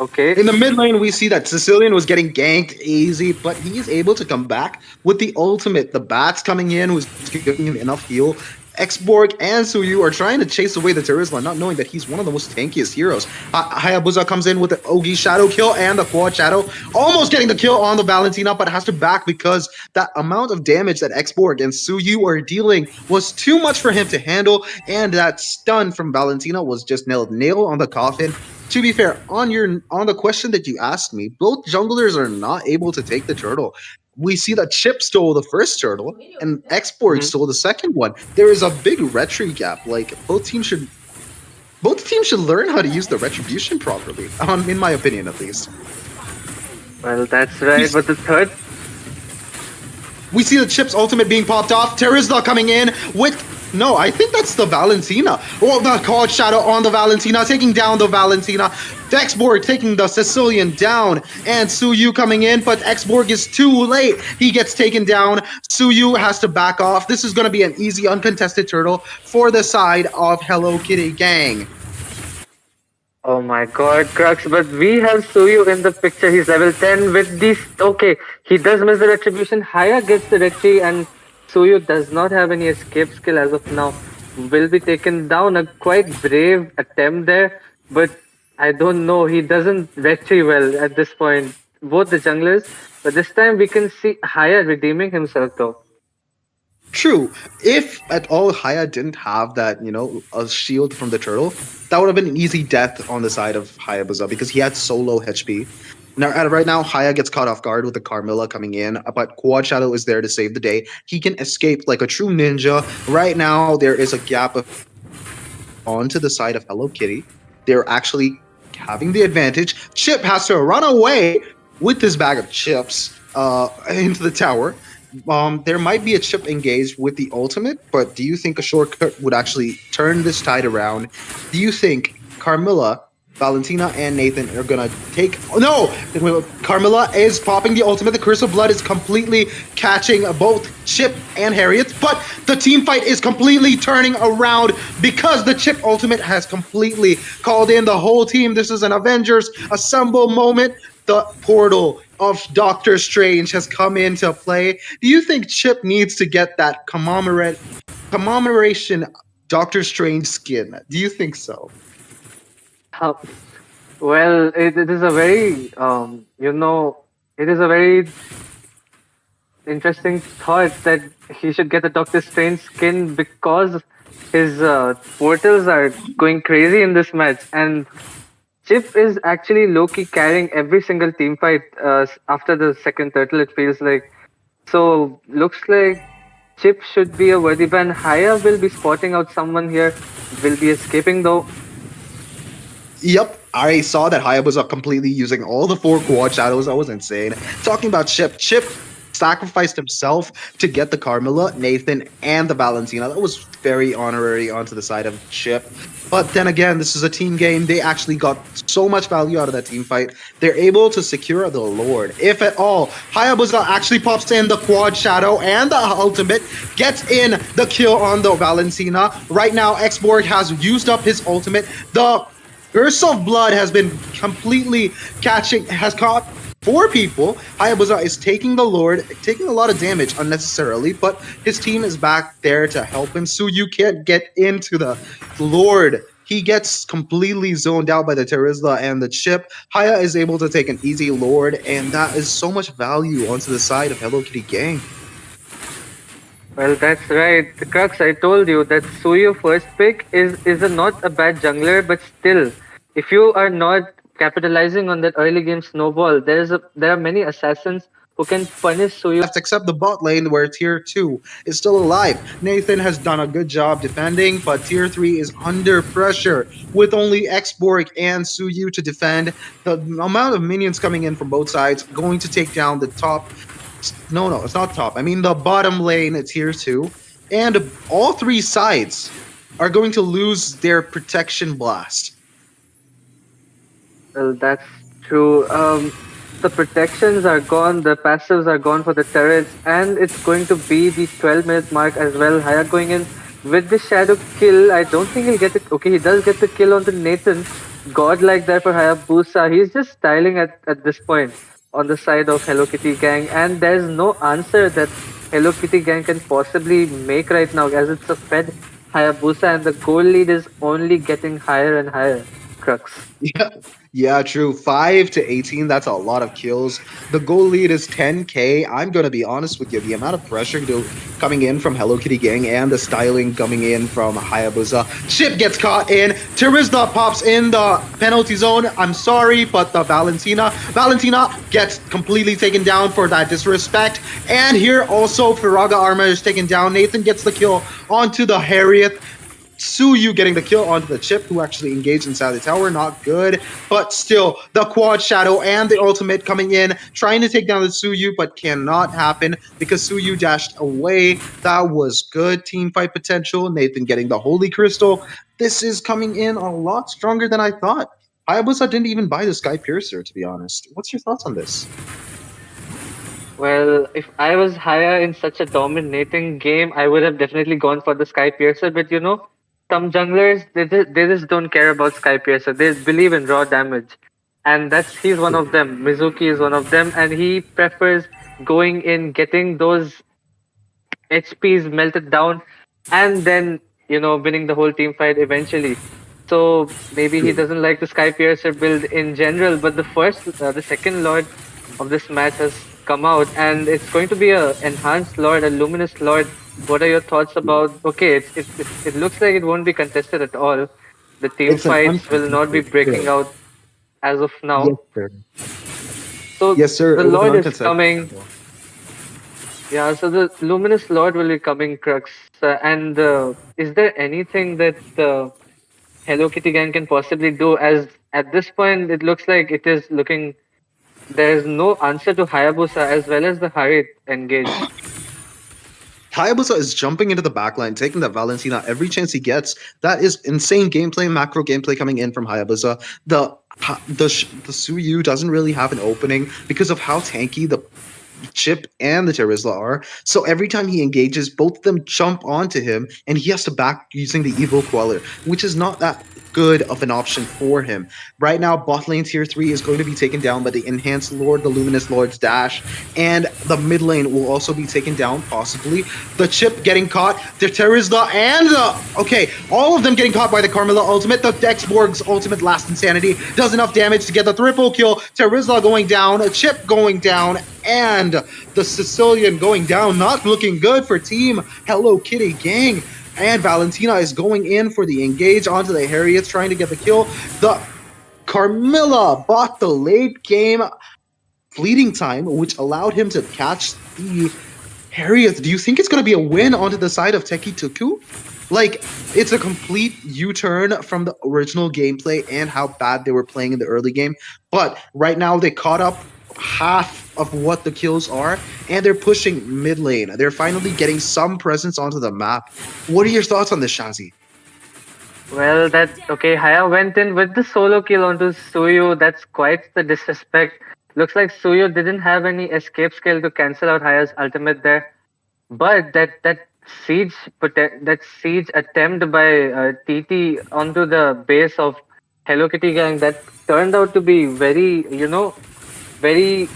okay. In the mid lane, we see that Sicilian was getting ganked easy, but he's able to come back with the ultimate. The bats coming in, who's giving him enough heal. Xborg and Suyu are trying to chase away the Terizla, not knowing that he's one of the most tankiest heroes. Hayabusa comes in with the Ogi Shadow kill and the Quad Shadow, almost getting the kill on the Valentina, but has to back because that amount of damage that Xborg and Suyu are dealing was too much for him to handle, and that stun from Valentina was just nail on the coffin. To be fair, on the question that you asked me, both junglers are not able to take the turtle. We see that Chip stole the first turtle and Export stole the second one. There is a big retry gap. Like both teams should learn how to use the retribution properly. In my opinion, at least. Well, that's right. But the third, we see the Chip's ultimate being popped off. Terizla coming in with. No, I think that's the Valentina. Oh, the Quad Shadow on the Valentina, taking down the Valentina. Xborg taking the Sicilian down. And Suyu coming in, but Xborg is too late. He gets taken down. Suyu has to back off. This is going to be an easy, uncontested turtle for the side of Hello Kitty Gang. oh my god, Crux, but we have Suyu in the picture. He's level 10 with these. Okay, he does miss the retribution. Haya gets the retry, and Suyu does not have any escape skill as of now. Will be taken down. A quite brave attempt there, but I don't know. He doesn't retry well at this point. Both the junglers, but this time we can see Haya redeeming himself though. True. If at all Haya didn't have that, a shield from the turtle, that would have been an easy death on the side of Hayabusa because he had so low HP. Now, right now, Haya gets caught off guard with the Carmilla coming in, but Quad Shadow is there to save the day. He can escape like a true ninja. Right now, there is a gap onto the side of Hello Kitty. They're actually having the advantage. Chip has to run away with this bag of chips into the tower. There might be a chip engaged with the ultimate, but do you think a shortcut would actually turn this tide around? Do you think Carmilla, Valentina, and Nathan are gonna take? No, Carmilla is popping the ultimate. The Curse of Blood is completely catching both Chip and Harriet, but the team fight is completely turning around because the Chip ultimate has completely called in the whole team. This is an Avengers Assemble moment. The portal of Doctor Strange has come into play. Do you think Chip needs to get that commemoration Doctor Strange skin? Do you think so? Well, it is a very it is a very interesting thought that he should get a Doctor Strange skin because his portals are going crazy in this match, and Chip is actually low-key carrying every single team fight after the second turtle, it feels like. So, looks like Chip should be a worthy ban. Haya will be spotting out someone here, will be escaping though. Yep, I saw that Hayabusa completely using all the four quad shadows. That was insane. Talking about Chip, Chip sacrificed himself to get the Carmilla, Nathan, and the Valentina. That was very honorary onto the side of Chip. But then again, this is a team game. They actually got so much value out of that team fight. They're able to secure the Lord, if at all. Hayabusa actually pops in the quad shadow and the ultimate, gets in the kill on the Valentina. Right now, Xborg has used up his ultimate. The Burst of Blood has been completely has caught four people. Hayabusa is taking the Lord, taking a lot of damage unnecessarily, but his team is back there to help him. Suyu can't get into the Lord. He gets completely zoned out by the Terizla and the chip. Haya is able to take an easy Lord, and that is so much value onto the side of Hello Kitty Gang. Well, that's right. The crux, I told you that Suyo first pick is not a bad jungler, but still, if you are not capitalizing on that early game snowball, there are many assassins who can punish Suyo. Except the bot lane where tier 2 is still alive. Nathan has done a good job defending, but tier 3 is under pressure with only Xborg and Suyu to defend. The amount of minions coming in from both sides going to take down the top. No, it's not top. I mean the bottom lane at tier 2. And all three sides are going to lose their protection blast. Well, that's true. The protections are gone, the passives are gone for the turrets, and it's going to be the 12-minute mark as well. Haya going in with the shadow kill. I don't think he'll get it. Okay, he does get the kill onto Nathan. Godlike there for Hayabusa. He's just styling at this point on the side of Hello Kitty Gang, and there's no answer that Hello Kitty Gang can possibly make right now as it's a fed Hayabusa, and the goal lead is only getting higher and higher. Crux. Yeah, true. 5 to 18, that's a lot of kills. The goal lead is 10k. I'm going to be honest with you. The amount of pressure coming in from Hello Kitty Gang and the styling coming in from Hayabusa. Chip gets caught in. Terizla pops in the penalty zone. I'm sorry, but the Valentina gets completely taken down for that disrespect. And here also, Firaga Armor is taken down. Nathan gets the kill onto the Harriet. Suyu getting the kill onto the chip, who actually engaged inside the tower. Not good, but still, the quad shadow and the ultimate coming in, trying to take down the Suyu, but cannot happen because Suyu dashed away. That was good team fight potential. Nathan getting the Holy Crystal. This is coming in a lot stronger than I thought. Hayabusa didn't even buy the Sky Piercer, to be honest. What's your thoughts on this? Well, if I was higher in such a dominating game, I would have definitely gone for the Sky Piercer. But some junglers they just don't care about Sky Piercer. They believe in raw damage, and he's one of them. Mizuki is one of them, and he prefers going in, getting those HPs melted down, and then winning the whole team fight eventually. So maybe he doesn't like the Sky Piercer build in general, but the second Lord of this match has come out, and it's going to be a enhanced Lord, a luminous Lord. What are your thoughts about? Okay, it looks like it won't be contested at all. The team fights will not be breaking out as of now. Yes, sir. So yes, sir. The Lord is coming. Yeah, so the Luminous Lord will be coming, Crux. And is there anything that Hello Kitty Gang can possibly do? As at this point, it looks like it is looking. There is no answer to Hayabusa as well as the Harit engaged. Hayabusa is jumping into the backline, taking that Valentina every chance he gets. That is insane gameplay, macro gameplay coming in from Hayabusa. The Suyu doesn't really have an opening because of how tanky the Chip and the Terizla are. So every time he engages, both of them jump onto him, and he has to back using the Evil Queller, which is not that good of an option for him. Right now, bot lane tier 3 is going to be taken down by the Enhanced Lord, the Luminous Lord's Dash, and the mid lane will also be taken down, possibly. The Chip getting caught, the Terizla, and okay, all of them getting caught by the Carmilla ultimate. The Dexborg's ultimate Last Insanity does enough damage to get the triple kill. Terizla going down, a Chip going down, and the Sicilian going down. Not looking good for Team Hello Kitty Gang. And Valentina is going in for the engage onto the Harriets, trying to get the kill. The Carmilla bought the late game fleeting time, which allowed him to catch the Harriets. Do you think it's going to be a win onto the side of Teki Tuku? Like, it's a complete U-turn from the original gameplay and how bad they were playing in the early game. But right now, they caught up half of what the kills are, and they're pushing mid lane. They're finally getting some presence onto the map. What are your thoughts on this, Shazi? Well, that okay. Haya went in with the solo kill onto Suyu. That's quite the disrespect. Looks like Suyu didn't have any escape skill to cancel out Haya's ultimate there. But that siege attempt by TT onto the base of Hello Kitty gang, that turned out to be very, very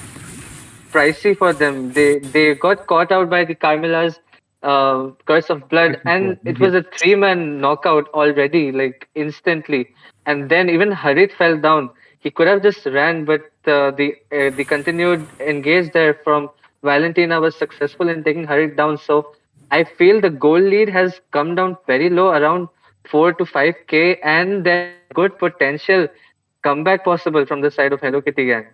pricey for them. They got caught out by the Carmilla's Curse of Blood, and it was a 3-man knockout already, like instantly. And then even Harit fell down. He could have just ran, but the continued engage there from Valentina was successful in taking Harit down. So I feel the goal lead has come down very low, around 4 to 5k, and there's good potential comeback possible from the side of Hello Kitty gang.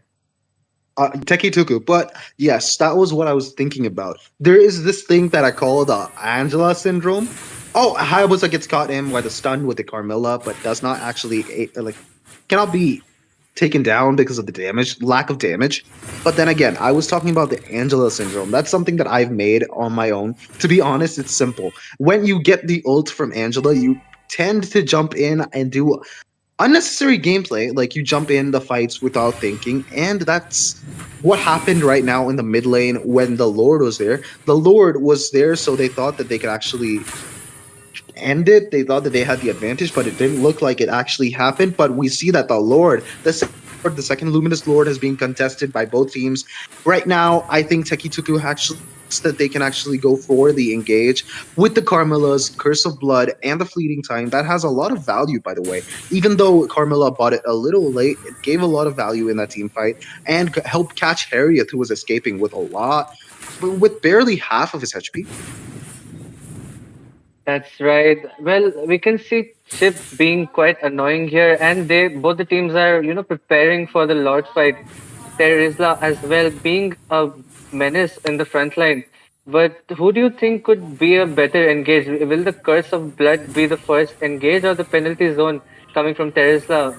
Teki Tuku. But yes, that was what I was thinking about. There is this thing that I call the Angela syndrome. Oh, Hayabusa gets caught in by the stun with the Carmilla, but does not actually cannot be taken down because of the damage, lack of damage. But then again, I was talking about the Angela syndrome. That's something that I've made on my own. To be honest, it's simple. When you get the ult from Angela, you tend to jump in and do unnecessary gameplay, like you jump in the fights without thinking, and that's what happened right now in the mid lane when the Lord was there. The Lord was there, so they thought that they could actually end it. They thought that they had the advantage, but it didn't look like it actually happened. But we see that the Lord, the second Luminous Lord, has been contested by both teams. Right now, I think Tekituku actually thinks that they can actually go for the engage with the Carmilla's Curse of Blood and the Fleeting Time. That has a lot of value, by the way. Even though Carmilla bought it a little late, it gave a lot of value in that team fight and helped catch Harriet, who was escaping with with barely half of his HP. That's right. Well, we can see Chip being quite annoying here, and both the teams are, preparing for the Lord fight. Terizla as well being a menace in the front line. But who do you think could be a better engage? Will the Curse of Blood be the first engage, or the penalty zone coming from Terizla?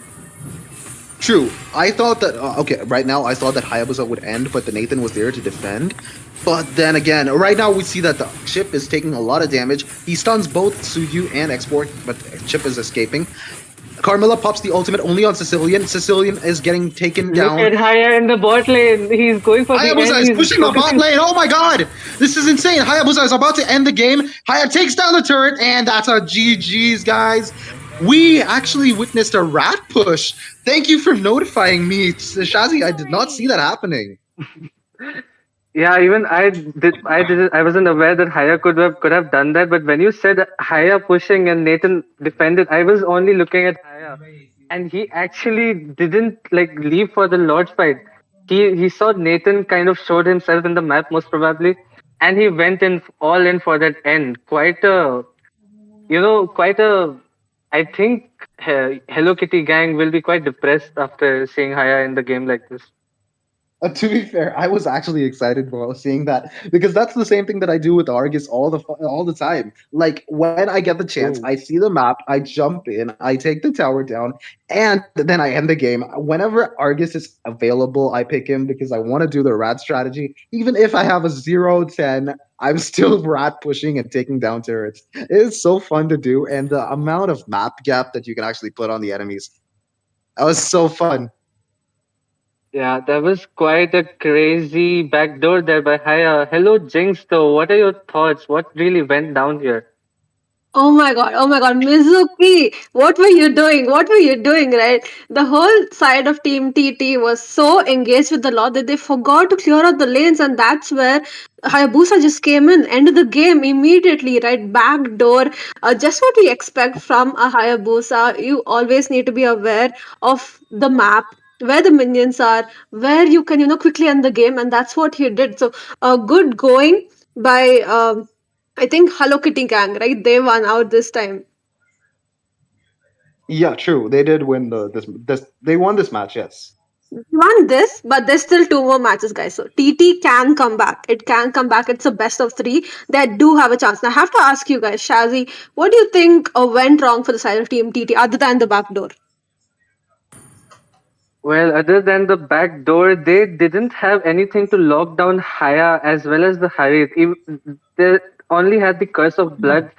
True. I thought that okay, right now I thought that Hayabusa would end, but the Nathan was there to defend. But then again, right now we see that the Chip is taking a lot of damage. He stuns both Suyu and Export, but Chip is escaping. Carmilla pops the ultimate only on Sicilian. Sicilian is getting taken down. Look at Haya in the bot lane. He's going for the Hayabusa end. is pushing the bot lane. Oh my god! This is insane. Hayabusa is about to end the game. Haya takes down the turret, and that's a GG's, guys. We actually witnessed a rat push. Thank you for notifying me, Shazi. I did not see that happening. Yeah, even I did. I wasn't aware that Haya could have done that. But when you said Haya pushing and Nathan defended, I was only looking at Haya, and he actually didn't like leave for the Lord fight. He saw Nathan kind of showed himself in the map most probably, and he went in all in for that end. Quite a. I think Hello Kitty gang will be quite depressed after seeing Haya in the game like this. To be fair, I was actually excited while seeing that because that's the same thing that I do with Argus all the time. Like when I get the chance, I see the map, I jump in, I take the tower down, and then I end the game. Whenever Argus is available, I pick him because I want to do the rat strategy. Even if I have a 0-10, I'm still rat pushing and taking down turrets. It is so fun to do, and the amount of map gap that you can actually put on the enemies. That was so fun. Yeah, that was quite a crazy backdoor there by Haya. Hello, Jinx, though. What are your thoughts? What really went down here? Oh my god, Mizuki, what were you doing? What were you doing, right? The whole side of Team TT was so engaged with the law that they forgot to clear out the lanes, and that's where Hayabusa just came in, ended the game immediately, right? Back door, just what we expect from a Hayabusa. You always need to be aware of the map, where the minions are, where you can, quickly end the game, and that's what he did. So, good going by. I think Hello Kitty Gang, right? They won out this time. Yeah, true. They did win this. They won this match. Yes. They won this, but there's still two more matches, guys. So TT can come back. It can come back. It's a best of three. They do have a chance. Now I have to ask you guys, Shazi, what do you think went wrong for the side of Team TT other than the back door? Well, other than the back door, they didn't have anything to lock down Haya as well as the Harith. They only had the curse of blood,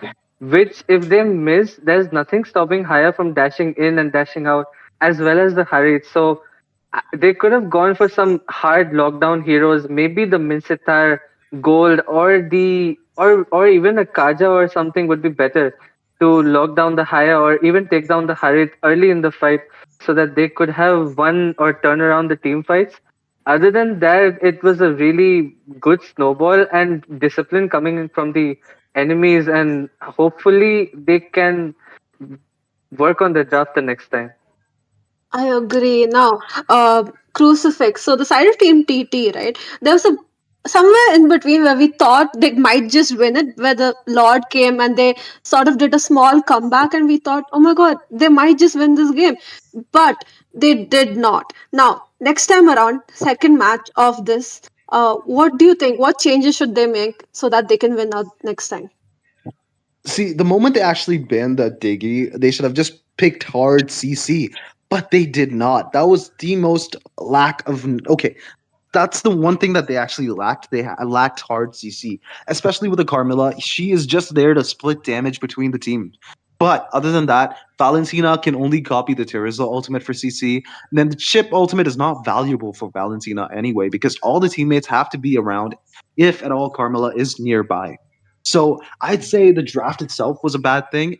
which if they miss, there's nothing stopping Haya from dashing in and dashing out, as well as the Harith. So they could have gone for some hard lockdown heroes, maybe the Minsitar Gold or even a Kaja or something would be better to lock down the Haya or even take down the Harith early in the fight so that they could have won or turn around the team fights. Other than that, it was a really good snowball and discipline coming in from the enemies, and hopefully they can work on the draft the next time. I agree. Now, crucifix. So the side of Team TT, right? There was a somewhere in between where we thought they might just win it, where the Lord came and they sort of did a small comeback, and we thought, oh my god, they might just win this game, but they did not. Now, next time around, second match of this, what do you think? What changes should they make so that they can win out next time? See, the moment they actually banned that Diggy, they should have just picked hard CC, but they did not. That was the most lack of. Okay, that's the one thing that they actually lacked. They lacked hard CC, especially with the Carmilla. She is just there to split damage between the teams. But other than that, Valentina can only copy the Terizla ultimate for CC. And then the chip ultimate is not valuable for Valentina anyway, because all the teammates have to be around if at all Carmilla is nearby. So I'd say the draft itself was a bad thing.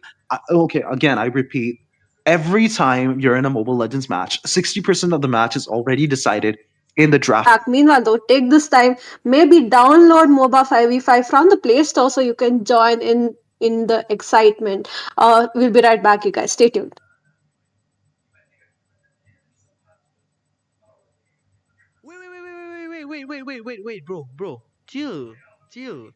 Okay, again, I repeat, every time you're in a Mobile Legends match, 60% of the match is already decided in the draft. Meanwhile, though, take this time, maybe download MOBA 5v5 from the Play Store so you can join in the excitement. We'll be right back, you guys. Stay tuned. Wait, bro. Chill. Bro.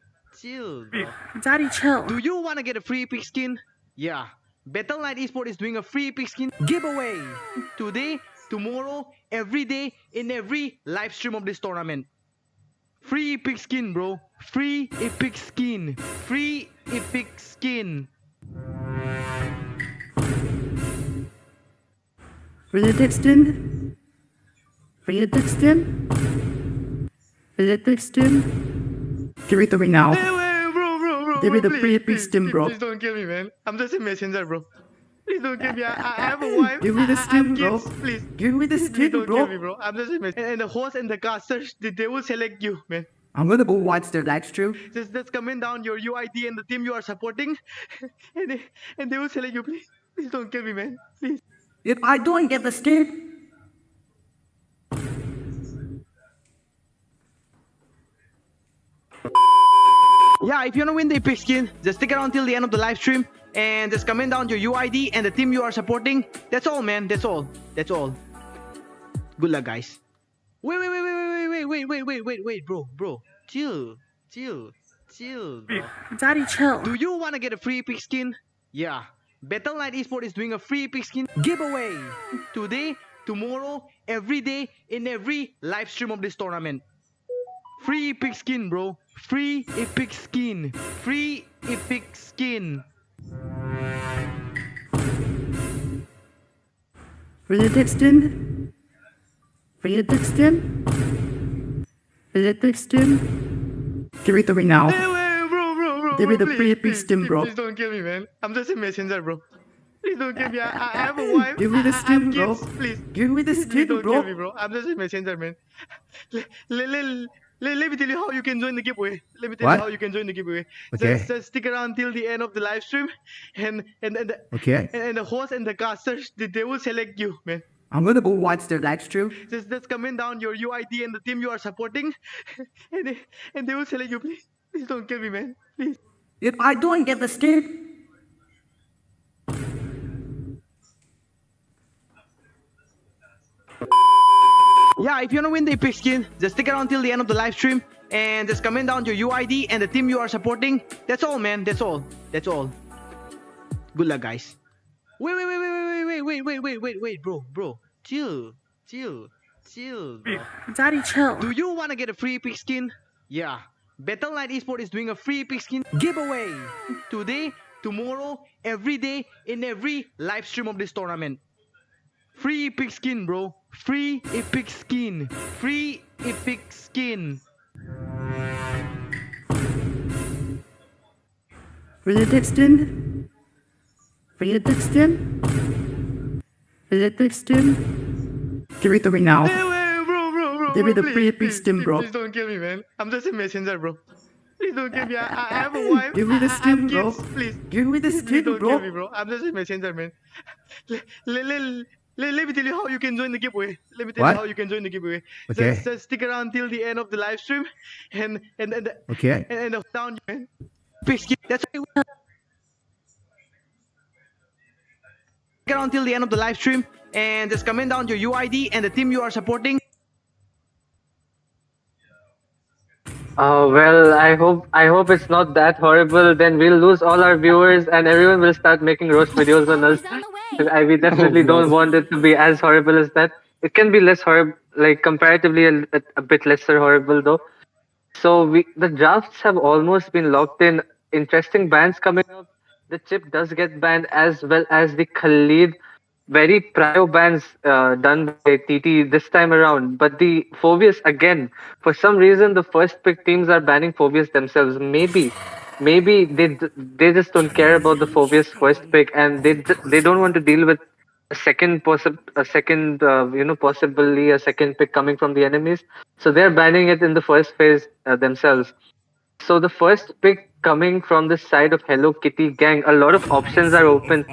Daddy, chill. Do you want to get a free epic skin? Yeah. Battle Knight Esport is doing a free epic skin giveaway today, tomorrow, every day, in every live stream of this tournament. Free epic skin, bro. Free epic skin. Free epic skin. Predestin. Predestin. Predestin. Give it to me now. Bro. Give me the please, free epic please, skin, bro. Please don't kill me, man. I'm just a messenger, bro. Please don't kill me. I have a wife. Give me the I skin, have bro. kids. Please. Give me the Please skin, don't bro. kill me, bro. I'm just a messenger. And the host and the casters, they will select you, man. I'm gonna go watch their live stream. Just comment down your UID and the team you are supporting, and they will select you. Please don't kill me, man. Please. If I don't get the skin, Yeah, if you want to win the epic skin, just stick around till the end of the live stream and just comment down your UID and the team you are supporting. That's all, man. That's all. Good luck, guys. Wait, bro. Chill. Bro. Daddy, chill. Do you want to get a free epic skin? Yeah. Battle Knight Esport is doing a free epic skin giveaway today, tomorrow, every day, in every live stream of this tournament. Free epic skin, bro. Free epic skin. Free epic skin. Predestin. Give it to me now. Bro. Give me the please, free epic please, skin, please, bro. Please don't kill me, man. I'm just a messenger, bro. Please don't kill me. I have a wife. Give me the I skin, have bro. kids. Please. Give me the Please skin, don't bro. kill me, bro. I'm just a messenger, man. let me tell you how you can join the giveaway. Let me tell you What? how you can join the giveaway. Okay. Just stick around till the end of the live stream, and the, Okay. and the host and the casters they will select you, man. I'm gonna go watch the live stream. Just comment down your UID and the team you are supporting, and they will select you. Please don't kill me, man. Please. If I don't get the skin, Yeah, if you wanna win the epic skin, just stick around till the end of the live stream and just comment down your UID and the team you are supporting. That's all, man. That's all. That's all. Good luck, guys. Wait, bro. Chill. Daddy, chill. Do you wanna get a free epic skin? Yeah. Battle Night Esport is doing a free epic skin giveaway today, tomorrow, every day in every live stream of this tournament. Free epic skin, bro. Free epic skin. Free epic skin. Free epic skin. Free epic skin. Free epic skin. Give me the ring now. Bro. Give me the please, free epic please, skin, bro. Please don't kill me, man. I'm just a messenger, bro. Please don't kill me. I have a wife. Give me the I have skin, bro. kids. Please. Give me the Please skin, don't bro. kill me, bro. I'm just a messenger, man. Let me tell you how you can join the giveaway. Let me tell What? you how you can join the giveaway. Okay. Just stick around till the end of the live stream, and Okay. and down, man. Epic skin. That's why we stick around till the end of the live stream, and just comment down your UID and the team you are supporting. Oh well, I hope it's not that horrible. Then we'll lose all our viewers, and everyone will start making roast videos on us. We definitely don't want it to be as horrible as that. It can be less horrible, like comparatively a bit lesser horrible though. So the drafts have almost been locked in. Interesting bans coming up. The chip does get banned as well as the Khalid. Very prio bans done by TT this time around. But the Phobius again, for some reason, the first pick teams are banning Phobius themselves. Maybe they just don't care about the Phobius first pick, and they don't want to deal with a second possibly a second pick coming from the enemies. So they're banning it in the first phase themselves. So the first pick coming from the side of Hello Kitty gang, a lot of options are open.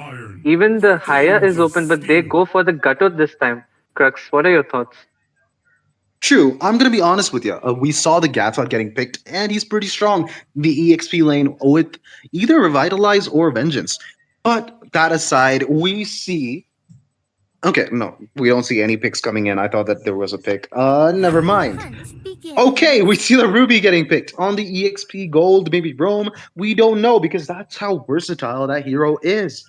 Even the higher is open, but they go for the Gatot this time. Crux, what are your thoughts? True, I'm gonna be honest with you. We saw the Gatot getting picked, and he's pretty strong. The EXP lane with either Revitalize or Vengeance. But that aside, we see. Okay, no, we don't see any picks coming in. I thought that there was a pick. Never mind. Okay, we see the Ruby getting picked on the EXP Gold, maybe Rome. We don't know because that's how versatile that hero is.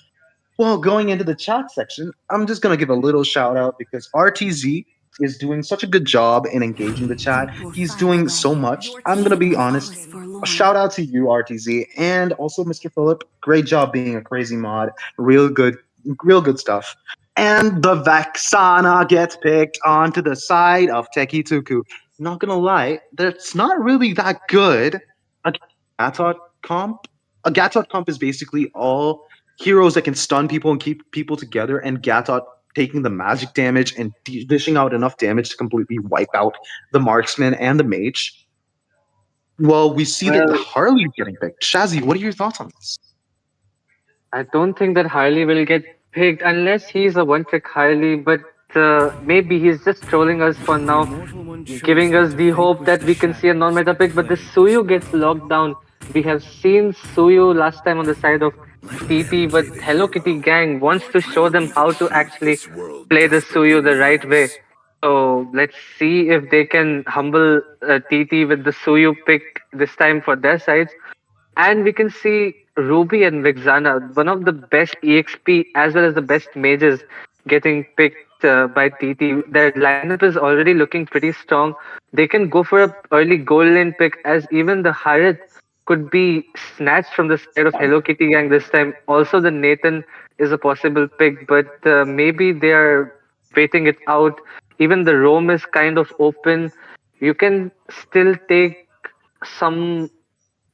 Well, going into the chat section, I'm just gonna give a little shout out because RTZ is doing such a good job in engaging the chat. He's doing so much. I'm gonna be honest. A shout out to you, RTZ, and also Mr. Philip. Great job being a crazy mod. Real good stuff. And the Vexana gets picked onto the side of Teki Tuku. Not gonna lie, that's not really that good. A Gatot comp. A Gatot comp is basically all heroes that can stun people and keep people together, and Gatot taking the magic damage and dishing out enough damage to completely wipe out the marksman and the mage. Well, we see that Well, Harley's getting picked. Shazzy, what are your thoughts on this? I don't think that Harley will get picked unless he's a one-trick Harley, but maybe he's just trolling us for now, giving us the hope that we can see a non-meta pick. But the Suyu gets locked down. We have seen Suyu last time on the side of TT, but Hello Kitty Gang wants to show them how to actually play the Suyu the right way. So let's see if they can humble TT with the Suyu pick this time for their sides. And we can see Ruby and Vixana, one of the best EXP as well as the best mages, getting picked by TT. Their lineup is already looking pretty strong. They can go for a early gold lane pick, as even the Harith could be snatched from the side of Hello Kitty Gang this time. Also, the Nathan is a possible pick, but maybe they are waiting it out. Even the Rome is kind of open. You can still take some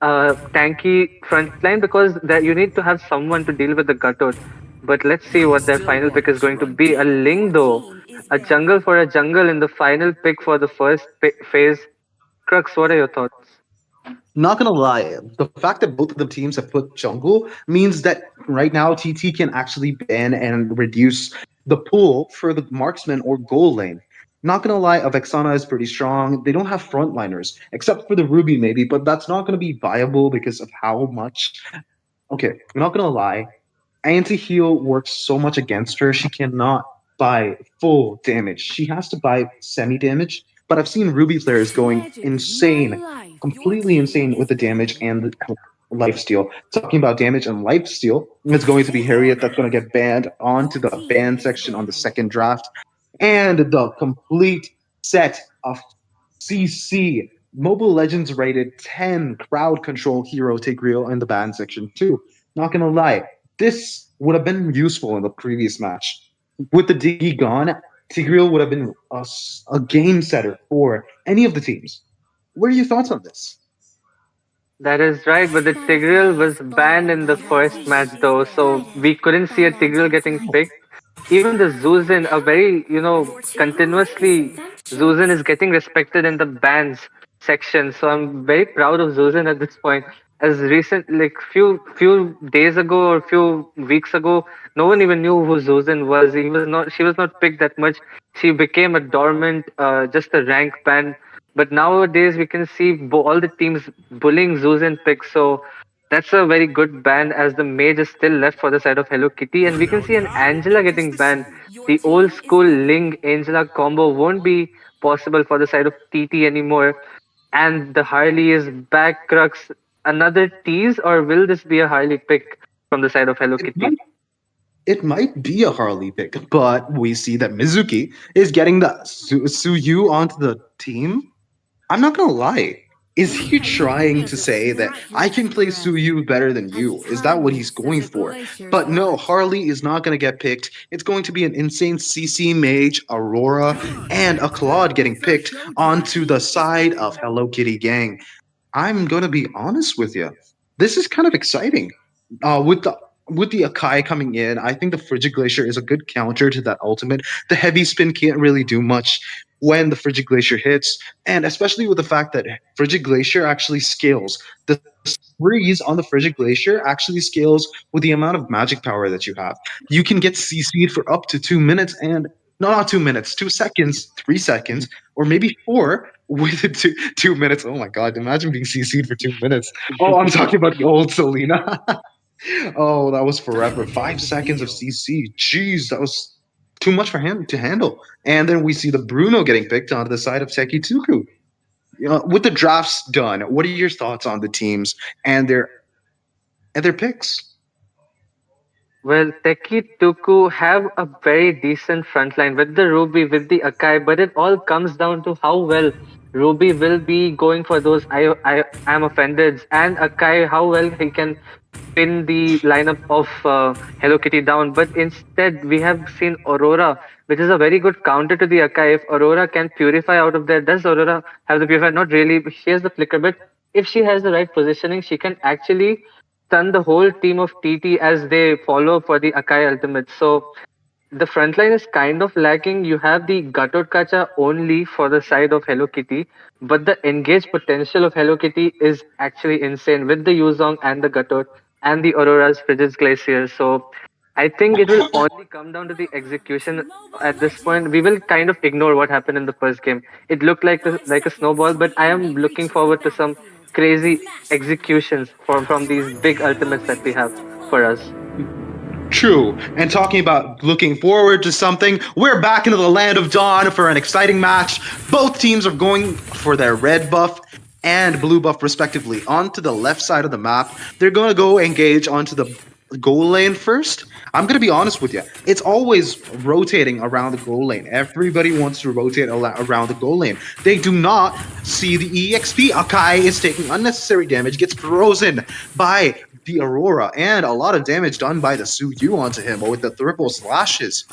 tanky front line because that you need to have someone to deal with the Gatot. But let's see what their final pick is going to be. A Ling though, a jungle for a jungle in the final pick for the first phase. Crux, what are your thoughts? Not gonna lie, the fact that both of the teams have put jungle means that right now TT can actually ban and reduce the pool for the marksman or goal lane. Not gonna lie, Avexana is pretty strong. They don't have frontliners, except for the Ruby maybe, but that's not gonna be viable because of how much. Okay, I'm not gonna lie, anti heal works so much against her. She cannot buy full damage. She has to buy semi damage. But I've seen Ruby players going insane, completely insane with the damage and the life steal. Talking about damage and life steal, it's going to be Harriet that's going to get banned onto the ban section on the second draft. And the complete set of CC. Mobile Legends rated 10 crowd control hero Tigreal in the ban section too. Not gonna lie, this would have been useful in the previous match. With the Diggy gone, Tigreal would have been a game setter for any of the teams. What are your thoughts on this? That is right, but the Tigreal was banned in the first match though, so we couldn't see a Tigreal getting picked. Even the Zuzin, a very, continuously, Zuzin is getting respected in the bans section, so I'm very proud of Zuzin at this point. As recent, like few days ago or few weeks ago, no one even knew who Zuzin was. She was not picked that much. She became a dormant, just a rank ban, but nowadays we can see all the teams bullying Zeus and picks. So that's a very good ban as the mage is still left for the side of Hello Kitty. And we can see an Angela getting banned. The old school Ling Angela combo won't be possible for the side of TT anymore. And the Harley is back, Crux. Another tease, or will this be a Harley pick from the side of Hello It Kitty? might, it might be a Harley pick, but we see that Mizuki is getting the Suyu onto the team. I'm not gonna lie. Is he trying to say that I can play Suyu better than you? Is that what he's going for? But no, Harley is not gonna get picked. It's going to be an insane CC Mage, Aurora, and a Claude getting picked onto the side of Hello Kitty Gang. I'm gonna be honest with you. This is kind of exciting. With the Akai coming in, I think the Frigid Glacier is a good counter to that ultimate. The heavy spin can't really do much when the Frigid Glacier hits, and especially with the fact that Frigid Glacier actually scales. The freeze on the Frigid Glacier actually scales with the amount of magic power that you have. You can get CC'd for up to 2 minutes and no, not 2 minutes, 2 seconds, 3 seconds, or maybe four with 2 minutes. Oh my god, imagine being CC'd for 2 minutes. Oh, I'm talking about the old Selena. Oh, that was forever. 5 seconds of CC. Jeez, that was too much for him to handle. And then we see the Bruno getting picked onto the side of Sekituku. With the drafts done, what are your thoughts on the teams and their picks? Well, Teki Tuku have a very decent front line with the Ruby, with the Akai, but it all comes down to how well Ruby will be going for those I am offended, and Akai, how well he can pin the lineup of Hello Kitty down. But instead, we have seen Aurora, which is a very good counter to the Akai. If Aurora can purify out of there, does Aurora have the purify? Not really, but she has the flicker. But if she has the right positioning, she can actually stun the whole team of TT as they follow for the Akai ultimate. So the front line is kind of lacking. You have the Gatot Kacha only for the side of Hello Kitty, but the engage potential of Hello Kitty is actually insane with the Yuzong and the Gatot and the Aurora's Frigid's Glacier. So I think it will only come down to the execution at this point. We will kind of ignore what happened in the first game. It looked like a snowball, but I am looking forward to some crazy executions from these big ultimates that we have for us. True. And talking about looking forward to something, we're back into the land of dawn for an exciting match. Both teams are going for their red buff and blue buff respectively onto the left side of the map. They're going to go engage onto the goal lane first. I'm going to be honest with you. It's always rotating around the goal lane. Everybody wants to rotate around the goal lane. They do not see the EXP. Akai is taking unnecessary damage, gets frozen by the Aurora, and a lot of damage done by the Suyu onto him with the triple slashes.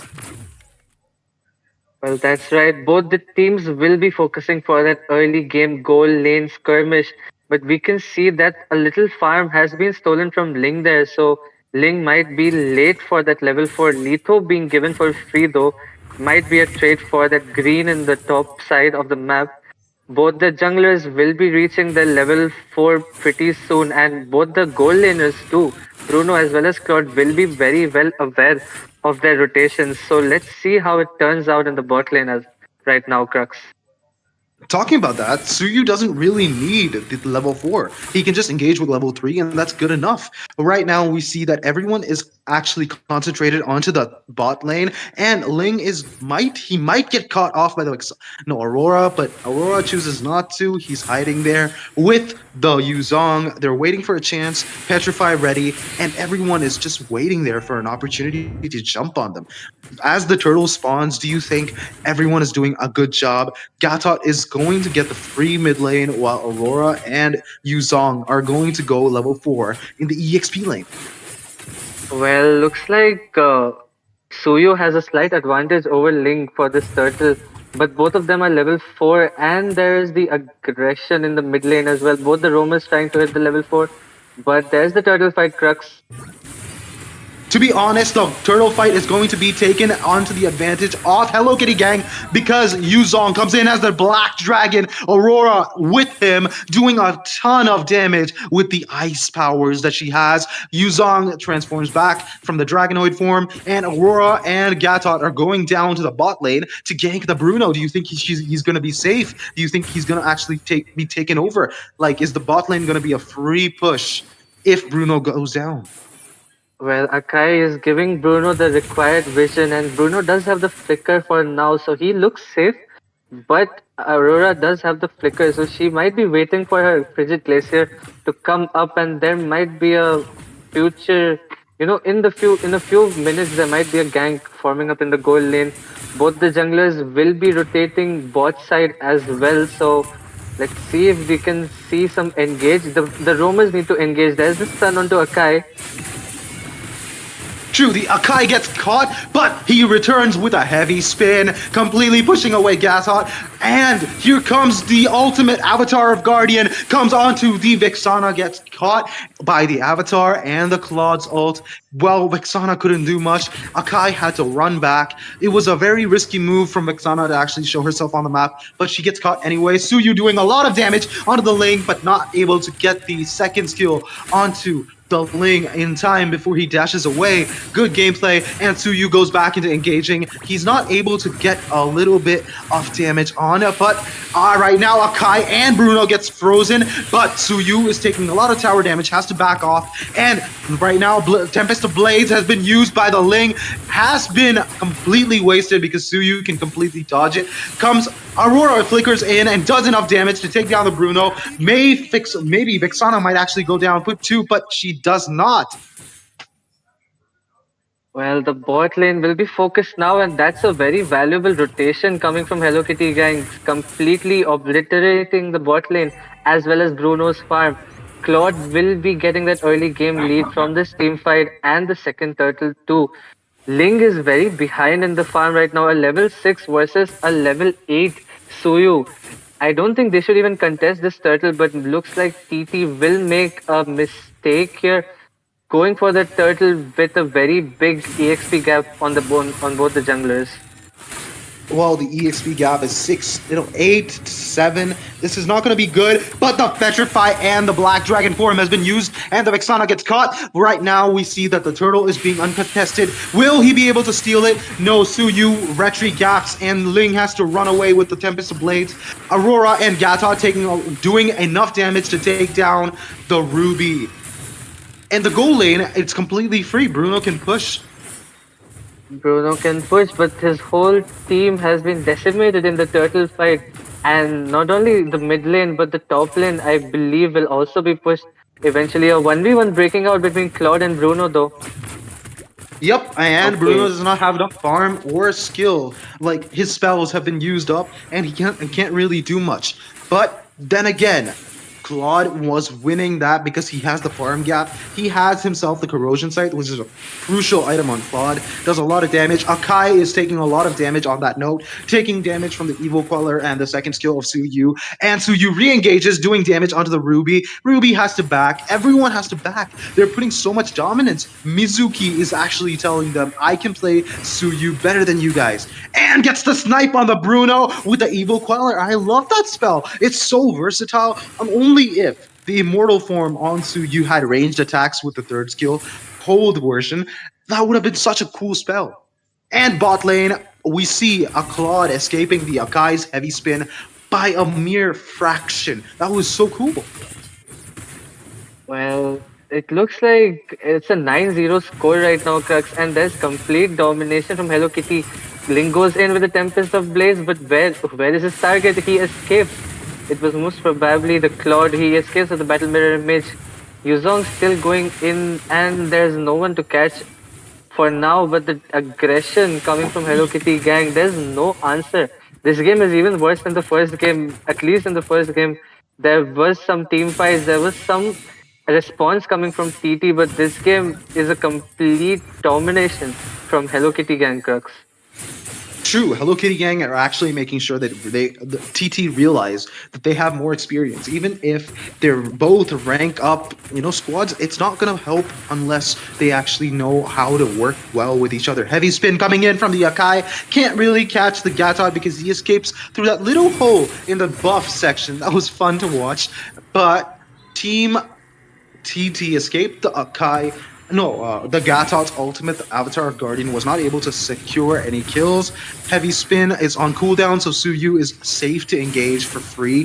Well, that's right. Both the teams will be focusing for that early game goal lane skirmish, but we can see that a little farm has been stolen from Ling there, so Ling might be late for that level 4. Litho being given for free though might be a trade for that green in the top side of the map. Both the junglers will be reaching their level 4 pretty soon, and both the gold laners too, Bruno as well as Claude, will be very well aware of their rotations. So let's see how it turns out in the bot lane as right now, Crux. Talking about that, Suyu doesn't really need the level 4. He can just engage with level 3, and that's good enough. But right now, we see that everyone is actually concentrated onto the bot lane, and Ling might get caught off by the no Aurora, but Aurora chooses not to. He's hiding there with the Yuzong. They're waiting for a chance, Petrify ready, and everyone is just waiting there for an opportunity to jump on them. As the turtle spawns, do you think everyone is doing a good job? Gatot is going to get the free mid lane, while Aurora and Yuzong are going to go level 4 in the EXP lane. Well, looks like Suyo has a slight advantage over Link for this turtle, but both of them are level 4, and there is the aggression in the mid lane as well. Both the roamers trying to hit the level 4, but there's the turtle fight, Crux. To be honest, the turtle fight is going to be taken onto the advantage of Hello Kitty Gang because Yuzong comes in as the Black Dragon, Aurora with him, doing a ton of damage with the ice powers that she has. Yuzong transforms back from the Dragonoid form, and Aurora and Gatot are going down to the bot lane to gank the Bruno. Do you think he's going to be safe? Do you think he's going to actually be taken over? Like, is the bot lane going to be a free push if Bruno goes down? Well, Akai is giving Bruno the required vision, and Bruno does have the flicker for now, so he looks safe. But Aurora does have the flicker, so she might be waiting for her Frigid Glacier to come up, and there might be a future. In a few minutes, there might be a gank forming up in the gold lane. Both the junglers will be rotating bot side as well, so let's see if we can see some engage. The roamers need to engage. There's the stun onto Akai. True, the Akai gets caught, but he returns with a heavy spin, completely pushing away Gatot. And here comes the ultimate Avatar of Guardian, comes onto the Vexana, gets caught by the Avatar and the Claude's ult. Well, Vexana couldn't do much. Akai had to run back. It was a very risky move from Vexana to actually show herself on the map, but she gets caught anyway. Suyu doing a lot of damage onto the lane, but not able to get the second skill onto the Ling in time before he dashes away. Good gameplay, and Suyu goes back into engaging. He's not able to get a little bit of damage on it, but right now Akai and Bruno gets frozen, but Suyu is taking a lot of tower damage, has to back off, and right now Tempest of Blades has been used by the Ling, has been completely wasted because Suyu can completely dodge it. Comes Aurora, flickers in and does enough damage to take down the Bruno. Maybe Vexana might actually go down with 2, but she does not. Well, the bot lane will be focused now, and that's a very valuable rotation coming from Hello Kitty Gang, completely obliterating the bot lane as well as Bruno's farm. Claude will be getting that early game lead from this team fight and the second turtle too. Ling is very behind in the farm right now, a level 6 versus a level 8 Suyu. I don't think they should even contest this turtle, but looks like TT will make a mistake here, going for the turtle with a very big EXP gap on both the junglers. Well, the EXP gap is 8 to 7. This is not going to be good, but the Petrify and the Black Dragon form has been used, and the Vexana gets caught. Right now, we see that the turtle is being uncontested. Will he be able to steal it? No, Suyu retry gaps, and Ling has to run away with the Tempest of Blades. Aurora and Gatot doing enough damage to take down the Ruby. And the goal lane, it's completely free. Bruno can push. Bruno can push, but his whole team has been decimated in the turtle fight. And not only the mid lane, but the top lane, I believe, will also be pushed. Eventually, a 1v1 breaking out between Claude and Bruno, though. Yep, and okay. Bruno does not have enough farm or skill. Like, his spells have been used up, and he can't really do much. But then again, Claude was winning that because he has the farm gap. He has himself the corrosion sight, which is a crucial item on Claude. Does a lot of damage. Akai is taking a lot of damage on that note, taking damage from the Evil Queller and the second skill of Suyu. And Suyu re-engages, doing damage onto the Ruby. Ruby has to back. Everyone has to back. They're putting so much dominance. Mizuki is actually telling them, I can play Suyu better than you guys. And gets the snipe on the Bruno with the Evil Queller. I love that spell. It's so versatile. Only if the Immortal form on Suyu had ranged attacks with the third skill, hold version, that would have been such a cool spell. And bot lane, we see a Claude escaping the Akai's heavy spin by a mere fraction. That was so cool. Well, it looks like it's a 9-0 score right now, Crux, and there's complete domination from Hello Kitty. Link goes in with the Tempest of Blaze, but where is his target? He escapes. It was most probably the Claude. He escapes with the Battle Mirror image. Yuzong still going in, and there's no one to catch for now, but the aggression coming from Hello Kitty gang, there's no answer. This game is even worse than the first game. At least in the first game, there was some team fights, there was some response coming from TT, but this game is a complete domination from Hello Kitty gang, Crux. True, Hello Kitty Gang are actually making sure that the TT realize that they have more experience. Even if they're both rank up, squads, it's not gonna help unless they actually know how to work well with each other. Heavy spin coming in from the Akai, can't really catch the Gatod because he escapes through that little hole in the buff section. That was fun to watch, but Team TT escaped the Akai. No, the Gatot's ultimate, the Avatar of Guardian, was not able to secure any kills. Heavy spin is on cooldown, so Suyu is safe to engage for free.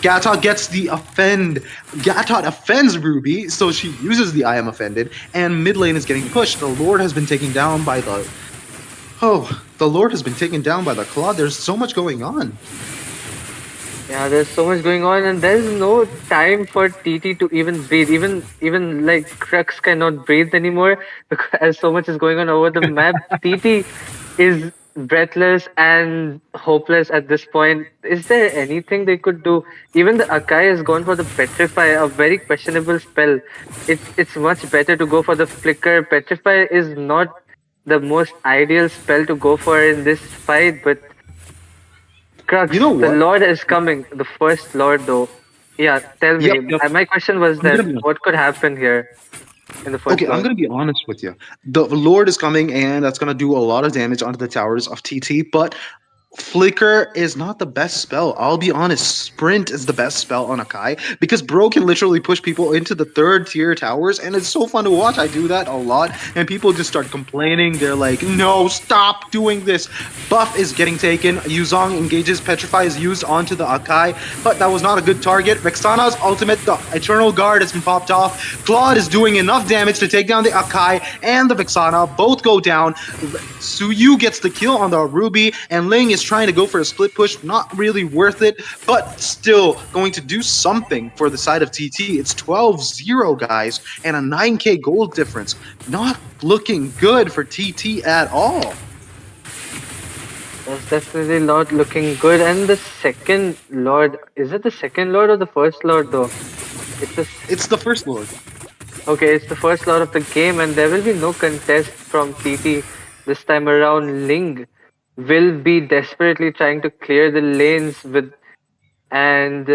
Gatot gets the offend. Gatot offends Ruby, so she uses the I am offended, and mid lane is getting pushed. The Lord has been taken down by the... the Lord has been taken down by the Claw. There's so much going on. Yeah, there's so much going on, and there's no time for TT to even breathe. Even like Crux cannot breathe anymore because so much is going on over the map. TT is breathless and hopeless at this point. Is there anything they could do? Even the Akai has gone for the Petrify, a very questionable spell. It's much better to go for the Flicker. Petrify is not the most ideal spell to go for in this fight, but Crux, the Lord is coming. The first Lord, though. Yeah, tell me. Yep. My question was that what could happen here in the first Lord? I'm going to be honest with you. The Lord is coming, and that's going to do a lot of damage onto the towers of TT, but Flicker is not the best spell. I'll be honest. Sprint is the best spell on Akai because Bro can literally push people into the third tier towers, and it's so fun to watch. I do that a lot, and people just start complaining. They're like, no, stop doing this. Buff is getting taken. Yuzong engages. Petrify is used onto the Akai, but that was not a good target. Vexana's ultimate, the Eternal Guard, has been popped off. Claude is doing enough damage to take down the Akai and the Vexana. Both go down. Suyu gets the kill on the Ruby, and Ling is trying to go for a split push. Not really worth it, but still going to do something for the side of TT. It's 12-0, guys, and a 9k gold difference. Not looking good for TT at all. That's definitely not looking good. And the second Lord, is it the second Lord or the first Lord, though? It's the first Lord. Okay, it's the first Lord of the game, and there will be no contest from TT this time around. Ling will be desperately trying to clear the lanes with, and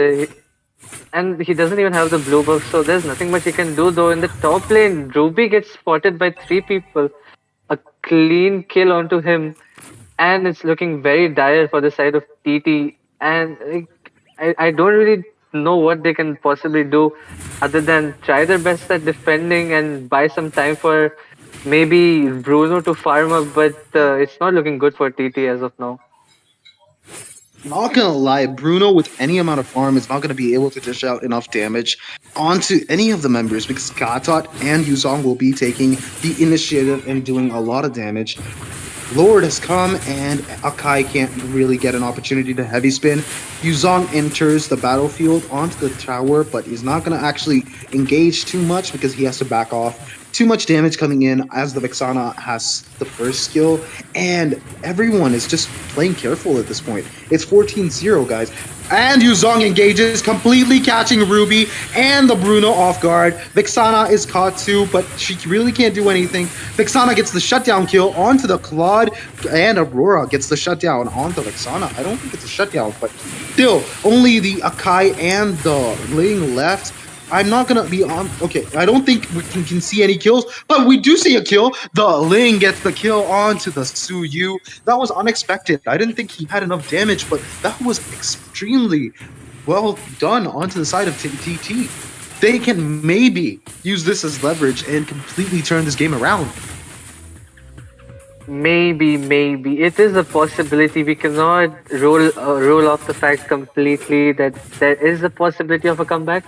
he doesn't even have the blue buff, so there's nothing much he can do. Though in the top lane, Ruby gets spotted by 3 people, a clean kill onto him, and it's looking very dire for the side of TT. And I don't really know what they can possibly do other than try their best at defending and buy some time for maybe Bruno to farm up, but it's not looking good for TT as of now. Not gonna lie, Bruno with any amount of farm is not gonna be able to dish out enough damage onto any of the members because Gatot and Yuzong will be taking the initiative and doing a lot of damage. Lord has come, and Akai can't really get an opportunity to heavy spin. Yuzong enters the battlefield onto the tower, but he's not going to actually engage too much because he has to back off. Too much damage coming in as the Vexana has the first skill, and everyone is just playing careful at this point. It's 14-0, guys. And Yuzong engages, completely catching Ruby and the Bruno off guard. Vixana is caught too, but she really can't do anything. Vixana gets the shutdown kill onto the Claude, and Aurora gets the shutdown onto Vixana. I don't think it's a shutdown, but still, only the Akai and the Ling left. I'm not gonna be on. Okay, I don't think we can see any kills, but we do see a kill. The Ling gets the kill onto the Suyu. That was unexpected. I didn't think he had enough damage, but that was extremely well done onto the side of TT. They can maybe use this as leverage and completely turn this game around. Maybe it is a possibility. We cannot roll off the fact completely that there is a possibility of a comeback,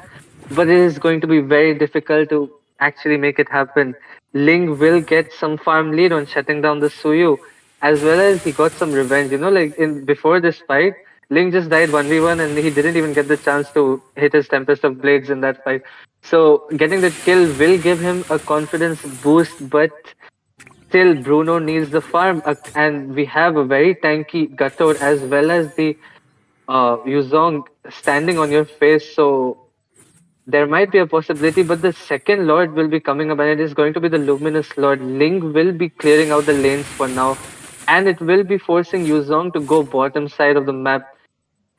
but it is going to be very difficult to actually make it happen. Ling will get some farm lead on shutting down the Suyu, as well as he got some revenge. You know, like in before this fight, Ling just died 1v1 and he didn't even get the chance to hit his Tempest of Blades in that fight. So getting that kill will give him a confidence boost, but still, Bruno needs the farm, and we have a very tanky Gator as well as the Yuzong standing on your face. So there might be a possibility, but the second Lord will be coming up, and it is going to be the Luminous Lord. Ling will be clearing out the lanes for now, and it will be forcing Yuzong to go bottom side of the map,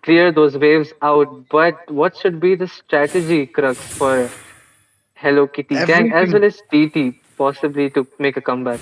clear those waves out. But what should be the strategy, Crux, for Hello Kitty Gang as Everything well as TT possibly to make a comeback?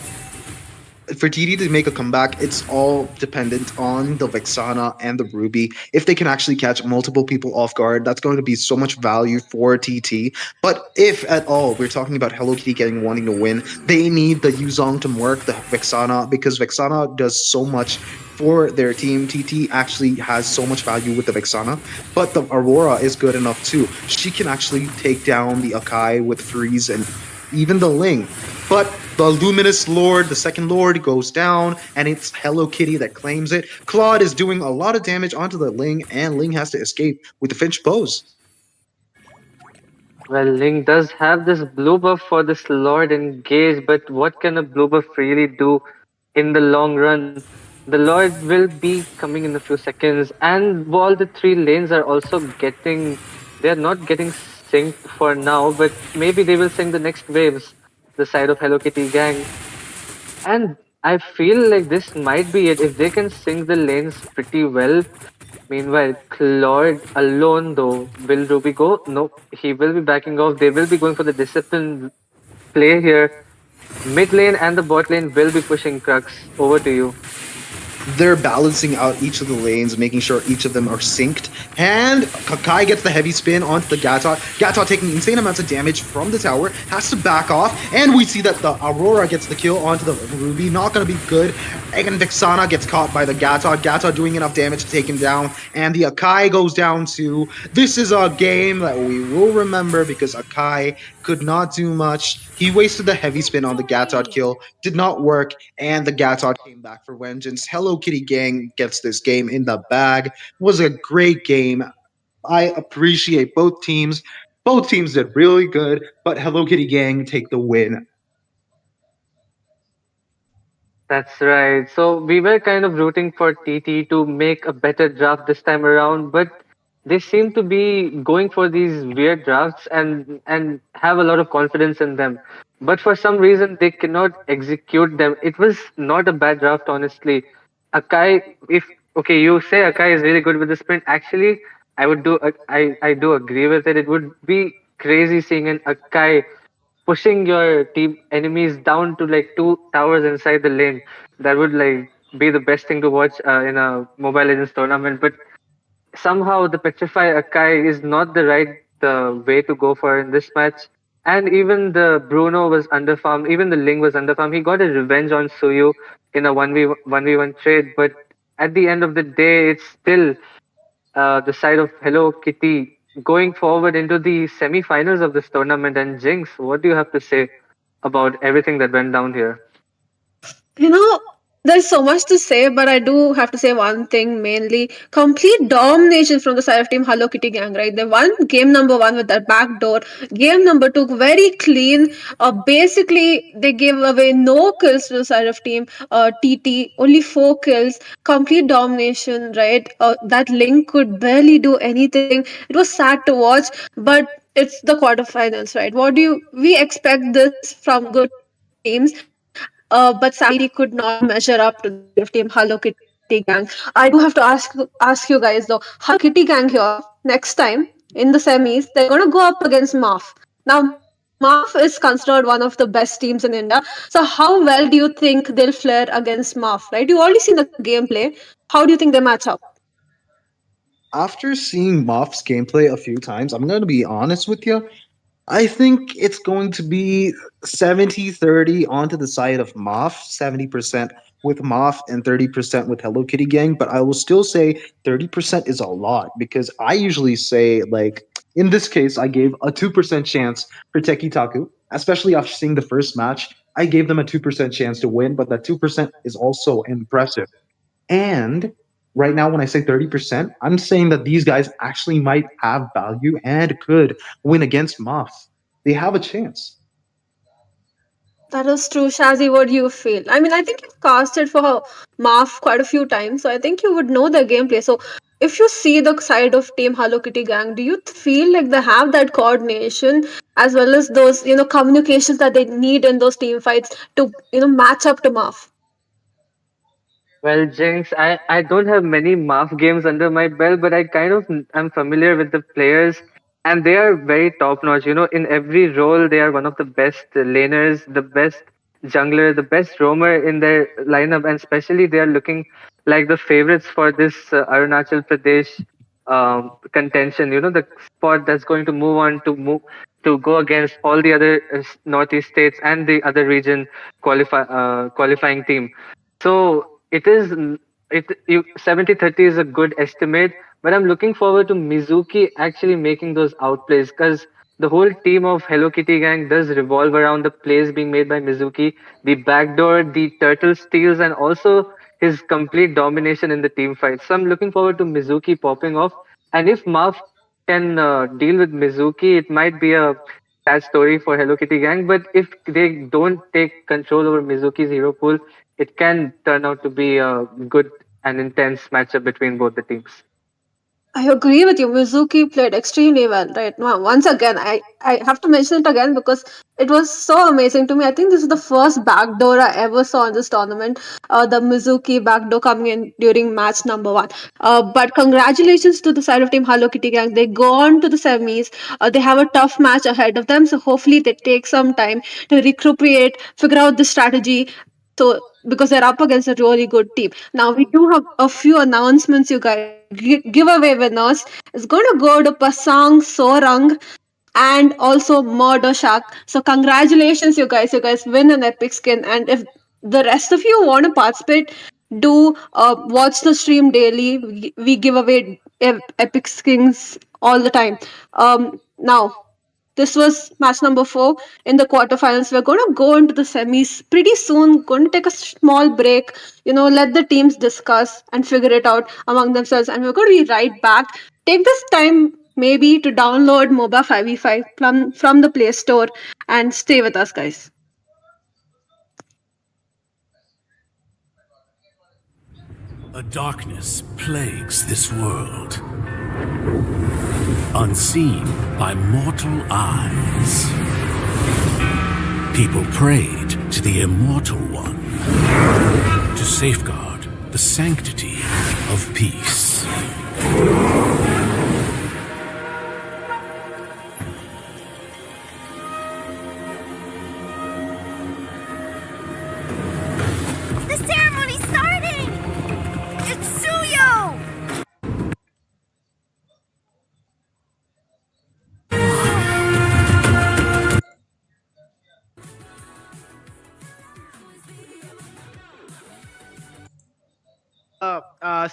for TD to make a comeback, it's all dependent on the Vexana and the Ruby. If they can actually catch multiple people off guard, that's going to be so much value for TT. But if at all we're talking about Hello Kitty getting wanting to win, they need the Yuzong to work the Vexana because Vexana does so much for their team. TT actually has so much value with the Vexana, but the Aurora is good enough too. She can actually take down the Akai with freeze and even the Ling. But the Luminous Lord, the second Lord, goes down, and it's Hello Kitty that claims it. Claude is doing a lot of damage onto the Ling, and Ling has to escape with the Finch pose. Well, Link does have this blue buff for this Lord engage, but what can a blue buff really do in the long run? The Lord will be coming in a few seconds, and all the three lanes are also getting. They're not getting synced for now, but maybe they will sync the next waves, the side of Hello Kitty Gang. And I feel like this might be it. If they can sync the lanes pretty well, meanwhile, Claude alone though, will Ruby go? No, he will be backing off. They will be going for the discipline play here. Mid lane and the bot lane will be pushing Crux. Over to you. They're balancing out each of the lanes, making sure each of them are synced. And Kakai gets the heavy spin onto the Gatot. Gatot taking insane amounts of damage from the tower, has to back off. And we see that the Aurora gets the kill onto the Ruby. Not going to be good. And Vixana gets caught by the Gatot. Gatot doing enough damage to take him down. And the Akai goes down too. This is a game that we will remember because Akai could not do much. He wasted the heavy spin on the Gatot kill. Did not work. And the Gatot came back for vengeance. Hello Kitty Gang gets this game in the bag. Was a great game. I appreciate both teams. Both teams did really good, but Hello Kitty Gang take the win. That's right. So we were kind of rooting for TT to make a better draft this time around, but they seem to be going for these weird drafts and have a lot of confidence in them. But for some reason they cannot execute them. It was not a bad draft, honestly. Akai, if okay, you say Akai is really good with the sprint. Actually, I do agree with it. It would be crazy seeing an Akai pushing your team enemies down to like two towers inside the lane. That would like be the best thing to watch in a Mobile Legends tournament. But somehow the Petrify Akai is not the right way to go for in this match. And even the Bruno was underfarmed, even the Ling was underfarmed. He got a revenge on Suyu in a 1v1 trade, but at the end of the day, it's still the side of Hello Kitty going forward into the semi-finals of this tournament. And Jinx, what do you have to say about everything that went down here? You know, There's so much to say, but I do have to say one thing mainly. Complete domination from the side of Team Hello Kitty Gang, right? They won game number one with that back door. Game number two, very clean. Basically, they gave away no kills to the side of Team TT, only four kills. Complete domination, right? That Link could barely do anything. It was sad to watch, but it's the quarterfinals, right? What do we expect this from good teams? But sadly, TT could not measure up to the side of Team Hello Kitty Gang. I do have to ask you guys though, Hello Kitty Gang here next time in the semis, they're gonna go up against MAF. Now MAF is considered one of the best teams in India. So how well do you think they'll fare against MAF? Right? You've already seen the gameplay. How do you think they match up? After seeing Moff's gameplay a few times, I'm going to be honest with you. I think it's going to be 70-30 onto the side of Moff, 70% with Moff and 30% with Hello Kitty Gang. But I will still say 30% is a lot because I usually say, like, in this case, I gave a 2% chance for Teki Taku, especially after seeing the first match. I gave them a 2% chance to win, but that 2% is also impressive. And right now, when I say 30%, I'm saying that these guys actually might have value and could win against Moff. They have a chance. That is true. Shazzy, what do you feel? I mean, I think you've casted for Marf quite a few times, so I think you would know the gameplay. So, if you see the side of Team Hello Kitty Gang, do you feel like they have that coordination as well as those, communications that they need in those team fights to, match up to Marf? Well, Jinx, I don't have many MAF games under my belt, but I kind of am familiar with the players, and they are very top notch. In every role, they are one of the best laners, the best jungler, the best roamer in their lineup, and especially they are looking like the favorites for this Arunachal Pradesh contention. The spot that's going to move to go against all the other northeast states and the other region qualifying team. So it is 70-30 is a good estimate, but I'm looking forward to Mizuki actually making those outplays because the whole team of Hello Kitty Gang does revolve around the plays being made by Mizuki, the backdoor, the turtle steals, and also his complete domination in the team fight. So I'm looking forward to Mizuki popping off. And if Marv can deal with Mizuki, it might be a sad story for Hello Kitty Gang. But if they don't take control over Mizuki's hero pool, it can turn out to be a good and intense matchup between both the teams. I agree with you. Mizuki played extremely well, right? Now, once again, I have to mention it again because it was so amazing to me. I think this is the first backdoor I ever saw in this tournament. The Mizuki backdoor coming in during match number one. But congratulations to the side of Team Hello Kitty Gang. They go on to the semis. They have a tough match ahead of them. So hopefully they take some time to recuperate, figure out the strategy. So because they're up against a really good team. Now we do have a few announcements, you guys. Giveaway winners is going to go to Pasang Sorang and also Murder Shark. So congratulations, you guys! You guys win an epic skin. And if the rest of you want to participate, do watch the stream daily. We give away epic skins all the time. Now this was match number four in the quarterfinals. We're going to go into the semis pretty soon. Going to take a small break, let the teams discuss and figure it out among themselves. And we're going to be right back. Take this time maybe to download MOBA 5v5 from the Play Store and stay with us, guys. A darkness plagues this world, unseen by mortal eyes. People prayed to the Immortal One to safeguard the sanctity of peace. The ceremony's starting! It's Suyo!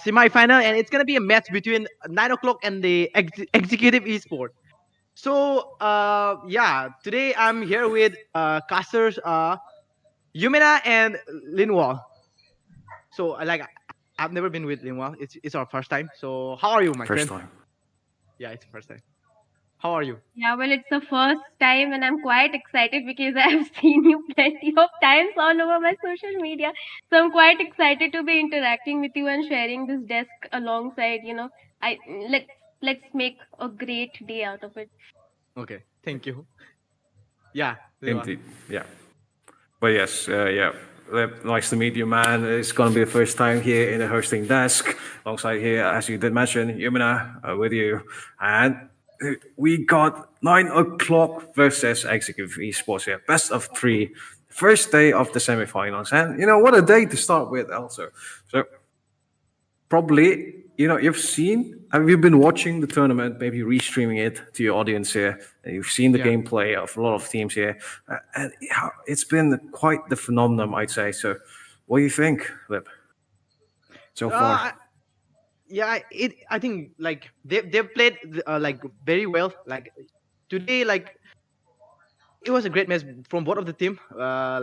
Semi-final, and it's gonna be a match between 9 o'clock and the executive esport. So yeah, today I'm here with casters Yumina and Linwall. So I've never been with Lingwa. It's our first time. So how are you, my First friend? time. Yeah, it's the first time. How are you? Yeah, well, it's the first time, and I'm quite excited because I've seen you plenty of times all over my social media. So I'm quite excited to be interacting with you and sharing this desk alongside. I let's make a great day out of it. Okay, thank you. Yeah, Lingwa. Indeed. Yeah. But yes, yeah. Nice to meet you, man. It's gonna be the first time here in the hosting desk, alongside here, as you did mention, Yumina with you, and we got 9 o'clock versus Executive Esports here, best of three, first day of the semifinals, and what a day to start with, also. So probably you've seen, have you been watching the tournament, maybe restreaming it to your audience here, and you've seen the Yeah. gameplay of a lot of teams here, and it's been quite the phenomenon, I'd say. So what do you think, Lip, so far? Yeah, I think they've played very well. Like today, it was a great match from both of the team. What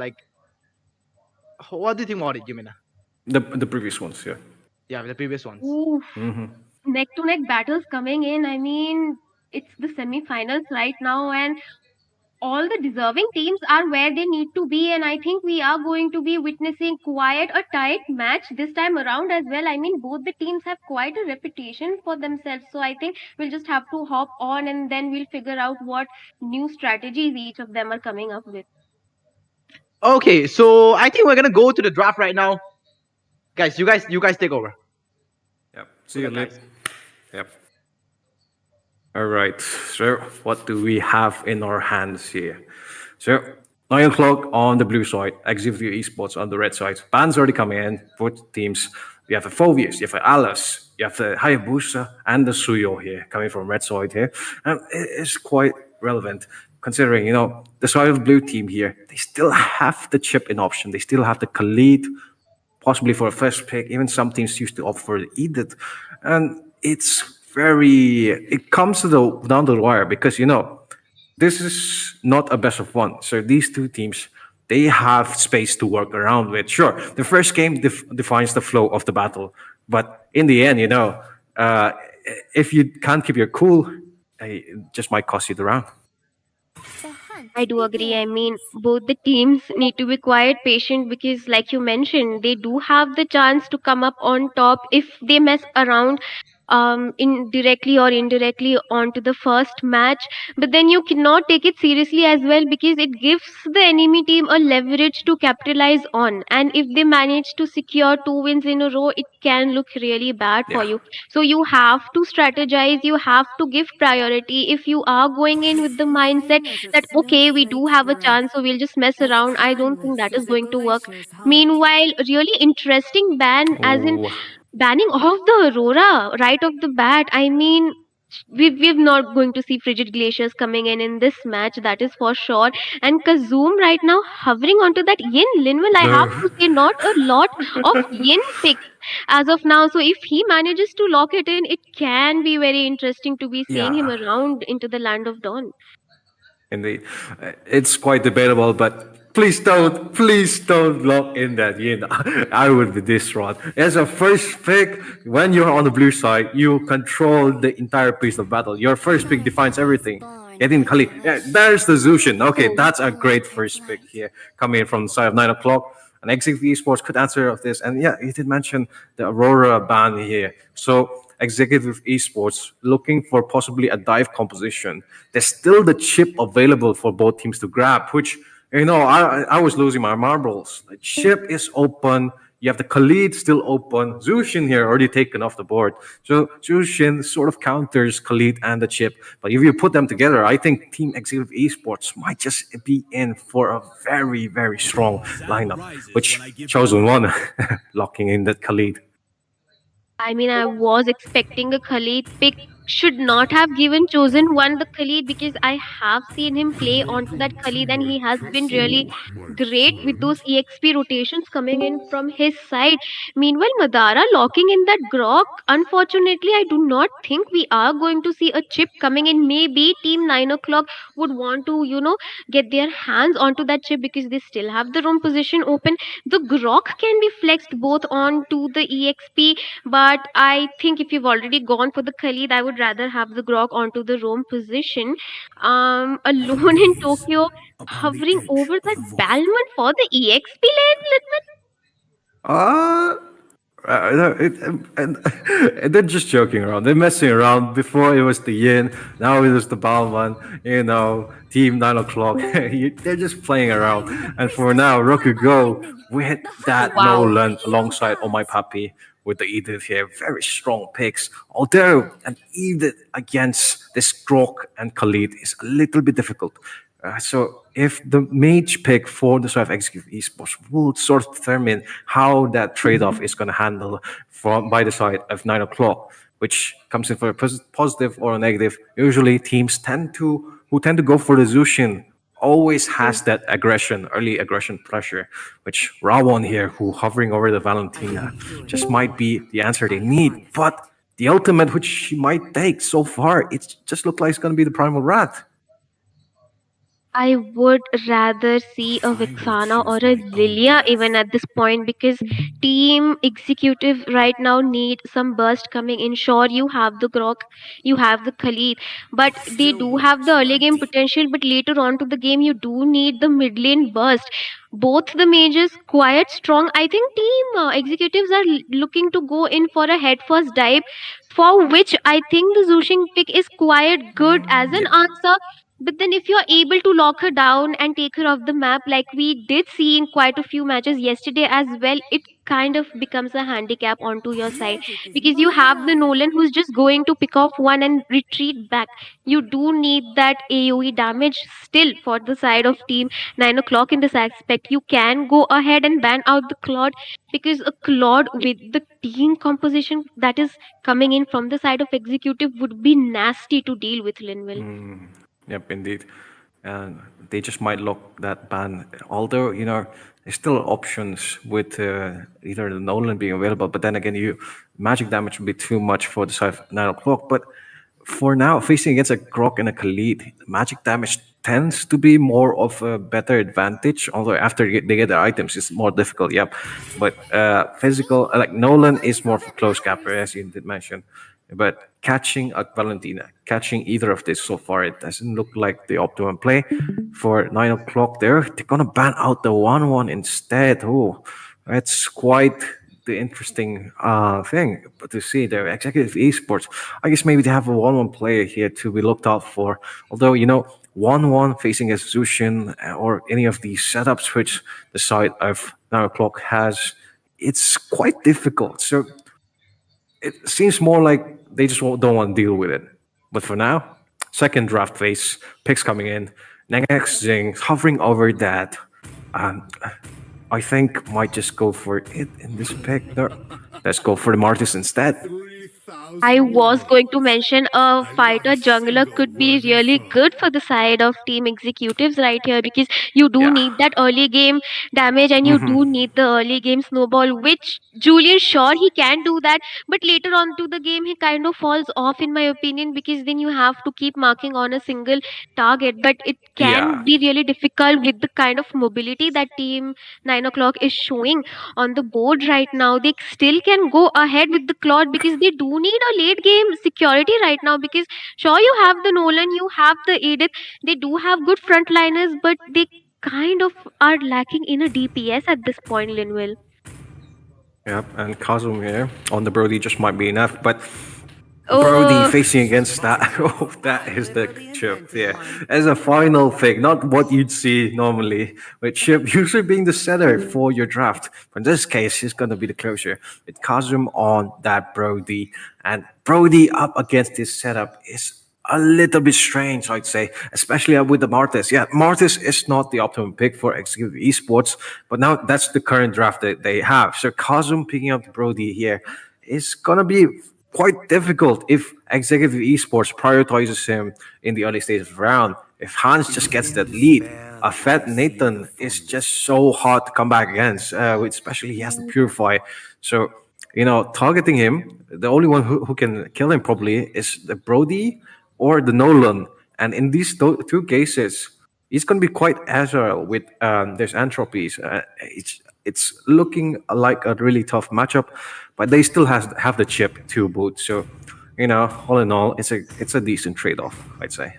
do you think about it, Jimena? The previous ones, yeah. Yeah, the previous ones. Ooh, Hmm. neck to neck battles coming in. I mean, it's the semi-finals right now, and all the deserving teams are where they need to be, and I think we are going to be witnessing quite a tight match this time around as well. I mean, both the teams have quite a reputation for themselves, so I think we'll just have to hop on and then we'll figure out what new strategies each of them are coming up with. Okay, so I think we're gonna go to the draft right now, guys. You guys take over. Yep. See you, Lip. Yep. All right. So what do we have in our hands here? So 9 o'clock on the blue side, Executive Esports on the red side. Bands already coming in, both teams. You have the Phobius, you have the Alice, you have the Hayabusa, and the Suyo here coming from red side here. And it's quite relevant considering, the side of the blue team here, they still have the chip in option. They still have the Khalid, possibly for a first pick. Even some teams used to opt for the Edith. And it comes to down to the wire because, this is not a best of one. So these two teams, they have space to work around with. Sure, the first game defines the flow of the battle, but in the end, uh, if you can't keep your cool, it just might cost you the round. I do agree. I mean, both the teams need to be quite patient because, like you mentioned, they do have the chance to come up on top if they mess around indirectly or indirectly onto the first match. But then you cannot take it seriously as well because it gives the enemy team a leverage to capitalize on. And if they manage to secure 2 wins in a row, it can look really bad for you. So you have to strategize, you have to give priority if you are going in with the mindset that okay, we do have a chance, so we'll just mess around. I don't think that is going to work. Meanwhile, really interesting ban, as in Oh, banning off the Aurora right off the bat. I mean, we're not going to see frigid glaciers coming in this match, that is for sure. And Kazoom right now hovering onto that Yin Linwell, I have no. to say, not a lot of Yin picks as of now. So if he manages to lock it in, it can be very interesting to be seeing him Yeah. around into the land of dawn. Indeed. It's quite debatable, but please don't lock in that yin. I would be distraught. As a first pick, when you're on the blue side, you control the entire piece of battle. Your first pick defines everything. Getting Kali. Yeah, there's the Zushin. Okay, that's a great first pick here. Coming in from the side of 9 o'clock. And Executive Esports could answer of this. And yeah, you did mention the Aurora ban here. So Executive Esports looking for possibly a dive composition. There's still the chip available for both teams to grab, which, I was losing my marbles. The chip is open. You have the Khalid still open. Zushin here already taken off the board. So Zushin sort of counters Khalid and the chip. But if you put them together, I think Team Executive Esports might just be in for a very, very strong lineup, which Chosen One locking in that Khalid. I mean, I was expecting a Khalid pick should not have given chosen one the Khalid, because I have seen him play onto that Khalid and he has been really great with those EXP rotations coming in from his side. Meanwhile, Madara locking in that Grok. Unfortunately, I do not think we are going to see a chip coming in. Maybe Team 9 o'clock would want to, get their hands onto that chip because they still have the roam position open. The Grok can be flexed both onto the EXP, but I think if you've already gone for the Khalid, I would rather have the Grok onto the roam position. Alone in Tokyo, hovering over that Balmond for the EXP lane. Uh, no, and they're just joking around. They're messing around. Before it was the Yin, now it is the Balman. Team 9 o'clock. They're just playing around. And for now, Rokugo with that Wow. Nolan alongside Oh My Papi with the Edith here. Very strong picks. Although an Edith against this Grok and Khalid is a little bit difficult. So if the mage pick for the sort of executive esports will sort of determine how that trade-off is going to handle from by the side of 9 o'clock, which comes in for a positive or a negative. Usually teams tend to go for the Zushin always has that aggression, early aggression pressure, which Rawon here, who hovering over the Valentina, just might be the answer they need. But the ultimate which she might take so far, it just looks like it's going to be the Primal Rat. I would rather see a Vixana or a Lilia even at this point, because team executive right now need some burst coming in. Sure, you have the Grok, you have the Khalid, but they do have the early game potential. But later on to the game, you do need the mid lane burst. Both the mages quite strong. I think team executives are looking to go in for a head first dive, for which I think the Zushing pick is quite good as an answer. But then, if you're able to lock her down and take her off the map, like we did see in quite a few matches yesterday as well, it kind of becomes a handicap onto your side, because you have the Nolan who's just going to pick off one and retreat back. You do need that AoE damage still for the side of team 9 o'clock in this aspect. You can go ahead and ban out the Claude, because a Claude with the team composition that is coming in from the side of executive would be nasty to deal with, Linville. Yep, indeed. And they just might lock that ban. Although, there's still options with either the Nolan being available, but then again, magic damage would be too much for the side of 9 o'clock. But for now, facing against a Grok and a Khalid, magic damage tends to be more of a better advantage. Although after they get their items, it's more difficult. Yep, but physical like Nolan is more of a close capper, as you did mention. But catching a Valentina, catching either of this so far, it doesn't look like the optimum play. For 9 o'clock, they're gonna ban out the 1-1 instead. Oh, that's quite the interesting thing. But to see their executive esports, I guess maybe they have a 1-1 player here to be looked out for. Although 1-1 facing a Zushin or any of these setups which the side of 9 o'clock has, it's quite difficult. So it seems more like they just don't want to deal with it. But for now, second draft phase, picks coming in. Next thing, hovering over that, I think might just go for it in this pick. No, let's go for the Martis instead. I was going to mention a fighter jungler could be really good for the side of team executives right here, because you do need that early game damage and you do need the early game snowball, which Julian, sure, he can do that, but later on to the game he kind of falls off in my opinion, because then you have to keep marking on a single target. But it can Yeah. be really difficult with the kind of mobility that team 9 o'clock is showing on the board right now. They still can go ahead with the Claude, because they do need a late game security right now, because sure, you have the Nolan, you have the Edith, they do have good frontliners, but they kind of are lacking in a DPS at this point, Linville. Yep, and Kazum here on the Brody just might be enough, but Brody facing against that, oh, that is the chip, yeah. As a final pick, not what you'd see normally, with Chip usually being the setter for your draft. But in this case, he's going to be the closer. With Kazum on that Brody, and Brody up against this setup is a little bit strange, I'd say, especially with the Martis. Yeah, Martis is not the optimum pick for executive esports, but now that's the current draft that they have. So Kazum picking up the Brody here is gonna be quite difficult if Executive Esports prioritizes him in the early stages of the round. If Hans just gets that lead, a fat Nathan is just so hard to come back against, especially he has to purify. So, targeting him, the only one who can kill him probably is the Brody or the Nolan. And in these two cases, he's going to be quite agile with there's entropies. It's looking like a really tough matchup, but they still have the chip to boot. So, all in all, it's a decent trade off, I'd say.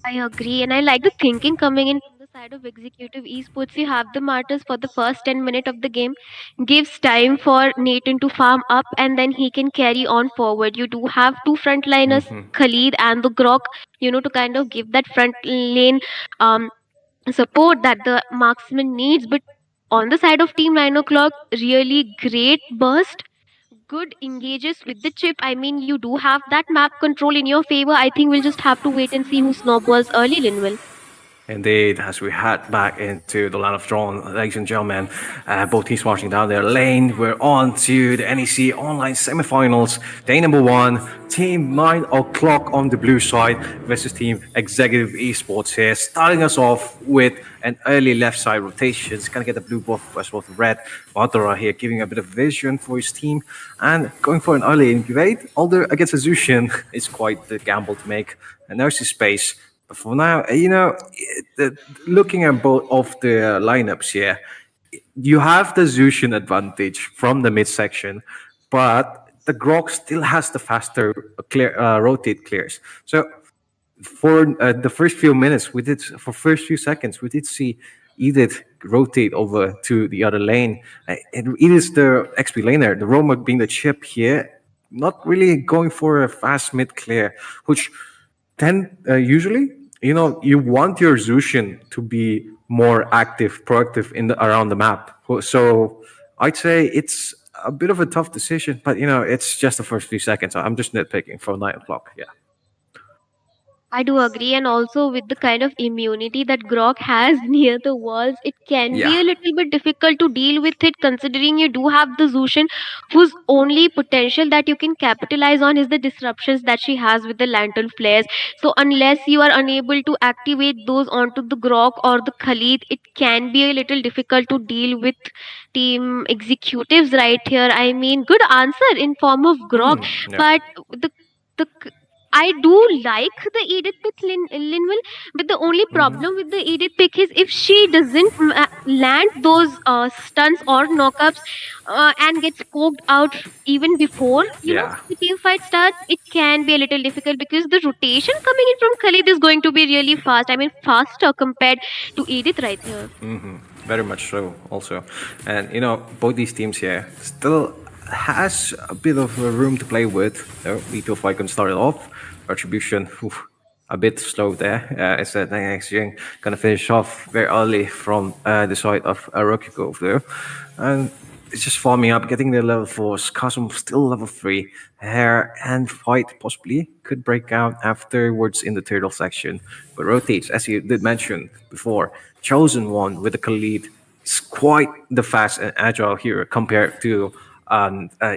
I agree, and I like the thinking coming in from the side of executive esports. You have the martyrs for the first 10 minutes of the game, gives time for Nathan to farm up, and then he can carry on forward. You do have two frontliners, Khalid and the Grok, to kind of give that front lane um, support that the marksman needs. But on the side of Team 9 o'clock, really great burst, good engages with the chip. I mean, you do have that map control in your favor. I think we'll just have to wait and see who snowballs early, Linwell. Indeed, as we head back into the land of Drawn, ladies and gentlemen, both teams marching down their lane. We're on to the NEC Online semifinals. Day number one, Team 9 o'clock on the blue side versus Team Executive Esports here. Starting us off with an early left side rotation. It's going to get the blue buff as well as red. Madara here giving a bit of vision for his team and going for an early invade. Although against Azushin, it's quite the gamble to make. And there's his space. But for now, looking at both of the lineups here, you have the Zushin advantage from the midsection, but the Grok still has the faster rotate clears. So for the first few minutes, for first few seconds, we did see Edith rotate over to the other lane. It is the XP laner, the Roma being the chip here, not really going for a fast mid clear, which usually, you want your Zushin to be more active, proactive around the map. So I'd say it's a bit of a tough decision, but it's just the first few seconds. I'm just nitpicking for 9 o'clock. Yeah. I do agree, and also with the kind of immunity that Grok has near the walls, it can be Yeah. a little bit difficult to deal with it, considering you do have the Zushin, whose only potential that you can capitalize on is the disruptions that she has with the lantern flares. So, unless you are unable to activate those onto the Grok or the Khalid, it can be a little difficult to deal with team executives right here. I mean, good answer in form of Grok, Yeah. but the I do like the Edith pick, Linwell, but the only problem with the Edith pick is if she doesn't land those stunts or knockups and gets poked out even before Yeah. the team fight starts, it can be a little difficult because the rotation coming in from Khalid is going to be really fast. I mean, faster compared to Edith right here. Very much so, also. And, both these teams here still has a bit of room to play with. Vito Icon started off. Retribution, a bit slow there. As said, next year gonna finish off very early from the side of Rokiko there. And it's just farming up, getting the level 4s. Cosmo still level 3. Hair and fight possibly could break out afterwards in the turtle section. But rotates, as you did mention before, chosen one with the Khalid is quite the fast and agile here compared to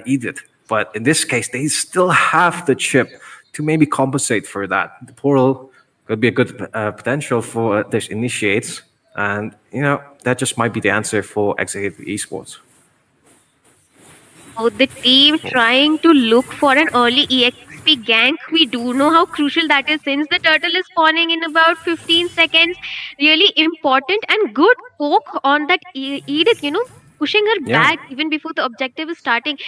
Edith. But in this case, they still have the chip to maybe compensate for that. The portal could be a good potential for this initiates. And, that just might be the answer for Executive Esports. Oh, the team trying to look for an early EXP gank. We do know how crucial that is since the turtle is spawning in about 15 seconds. Really important and good poke on that Edith, pushing her Yeah. back even before the objective is starting.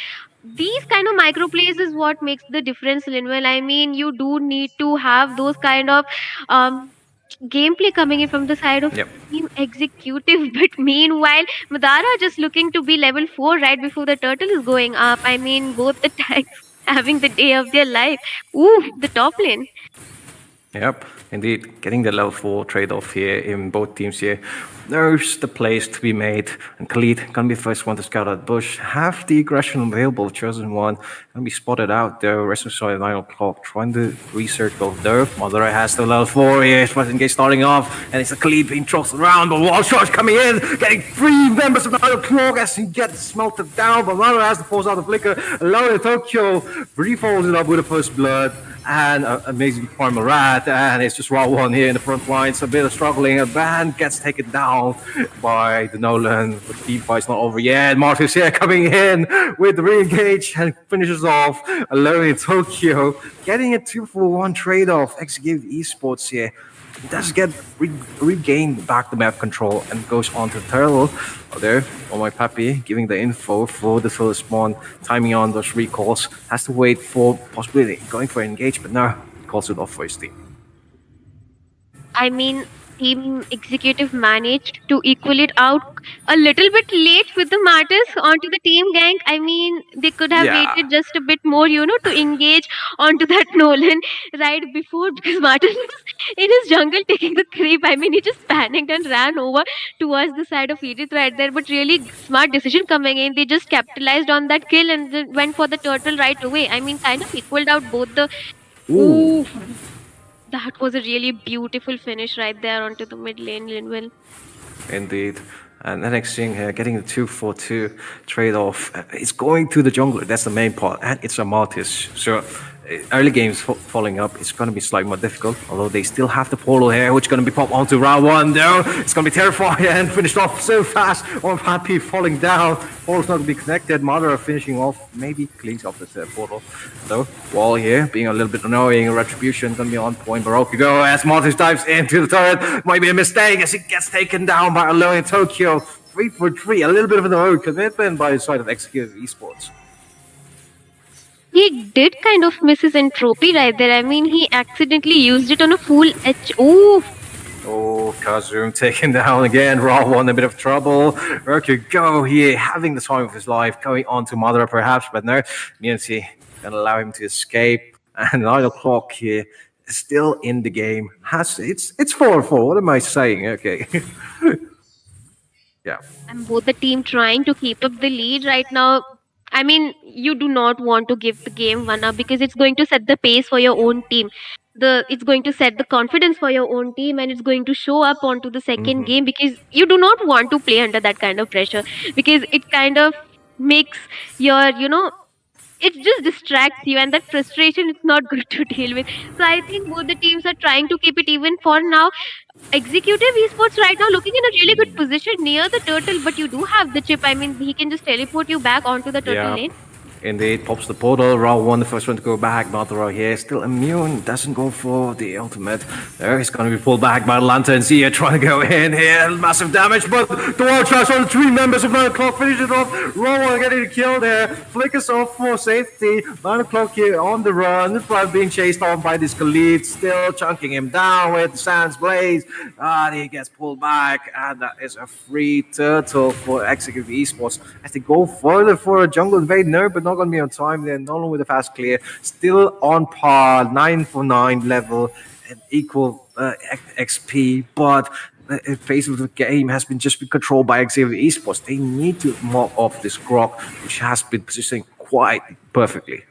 These kind of micro plays is what makes the difference, Linwell. I mean, you do need to have those kind of gameplay coming in from the side of Yep. team executive. But meanwhile, Madara just looking to be level 4 right before the turtle is going up. I mean, both the tanks having the day of their life. Ooh, the top lane. Yep, indeed. Getting the level 4 trade off here in both teams here. There's the plays to be made. And Khalid gonna be the first one to scout out bush. Have the aggression available, chosen one. Gonna be spotted out there. Rest of the at 9 o'clock. Trying to recircle there. Mother has the level 4 here. First engage starting off. And it's a Khalid being tossed around. But wall charge coming in. Getting 3 members of 9 o'clock as he gets smelted down. But Mother has to force out the flicker. Alone in Tokyo. Re-folds it up with the first blood. And amazing farmer rat, and it's just raw one here in the front lines. A bit of struggling. A band gets taken down by the Nolan, but the team fight's not over yet. Marcus here coming in with the re-engage and finishes off alone in Tokyo, getting a 2-for-1 trade-off. Execute Esports here. He does get regain back the map control and goes on to the turtle. Oh, there, oh my pappy, giving the info for the first spawn, timing on those recalls. Has to wait for possibility going for engagement. No, calls it off for his team. I mean, team executive managed to equal it out a little bit late with the Martyrs onto the team gang. I mean, they could have waited just a bit more, to engage onto that Nolan right before, because Martyrs was in his jungle taking the creep. I mean, he just panicked and ran over towards the side of Edith right there. But really smart decision coming in. They just capitalized on that kill and then went for the turtle right away. I mean, kind of equaled out both the. Ooh. That was a really beautiful finish right there onto the mid lane, Linville. Indeed. And the next thing here, getting the 2-for-2 trade-off. It's going to the jungler. That's the main part. And it's a Martis. So early games following up, it's going to be slightly more difficult. Although they still have the portal here, which is going to be popped onto round 1. Though it's going to be terrifying and finished off so fast. Or Happy falling down. Portal's not going to be connected. Mother finishing off, maybe cleans off the portal. So Wall here being a little bit annoying. Retribution going to be on point. Baroque go as Martis dives into the turret. Might be a mistake as he gets taken down by Alone in Tokyo. 3-for-3, a little bit of an own commitment by the side of Executive Esports. He did kind of miss his entropy right there. I mean, he accidentally used it on a full H. Ooh. Oh, Kazum taken down again. Raw one, a bit of trouble. Mercury go here, having the time of his life, going on to Mother perhaps, but no. Miancy gonna allow him to escape. And 9 o'clock here, still in the game. It's 4-4. What am I saying? Okay. Yeah. And both the team trying to keep up the lead right now. I mean, you do not want to give the game one up because it's going to set the pace for your own team. It's going to set the confidence for your own team, and it's going to show up onto the second game, because you do not want to play under that kind of pressure, because it kind of makes your, it just distracts you, and that frustration is not good to deal with. So I think both the teams are trying to keep it even for now. Executive Esports right now looking in a really good position near the turtle, but you do have the chip. I mean, he can just teleport you back onto the turtle lane. Indeed, pops the portal. Round 1, the first one to go back. Mother here, still immune. Doesn't go for the ultimate. There, he's going to be pulled back by the Lantern. Zia trying to go in here. Massive damage, but the wall charge on the 3 members of 9 o'clock. Finish it off. Round 1 getting the kill there. Flickers off for safety. 9 o'clock here on the run. Being chased on by this Khalid. Still chunking him down with the Sands Blaze. And he gets pulled back. And that is a free turtle for Executive Esports as they go further for a jungle invade. No, but not going to be on time. They're not only with a fast clear, still on par, 9-for-9 level and equal XP, but the pace of the game has been controlled by Xavier Esports. They need to mop off this Grok, which has been positioning quite perfectly.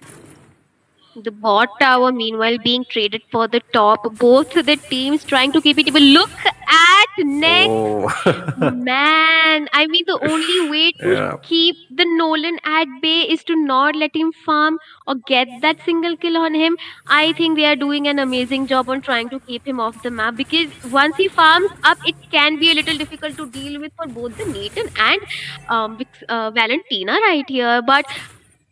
The bot tower, meanwhile, being traded for the top. Both the teams trying to keep it even. Look at next. Man, I mean, the only way to keep the Nolan at bay is to not let him farm or get that single kill on him. I think they are doing an amazing job on trying to keep him off the map, because once he farms up, it can be a little difficult to deal with for both the Nathan and Valentina right here. But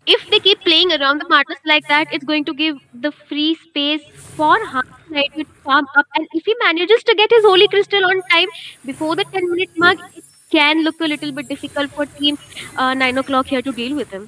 if they keep playing around the Martyrs like that, it's going to give the free space for Hans to farm up. And if he manages to get his Holy Crystal on time before the 10-minute mark, it can look a little bit difficult for team 9 o'clock here to deal with him.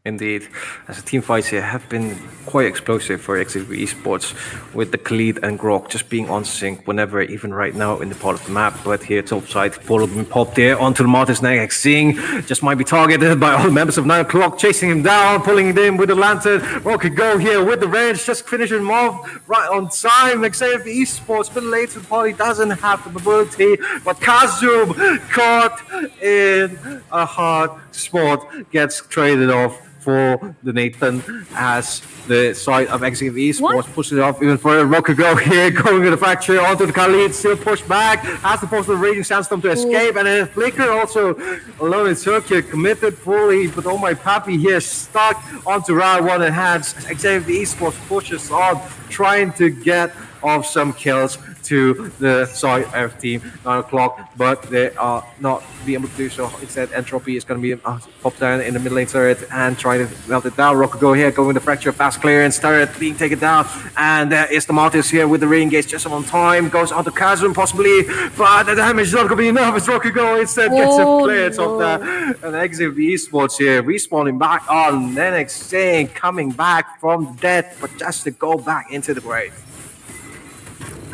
Indeed, as the team fights here have been quite explosive for XXV Esports, with the Khalid and Grok just being on sync whenever, even right now in the part of the map. But here, topside, Polo being popped there onto the Martyrs neck. Sing just might be targeted by all the members of 9 o'clock, chasing him down, pulling it in with the lantern. Rocket go here with the range, just finishing him off right on time. XXV Esports, a bit late to the party, doesn't have the mobility, but Kazum caught in a hard spot, gets traded off for the Nathan as the side of Executive Esports pushes it off even further. Rocker go here, going to the fracture onto the Khalid, still pushed back, has the force of the Raging Sandstorm to escape, and then Flicker also alone in circuit, committed fully, but oh my pappy here stuck onto round one and hands. Executive Esports pushes on, trying to get off some kills to the side of team 9 o'clock, but they are not be able to do so. Instead, Entropy is going to be popped down in the mid lane turret and trying to melt it down. Rokugo here going the fracture, fast clearance, turret being taken down, and there is the Martyrs here with the re-engage just on time, goes onto Kazum possibly, but the damage is not going to be enough as Rokugo instead gets a clearance of that. And exit of the esports here, respawning back on Lennox, saying coming back from death, but just to go back into the grave.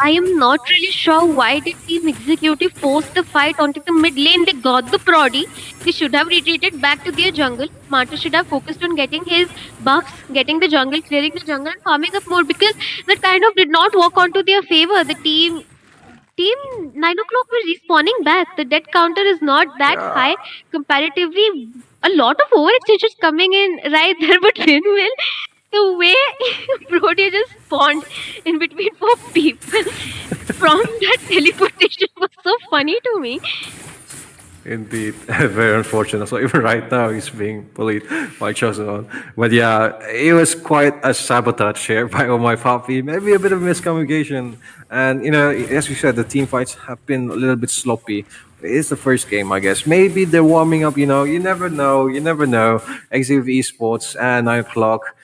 I am not really sure why did Team Executive force the fight onto the mid lane. They got the Prodi. They should have retreated back to their jungle. Marta should have focused on getting his buffs, getting the jungle, clearing the jungle, and farming up more, because that kind of did not work onto their favor. The team 9 o'clock was respawning back. The death counter is not that high comparatively. A lot of overextensions coming in right there, but Winwill, the way Brody just spawned in between four people from that teleportation was so funny to me. Indeed, very unfortunate. So even right now, he's being bullied by Chosen One. But yeah, it was quite a sabotage here by Oh My Papi. Maybe a bit of miscommunication. And, you know, as we said, the team fights have been a little bit sloppy. It's the first game, I guess. Maybe they're warming up, you know. You never know. You never know. Executive Esports at 9 o'clock.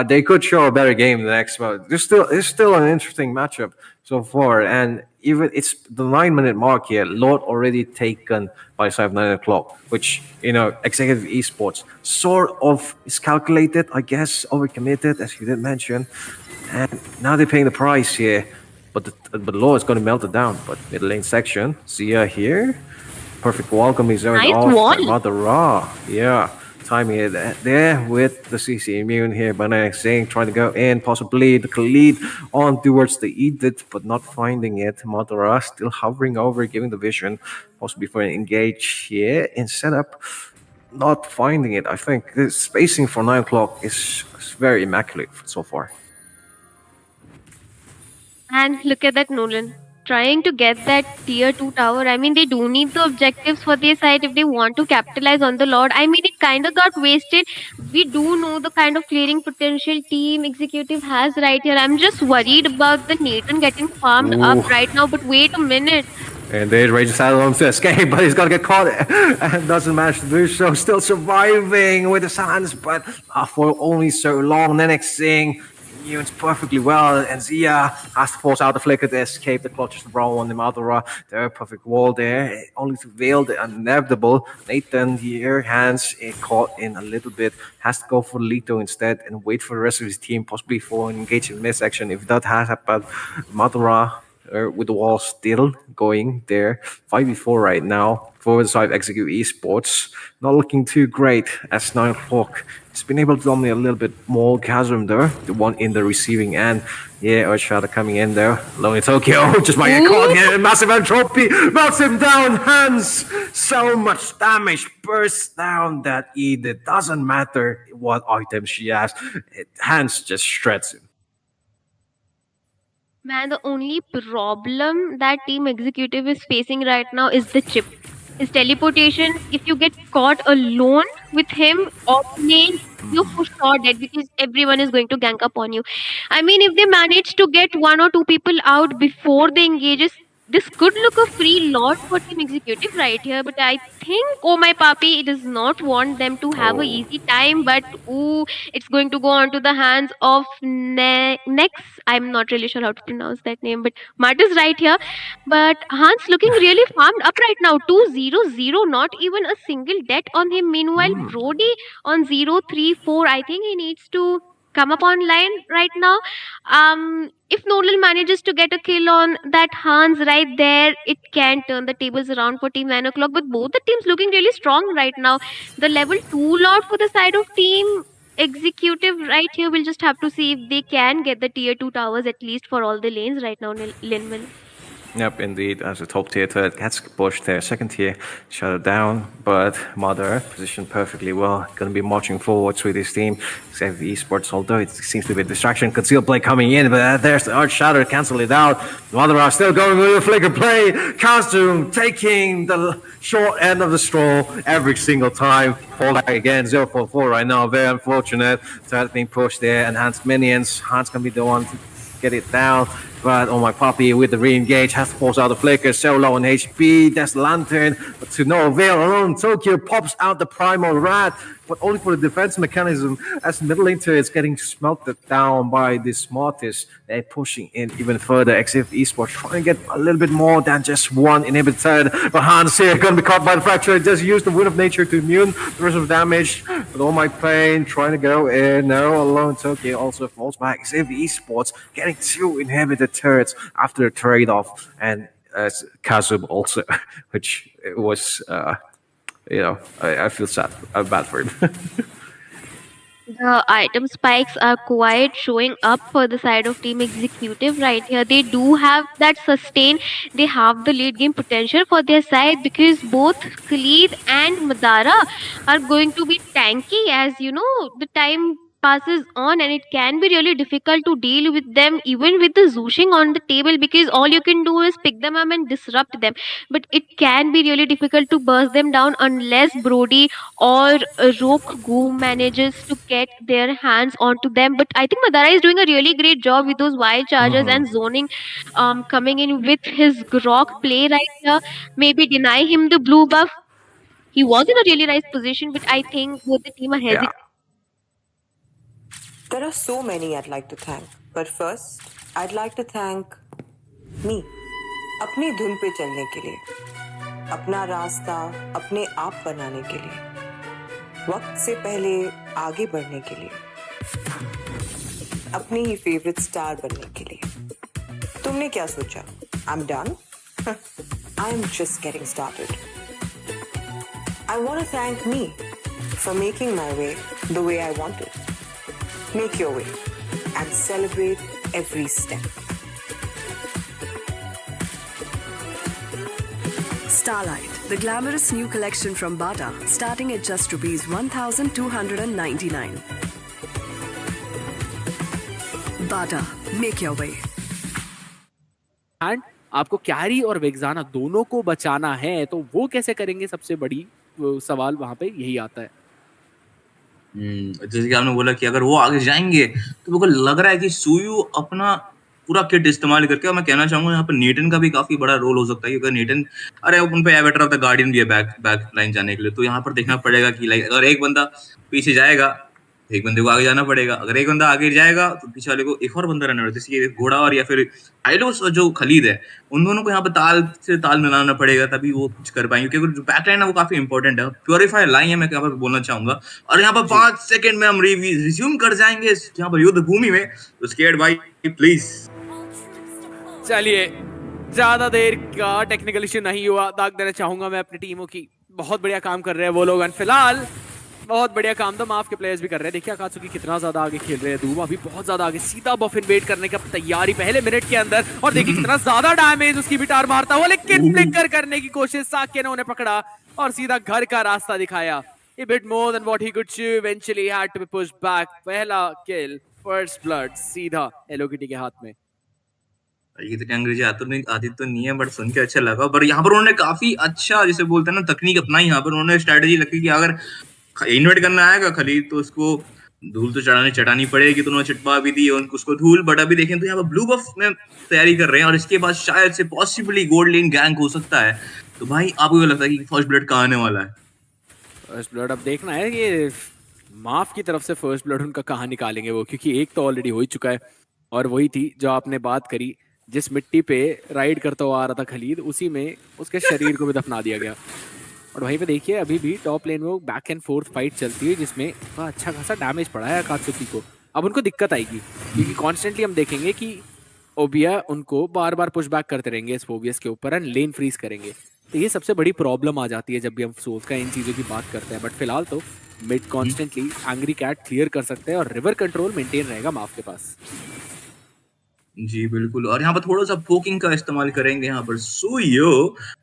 They could show a better game the next month. It's still an interesting matchup so far, and even it's the 9 minute mark here. Lord already taken by side of 9 o'clock, which you know, Executive Esports sort of is calculated, I guess, overcommitted as you did mention, and now they're paying the price here. But Lord is going to melt it down. But mid lane section, Zia here, perfect welcome is Nice off wall. by Mother Ra. Yeah. Timing it there with the CC immune here by Xing trying to go in, possibly the Khalid on towards the Edith, but not finding it. Madara still hovering over, giving the vision, possibly for an engage here in setup, not finding it. I think the spacing for 9 o'clock is very immaculate so far. And look at that Nolan trying to get that tier 2 tower. I mean, they do need the objectives for their side if they want to capitalize on the Lord. I mean, it kind of got wasted. We do know the kind of clearing potential Team Executive has right here. I'm just worried about the Nathan getting farmed Ooh. up right now. But wait a minute. And there's Raging Saddle to escape, but he's gonna get caught and doesn't manage to do so. Still surviving with his hands, but for only so long. Nenexing Nunes perfectly well, and Zia has to force out the flicker to escape the clutches of Brawl on the Madara. There, perfect wall there, only to veil the inevitable. Nathan here, hands caught in a little bit, has to go for Lito instead and wait for the rest of his team, possibly for an engaging miss action. If that has happened, Madara with the wall still going there. 5v4 right now for the side of Execute Esports. Not looking too great as 9 o'clock. It's been able to dominate a little bit more. Chasm though, the one in the receiving end. Yeah, Earthshadow coming in there. Lonely Tokyo just might get caught here. Massive entropy melts him down. Hands, so much damage bursts down that it doesn't matter what item she has. Hands just shreds him. Man, the only problem that Team Executive is facing right now is the chip. His teleportation, if you get caught alone with him off lane, you're for sure dead because everyone is going to gank up on you. I mean, if they manage to get one or two people out before the engages, this could look a free lot for Team Executive right here, but I think Oh My Papi does not want them to have a Oh. easy time, but ooh, it's going to go on to the hands of Nex. I'm not really sure how to pronounce that name, but Mart is right here. But Hans looking really farmed up right now. 2-0-0, not even a single debt on him. Meanwhile, Brody on 0-3-4. I think he needs to come up online right now. If Nolan manages to get a kill on that Hans right there, it can turn the tables around for Team 9 o'clock. But both the teams looking really strong right now. The level 2 lot for the side of Team Executive right here, we'll just have to see if they can get the tier 2 towers at least for all the lanes right now, Linman. Yep, indeed. As a top tier third gets pushed there, second tier shut it down, but Mother positioned perfectly well. Going to be marching forwards with his team. Save the esports, although it seems to be a distraction. Concealed play coming in, but there's the Arch Shadow to cancel it out. Mother are still going with the flicker play. Costume taking the short end of the straw every single time. Fall back again, 0-4-4 right now. Very unfortunate. Third being pushed there. Enhanced minions. Hans can be the one to get it down. But Oh My Papi with the re-engage has to force out the flicker. So low on HP. That's Lantern. But to no avail alone. Tokyo pops out the Primal Rat. But only for the defense mechanism. As middle laner is getting smelted down by the smartest. They're pushing in even further. XF Esports trying to get a little bit more than just one inhibitor. But Hans here gonna be caught by the fracture. Just use the Wind of Nature to immune the rest of the damage. But All My Pain trying to go in. No, alone. Tokyo also falls back. XF Esports getting two inhibitor turrets after the trade-off, and Kazub also, which was, I feel sad, bad for him. The item spikes are quite showing up for the side of Team Executive right here. They do have that sustain. They have the late game potential for their side because both Khalid and Madara are going to be tanky, as you know, the time passes on and it can be really difficult to deal with them even with the zooshing on the table, because all you can do is pick them up and disrupt them, but it can be really difficult to burst them down unless Brody or Rook Goo manages to get their hands onto them. But I think Madara is doing a really great job with those wild charges and zoning, coming in with his Grok play right here. Maybe deny him the blue buff. He was in a really nice position, but I think both the team are hesitant. There are so many I'd like to thank, but first, I'd like to thank me. अपनी धुन पे चलने के लिए, अपना रास्ता अपने आप बनाने के लिए, वक्त से पहले आगे बढ़ने के लिए, अपनी ही फेवरेट स्टार बनने के लिए। तुमने क्या सोचा? I'm done? I'm just getting started. I want to thank me for making my way the way I want it. Make your way and celebrate every step. Starlight, the glamorous new collection from Bata, starting at just rupees 1,299. Bata, make your way. And आपको carry और वेग्जाना दोनों को बचाना है, तो वो कैसे करेंगे? सबसे बड़ी सवाल वहां पे यही आता है। जैसे कि आपने बोला कि अगर वो आगे जाएंगे तो मेरे को लग रहा है कि सुयू अपना पूरा किट इस्तेमाल करके, और मैं कहना चाहूंगा यहाँ पर नेटन का भी काफी बड़ा रोल हो सकता है, क्योंकि नेटन, अरे उन पे एवेटर ऑफ द गार्डियन भी है बैक लाइन जाने के लिए, तो यहाँ पर देखना पड़ेगा कि लाइक अगर एक बंदा पीछे जाएगा एक बंदे को आगे जाना पड़ेगा, अगर एक बंदा आगे जाएगा तो पीछे वाले को एक और बंदा रहना पड़ेगा, जैसे घोड़ा और या फिर आइलोस और जो खलीद है, उन दोनों को यहाँ पर ताल से ताल मिलाना पड़ेगा, तभी वो कुछ कर पाएंगे, क्योंकि जो बैक लाइन है वो काफी इंपॉर्टेंट है। प्योरीफायर लाइन है, मैं यहाँ पर बोलना चाहूंगा, और यहाँ पर 5 सेकंड में हम रिज्यूम कर जाएंगे यहाँ पर युद्ध भूमि में, तो स्केर्ड भाई प्लीज। चलिए, ज्यादा देर का टेक्निकल इश्यू नहीं हुआ, दाग देना चाहूंगा मैं अपनी टीमों की। बहुत बढ़िया काम कर रहे हैं वो लोग, एंड फिलहाल बहुत बढ़िया काम तो माफ के प्लेयर्स भी कर रहे हैं। देखिए आकाशुकी कितना ज्यादा आगे खेल रहे हैं, धूमा भी बहुत ज्यादा आगे, सीधा बफ इन्वेड करने का तैयारी पहले मिनट के अंदर, और देखिए कितना ज्यादा डैमेज उसकी भी टार मारता हुआ, लेकिन फ्लिकर करने की कोशिश साक्य ने उन्हें पकड़ा और सीधा घर का रास्ता दिखाया। A bit more than what he could chew, eventually had to be pushed back। पहला किल, फर्स्ट ब्लड सीधा हेलो किटी के हाथ में। ये तो अंग्रेजी आती तो नहीं है, बट सुन के अच्छा लगा। पर यहाँ पर उन्होंने काफी अच्छा, जैसे बोलते हैं ना, तकनीक अपनाई। यहाँ पर उन्होंने स्ट्रेटेजी रखी कि अगर इन्वेट करना आएगा खलीद तो उसको धूल तो चटानी पड़ेगी, तो उन्होंने चिटवा भी दी उसको धूल, बट अभी देखें तो यहाँ पर ब्लू बफ में तैयारी कर रहे हैं और इसके बाद शायद से पॉसिबली गोल्ड लेन गैंग हो सकता है। तो भाई आपको क्या लगता है कि फर्स्ट ब्लड कहाँ आने वाला है? फर्स्ट ब्लड अब देखना है कि माफ की तरफ से फर्स्ट ब्लड उनका कहाँ निकालेंगे वो, क्योंकि एक तो ऑलरेडी हो ही चुका है और वही थी जो आपने बात करी, जिस मिट्टी पे राइड करता हुआ आ रहा था खलीद, उसी में उसके शरीर को भी दफना दिया गया। और वहीं पे देखिए अभी भी टॉप लेन में वो बैक एंड फोर्थ फाइट चलती है जिसमें अच्छा खासा डैमेज पड़ा है अकात्सुकी को। अब उनको दिक्कत आएगी क्योंकि कॉन्स्टेंटली हम देखेंगे कि ओबिया उनको बार बार पुश बैक करते रहेंगे इस फोबियस के ऊपर एंड लेन फ्रीज करेंगे। तो ये सबसे बड़ी प्रॉब्लम आ जाती है जब भी हम सोल्स का इन चीज़ों की बात करते हैं। बट फिलहाल तो mid constantly angry cat clear कर सकते हैं और रिवर कंट्रोल मेंटेन रहेगा माफ के पास। जी बिल्कुल, और यहाँ पर थोड़ा सा पोकिंग का इस्तेमाल करेंगे यहाँ पर सुयो,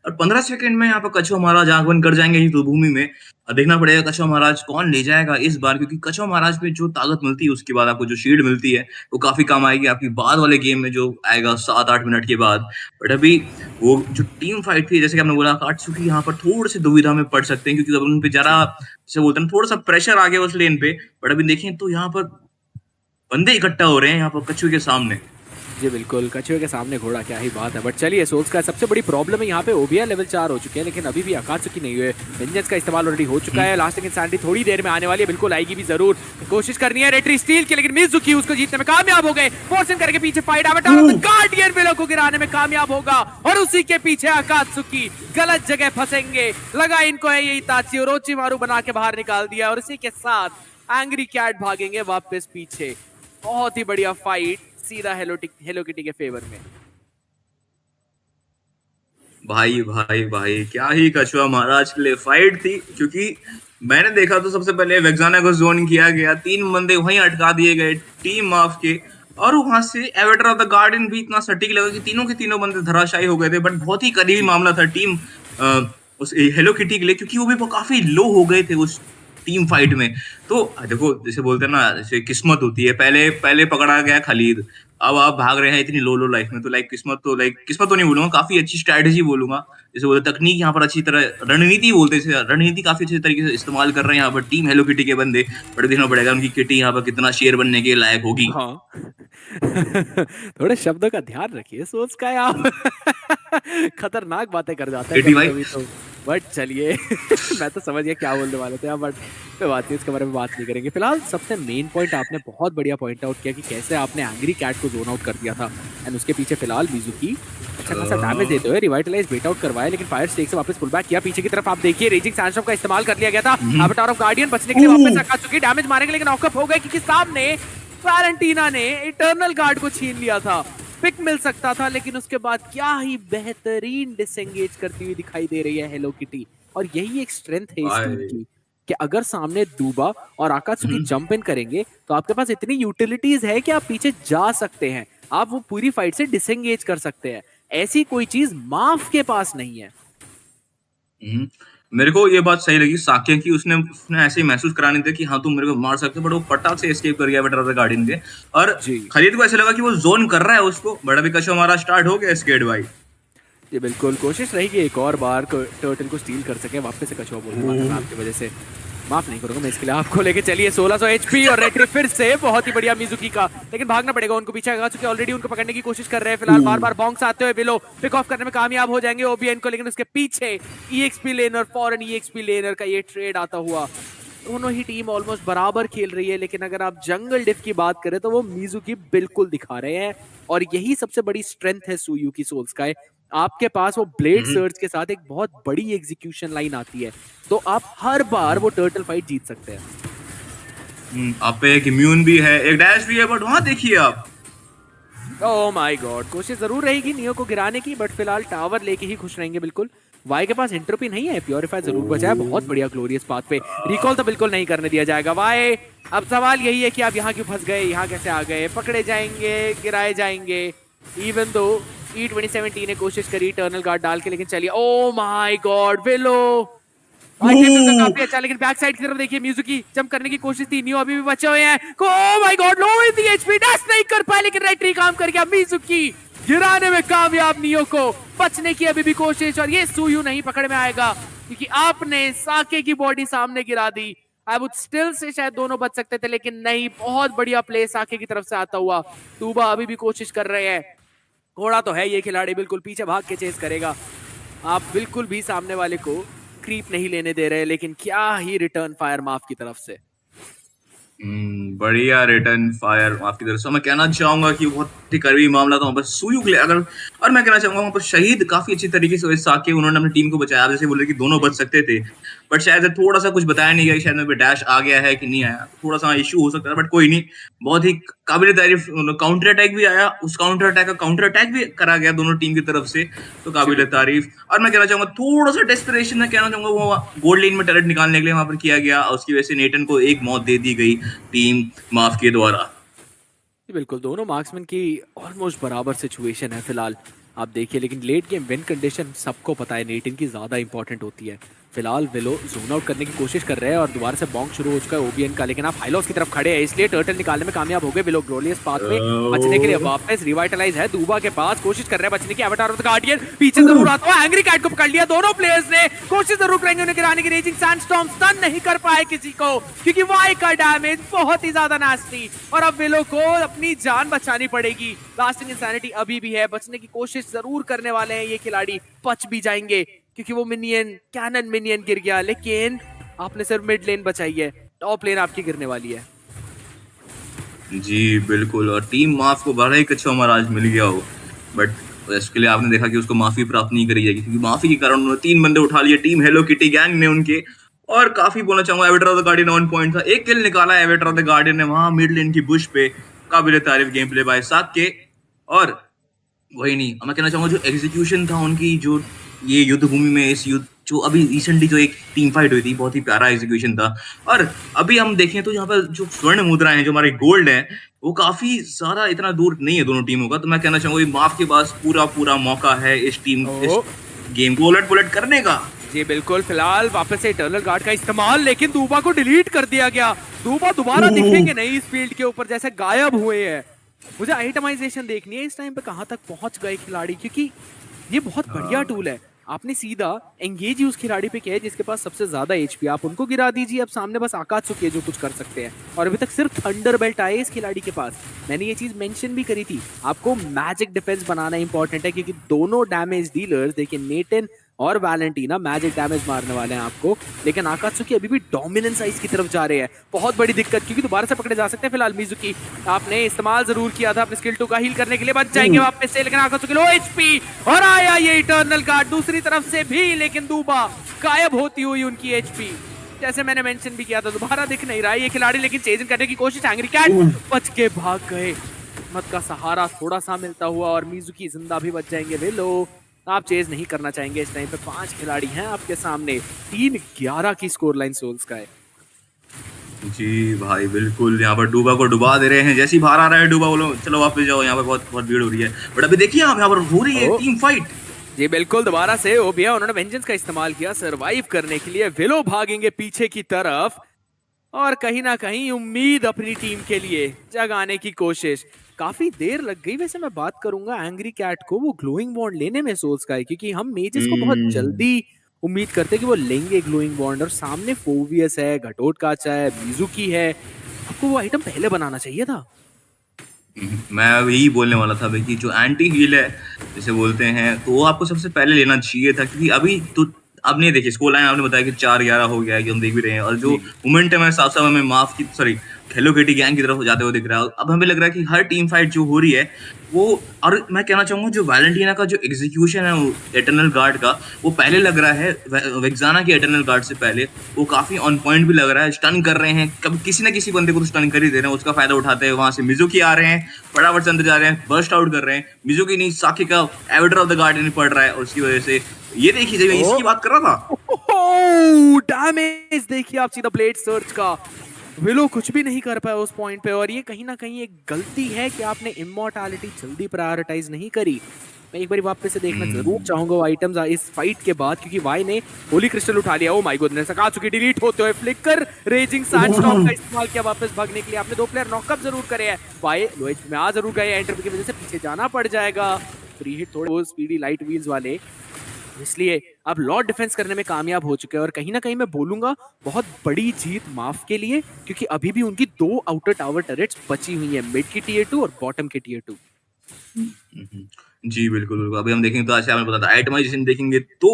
और 15 सेकंड में यहाँ पर कछुआ महाराज आंख बंद कर जाएंगे युद्ध भूमि में। देखना पड़ेगा कछुआ महाराज कौन ले जाएगा इस बार, क्योंकि कछुआ महाराज में जो ताकत मिलती है उसके बाद आपको जो शील्ड मिलती है वो काफी काम आएगी आपकी बाद वाले गेम में जो आएगा 7-8 मिनट के बाद। बट अभी वो जो टीम फाइट थी, जैसे कि आपने बोला, अकात्सुकी यहाँ पर थोड़े से दुविधा में पड़ सकते हैं क्योंकि उन पे जरा जैसे बोलते हैं थोड़ा सा प्रेशर आ गया उस लेन पे। बट अभी देखें तो यहाँ पर बंदे इकट्ठा हो रहे हैं यहाँ पर कछुए के सामने। जी बिल्कुल, कछुए के सामने घोड़ा, क्या ही बात है। बट चलिए सोल्स का सबसे बड़ी प्रॉब्लम है यहाँ पे ओबिया लेवल 4 हो चुके हैं लेकिन अभी भी अकात्सुकी नहीं हुए। वेंजेंस का इस्तेमाल ऑलरेडी हो चुका है, लास्ट इंसैनिटी थोड़ी देर में आने वाली है, बिल्कुल आएगी भी जरूर। कोशिश करनी है रेटरी स्टील की लेकिन मिजुकी उसको जीतने में कामयाब हो गए। फोर्सन करके पीछे फाइट गार्डियन विलो को गिराने में कामयाब होगा और उसी के पीछे अकात्सुकी गलत जगह फंसेंगे। लगा इनको है यही ताची और ओचिमारू बना के बाहर निकाल दिया और इसी के साथ एंग्री कैट भागेंगे वापस पीछे। बहुत ही बढ़िया फाइट सीधा हेलो किटी के फेवर में। भाई भाई भाई क्या ही कछुआ महाराज के लिए फाइट थी, क्योंकि मैंने देखा तो सबसे पहले वेक्साना को जोन किया गया, 3 बंदे वहीं अटका दिए गए टीम माफ के, और वहां से एवेटर ऑफ द गार्डन भी इतना सटीक लगा कि तीनों के तीनों बंदे धराशायी हो गए थे। बट बहुत ही करीबी मामला था टीम उस हेलो किटी के लिए, क्योंकि वो भी काफी लो हो गए थे उस टीम फाइट में। तो देखो जैसे बोलते हैं ना, जैसे किस्मत होती है, पहले पकड़ा गया खलीद, अब आप भाग रहे हैं इतनी लो लाइफ में, तो किस्मत तो नहीं बोलूंगा, काफी अच्छी स्ट्रैटेजी बोलूंगा, जैसे बोलते तकनीक यहाँ पर अच्छी तरह, रणनीति बोलते थे, रणनीति काफी अच्छे तरीके से इस्तेमाल कर रहे हैं यहाँ पर टीम हेलो किटी के बंदे। बट देखना पड़ेगा उनकी किटी यहाँ पर कितना शेर बनने के लायक होगी। हाँ। थोड़े शब्दों का ध्यान रखिए सोच का यार। खतरनाक बातें कर जाते हैं कभी तो। बट चलिए मैं तो समझ गया क्या बोलने वाले थे, बट कोई बात नहीं, इसके बारे में बात नहीं करेंगे। फिलहाल सबसे मेन पॉइंट आपने बहुत बढ़िया पॉइंट आउट किया कि कैसे आपने एंग्री कैट को जोन आउट कर दिया था एंड उसके पीछे फिलहाल मिजुकी अच्छा खासा डैमेज देते हुए रिवाइटलाइज बेट आउट करवाया, लेकिन फायर स्टेक से वापस पुल बैक किया। पीछे की तरफ आप देखिए रेजिंग सैंडस्टॉर्म का इस्तेमाल कर लिया गया था, अवतार ऑफ गार्डियन बचने के लिए वापस अकात्सुकी डैमेज मारेंगे लेकिन नॉकअप हो गए क्योंकि सामने वैलेंटीना ने इटर्नल गार्ड को छीन लिया था। पिक मिल सकता था लेकिन उसके बाद क्या ही बेहतरीन डिसएंगेज करती हुई दिखाई दे रही है हेलो किटी, और यही एक स्ट्रेंथ है इस टीम की कि अगर सामने दूबा और अकात्सुकी जंप इन करेंगे तो आपके पास इतनी यूटिलिटीज है कि आप पीछे जा सकते हैं, आप वो पूरी फाइट से डिसएंगेज कर सकते हैं। ऐसी कोई चीज माफ के पास नहीं है। मेरे को ये बात सही लगी साक्य की, उसने ऐसे ही महसूस कराने दिया कि हाँ तुम मेरे को मार सकते हो, बट वो फटाक से एस्केप कर गया बेटर गार्डियन के, और खलीद को ऐसे लगा कि वो जोन कर रहा है उसको। बड़ा भी कछुआ हमारा स्टार्ट हो गया स्केट भाई। जी बिल्कुल, कोशिश रहेगी एक और बार टर्टल को स्टील कर सके, वापस से कछुआ बोलूंगा आपकी वजह से माफ नहीं करूंगा मैं इसके लिए आपको। लेके चलिए 1600 एचपी और रेटरी फिर से बहुत ही बढ़िया मिजुकी का, लेकिन भागना पड़ेगा उनको, पीछे आ चुके ऑलरेडी, उनको पकड़ने की कोशिश कर रहे हैं। फिलहाल बार बार बॉन्क्स आते हुए बिलो पिक ऑफ करने में कामयाब हो जाएंगे ओबीएन को, लेकिन उसके पीछे EXP learner foreign EXP learner का ये ट्रेड आता हुआ। दोनों ही टीम ऑलमोस्ट बराबर खेल रही है, लेकिन अगर आप जंगल डिफ की बात करें तो वो मिजुकी बिल्कुल दिखा रहे हैं, और यही सबसे बड़ी स्ट्रेंथ है सुयू की सोल्स का। आपके पास वो ब्लेड सर्च के साथ एक बहुत बड़ी एग्जीक्यूशन लाइन आती है, तो आप हर बार वो टर्टल फाइट जीत सकते हैं। आप पे एक इम्यून भी है, एक डैश भी है, बट वहां देखिए आप, ओह माय गॉड, कोशिश जरूर रहेगी नियो को गिराने की, बट फिलहाल टावर लेके ही खुश रहेंगे बिल्कुल। वाई के पास एंट्रोपी नहीं है, प्योरीफायर जरूर बचा है, बहुत बढ़िया ग्लोरियस पाथ पे, रिकॉल तो बिल्कुल नहीं करने दिया जाएगा वाई। अब सवाल यही है कि आप यहाँ क्यों फंस गए, यहाँ कैसे आ गए, पकड़े जाएंगे, गिराए जाएंगे। इवन दो E2017 ने कोशिश करी टर्नल गार्ड डाल के, लेकिन चलिए, ओह माय गॉड विलो काफी अच्छा, लेकिन बैक साइड की तरफ देखिए मिजुकी जंप करने की कोशिश थी, नियो अभी भी बचे हुए हैं। Oh my God low in the HP, dash नहीं कर पाए, लेकिन रेटरी काम कर गया, मिजुकी गिराने में कामयाब, नियो को बचने की अभी भी कोशिश, और ये सुयू नहीं पकड़ में आएगा क्योंकि आपने साके की बॉडी सामने गिरा दी। आई वुड स्टिल से शायद दोनों बच सकते थे, लेकिन नहीं, बहुत बढ़िया प्ले साके की तरफ से आता हुआ। दूबा अभी भी कोशिश कर रहे हैं, घोड़ा तो है ये खिलाड़ी, बिल्कुल पीछे भाग के चेस करेगा। आप बिल्कुल भी सामने वाले को क्रीप नहीं लेने दे रहे, लेकिन क्या ही रिटर्न फायर माफ की तरफ से। बढ़िया रिटर्न फायर आपकी तरफ से। मैं कहना चाहूंगा कि बहुत ही करीबी मामला था वहाँ पर सुयू के लिए, अगर और मैं कहना चाहूंगा वहाँ पर शहीद काफी अच्छी तरीके से साके उन्होंने अपनी टीम को बचाया। जैसे बोल रहे कि दोनों बच सकते थे, बट शायद थोड़ा सा कुछ बताया नहीं गया, शायद में डैश आ गया है कि नहीं आया, थोड़ा सा इशू हो सकता है, बट कोई नहीं। बहुत ही काबिल तारीफ काउंटर अटैक भी आया, उस काउंटर अटैक का काउंटर अटैक भी करा गया दोनों टीम की तरफ से, तो काबिल तारीफ। और मैं कहना चाहूंगा थोड़ा सा डेस्परेशन में कहना चाहूंगा वो गोल्ड लेन में टर्रेट निकालने के लिए वहां पर किया गया, और उसकी वजह से नेटन को एक मौत दे दी गई टीम माफ के द्वारा। बिल्कुल दोनों मार्क्समैन की ऑलमोस्ट बराबर सिचुएशन है फिलहाल, आप देखिए। लेकिन लेट गेम विन कंडीशन सबको पता है नेटन की ज्यादा इंपॉर्टेंट होती है। फिलहाल विलो जोन आउट करने की कोशिश कर रहे हैं और दोबारा से बॉन्ग शुरू हो चुका है ओबीएन का, लेकिन आप हाइलॉस की तरफ खड़े हैं इसलिए टर्टल निकालने में कामयाब हो गए विलो। ग्लोरियस पाथ में बचने के लिए वापस रिवाइटलाइज है दूबा के पास, कोशिश कर रहे हैं बचने की। एवेटार ऑफ द गार्डियन पीछे जरूर आता है, एंग्री कैट को पकड़ लिया दोनों प्लेयर्स ने, कोशिश जरूर करेंगे उन्हें गिराने की। रेजिंग सैंडस्टॉर्म स्टन नहीं कर पाए किसी को, क्योंकि वाई का डैमेज बहुत ही ज्यादा नास्टी, और अब विलो को अपनी जान बचानी पड़ेगी। लास्टिंग इंसैनिटी अभी भी है, बचने की कोशिश जरूर करने वाले हैं ये खिलाड़ी, बच भी जाएंगे क्योंकि वो मिनियन कैनन मिनियन गिर गया, लेकिन आपने सिर्फ मिड लेन बचाई है, टॉप लेन आपकी गिरने वाली है। जी बिल्कुल, और टीम माफ को बड़ा ही अच्छा महाराज मिल गया हो, बट इसके लिए आपने देखा कि उसको माफी प्राप्त नहीं करी जाएगी, क्योंकि माफी के कारण उन्होंने 3 बंदे उठा लिए टीम हेलो किटी गैंग ने उनके। और काफी बोलना चाहूंगा avatar of the guardian on point था, एक किल निकाला एवेटर ऑफ द गार्डियन ने वहां मिड लेन की बुश पे, काबिल तारीफ गेम प्ले बाय साक के। और वही नहीं, मैं कहना चाहूंगा जो एग्जीक्यूशन था उनकी, जो ये युद्ध भूमि में इस युद्ध जो अभी रिसेंटली जो एक टीम फाइट हुई थी, बहुत ही प्यारा एग्जीक्यूशन था। और अभी हम देखें तो यहाँ पर जो स्वर्ण मुद्रा है, जो हमारे गोल्ड है, वो काफी ज्यादा इतना दूर नहीं है दोनों टीमों का, तो मैं कहना चाहूंगा माफ के पास पूरा मौका है इस टीम इस गेम को उलट पुलट करने का। जी बिल्कुल, फिलहाल वापस से इटर्नल गार्ड का इस्तेमाल, लेकिन दूबा को डिलीट कर दिया गया। दूबा दोबारा दिखेंगे नहीं इस फील्ड के ऊपर, जैसे गायब हुए हैं। मुझे आइटमाइजेशन देखनी है इस टाइम पे कहां तक पहुंच गए खिलाड़ी, क्योंकि ये बहुत बढ़िया टूल है। आपने सीधा एंगेज ही उस खिलाड़ी पे किया है जिसके पास सबसे ज्यादा एचपी, आप उनको गिरा दीजिए। अब सामने बस आकात्सुकी है जो कुछ कर सकते हैं, और अभी तक सिर्फ थंडर बेल्ट आए इस खिलाड़ी के पास। मैंने ये चीज मेंशन भी करी थी, आपको मैजिक डिफेंस बनाना इंपॉर्टेंट है, क्योंकि दोनों डैमेज डीलर्स देखिए नेटन और वैलेंटीना मैजिक डैमेज मारने वाले हैं आपको, लेकिन आकात्सुकी अभी भी डोमिनेंस साइज की तरफ जा रहे हैं। बहुत बड़ी दिक्कत, क्योंकि दोबारा से पकड़े जा सकते हैं। फिलहाल मिजुकी आपने इस्तेमाल जरूर किया था अपने स्किल 2 का हील करने के लिए, बच जाएंगे वापस से, लेकिन आकात्सुकी लो एचपी, और आया ये इटर्नल गार्ड दूसरी तरफ से भी, लेकिन दूबा गायब होती हुई उनकी एचपी, जैसे मैंने मेंशन भी किया था दोबारा दिख नहीं रहा है ये खिलाड़ी, लेकिन चेजिंग करने की कोशिश, एंग्री कैट बच के भाग गए। मत का सहारा थोड़ा सा मिलता हुआ, और मिजुकी जिंदा भी बच जाएंगे। वे लो आप चेज नहीं करना चाहेंगे इस टाइम पे, 5 खिलाड़ी हैं आपके सामने, 3-11 की स्कोर लाइन सोल्स का है। जी भाई बिल्कुल, यहाँ पर डूबा को डुबा दे रहे हैं, जैसे ही बाहर आ रहा है डूबा बोलो चलो वापस जाओ, यहाँ पर बहुत भीड़ हो रही है। बट अभी देखिए आप यहाँ पर हो रही है टीम फाइट। जी बिल्कुल, दोबारा से ओबिया उन्होंने वेंजेंस का इस्तेमाल किया सरवाइव करने के लिए। विलो भागेंगे पीछे की तरफ, और कहीं ना कहीं उम्मीद अपनी टीम के लिए जगाने की कोशिश। काफी देर लग गई वैसे, मैं बात करूंगा एंग्री कैट को वो ग्लोइंग बॉन्ड लेने में सोल्स का है, क्योंकि हम मेजेस को बहुत जल्दी उम्मीद करते हैं कि वो लेंगे ग्लोइंग बॉन्ड, और सामने फोवियस है, घटोटकाचा है, मिजुकी है, आपको वो आइटम पहले बनाना चाहिए था। मैं यही बोलने वाला था भाई कि जो एंटी हील है जिसे बोलते हैं, तो वो आपको सबसे पहले लेना चाहिए था, क्योंकि अभी तो अब नहीं देखिए स्कोर लाइन आपने बताया कि 4-11 हो गया है, कि हम देख भी रहे हैं, और जो मोमेंटम है साफ साफ हमें माफ की सॉरी हेलो किटी गैंग की तरफ जाते हुए दिख रहा है। अब हमें लग रहा है कि हर टीम फाइट जो हो रही है वो, और मैं कहना चाहूंगा जो वैलेंटीना का जो एग्जीक्यूशन है वो एटर्नल गार्ड का, वो पहले लग रहा है वेक्साना के एटर्नल गार्ड से पहले, वो काफी ऑन पॉइंट भी लग रहा है। स्टन कर रहे हैं, कभी किसी ना किसी बंदे को तो स्टन कर ही दे रहे हैं, उसका फायदा उठाते हैं। वहां से मिजुकी आ रहे हैं, फटाफट से अंदर जा रहे हैं, बर्स्ट आउट कर रहे हैं। मिजुकी नहीं, साकी का एवेटर ऑफ द गार्डियन पड़ रहा है, और उसकी वजह से ये देखिए जब इसकी बात कर रहा था, डैमेज देखिए आप सीधा ब्लेड सर्च का, विलो कुछ भी नहीं कर पाया उस पॉइंट पे, और ये कहीं ना कहीं एक गलती है कि आपने इमॉर्टैलिटी जल्दी प्रायोरिटाइज नहीं करी। मैं एक बार वापस से देखना जरूर चाहूंगा वो आइटम्स इस फाइट के बाद, क्योंकि वाई ने होली क्रिस्टल उठा लिया। ओ माय गॉडनेस, आकात्सुकी डिलीट होते हुए फ्लिकर रेजिंग सैंडस्टॉर्म का इस्तेमाल किया वापस भागने के लिए। आपने 2 प्लेयर नॉकअप जरूर करे हैं, वाई लो एच में आ जरूर गए, एंटर की वजह से पीछे जाना पड़ जाएगा। फ्री हिट थोड़े वो स्पीडी लाइट व्हील्स वाले, इसलिए अब लॉर्ड डिफेंस करने में कामयाब हो चुके हैं और कहीं ना कहीं मैं बोलूंगा बहुत बड़ी जीत माफ के लिए, क्योंकि अभी भी उनकी 2 आउटर टावर टर्रेट्स बची हुई है, मिड की टियर 2 और बॉटम की टियर 2। जी बिल्कुल बिल्कुल। अभी हम देखेंगे तो आज आपने बताया आइटमाइजेशन देखेंगे तो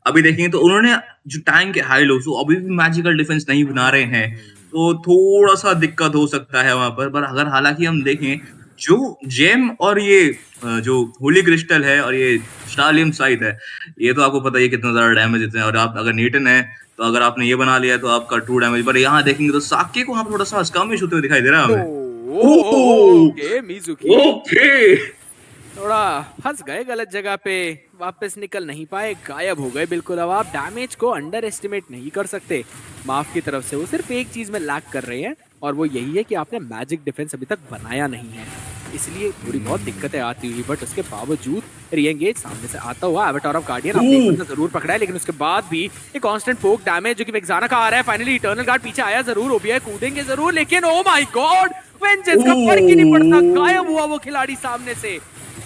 अभी देखेंगे तो उन्होंने जो टैंक के हाई लो अभी भी मैजिकल डिफेंस नहीं बना रहे हैं, तो थोड़ा सा दिक्कत हो सकता है वहां पर अगर हालांकि हम देखें जो जेम और ये जो होली क्रिस्टल है और ये स्टालियम साइट है, ये तो आपको पता ही है कितना ज्यादा डैमेज देते हैं। और आप अगर नीटन है तो अगर आपने ये बना लिया तो आपका 2 डैमेज। पर यहाँ देखेंगे तो साके को वहां पर थोड़ा सा स्कर्मिश होते हुए दिखाई दे रहा है हमें। ओके मिजुकी ओके थोड़ा फंस गए गलत जगह पे, वापस निकल नहीं पाए, गायब हो गए बिल्कुल। अब आप डैमेज को अंडर एस्टिमेट नहीं कर सकते माफ की तरफ से, वो सिर्फ एक चीज में लैक कर रहे हैं और वो यही है कि आपने मैजिक डिफेंस अभी तक बनाया नहीं है, इसलिए थोड़ी बहुत दिक्कतें आती हुई। बट उसके बावजूद रीएंगेज सामने से आता हुआ एवेटार ऑफ गार्डियन आपने एक बंदा जरूर पकड़ा है, लेकिन उसके बाद भी एक कांस्टेंट पोक डैमेज जो कि वेक्साना का आ रहा है। फाइनली इटर्नल गार्ड पीछे आया जरूर, ओबीआई कूदेंगे जरूर, लेकिन ओ माय गॉड वेंजेंस का फर्क ही नहीं पड़ता, गायब हुआ वो खिलाड़ी सामने से।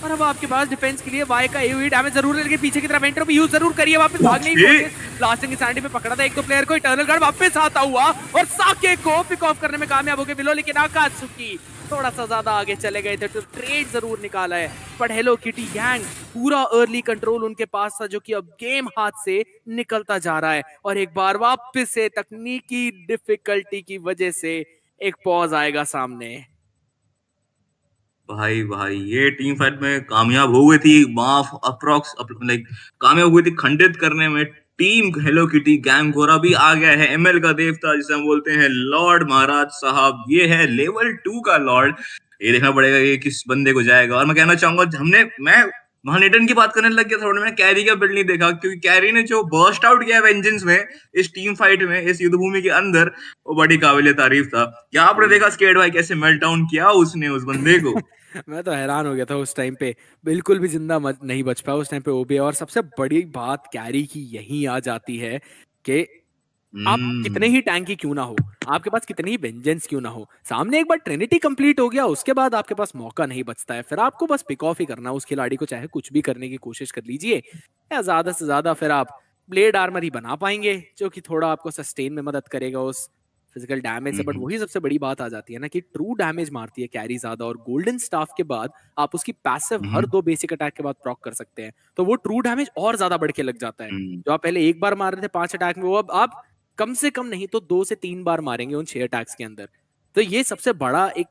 और अब आपके पास डिफेंस के लिए वाई का एओई डैमेज जरूर है, लेकिन पीछे की तरफ एंटर भी यूज जरूर करिए, वापस भागने की कोशिश। ब्लास्टिंग सैंडी पे पकड़ा था एक तो प्लेयर को, इटर्नल गार्ड वापस आता हुआ और साके को पिक ऑफ करने में कामयाब हो गए बिलो, लेकिन आकात्सुकी थोड़ा सा ज्यादा आगे चले गए थे, तो ट्रेड जरूर निकाला है। पर हेलो किटी गैंग पूरा अर्ली कंट्रोल उनके पास था, जो कि अब गेम हाथ से निकलता जा रहा है और एक बार वापस से तकनीकी डिफिकल्टी की वजह से एक पॉज आएगा सामने। भाई ये टीम फाइट में कामयाब हो गई थी, माफ अप्रॉक्स लाइक कामयाब हुई थी खंडित करने में टीम हेलो किटी गैंग को। अभी आ गया है एमएल का देवता जिसे हम बोलते हैं लॉर्ड महाराज साहब, ये है लेवल 2 का लॉर्ड। ये देखना पड़ेगा ये किस बंदे को जाएगा। और मैं कहना चाहूंगा मैं वहां नेटन की बात करने लग गया थोड़ा, मैंने कैरी का बिल्ड नहीं देखा, क्योंकि कैरी ने जो बर्स्ट आउट किया वेंजेंस में इस टीम फाइट में इस युद्ध भूमि के अंदर, वो बड़ी काबिले तारीफ था। क्या आपने देखा स्केट भाई कैसे मेल्ट डाउन किया उसने उस बंदे को? मैं तो हैरान हो गया था उस टाइम पे, बिल्कुल भी जिंदा नहीं बच पाया उस टाइम पे ओबे। और सबसे बड़ी बात कैरी की यही आ जाती है कि आप कितने ही टैंकी क्यों ना हो, आपके पास कितनी ही वेंजेंस क्यों ना हो, सामने एक बार ट्रिनिटी कंप्लीट हो गया उसके बाद आपके पास मौका नहीं बचता है। फिर आपको बस पिक ऑफ ही करना उस खिलाड़ी को, चाहे कुछ भी करने की कोशिश कर लीजिए, या ज्यादा से ज्यादा फिर आप ब्लेड आर्मर ही बना पाएंगे, जो कि थोड़ा आपको सस्टेन में मदद करेगा उस फिजिकल डैमेज से। बट वही सबसे बड़ी बात आ जाती है ना कि ट्रू डैमेज मारती है कैरी ज्यादा, और गोल्डन स्टाफ के बाद आप उसकी पैसिव हर 2 बेसिक अटैक के बाद प्रॉक कर सकते हैं, तो वो ट्रू डैमेज और ज्यादा बढ़ के लग जाता है। जो आप पहले एक बार मार रहे थे 5 अटैक में, वो अब आप कम से कम नहीं तो 2 से 3 बार मारेंगे उन 6 अटैक्स के अंदर। तो ये सबसे बड़ा एक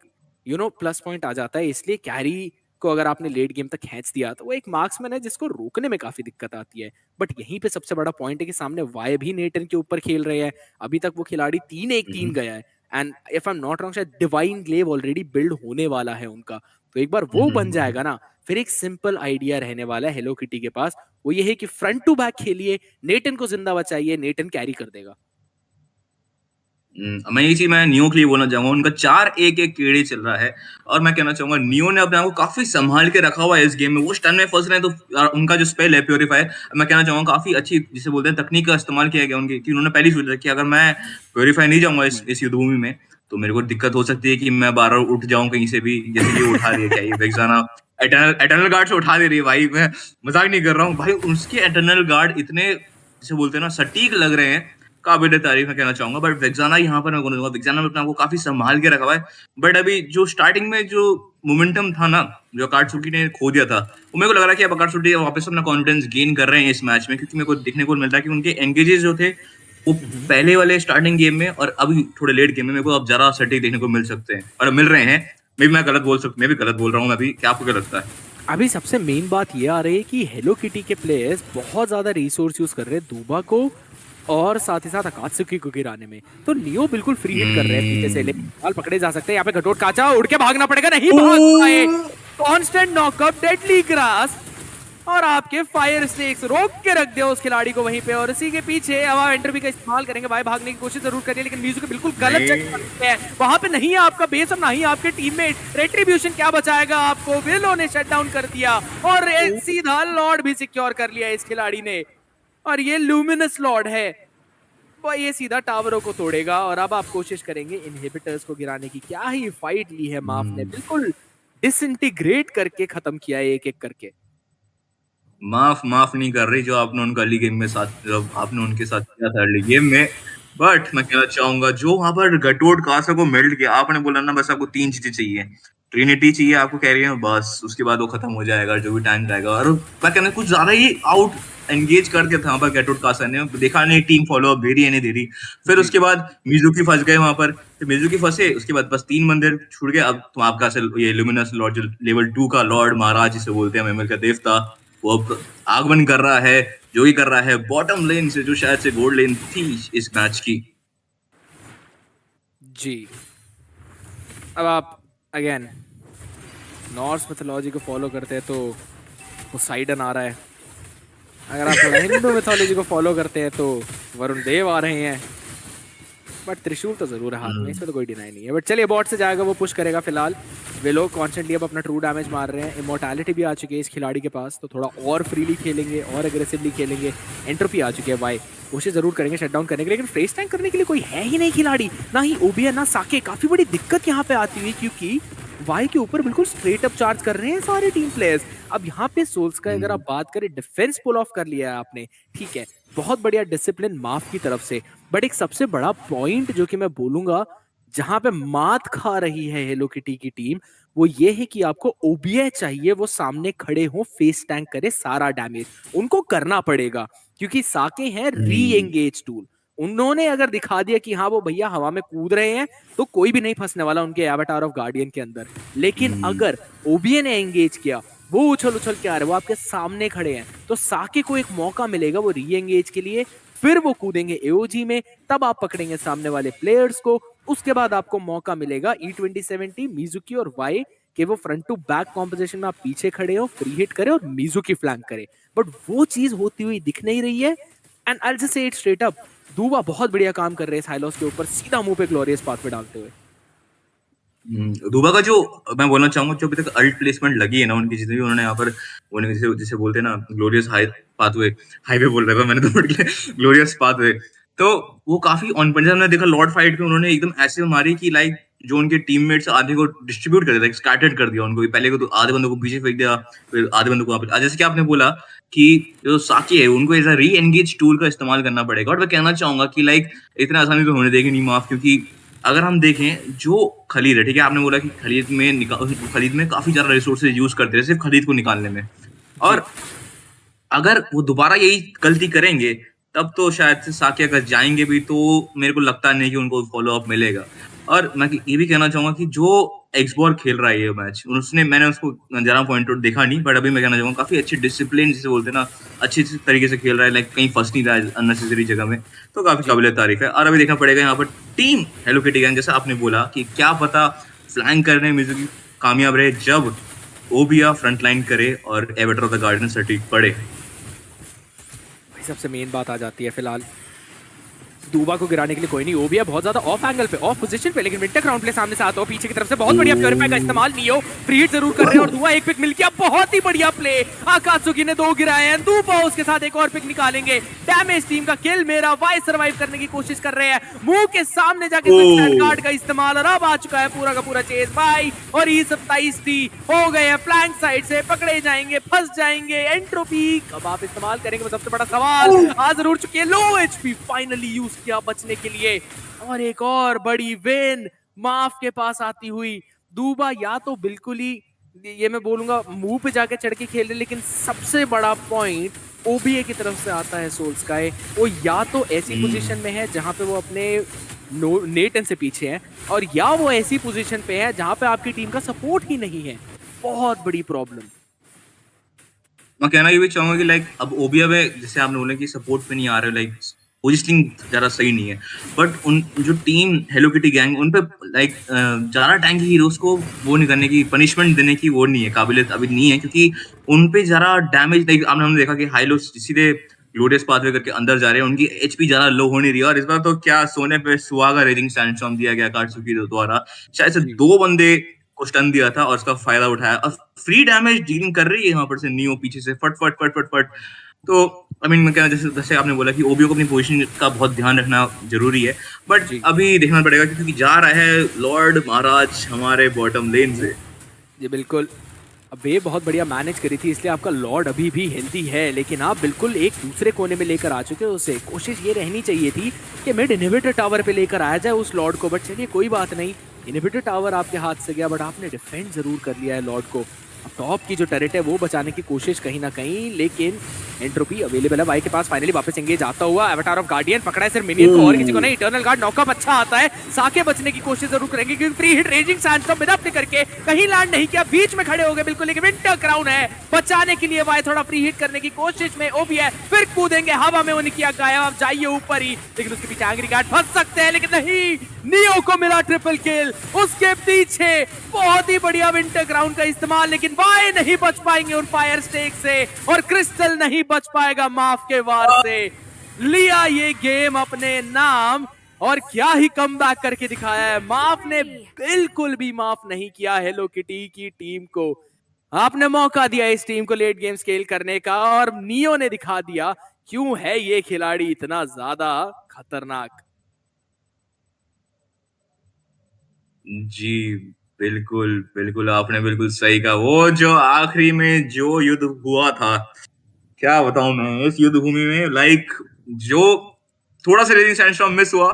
प्लस पॉइंट आ जाता है। इसलिए कैरी को अगर आपने लेट गेम तक खींच दिया तो वो एक मार्क्समैन है जिसको रोकने में काफी दिक्कत आती है। बट यहीं पे सबसे बड़ा पॉइंट है कि सामने वाई भी नेटन के ऊपर खेल रहे हैं, अभी तक वो खिलाड़ी 3-1-3 गया है, and if I am not wrong शायद डिवाइन ग्लेव ऑलरेडी बिल्ड होने वाला है उनका। तो एक बार वो बन जाएगा ना, फिर एक सिंपल आइडिया रहने वाला है हेलो किटी के पास, वो ये है कि फ्रंट टू बैक खेलिए, नेटन को जिंदा बचाइए, नेटन कैरी कर देगा। मैं ये चीज मैं नियो के लिए बोलना चाहूंगा, उनका 4-1-1 कीड़े चल रहा है और मैं कहना चाहूंगा नियो ने अपने आप को काफी संभाल के रखा हुआ है इस गेम में। वो स्टन में फंस रहे हैं तो उनका जो स्पेल है प्योरीफायर, मैं कहना चाहूंगा काफी अच्छी जिसे बोलते हैं तकनीक का इस्तेमाल किया गया उनकी, कि उन्होंने पहली सोचा कि अगर मैं प्योरीफाई नहीं जाऊंगा इस युद्ध भूमि में तो मेरे को दिक्कत हो सकती है कि मैं बार बार उठ जाऊं कहीं से भी, जैसे कि उठा रही है क्या ये वेक्साना एटर्नल गार्ड से उठा दे रही है भाई, मैं मजाक नहीं कर रहा हूँ भाई। उसके एटर्नल गार्ड इतने जिसे बोलते हैं ना सटीक लग रहे हैं, काबिल तारीफ मैं कहना चाहूंगा। बट वेक्साना यहाँ पर मैं बोलूंगा वेक्साना ने अपने आपको काफी संभाल के रखा हुआ है। बट अभी जो स्टार्टिंग में जो मोमेंटम था ना जो अकात्सुकी ने खो दिया था, वो मेरे को लग रहा है कि अब अकात्सुकी वापस अपना कॉन्फिडेंस गेन कर रहे हैं इस मैच में, क्योंकि मेरे को देखने को मिलता है कि उनके एंगेजेस जो थे वो पहले वाले स्टार्टिंग गेम में और अभी थोड़े लेट गेम में मेरे को अब ज्यादा सटीक देखने को मिल सकते हैं और मिल रहे हैं। मैं भी गलत बोल रहा हूँ अभी, क्या आपको क्या लगता है? अभी सबसे मेन बात ये आ रही है कि हेलो किटी के प्लेयर्स बहुत ज्यादा रिसोर्स यूज कर रहे हैं दूबा को और साथ ही साथ अकात्सुकी को गिराने में। तो नियो बिल्कुल फ्री हिट कर रहे हैं पीछे से, लेकिन बाल पकड़े जा सकते हैं। यहाँ पे घटोट काचा उड़ के भागना पड़ेगा, नहीं भाग पाए। कांस्टेंट नॉकअप, डेडली ग्रास और आपके फायर स्नेक्स रोक के रख दिया उस खिलाड़ी को वहीं पे। और इसी के पीछे अब आप एंट्री का इस्तेमाल करेंगे, भाई भागने की कोशिश जरूर करिए, लेकिन म्यूजिक बिल्कुल गलत जगह पे है। वहां पे नहीं है आपका बेस और ना ही आपके टीममेट। रेट्रीब्यूशन क्या बचाएगा आपको, विलो ने शट डाउन कर दिया और सीधा लॉर्ड भी सिक्योर कर लिया इस खिलाड़ी ने। और ये लूमिनस लॉर्ड है, वो ये सीधा टावरों को तोड़ेगा। और अब आप कोशिश करेंगे इनहिबिटर्स को गिराने की। क्या ही फाइट ली है माफ ने, बिल्कुल डिसइंटीग्रेट करके खत्म किया है एक एक करके। माफ माफ नहीं कर रही जो आपने उनका अर्ली गेम में साथ जो आपने उनके साथ किया था अर्ली गेम में। बट मैं कहना चाहूंगा जो वहां पर गटोट कासा को मेल्ट किया, आपने बोला ना बस आपको 3 चीजें चाहिए, ट्रिनिटी चाहिए आपको कैरियर में, बस उसके बाद वो खत्म हो जाएगा जो भी टैंक आएगा। और मैं कहना कुछ ज्यादा ही आउट एंगेज करके था वहां पर गटोट कासा ने, देखा नहीं टीम फॉलो अप दे रही है नहीं दे रही। फिर उसके बाद मिजुकी फंस गए वहां पर, फिर मिजुकी फंसे, उसके बाद बस 3 मंदिर छूट गए। अब तो आपका ये लुमिनस लॉर्ड जो लेवल 2 का लॉर्ड महाराज जिसे बोलते हैं, मेमल का देवता, वो अब आगमन कर रहा है, जो ही कर रहा है बॉटम लेन से, जो शायद से गोल्ड लेन थी इस मैच की। जी अब आप अगेन नॉर्स मिथोलॉजी को फॉलो करते हैं तो पोसाइडन आ रहा है, अगर आप थोड़ा हिंदू मिथोलॉजी को फॉलो करते हैं तो वरुण देव आ रहे हैं, बट त्रिशूल तो जरूर है हाथ में, इसमें तो कोई डिनाई नहीं है। बट चलिए बॉट से जाएगा, वो पुश करेगा। फिलहाल वे लोग कॉन्स्टेंटली अब अपना ट्रू डैमेज मार रहे हैं, इमोर्टैलिटी भी आ चुकी है इस खिलाड़ी के पास, तो थोड़ा और फ्रीली खेलेंगे और एग्रेसिवली खेलेंगे। एंट्रोपी आ चुकी है, वाई कोशिश जरूर करेंगे शट डाउन करने के लिए, लेकिन फेस टैंक करने के लिए कोई है ही नहीं खिलाड़ी, ना ही ओबीए ना साके। काफी बड़ी दिक्कत यहाँ पे आती हुई, क्योंकि वाई के ऊपर बिल्कुल स्ट्रेट अप चार्ज कर रहे हैं सारे टीम प्लेयर्स। अब यहाँ पे सोल्स का अगर आप बात करें, डिफेंस पुल ऑफ कर लिया है आपने, ठीक है, बहुत बढ़िया डिसिप्लिन माफ की तरफ से। बट एक सबसे बड़ा पॉइंट जो कि मैं बोलूंगा जहां पे मात खा रही है हेलो किटी की टीम, वो ये है कि आपको ओबीए चाहिए, वो सामने खड़े हो, फेस टैंक करे सारा डैमेज, उनको करना पड़ेगा, क्योंकि साके हैं री एंगेज टूल। उन्होंने अगर दिखा दिया कि हाँ वो भैया हवा में कूद रहे हैं, तो कोई भी नहीं फंसने वाला उनके एवाटार ऑफ गार्डियन के अंदर। लेकिन अगर ओबीए ने एंगेज किया, वो उछल उछल के आ रहे, वो आपके सामने खड़े हैं, तो साके को एक मौका मिलेगा वो री एंगेज के लिए, फिर वो कूदेंगे एओजी में, तब आप पकड़ेंगे सामने वाले प्लेयर्स को, उसके बाद आपको मौका मिलेगा E2070 मिजुकी और वाई के वो फ्रंट टू बैक कॉम्पोजिशन में आप पीछे खड़े हो, फ्री हिट करे और मिजुकी फ्लैंक करे, बट वो चीज होती हुई दिख नहीं रही है। And I just say it straight up, दूबा बहुत बढ़िया काम कर रहे हैं साइलोस के ऊपर, सीधा मुंह पे ग्लोरियस पाथ पे डालते हुए। दुबा का जो मैं बोलना चाहूंगा, जो अभी तक अल्ट प्लेसमेंट लगी है ना उनकी, जितनी भी उन्होंने यहाँ पर जिसे बोलते हैं ना ग्लोरियस पाथवे, हाईवे बोल रहा था मैंने तो ग्लोरियस पाथवे, तो वो काफी ऑन पॉइंट। हमने देखा लॉर्ड फाइट में उन्होंने एकदम ऐसे मारी कि लाइक जो उनके टीममेट्स आधे को डिस्ट्रीब्यूट कर दिया, स्कैटर्ड कर दिया उनको, पहले को तो आधे बंदों को पीछे फेंक दिया, फिर आधे बंदों को वापस। जैसे कि आपने बोला कि जो साकी है उनको एज अ री एंगेज टूल का इस्तेमाल करना पड़ेगा। और मैं कहना चाहूंगा कि लाइक इतना आसानी तो होने देगी नहीं माफ, क्योंकि अगर हम देखें जो खलीद है, ठीक है, आपने बोला कि खलीद में काफी ज्यादा रिसोर्सेज यूज करते हैं सिर्फ खलीद को निकालने में, और अगर वो दोबारा यही गलती करेंगे तब तो शायद से साके अगर जाएंगे भी तो मेरे को लगता नहीं कि उनको फॉलो अप मिलेगा। और मैं ये भी कहना चाहूंगा कि जो एक्सबॉर खेल रहा है ये मैच, मैंने उसको जरा पॉइंट आउट देखा नहीं, बट अभी मैं कहना चाहूंगा काफी अच्छी डिसिप्लिन जिसे बोलते हैं ना, अच्छी तरीके से खेल रहा है, लाइक कहीं फंस नहीं रहा है अननेसेसरी जगह में, तो काफी काबिल तारीफ है। और अभी देखना पड़ेगा यहाँ पर टीम हेलो किटी गैंग, जैसा आपने बोला कि क्या पता फ्लैंक करने में मिजुकी कामयाब रहे जब ओबिया फ्रंट लाइन करे और एवेटर ऑफ द गार्डन सटीक पड़े। सबसे मेन बात आ जाती है फिलहाल दूबा को गिराने के लिए कोई नहीं, ओबिया बहुत ज्यादा ऑफ एंगल पे, ऑफ पोजीशन पे, लेकिन विंटर क्राउन प्ले सामने से आता हो पीछे की तरफ से, बहुत बढ़िया प्योरीफाई का इस्तेमाल नहीं हो, फ्री हिट जरूर कर रहे हैं और दूबा एक पिक मिल गया, बहुत ही बढ़िया प्ले, आकाशुकी ने 2 गिराए हैं, दूबा उसके साथ एक और पिक निकालेंगे, डैमेज टीम का किल मेरा, वाई सर्वाइव करने की कोशिश कर रहे हैं, मुंह के सामने जाके कार्ड का इस्तेमाल, और अब आ चुका है पूरा का पूरा चेस भाई, और E27 हो गए हैं फ्लैंक साइड से, पकड़े जाएंगे, फंस जाएंगे, एंट्रोपी कब आप इस्तेमाल करेंगे वो सबसे बड़ा सवाल, आ जरूर चुकी है, लो HP फाइनली यूज किया बचने के लिए, और एक और बड़ी विन माफ के पास आती हुई। दूबा या तो बिल्कुल ही ये मैं बोलूंगा मुंह पे जाके चढ़ के खेल रहे, लेकिन सबसे बड़ा पॉइंट ओबीए की तरफ से आता है सोल्स का, वो या तो ऐसी पोजीशन में है जहां पे वो अपने नेटन से पीछे है, और या वो ऐसी पोजीशन पे है जहां पे आपकी टीम का सपोर्ट ही नहीं है, बहुत बड़ी प्रॉब्लम। मैं कहना ये भी चाहूंगा कि लाइक अब ओबिया में जैसे आपने बोला कि सपोर्ट पे नहीं आ रहे, लाइक पोजिशनिंग ज्यादा सही नहीं है, बट उन जो टीम हेलो किटी गैंग उन पे लाइक ज्यादा टैंकी हीरोज को वो नहीं करने की, पनिशमेंट देने की वो नहीं है, काबिलियत अभी नहीं है, क्योंकि उन पे ज्यादा डैमेज, लाइक हमने देखा कि हाई लो सीधे ग्लोरियस पाथवे करके अंदर जा रहे हैं, उनकी एचपी ज्यादा लो हो नहीं रही है, और इस बार तो क्या सोने पे सुहागा रेजिंग सैंडस्टॉर्म दिया गया काटसुकी द्वारा, शायद से 2 बंदे को स्टन दिया था और उसका फायदा उठाया, और फ्री डैमेज डीलिंग कर रही है यहाँ पर से नियो पीछे से फट फट फट फट फट। तो आई मीन मैं कहना जैसे आपने बोला कि ओबियो को अपनी पोजीशन का बहुत ध्यान रखना जरूरी है, बट अभी देखना पड़ेगा क्योंकि जा रहा है लॉर्ड महाराज हमारे बॉटम लेन से। जी बिल्कुल, अब वेव बहुत बढ़िया मैनेज करी थी, इसलिए आपका लॉर्ड अभी भी हेल्दी है, लेकिन आप बिल्कुल एक दूसरे कोने में लेकर आ चुके हो उसे। कोशिश ये रहनी चाहिए थी कि मिड इनहिबिटर टावर पे लेकर आया जाए उस लॉर्ड को, बट चलिए कोई बात नहीं, इनहिबिटर टावर आपके हाथ से गया, बट आपने डिफेंड जरूर कर लिया है लॉर्ड को। अब टॉप की जो टर्रेट है वो बचाने की कोशिश कहीं ना कहीं, लेकिन एंट्रोपी अवेलेबल है वाई के पास। फाइनली वापस एंगेज आता हुआ एवेटार ऑफ गार्डियन पकड़ा है सिर्फ मिनियन को और किसी को नहीं। इटर्नल गार्ड नॉकअप अच्छा आता है, साके बचने की कोशिश जरूर करेंगे क्योंकि free hit raising sandstorm without करके कहीं लैंड नहीं किया, बीच में खड़े हो गए बिल्कुल, लेकिन विंटर क्राउन है बचाने के लिए। वाई थोड़ा फ्री हिट करने की कोशिश में ओबी है, फिर कूदेंगे हवा में, उन्हें किया गायब। आप जाइए ऊपर ही, लेकिन उसके पीछे एंग्री गार्ड फंस सकते हैं, लेकिन नहीं, नियो को मिला ट्रिपल किल। उसके पीछे बहुत ही बढ़िया विंटर क्राउन का इस्तेमाल, लेकिन वाई नहीं बच पाएंगे उन फायर स्टेक से, और क्रिस्टल नहीं बच पाएगा माफ के वार से। लिया ये गेम अपने नाम, और क्या ही कमबैक करके दिखाया है। माफ ने बिल्कुल भी माफ नहीं किया हेलो किटी की टीम को। आपने मौका दिया इस टीम को लेट गेम स्केल करने का, और नियो ने दिखा दिया क्यों है ये खिलाड़ी इतना ज्यादा खतरनाक। जी बिल्कुल बिल्कुल, आपने बिल्कुल सही कहा। वो जो आखिरी में जो युद्ध हुआ था, क्या बताऊं मैं, इस युद्ध भूमि में लाइक जो थोड़ा सा रेजिंग सैंडस्टॉर्म मिस हुआ,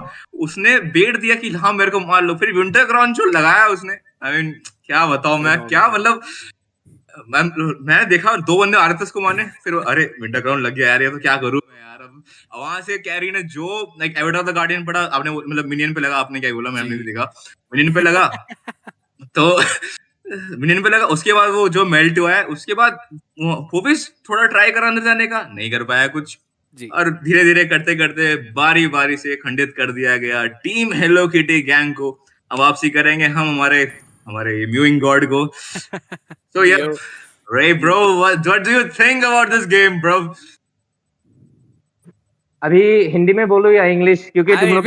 उसने बेट दिया कि हाँ मेरे को मार लो, फिर विंटर क्राउन जो लगाया उसने, आई मीन क्या बताऊं मैं, क्या मतलब। मैं देखा 2 बंदे आ रहे थे उसको मारने, फिर अरे विंटर क्राउन लग गया यार, ये तो क्या करूं मैं यार। अब वहां से कैरी ने जो like avatar of the guardian पड़ा, आपने मतलब मिनियन पे लगा, आपने क्या बोला मैंने नहीं देखा, मिनियन पे लगा तो मिनियन पे लगा, उसके बाद वो जो मेल्ट हुआ है, उसके बाद वो भी थोड़ा ट्राई करा अंदर जाने का, नहीं कर पाया कुछ, और धीरे धीरे करते करते बारी बारी से खंडित कर दिया गया टीम हेलो किटी गैंग को। अब वापसी करेंगे हम हमारे हमारे म्यूइंग गॉड को। So yeah, Ray bro, what do you think about this game, bro? अभी हिंदी में बोलो या इंग्लिश, क्योंकि तुम लोग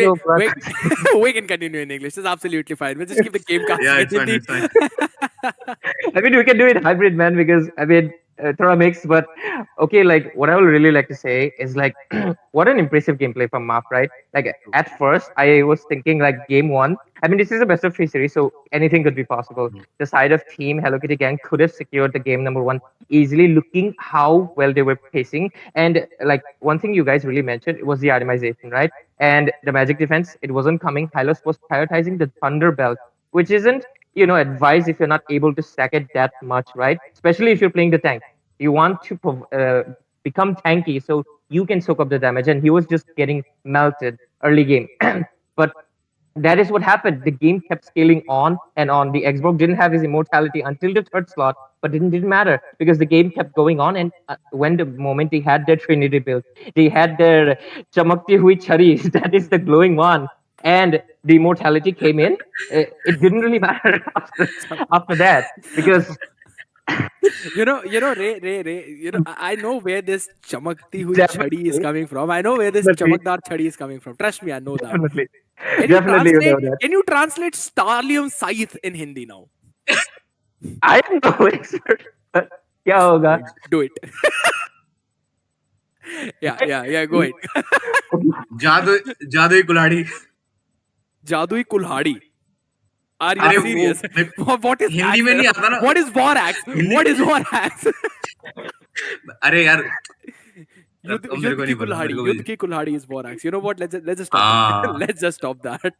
we can continue in English. It's absolutely fine. We'll just keep the game casting Yeah, in it's fine, Hindi. it's fine. I mean, we can do it hybrid, man, because I mean, throw a mix. But okay, like what I would really like to say is like, what an impressive gameplay from Maf, right? Like at first, I was thinking like game one. I mean, this is a best of 3 series, so anything could be possible. The side of Team Hello Kitty Gang could have secured the game number one easily, looking how well they were pacing. And like one thing you guys really mentioned was the itemization, right? And the magic defense, it wasn't coming. Hylos was prioritizing the Thunder Belt, which isn't advised if you're not able to stack it that much, right? Especially if you're playing the tank. You want to become tanky so you can soak up the damage, and he was just getting melted early game. But that is what happened. The game kept scaling on and on. The Xbox didn't have his immortality until the third slot, but it didn't matter because the game kept going on. And when the moment they had their Trinity build, they had their Chamakti Hui Chari, that is the glowing one, and the immortality came in. It didn't really matter after that because Ray, I know where this chamakti hui chadi is coming from. I know where this chamakdar chadi is coming from. Trust me, I know that. Definitely. Definitely you know that. Can you translate Starlium Scythe in Hindi now? I am no expert, but क्या होगा? Do it. Yeah, go ahead. जादुई कुल्हाड़ी. जादुई कुल्हाड़ी. Are you serious? What is Hindi में नहीं आता ना. What is war axe? What is war axe? अरे यार, युद्ध की कुल्हाड़ी is war axe. You know what? Let's just stop that. Let's just stop that.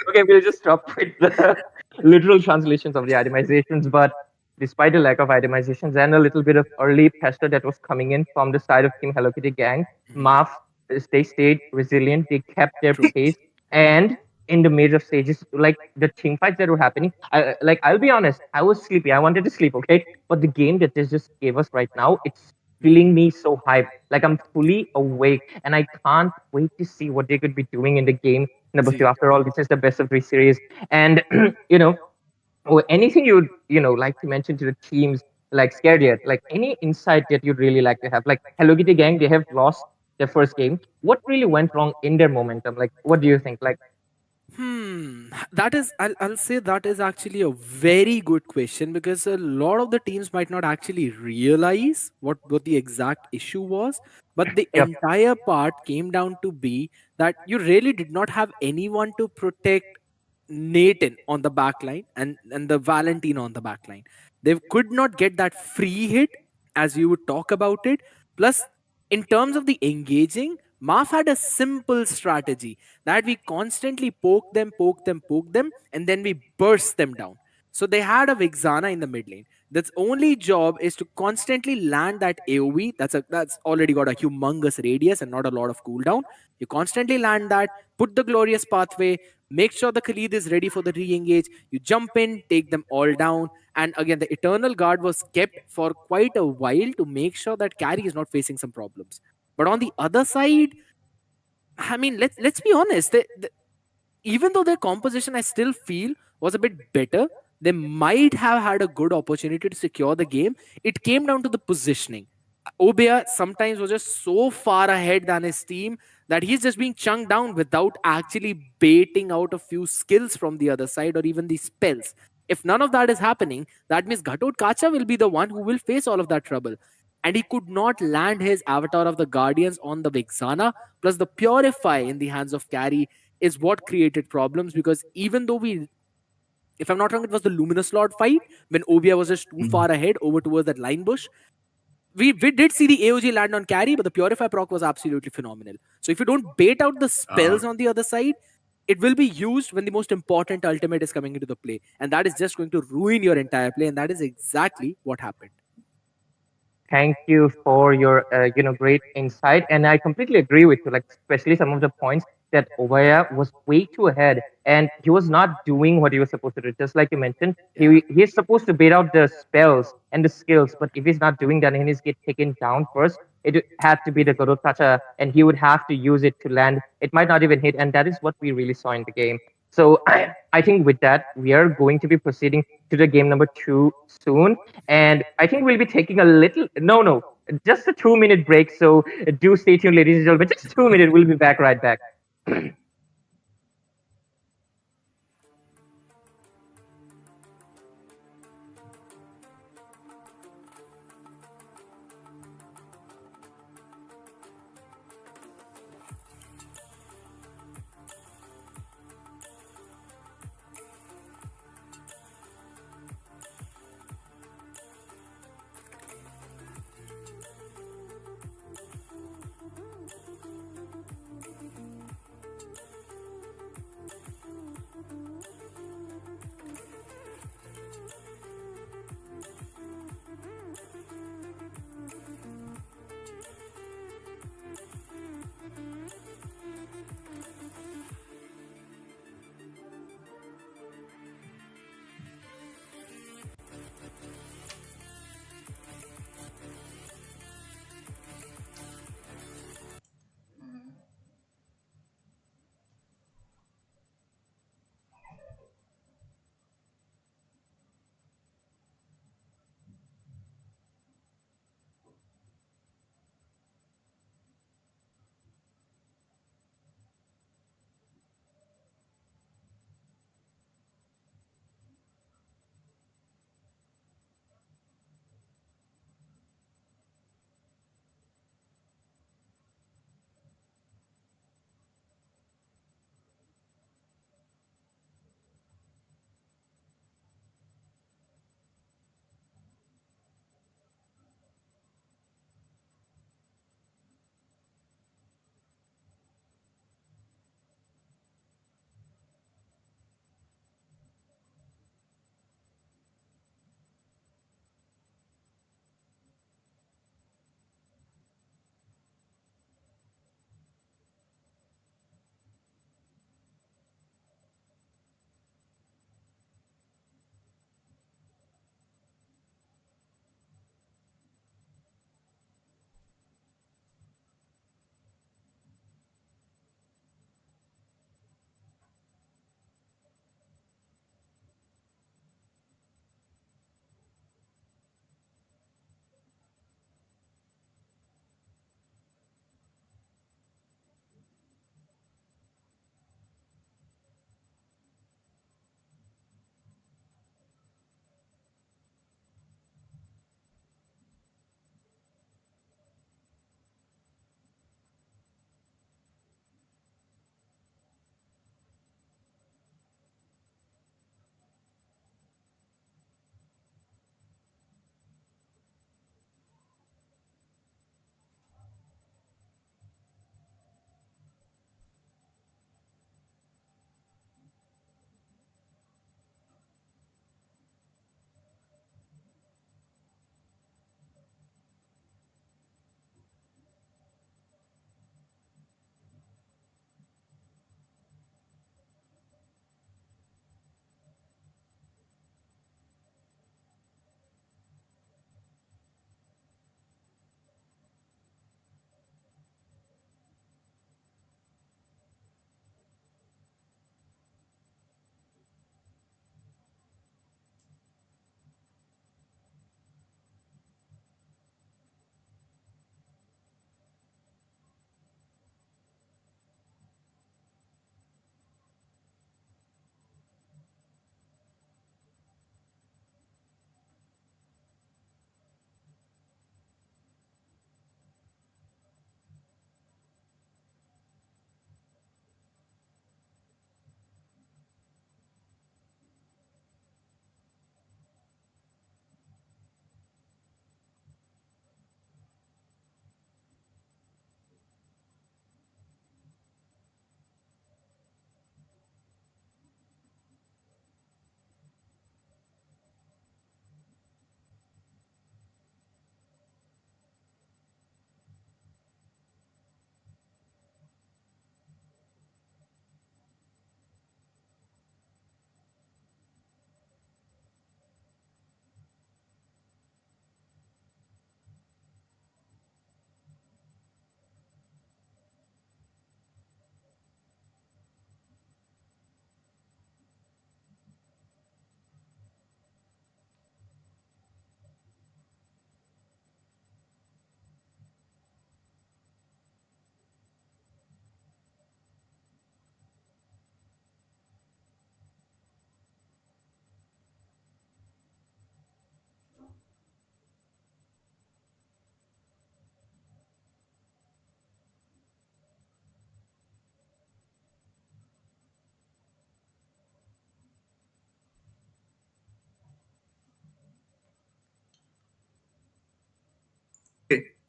Okay, we'll just stop with the literal translations of the itemizations. But despite the lack of itemizations and a little bit of early pressure that was coming in from the side of Team Hello Kitty Gang, Maf, they stayed resilient. They kept their pace, and in the major stages, like the team fights that were happening, I'll be honest, I was sleepy. I wanted to sleep, okay? But the game that they just gave us right now, it's feeling me so hyped. Like I'm fully awake, and I can't wait to see what they could be doing in the game number 2. After all, this is the best of 3 series, and anything you'd like to mention to the teams like Scared Yet, like any insight that you'd really like to have. Like Hello Kitty Gang, they have lost their first game. What really went wrong in their momentum? Like, what do you think? Like, that is, I'll say that is actually a very good question, because a lot of the teams might not actually realize what the exact issue was, but the entire part came down to be that you really did not have anyone to protect Nathan on the back line and the Valentine on the back line. They could not get that free hit as you would talk about it. Plus, in terms of the engaging, Maf had a simple strategy that we constantly poke them, and then we burst them down. So they had a Vixana in the mid lane. That's only job is to constantly land that AoE. That's already got a humongous radius and not a lot of cooldown. You constantly land that, put the glorious pathway, make sure the Khalid is ready for the re-engage. You jump in, take them all down, and again the Eternal Guard was kept for quite a while to make sure that carry is not facing some problems. But on the other side, I mean, let's be honest. Even though their composition I still feel was a bit better, they might have had a good opportunity to secure the game. It came down to the positioning. Obia sometimes was just so far ahead than his team that he's just being chunked down without actually baiting out a few skills from the other side or even the spells. If none of that is happening, that means Ghatot Kacha will be the one who will face all of that trouble. And he could not land his Avatar of the Guardians on the Vixana, plus the Purify in the hands of Carry is what created problems, because even though if I'm not wrong, it was the Luminous Lord fight when Obia was just too far ahead over towards that line bush. We did see the AOG land on carry, but the Purify proc was absolutely phenomenal. So if you don't bait out the spells on the other side, it will be used when the most important ultimate is coming into the play. And that is just going to ruin your entire play. And that is exactly what happened. Thank you for your great insight, and I completely agree with you. Like especially some of the points that Obaya was way too ahead, and he was not doing what he was supposed to do. Just like you mentioned, he's supposed to bait out the spells and the skills, but if he's not doing that and he's get taken down first, it had to be the Gorotacha, and he would have to use it to land. It might not even hit, and that is what we really saw in the game. So I think with that, we are going to be proceeding to the game number 2 soon. And I think we'll be taking a little, no, just a 2-minute break. So do stay tuned, ladies and gentlemen. Just 2 minutes. We'll be back right back.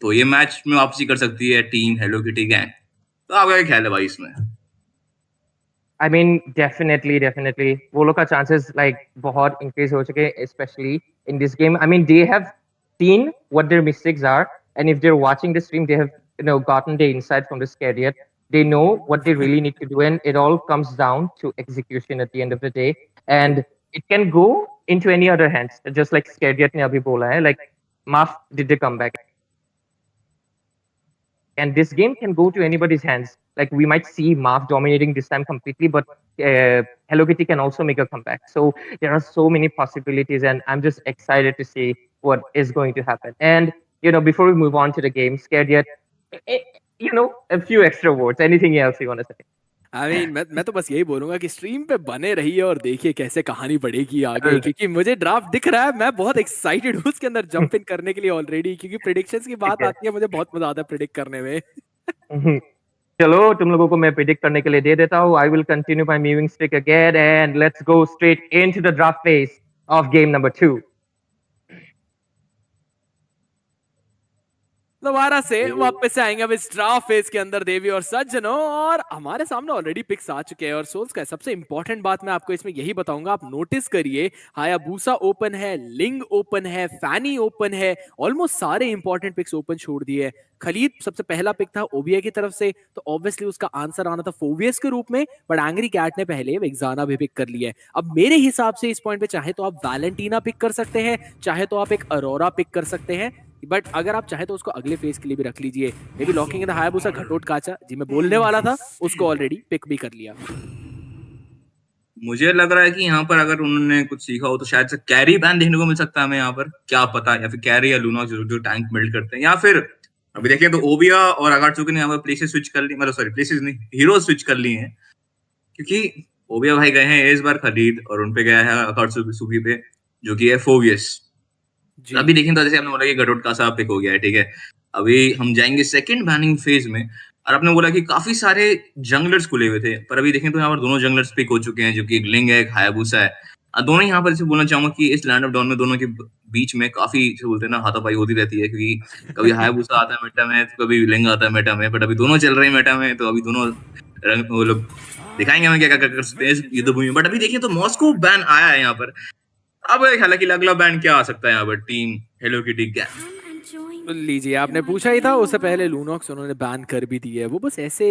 तो ये match में वापसी कर सकती है team hello kitty gang. तो आपका क्या ख्याल है भाई इसमें? I mean, definitely. वो लोग का chances like बहुत increase हो चुके हैं, especially in this game. I mean, they have seen what their mistakes are, and if they're watching the stream, they have gotten the insight from the Scariot. They know what they really need to do, and it all comes down to execution at the end of the day. And it can go into any other hands, just like Scariot ने अभी बोला है, like Maf did the comeback. And this game can go to anybody's hands. Like we might see Marv dominating this time completely, but Hello Kitty can also make a comeback. So there are so many possibilities, and I'm just excited to see what is going to happen. And before we move on to the game, scared yet? A few extra words. Anything else you want to say? I mean, मैं तो बस यही बोलूंगा कि stream पे बने रहिए और देखिए कैसे कहानी बढ़ेगी आगे, क्योंकि मुझे ड्राफ्ट दिख रहा है, मैं बहुत एक्साइटेड हूँ उसके अंदर जंप इन करने के लिए ऑलरेडी, क्योंकि प्रेडिक्शंस की बात आती है मुझे बहुत मजा आता है प्रेडिक्ट करने में। चलो तुम लोगों को मैं प्रेडिक्ट करने के लिए दे देता हूँ। I will continue my moving stick again and let's go straight into the draft phase of game number 2। दोबारा से वापस से आएंगे अब इस ड्राफ्ट फेज के अंदर देवी और सज्जनों, और हमारे सामने ऑलरेडी पिक्स आ चुके हैं। और सोल्स का सबसे इंपॉर्टेंट बात मैं आपको इसमें यही बताऊंगा, आप नोटिस करिए हायाबूसा ओपन है, लिंग ओपन है, फैनी ओपन है, ऑलमोस्ट सारे इंपॉर्टेंट पिक्स ओपन छोड़ दिए। खलीद सबसे पहला पिक था ओबीआई की तरफ से, तो ऑब्वियसली उसका आंसर आना था फोवियस के रूप में, बट एंग्री कैट ने पहले वेक्साना भी पिक कर लिया है। अब मेरे हिसाब से इस पॉइंट पे चाहे तो आप वैलेंटीना पिक कर सकते हैं, चाहे तो आप एक अरोरा पिक कर सकते हैं, बट अगर आप चाहे तो उसको अगले फेज के लिए भी रख लीजिए। Maybe locking in the Hayabusa Ghatotkacha ji मैं बोलने वाला था, उसको ऑलरेडी पिक भी कर लिया। मुझे लग रहा है कि यहाँ पर अगर उन्होंने कुछ सीखा हो तो शायद से कैरी बैन देखने को मिल सकता है हमें यहाँ पर, क्या पता, या फिर कैरी या लूना जो टैंक बिल्ड करते हैं, या फिर अभी देखिए तो ओबिया और अगाटसुकी ने यहाँ पर प्लेसेस स्विच कर ली, मतलब सॉरी प्लेसेस नहीं, हीरो स्विच कर लिए हैं, क्योंकि ओबिया भाई गए हैं इस बार खलीद और उनपे गया है अगाटसुकी पे जो कि है फोवियस। अभी देखें तो जैसे आपने बोला कि गडोट का सा पिक हो गया है, ठीक है, अभी हम जाएंगे सेकंड बैनिंग फेज में, और आपने बोला कि काफी सारे जंगलर्स खुले हुए थे, पर अभी देखें तो यहाँ पर दोनों जंगलर्स पिक हो चुके हैं, जो कि एक लिंग है, एक हायाबूसा है। दोनों यहाँ पर जैसे बोलना चाहूंगा कि इस लैंड ऑफ डॉन में दोनों के बीच में काफी बोलते हैं ना हाथापाई होती रहती है, क्योंकि कभी हायाबूसा आता है मेटा में तो कभी लिंग आता है मेटा में, बट अभी दोनों चल रहे हैं मेटा में, तो अभी दोनों वो लोग दिखाएंगे हमें क्या क्या कर सकते हैं इस युद्ध भूमि में। बट अभी देखिए तो मॉस्को बैन आया है यहाँ पर, अब हालांकि अगला बैंड क्या आ सकता है यहाँ पर, टीम हेलो किटी गैंग। लीजिए, आपने पूछा ही था, उससे पहले लूनॉक्स उन्होंने बैन कर भी दी है। वो बस ऐसे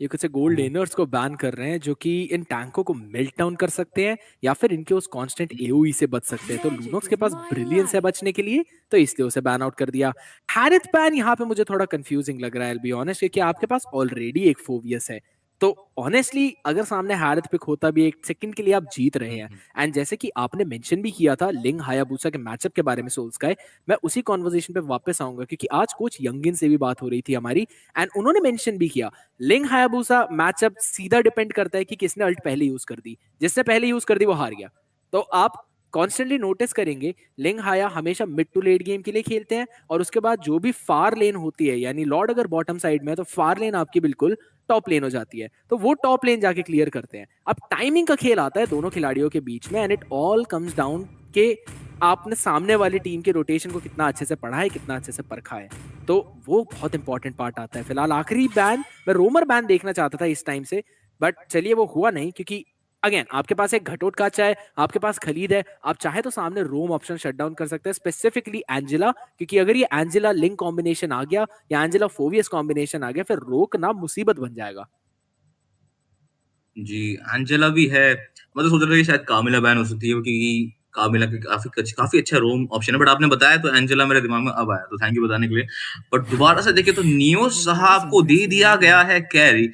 ये कुछ गोल्ड लेनर्स को बैन कर रहे हैं जो कि इन टैंकों को मेल्ट डाउन कर सकते हैं या फिर इनके उस कांस्टेंट एओई से बच सकते हैं। तो लूनॉक्स के पास ब्रिलियंस है बचने के लिए, तो इसलिए उसे बैन आउट कर दिया। हैरिथ बैन यहाँ पे मुझे थोड़ा कंफ्यूजिंग लग रहा है, बी ऑनेस्ट, क्योंकि आपके पास ऑलरेडी एक फोवियस है, तो ऑनेस्टली अगर सामने हैरिथ पिक होता भी एक सेकंड के लिए आप जीत रहे हैं। एंड जैसे कि आपने मेंशन भी किया था लिंग हायाबूसा के मैचअप के बारे में सोल्स का, मैं उसी कॉन्वर्सेशन पे वापस आऊंगा, क्योंकि आज कोच यंगिन से भी बात हो रही थी हमारी, एंड उन्होंने मेंशन भी किया लिंग हायाबूसा मैचअप सीधा डिपेंड करता है कि किसने अल्ट पहले यूज कर दी, जिसने पहले यूज कर दी वो हार गया। तो आप कॉन्स्टेंटली नोटिस करेंगे लिंग हाया हमेशा मिड टू लेट गेम के लिए खेलते हैं, और उसके बाद जो भी फार लेन होती है, यानी लॉर्ड अगर बॉटम साइड में है तो फार लेन आपकी बिल्कुल टॉप लेन हो जाती है, तो वो टॉप लेन जाके क्लियर करते हैं। अब टाइमिंग का खेल आता है दोनों खिलाड़ियों के बीच में, and it all comes down के आपने सामने वाली टीम के रोटेशन को कितना अच्छे से पढ़ा है, कितना अच्छे से परखा है, तो वो बहुत इंपॉर्टेंट पार्ट आता है। फिलहाल आखिरी बैन मैं रोमर बैन देखना चाहता था इस टाइम से, बट चलिए वो हुआ नहीं, क्योंकि अगेन आपके पास एक घटोट काचा है, आपके पास खलीद है, आप चाहे तो सामने रोम ऑप्शन शट डाउन कर सकते हैं, स्पेसिफिकली एंजेला, क्योंकि अगर ये एंजेला लिंक कॉम्बिनेशन आ गया या एंजेला फोवियस कॉम्बिनेशन आ गया, फिर रोकना मुसीबत बन जाएगा। जी एंजेला भी है, मैं तो सोच रहा था कि शायद कामिला बैन हो सकती है, क्योंकि कामिला काफी अच्छा रोम ऑप्शन है, बट आपने बताया तो एंजेला मेरे दिमाग में अब आया, तो थैंक यू बताने के लिए। बट दोबारा से देखें तो नियो साहब को दे दिया गया है कैरी।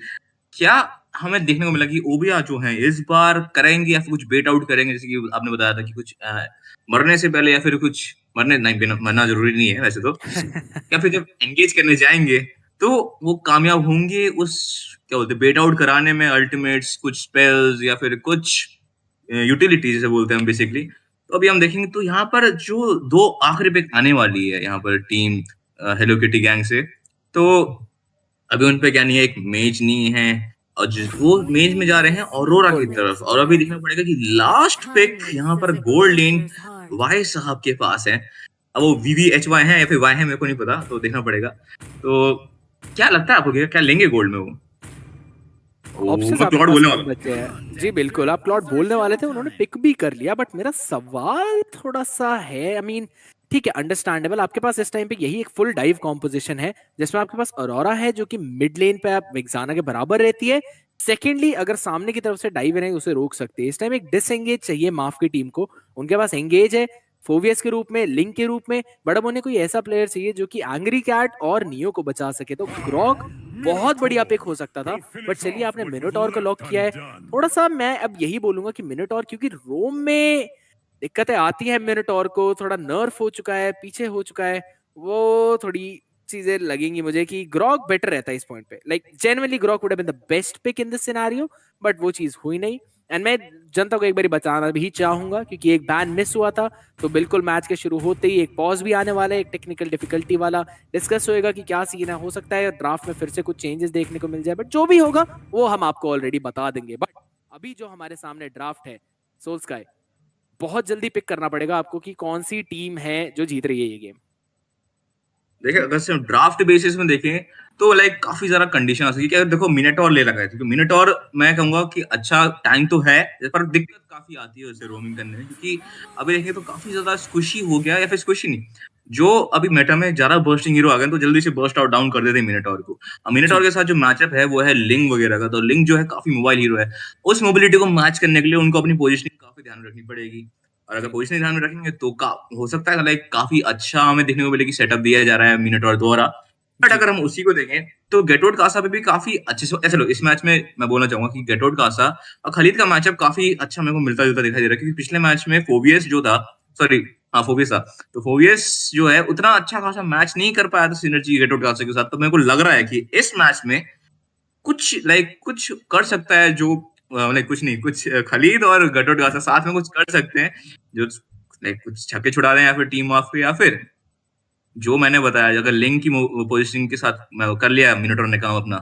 क्या हमें देखने को मिला कि ओबिया जो है इस बार करेंगे या फिर कुछ बेट आउट करेंगे, जैसे कि आपने बताया था कि कुछ मरने से पहले या फिर कुछ मरने नहीं, मरना जरूरी नहीं है वैसे तो या फिर जब एंगेज करने जाएंगे तो वो कामयाब होंगे उस क्या बोलते हैं बेट आउट कराने में, अल्टीमेट्स, कुछ स्पेल्स या फिर कुछ यूटिलिटी जैसे बोलते हैं हम बेसिकली। तो अभी हम देखेंगे तो यहाँ पर जो दो आखिरी पिक आने वाली है यहाँ पर टीम हेलो किटी गैंग से, तो अभी उनपे क्या नहीं है, एक मेज नहीं है, और वो मेज में जा रहे हैं औरोरा की तरफ। और अभी देखना पड़ेगा कि लास्ट पिक यहाँ पर गोल्ड लेन वाई साहब के पास है। अब वो VVHY है या फिर Y है मेरे को नहीं पता, तो देखना पड़ेगा। तो क्या लगता है आपको क्या लेंगे गोल्ड में वो? ऑप्शंस मैं आपके प्लॉट पास बोलने कम वाला बचे हैं। जी बिल्कुल, आप प्लॉट बोलने वाले थे, उन्होंने पिक भी कर लिया, बट मेरा सवाल थोड़ा सा है। आई मीन ठीक है, अंडरस्टैंडेबल। आपके पास इस टाइम पे यही एक फुल डाइव कॉम्पोजिशन है, जिसमें आपके पास अरोरा है जो कि मिड लेन पे आप विक्साना के बराबर रहती है। सेकेंडली, अगर सामने की तरफ से डाइव है उसे रोक सकते हैं। इस टाइम एक डिसएंगेज चाहिए माफ की टीम को। उनके पास एंगेज है फोवियस के रूप में, लिंक के रूप में, बट अब उन्हें कोई ऐसा प्लेयर चाहिए जो कि एंग्री कैट और नियो को बचा सके। तो ग्रॉक बहुत बढ़िया पिक हो सकता था, बट चलिए आपने मिनोटॉर को लॉक किया है। थोड़ा सा मैं अब यही बोलूंगा कि मिनोटॉर, क्योंकि रोम में दिक्कतें आती हैं, मिनोटॉर को थोड़ा नर्फ हो चुका है, पीछे हो चुका है, वो थोड़ी चीजें लगेंगी मुझे कि ग्रॉक बेटर रहता है इस पॉइंट पे। Like genuinely Grock would have been the best pick in this scenario, but वो चीज हुई नहीं। एंड मैं जनता को एक बार बताना भी चाहूंगा, क्योंकि एक बैन मिस हुआ था, तो बिल्कुल मैच के शुरू होते ही एक पॉज भी आने वाला है, एक टेक्निकल डिफिकल्टी वाला डिस्कस होएगा कि क्या सीन है। हो सकता है ड्राफ्ट में फिर से कुछ चेंजेस देखने को मिल जाए, बट जो भी होगा वो हम आपको ऑलरेडी बता देंगे। बट अभी जो हमारे सामने ड्राफ्ट है सोल स्काई, बहुत जल्दी पिक करना पड़ेगा आपको कि कौन सी टीम है जो जीत रही है ये गेम। देखिए, अगर सिर्फ ड्राफ्ट बेसिस में देखें तो लाइक काफी ज्यादा कंडीशन आ सकती है कि अगर देखो मिनटॉर ले लगा है, क्योंकि मिनटॉर मैं कहूंगा कि अच्छा टाइम तो है, पर दिक्कत काफी आती है उसे रोमिंग करने में, क्योंकि अभी देखें तो काफी ज्यादा स्क्विशी हो गया, या फिर स्क्विशी नहीं, जो अभी मेटा में ज्यादा बर्स्टिंग हीरो आ गए तो जल्दी से बर्स्ट आउट डाउन कर देते हैं मिनटॉर को। अब मिनटॉर के साथ जो मैचअप है वो है लिंग वगैरह का, तो लिंग जो है काफी मोबाइल हीरो है। उस मोबिलिटी को मैच करने के लिए उनको अपनी पोजिशनिंग काफी ध्यान रखनी पड़ेगी, और अगर पोजिशन ध्यान में रखेंगे तो हो सकता है लाइक काफी अच्छा हमें देखने को मिले कि सेटअप दिया जा रहा है मिनटॉर द्वारा। बट अगर हम उसी को देखें तो गेटोड कासा पे भी काफी अच्छे से ऐसे लो, इस मैच में मैं बोलना चाहूंगा कि गेटोड कासा और खलीद का मैचअप काफी अच्छा मेरे को मिलता जुलता दिखाई दे रहा है, क्योंकि पिछले मैच में फोबियस जो था, सॉरी हाँ फोबियस था, तो फोबियस जो है उतना अच्छा खासा मैच नहीं कर पाया था सिनर्जी गेटोड कासा के साथ। तो मेरे को लग रहा है कि इस मैच में कुछ कर सकता है, जो लाइक कुछ नहीं, कुछ खलीद और गटोट गासा साथ में कुछ कर सकते हैं, जो लाइक कुछ छक्के छुड़ा रहे हैं, या फिर टीम ऑफ पे, या फिर जो मैंने बताया अगर लिंक की पोजिशनिंग के साथ कर लिया मिनोटोर ने काम अपना,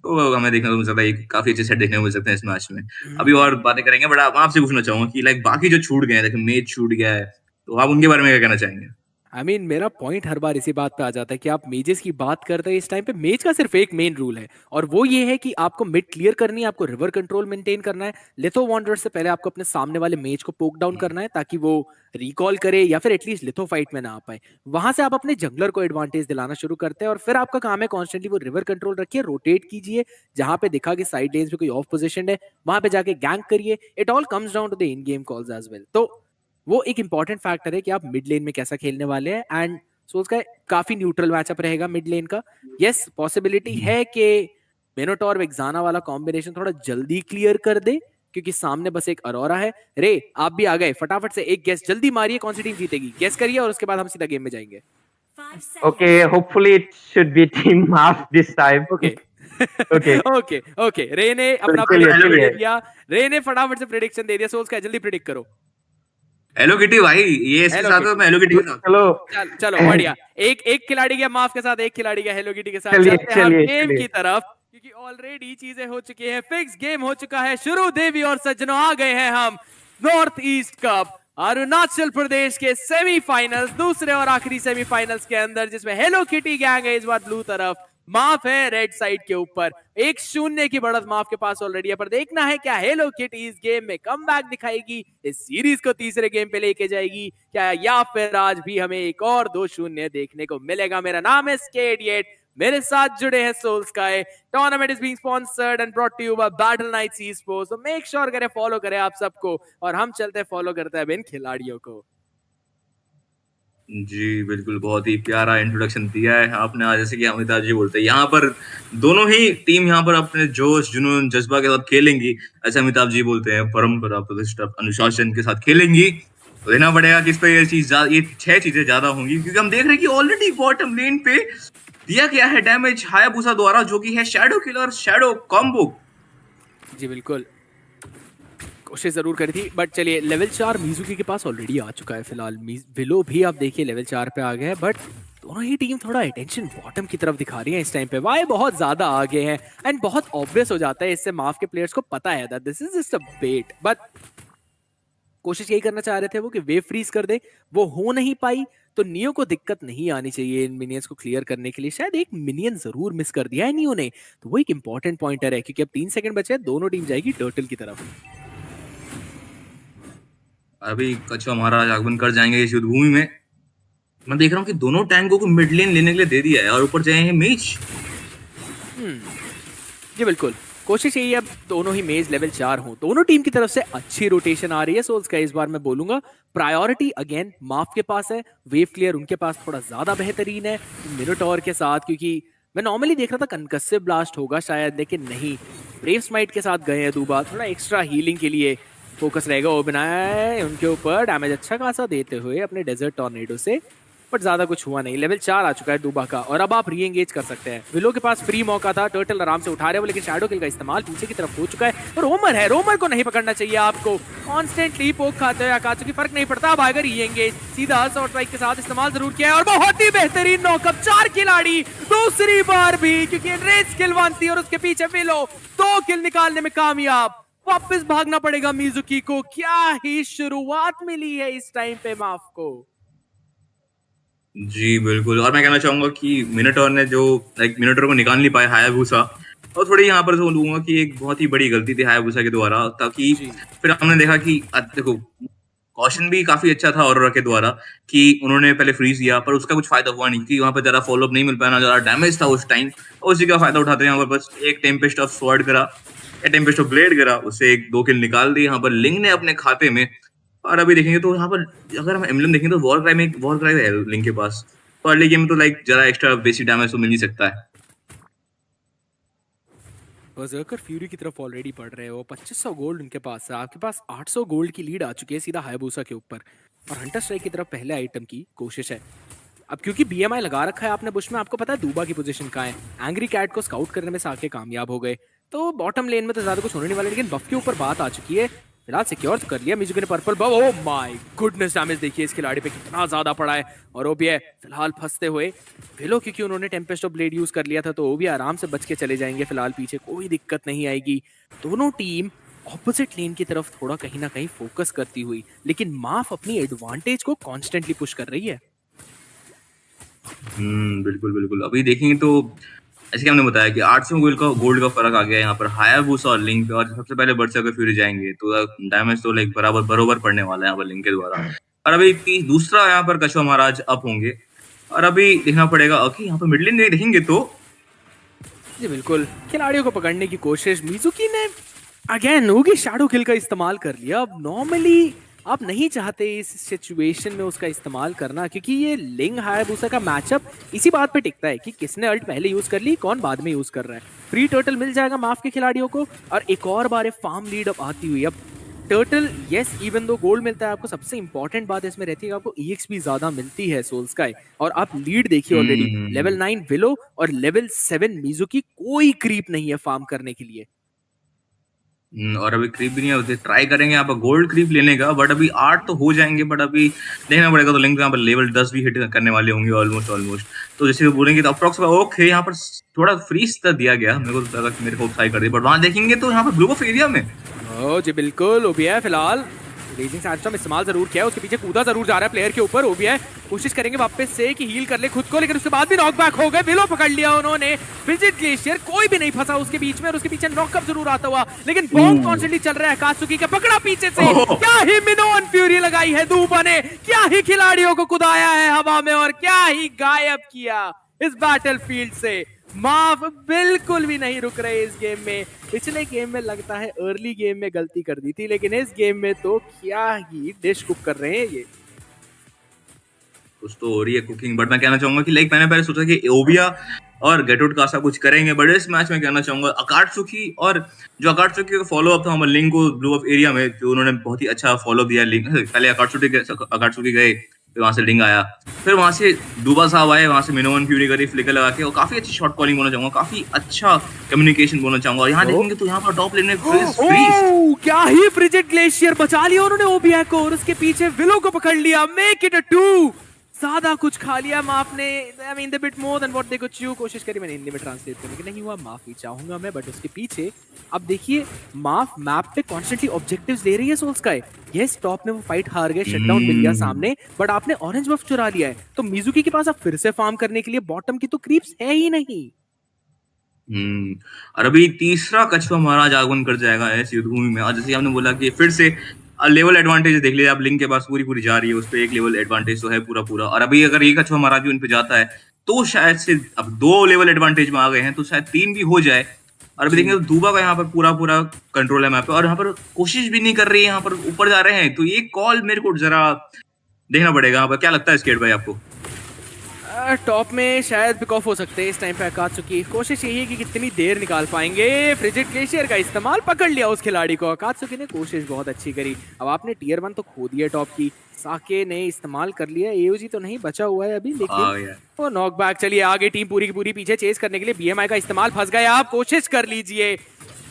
तो हमें देखने को मिल सकता है काफी अच्छे सेट देखने को मिल सकते हैं इस मैच में। अभी और बातें करेंगे, बट आपसे पूछना चाहूंगा कि लाइक बाकी जो छूट गए हैं, देखो मेज छूट गया है, तो आप उनके बारे में क्या कहना चाहेंगे? आई मीन मेरा पॉइंट हर बार इसी बात पे आ जाता है कि आप मेजेस की बात करते हैं, इस टाइम पे मेज का सिर्फ एक मेन रूल है, और वो ये है कि आपको मिड क्लियर करनी है, आपको रिवर कंट्रोल मेंटेन करना है। लिथो वॉन्डर से पहले आपको अपने सामने वाले मेज को पोक डाउन करना है, ताकि वो रिकॉल करे या फिर एटलीस्ट लिथो फाइट में ना आ पाए। वहां से आप अपने जंगलर को एडवांटेज दिलाना शुरू करते हैं, और फिर आपका काम है कॉन्स्टेंटली वो रिवर कंट्रोल रखिए, रोटेट कीजिए, जहां पे दिखा कि साइड लेन्स पे कोई ऑफ पोजिशन है वहां पे जाके गैंग करिए। It all comes down to the in game calls as well. तो वो एक इंपॉर्टेंट फैक्टर है कि आप मिड लेन में कैसा खेलने वाले हैं। एंड सो उसका काफी न्यूट्रल मैचअप रहेगा मिड लेन का। यस, पॉसिबिलिटी है कि मिनोटॉर विक्साना वाला कॉम्बिनेशन थोड़ा जल्दी क्लियर कर दे, क्योंकि सामने बस एक अरोरा है। रे आप भी आ गए, फटाफट से एक गेस जल्दी मारिए, कौन सी टीम जीतेगी गेस करिए, और उसके बाद हम सीधा गेम में जाएंगे। Okay, hopefully it should be team half this time. Okay. Okay. Okay okay, रे ने अपना चलिए, prediction चलिए। दे दिया, रे ने फटाफट से प्रेडिक्शन दे दिया। सोल्स का जल्दी प्रेडिक्ट करो। हेलो किटी भाई, ये इसके Hello साथ Kitty। मैं हेलो किटी के साथ। चलो चलो बढ़िया, एक खिलाड़ी गया माफ के साथ, एक खिलाड़ी गया हेलो किटी के साथ। चलिए, चलते हैं हम चलिए, गेम चलिए। की तरफ, क्योंकि ऑलरेडी चीजें हो चुकी है, फिक्स गेम हो चुका है शुरू। देवी और सज्जनों, आ गए हैं हम north east cup Arunachal Pradesh के सेमीफाइनल्स, दूसरे और आखिरी सेमीफाइनल्स के अंदर, जिसमें हेलो किटी गैंग है इस बार ब्लू तरफ, माफ है रेड साइड के ऊपर। 1-0 की बढ़त माफ के पास ऑलरेडी है, पर देखना है क्या हेलो किटी इस गेम में कमबैक दिखाएगी, इस सीरीज को तीसरे गेम पे लेके जाएगी क्या, या फिर आज भी हमें एक और 2-0 देखने को मिलेगा। मेरा नाम है स्केडिएट, मेरे साथ जुड़े हैं Soul Sky. Tournament is being sponsored and brought to you by Battle Knights esports. तो मेक श्योर करें, फॉलो करें आप सबको, और हम चलते हैं फॉलो करते हैं इन खिलाड़ियों को। जी बिल्कुल, बहुत ही प्यारा इंट्रोडक्शन दिया है आपने। आज जैसे कि अमिताभ जी बोलते हैं, यहाँ पर दोनों ही टीम यहाँ पर अपने जोश जुनून जज्बा के साथ खेलेंगी, ऐसे अमिताभ जी बोलते हैं, परंपरा प्रतिष्ठा अनुशासन के साथ खेलेंगी। तो देखना पड़ेगा कि इस पे ये 6 चीजें ज्यादा होंगी, क्योंकि हम देख रहे हैं कि ऑलरेडी बॉटम लेन पे दिया गया है डैमेज हायाबुसा द्वारा, जो कि है शैडो किलर शैडो कॉम्बो। जी बिल्कुल, कोशिश जरूर करी थी, बट चलिए लेवल 4 मिजुकी के पास ऑलरेडी आ चुका है फिलहाल। विलो भी आप देखिए लेवल 4 पे आ गए हैं, बट दोनों ही टीम थोड़ा अटेंशन बॉटम की तरफ दिखा रही है इस टाइम पे। वाई बहुत ज्यादा आगे हैं, एंड बहुत ऑब्वियस हो जाता है इससे, माफ के प्लेयर्स को पता है that this is just a bet, but कोशिश यही करना चाह रहे थे वो कि वेव फ्रीज कर दे, वो हो नहीं पाई। तो नियो को दिक्कत नहीं आनी चाहिए इन मिनियंस को क्लियर करने के लिए। शायद एक मिनियन जरूर मिस कर दिया है नियो ने, तो वो एक इंपॉर्टेंट पॉइंटर है क्योंकि अब 3 सेकंड बचे हैं, दोनों टीम जाएगी टर्टल की तरफ। अभी कछुआ महाराज आगमन कर जाएंगे इस युद्ध भूमि में। मैं देख रहा हूँ कि दोनों टैंकों को मिड लेन लेने के लिए दे दिया है और ऊपर जाए हैं मेज। जी बिल्कुल, कोशिश यही है अब दोनों ही मेज लेवल 4 हों। दोनों टीम की तरफ से अच्छी रोटेशन आ रही है सोल्स का। इस बार मैं बोलूंगा प्रायोरिटी अगेन माफ के पास है, वेव क्लियर उनके पास थोड़ा ज्यादा बेहतरीन है मिनोटॉर के साथ, क्योंकि मैं नॉर्मली देख रहा था कंकसिव ब्लास्ट होगा शायद, लेकिन नहीं, ब्रेव स्माइट के साथ गए हैं दूबा, थोड़ा एक्स्ट्रा हीलिंग के लिए फोकस रहेगा। वो बनाया उनके ऊपर डैमेज अच्छा खासा देते हुए अपने डेजर्ट टॉर्नेडो से, बट ज्यादा कुछ हुआ नहीं। लेवल 4 आ चुका है दूबा का और अब आप री एंगेज कर सकते हैं। विलो के पास फ्री मौका था, टर्टल आराम से उठा रहे हो, लेकिन शैडो किल का इस्तेमाल पीछे की तरफ हो चुका है। और रोमर है, रोमर को नहीं पकड़ना चाहिए आपको, कॉन्स्टेंटली पोक खाते हो या काचुकी फर्क नहीं पड़ता। अब आएगा री एंगेज, सीधा शॉर्ट स्ट्राइक के साथ इस्तेमाल जरूर किया है और बहुत ही बेहतरीन नॉकअप। 4 खिलाड़ी दूसरी बार भी, क्योंकि रेस किल बनती और उसके पीछे विलो 2 किल निकालने में कामयाब। वापस भागना पड़ेगा मिजुकी को। क्या ही शुरुआत मिली है इस टाइम पे माफ को। जी बिल्कुल, और मैं कहना चाहूंगा कि मिनोटॉर ने जो मिनोटॉर को निकाल नहीं पाया हायाबुसा, और थोड़ी यहाँ पर बोलूंगा कि एक बहुत ही बड़ी गलती थी हायाबुसा के द्वारा, ताकि फिर हमने देखा कि देखो कॉशन भी काफी अच्छा था ऑरोरा के द्वारा कि उन्होंने पहले फ्रीज किया, पर उसका कुछ फायदा हुआ नहीं क्योंकि वहां पर ज्यादा फॉलोअप नहीं मिल पाया, ना ज्यादा डैमेज था उस टाइम, और उसी का फायदा उठाते हैं यहाँ पर बस एक टेम्पेस्ट ऑफ स्वॉर्ड करा, एक टेम्पेस्ट ऑफ ब्लेड करा, उससे 1-2 किल निकाल दी यहाँ पर लिंग ने अपने खाते में। और अभी देखेंगे तो यहाँ पर अगर हम एम्बलम देखेंगे तो वॉर क्राई है लिंक के पास, तो अर्ली गेम में तो जरा एक्स्ट्रा बेसिक डैमेज तो मिल ही सकता है। बर्जर्कर फ्यूरी की तरफ ऑलरेडी पड़ रहे हो, 2500 गोल्ड उनके पास है, आपके पास 800 गोल्ड की लीड आ चुकी है सीधा हायाबुसा के ऊपर, और हंटर स्ट्राइक की तरफ पहले आइटम की कोशिश है। अब क्योंकि बीएमआई लगा रखा है आपने बुश में, आपको पता है दूबा की पोजीशन कहाँ है, एंग्री कैट को स्काउट करने में साके कामयाब हो गए, तो बॉटम लेन में तो ज्यादा कुछ होने नहीं वाला, लेकिन बफ के ऊपर बात आ चुकी है। फिलहाल सिक्योर तो कर लिया मिजुकी ने purple buff. Oh my goodness, damage देखिए इस खिलाड़ी पे कितना ज्यादा पड़ा है, और ओबीए फिलहाल फंसते हुए विलो, क्योंकि उन्होंने टेम्पेस्ट ऑफ ब्लेड यूज कर लिया था, तो ओबीए आराम से बच के चले जाएंगे, फिलहाल पीछे कोई दिक्कत नहीं आएगी। दोनों टीम ऑपोजिट लेन की तरफ थोड़ा कहीं ना कहीं फोकस करती हुई, लेकिन माफ अपनी एडवांटेज को कॉन्स्टेंटली पुश कर रही है। बिल्कुल बिल्कुल, अभी देखेंगे तो ऐसे कि हमने बताया कि 800 गोल्ड का फर्क आ गया यहाँ पर हायाबुसा और लिंक पे, और सबसे पहले बर्सर्कर फ्यूरी जाएंगे तो डैमेज तो बराबर पड़ने वाला है यहाँ पर लिंक के द्वारा। और अभी दूसरा यहाँ पर कछुआ महाराज अप होंगे, और अभी देखना पड़ेगा कि यहाँ पर मिडलिन में देखेंगे तो जी बिल्कुल, खिलाड़ियों को पकड़ने की कोशिश मिजुकी ने अगेन होगी, शैडो किल का इस्तेमाल कर लिया। अब नॉर्मली आप नहीं चाहते इस सिचुएशन में उसका इस्तेमाल करना, क्योंकि ये लिंग हायाबुसा का मैचअप इसी बात पे टिकता है कि किसने अल्ट पहले यूज कर ली, कौन बाद में यूज कर रहा है। फ्री टर्टल मिल जाएगा माफ के खिलाड़ियों को, और एक और बार फार्म लीड अप आती हुई। अब turtle yes even though gold मिलता है आपको, सबसे इंपॉर्टेंट बात इसमें रहती है आपको EX भी ज्यादा मिलती है सोल स्काई, और आप लीड देखिए ऑलरेडी लेवल 9 विलो और लेवल 7 मिजुकी, कोई क्रीप नहीं है फार्म करने के लिए। और अभी क्रीप भी नहीं है, ट्राई करेंगे यहाँ पर गोल्ड क्रीप लेने का, बट अभी 8 तो हो जाएंगे, बट अभी देखना पड़ेगा। तो लिंक यहाँ पर लेवल 10 भी हिट करने वाले होंगे ऑलमोस्ट। तो जैसे बोलेंगे तो अप्रॉक्स ओके, यहाँ पर थोड़ा फ्रीज तक दिया गया, मेरे को लगा कि मेरे को ट्राई कर दी, बट वहां देखेंगे तो यहाँ पर ब्लू ऑफ एरिया में जी बिल्कुल ओबीआई फिलहाल रेजिंग सैंडस्टॉर्म इस्तेमाल जरूर किया है, उसके पीछे कूदा जरूर जा रहा है प्लेयर के ऊपर। ओबीआई कोशिश करेंगे वापस से कि हील कर ले खुद को, लेकिन उसके बाद भी नॉकबैक हो गए। विलो पकड़ लिया उन्होंने, विजिट ग्लेशियर कोई भी नहीं फंसा उसके बीच में, और उसके पीछे नॉकअप जरूर आता हुआ, लेकिन बॉम्ब कॉन्स्टेंटली चल रहा है। कात्सुकी का पकड़ा पीछे से, क्या ही मिनोन फ्यूरी लगाई है दूबा ने, क्या ही खिलाड़ियों को कुदाया है हवा में, और क्या ही गायब किया इस बैटलफील्ड से। माफ बिल्कुल भी नहीं रुक रहे इस गेम में। पिछले गेम में लगता है अर्ली गेम में गलती कर दी थी, लेकिन इस गेम में तो क्या ही डिश कुक कर रहे हैं ये। कुछ तो हो रही है कुकिंग, बट मैं कहना चाहूंगा कि मैंने पहले सोचा कि ओबिया और गेटआउट का ऐसा कुछ करेंगे, बट इस मैच में कहना चाहूंगा अकाट्सुकी, और जो अकाट्सुकी का फॉलो अप था हमारे लिंक को ब्लू ऑफ एरिया में, जो उन्होंने बहुत ही अच्छा फॉलो दिया लिंक। पहले अकाट्सुकी गए, फिर वहां से लिंक आया, फिर वहां से दूबा साहब आए, वहां से मिनोवन फ्यूरी करी फ्लिकर लगा के, और काफी अच्छी शॉट कॉलिंग बोलना चाहूंगा, काफी अच्छा कम्युनिकेशन बोलना चाहूंगा। और यहाँ देखेंगे तो यहाँ पर टॉप लेन में फ्रीज, क्या ही फ्रिजिड ग्लेशियर बचा लिया उन्होंने ओबीआई को, और उसके पीछे विलो को पकड़ लिया। मेक इट अ 2 ज्यादा कुछ खा लिया माफ ने। I mean the bit more than what they could चू। कोशिश करी मैंने हिंदी में ट्रांसलेट करने की, नहीं हुआ, माफी चाहूंगा मैं। बट उसके पीछे अब देखिए माफ मैप पे कॉन्स्टेंटली ऑब्जेक्टिव्स ले रही है सोल्स का। यस टॉप में वो फाइट हार गए, शटडाउन मिल गया सामने, बट आपने ऑरेंज बफ चुरा लिया है, तो मिजुकी के पास अब फिर से फार्म करने के लिए बॉटम की तो क्रीप्स है ही नहीं। और अभी तीसरा कछुआ महाराज आगमन कर जाएगा इस युद्ध भूमि में। और जैसे हमने बोला कि फिर से लेवल एडवांटेज देख लिया आप, लिंक के पास पूरी जा रही है, उस पर एक लेवल एडवांटेज तो है पूरा। और अभी अगर ये कछुआ महाराज भी उन पे जाता है तो शायद से अब 2 लेवल एडवांटेज में आ गए हैं, तो शायद 3 भी हो जाए। और अभी देखेंगे तो दूबा का यहाँ पर पूरा कंट्रोल है मैप पे, और यहाँ पर कोशिश भी नहीं कर रही है, यहाँ पर ऊपर जा रहे हैं। तो ये कॉल मेरे को जरा देखना पड़ेगा यहाँ पर। क्या लगता है स्केट भाई आपको? टॉप में शायद पिक ऑफ हो सकते हैं इस टाइम पे अकात्सुकी। कोशिश यही है कि कितनी देर निकाल पाएंगे। फ्रिजिड ग्लेशियर का इस्तेमाल पकड़ लिया उस खिलाड़ी को। अकात्सुकी ने कोशिश बहुत अच्छी करी। अब आपने टियर 1 तो खो दिया टॉप की, साके ने इस्तेमाल कर लिया। एओजी तो नहीं बचा हुआ है अभी, लेकिन वो नॉकबैक। चलिए आगे टीम पूरी की पूरी पीछे चेस करने के लिए। बीएमआई का इस्तेमाल, फंस गए आप, कोशिश कर लीजिए,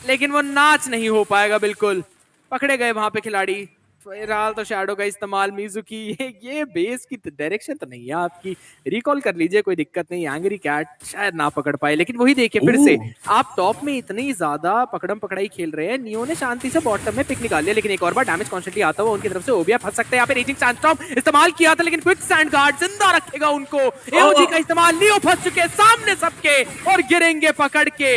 लेकिन वो नाच नहीं हो पाएगा बिल्कुल। पकड़े गए वहां पे खिलाड़ी। फिलहाल तो शैडो का इस्तेमाल। मिजुकी ये बेस की डायरेक्शन तो नहीं है आपकी, रिकॉल कर लीजिए, कोई दिक्कत नहीं। एंग्री कैट शायद ना पकड़ पाए, लेकिन वही देखिए फिर से आप टॉप में इतनी ज्यादा पकड़म पकड़ाई खेल रहे हैं। नियो ने शांति से बॉटम में पिक निकाल लिया, लेकिन एक और बार डैमेज कॉन्स्टेंटली आता हुआ उनकी तरफ से। ओबिया फंस सकते हैं यहाँ पे। रेजिंग सैंडस्टॉर्म इस्तेमाल किया था, लेकिन क्विक सैंड गार्ड जिंदा रखेगा उनको। एओजी का इस्तेमाल, नियो फंस चुके सामने सबके और गिरेंगे पकड़ के।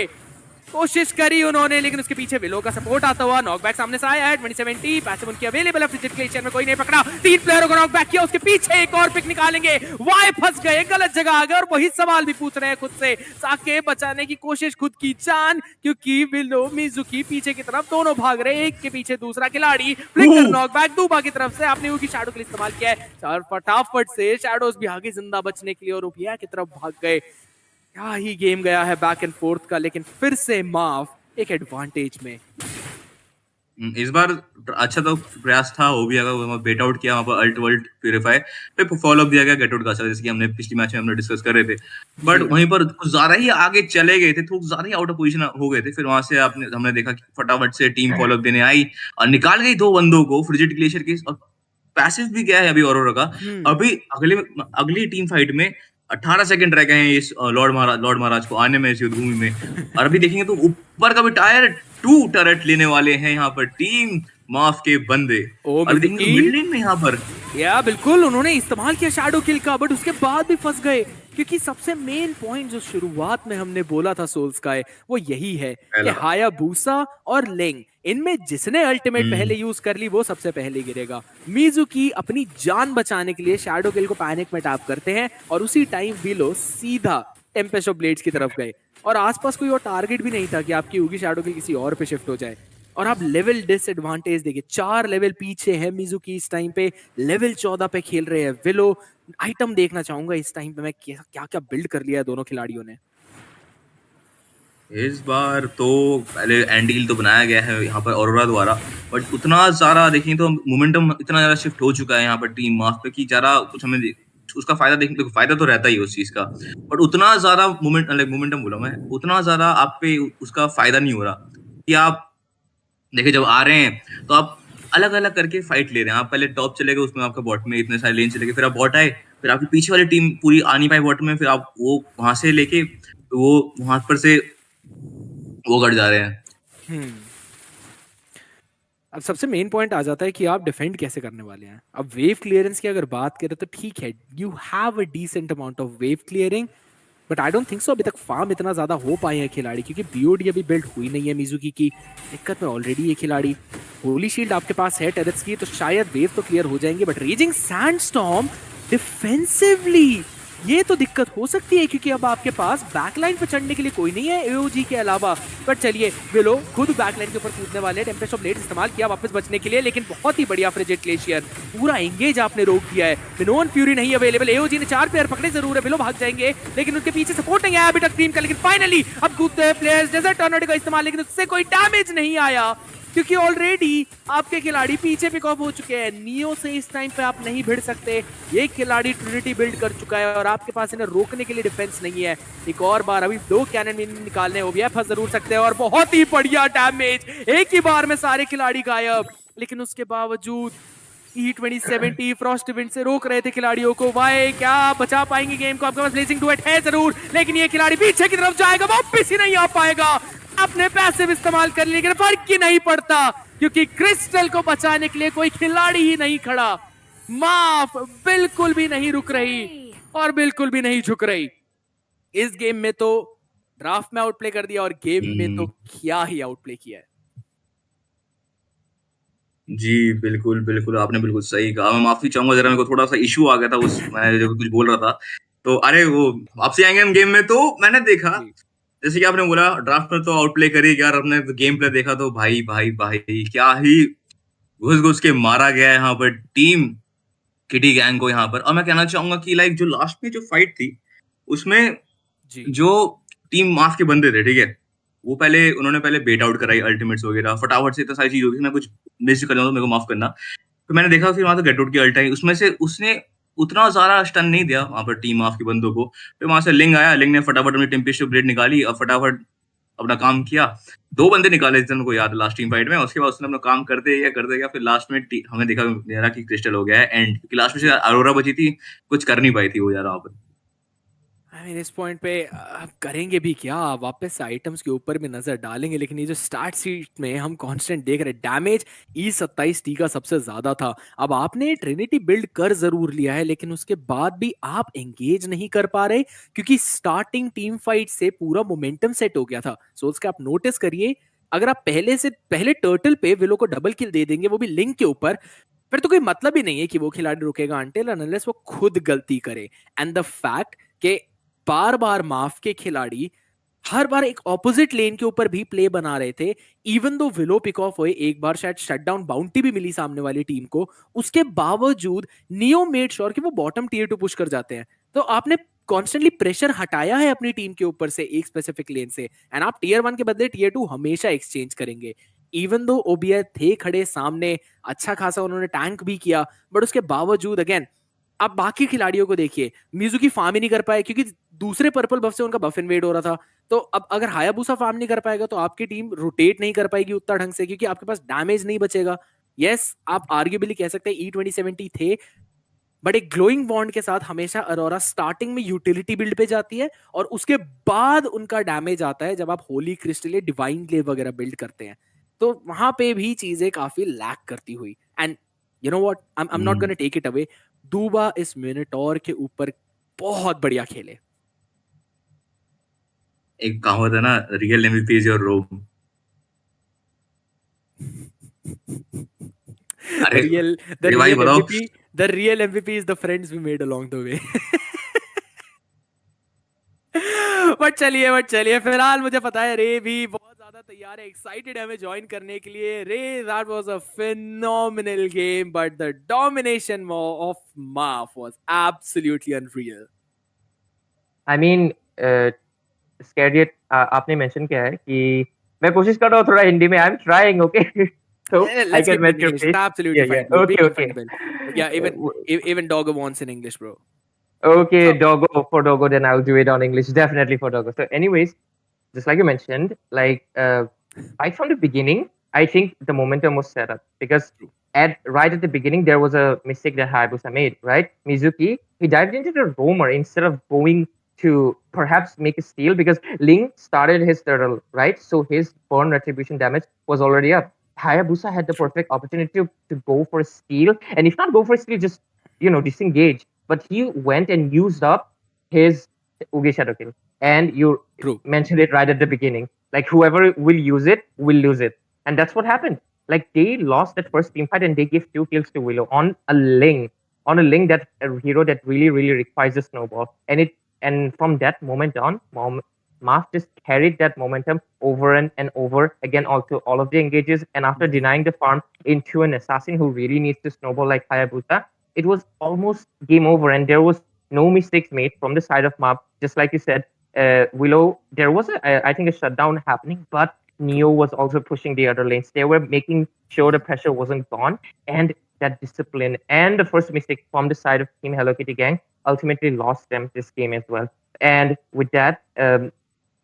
कोशिश करी उन्होंने, लेकिन उसके पीछे विलो का सपोर्ट आता हुआ। नॉकबैक सामने से आया है। 2070 पैसिव उनकी अवेलेबल है। फ्रिजिड ग्लेशियर में कोई नहीं पकड़ा, 3 प्लेयरों को नॉकबैक किया। उसके पीछे एक और पिक निकालेंगे। वाई फंस गए, गलत जगह आ गए, और वही सवाल भी पूछ रहे हैं खुद से। साके बचाने की कोशिश, खुद की जान, क्योंकि विलो मिजुकी पीछे की तरफ दोनों भाग रहे, एक के पीछे दूसरा खिलाड़ी। फ्लिकर नॉकबैक दूबा की तरफ से। आपने उनकी शैडो के लिए इस्तेमाल किया है, और फटाफट से शैडोज भी आगे जिंदा बचने के लिए और ओबिया की तरफ भाग गए। क्या ही गेम गया है बैक एंड फोर्थ का, लेकिन फिर से माफ एक एडवांटेज में। इस बार अच्छा तो प्रयास था ओबिया का, वहां बेट आउट किया, वहां पर अल्ट वर्ल्ट प्यूरिफाई पे फॉलो अप दिया गया गेट आउट का, जैसे कि हमने पिछली मैच में हमने डिस्कस कर रहे थे। बट वहीं पर कुछ ज्यादा ही आगे चले गए थे, थोड़ा ज्यादा ही आउट ऑफ पोजीशन हो गए थे। फिर वहां से हमने देखा कि फटाफट से टीम फॉलो अप देने आई और निकाल गई 2 बंदों को फ्रिजिड ग्लेशियर की। और पैसिव भी गया है अभी औरोरा का। अभी अगली टीम फाइट में 18 सेकंड रह गए हैं इस लॉर्ड महाराज को आने में इस युद्ध भूमि में। और अभी देखेंगे तो ऊपर का भी टायर 2 टरेट लेने वाले हैं यहाँ पर टीम माफ के बंदे। और देखेंगे मिड लेन में यहाँ पर या बिल्कुल उन्होंने इस्तेमाल किया शैडो किल का, बट उसके बाद भी फंस गए, क्योंकि सबसे मेन पॉइंट जो शुरुआत में हमने बोला था सोल्स का है, वो यही है कि हायाबुसा और लेंग, इनमें जिसने अल्टीमेट पहले यूज कर ली वो सबसे पहले गिरेगा। मिजुकी अपनी जान बचाने के लिए शैडो किल को पैनिक में टैप करते हैं, और उसी टाइम विलो सीधा टेम्पेस्ट ऑफ ब्लेड्स की तरफ गए, और आसपास कोई और टारगेट भी नहीं था कि आपकी उगी शैडो किल किसी और पे शिफ्ट हो जाए। और आप लेवल डिसएडवांटेज देखिए, 4 लेवल पीछे है मिजुकी इस टाइम पे, लेवल 14 पे खेल रहे हैं विलो। आइटम देखना चाहूंगा इस टाइम पे मैं क्या क्या बिल्ड कर लिया है दोनों खिलाड़ियों ने। इस बार तो पहले एंडील तो बनाया गया है यहाँ पर औरोरा द्वारा, बट उतना सारा देखिए तो मोमेंटम इतना ज्यादा शिफ्ट हो चुका है यहाँ पर टीम माफ पे कि ज्यादा कुछ हमें उसका फायदा देखने को फायदा तो रहता ही है उस चीज का, बट उतना ज्यादा मोमेंटम बोला मैं, उतना ज्यादा आप पे उसका फायदा नहीं हो रहा कि आप देखिए जब आ रहे हैं तो आप अलग अलग करके फाइट ले रहे हैं। आप पहले टॉप चले गए, उसमें आपका बॉट में इतने सारे लेन चले गए, फिर आप बॉट आए, फिर आपकी पीछे वाली टीम पूरी आ नहीं पाई बॉट में, फिर आप वो वहां से लेके वो वहां पर से वो कट जा रहे हैं। अब सबसे मेन पॉइंट आ जाता है कि आप डिफेंड कैसे करने वाले हैं। अब वेव क्लियरेंस की अगर बात करें तो ठीक है, you have a decent amount of wave clearing, but I don't think so अभी तक फार्म इतना ज्यादा हो पाए हैं खिलाड़ी, क्योंकि बीओडी अभी बिल्ड हुई नहीं है मिजुकी की। दिक्कत में ऑलरेडी ये खिलाड़ी, होली शील्ड आपके पास है टेरेट्स की, तो शायद वेव तो क्लियर हो जाएंगे, बट रेजिंग सैंडस्टॉर्म डिफेंसिवली ये तो दिक्कत हो सकती है, क्योंकि अब आपके पास बैकलाइन पर चढ़ने के लिए कोई नहीं है एओजी के अलावा। पर चलिए विलो खुद बैकलाइन के ऊपर कूदने वाले, टेम्पेस्ट ऑफ ब्लेड इस्तेमाल किया वापस बचने के लिए, लेकिन बहुत ही बढ़िया फ्रिजिड ग्लेशियर, पूरा एंगेज आपने रोक दिया है। मिनोन फ्यूरी नहीं अवेलेबल, एओजी ने 4 प्लेयर पकड़े जरूर है, विलो भाग जाएंगे, लेकिन उनके पीछे सपोर्ट नहीं आया अभी तक टीम का। लेकिन फाइनली अब कूदते हैं प्लेयर्स, डेजर्ट टॉर्नेडो का इस्तेमाल, लेकिन उससे कोई डैमेज नहीं आया, क्योंकि ऑलरेडी आपके खिलाड़ी पीछे पिक ऑफ हो चुके हैं। नियो से इस टाइम पे आप नहीं भिड़ सकते, ये खिलाड़ी ट्रिनिटी बिल्ड कर चुका है और आपके पास इन्हें रोकने के लिए डिफेंस नहीं है। एक और बार अभी 2 कैनन भी निकालने हो, फंस जरूर सकते हैं, और बहुत ही बढ़िया डैमेज, एक ही बार में सारे खिलाड़ी गायब, लेकिन उसके बावजूद E2070 फ्रॉस्ट विंड से रोक रहे थे खिलाड़ियों को। भाई क्या बचा पाएंगे गेम को? आपके पास ब्लेजिंग डुएट है जरूर, लेकिन ये खिलाड़ी पीछे की तरफ जाएगा, वापस ही नहीं आ पाएगा। अपने पैसिव इस्तेमाल कर लिए, लेकिन फर्क ही नहीं पड़ता क्योंकि क्रिस्टल को बचाने के लिए कोई खिलाड़ी ही नहीं खड़ा। माफ बिल्कुल भी नहीं रुक रही और बिल्कुल भी नहीं झुक रही। इस गेम में तो ड्राफ्ट में आउटप्ले कर दिया और गेम में तो क्या ही आउटप्ले किया है। जी, बिल्कुल, बिल्कुल, आपने बिल्कुल सही कहा। मैं माफ़ी चाहूँगा, ज़रा मेरे को थोड़ा-सा इश्यू आ गया था मैं जब कुछ बोल रहा था। तो अरे वो वापसी आएँगे हम गेम में, तो मैंने देखा, जैसे कि आपने बोला ड्राफ्ट में तो आउटप्ले करी यार, हमने गेम प्ले देखा तो भाई, भाई, भाई क्या ही घुस-घुस के मारा गया है यहाँ पर टीम किटी गैंग को यहाँ पर। और मैं कहना चाहूँगा कि लाइक जो लास्ट में जो फाइट थी, उसमें जो टीम माफ के बंदे थे, ठीक है? उन्होंने पहले बेट आउट कराई अल्टीमेट्स वगैरह, फटाफट से इतनी सारी चीज़ हो गई, मैं कुछ मिस कर जाऊँ तो मेरे को माफ करना। तो मैंने देखा फिर वहाँ तो गेट आउट की अल्ट आई, उसमें से उसने उतना ज़्यादा स्टन नहीं दिया वहाँ पर टीम माफ के बंदों को। फिर वहाँ से लिंग आया, लिंग ने फटाफट अपनी टेम्पेस्ट ब्लेड निकाली और फटाफट अपना काम किया। 2 बंदे निकाले जितने को याद है लास्ट टीम फाइट में, उसके बाद उसने अपना काम करते गया, फिर लास्ट में हमने देखा यार कि क्रिस्टल हो गया है एंड, क्योंकि लास्ट में से अरोरा बची थी, कुछ कर नहीं पाई थी वो यार वहाँ पर। आई मीन इस पॉइंट पे अब करेंगे भी क्या? वापस आइटम्स के ऊपर भी नजर डालेंगे, लेकिन ये जो स्टार्ट सीट में हम कांस्टेंट देख रहे, डैमेज E27T का सबसे ज्यादा था। अब आपने ट्रिनिटी बिल्ड कर जरूर लिया है, लेकिन उसके बाद भी आप एंगेज नहीं कर पा रहे क्योंकि स्टार्टिंग टीम फाइट से पूरा मोमेंटम सेट हो गया था। सो उसके आप नोटिस करिए, अगर आप पहले टर्टल पे विलो को डबल किल दे देंगे, वो भी लिंक के ऊपर, फिर तो कोई मतलब ही नहीं है कि वो खिलाड़ी रुकेगा अनटिल अनलेस वो खुद गलती करे। एंड द फैक्ट के बार बार माफ के खिलाड़ी हर बार एक ऑपोजिट लेन के ऊपर भी प्ले बना रहे थे, even though willow pick of हुए, एक बार शायद शटडाउन बाउंटी भी मिली सामने वाली टीम को, उसके बावजूद नियो मेड श्योर कि वो बॉटम टीयर 2 पुश कर जाते हैं। तो आपने कॉन्स्टेंटली प्रेशर हटाया है अपनी टीम के ऊपर से एक स्पेसिफिक लेन से, एंड आप टीयर 1 के बदले टीयर 2 हमेशा एक्सचेंज करेंगे। इवन दो ओबीआई थे खड़े सामने, अच्छा खासा उन्होंने टैंक भी किया, बट उसके बावजूद अगेन आप बाकी खिलाड़ियों को देखिए, मिजुकी फार्म ही नहीं कर पाए क्योंकि दूसरे पर्पल बफ से उनका बफ इन्वेड हो रहा था। तो अब अगर हायाबुसा फार्म नहीं कर पाएगा तो आपकी टीम रोटेट नहीं कर पाएगी उतना ढंग से, क्योंकि आपके पास डैमेज नहीं बचेगा। यस, आप आर्ग्यूबली कह सकते हैं E2070 थे, बट एक ग्लोइंग बॉन्ड के साथ हमेशा अरोरा स्टार्टिंग में यूटिलिटी बिल्ड पे जाती है और उसके बाद उनका डैमेज आता है जब आप होली क्रिस्टल या डिवाइन ग्लेव वगैरह बिल्ड करते हैं। तो वहां पे भी चीजें काफी लैक करती हुई, and you know what, I am not gonna take it away, दूबा इस मिनटोर के ऊपर बहुत बढ़िया खेले। एक कहावत है ना, रियल एमवीपी इज योर रोम। अरे the भाई real बताओ, MVP, the real MVP is the friends we made along the way. But चलिए फिलहाल मुझे पता है रे भी बहुत ज्यादा तैयार है, एक्साइटेड है हमें ज्वाइन करने के लिए। रे, that was a phenomenal game, but the domination of माफ was absolutely unreal. I mean स्कैरियट आपने मेंशन किया है कि मैं कोशिश कर रहा हूँ थोड़ा हिंदी में, I am trying, okay, so I Let's can keep match in your English. face. Absolutely Yeah, fine, bro. Be okay, okay. comfortable. Yeah, even Doggo wants in English, bro. Okay, Doggo, for Doggo, then I'll do it on English, definitely for Doggo. So anyways, just like you mentioned, like right from the beginning, I think the momentum was set up because right at the beginning there was a mistake that Hayabusa made. Right, Mizuki, he dived into the roamer instead of going to perhaps make a steal because Ling started his turtle, right? So his burn retribution damage was already up. Hayabusa had the perfect opportunity to go for a steal, and if not go for a steal, just disengage. But he went and used up his Uge Shadow Kill. And you mentioned it right at the beginning. Like, whoever will use it will lose it. And that's what happened. Like, they lost that first team fight and they gave 2 kills to Willow on a Ling. On a Ling, that a hero that really, really requires a snowball. And from that moment on, Maaf just carried that momentum over and over again also all of the engages. And after denying the farm into an assassin who really needs to snowball like Hayabusa, it was almost game over, and there was no mistakes made from the side of Maaf. Just like you said, Willow, there was I think a shutdown happening, but Neo was also pushing the other lanes. They were making sure the pressure wasn't gone, and that discipline and the first mistake from the side of Team Hello Kitty Gang ultimately lost them this game as well. And with that,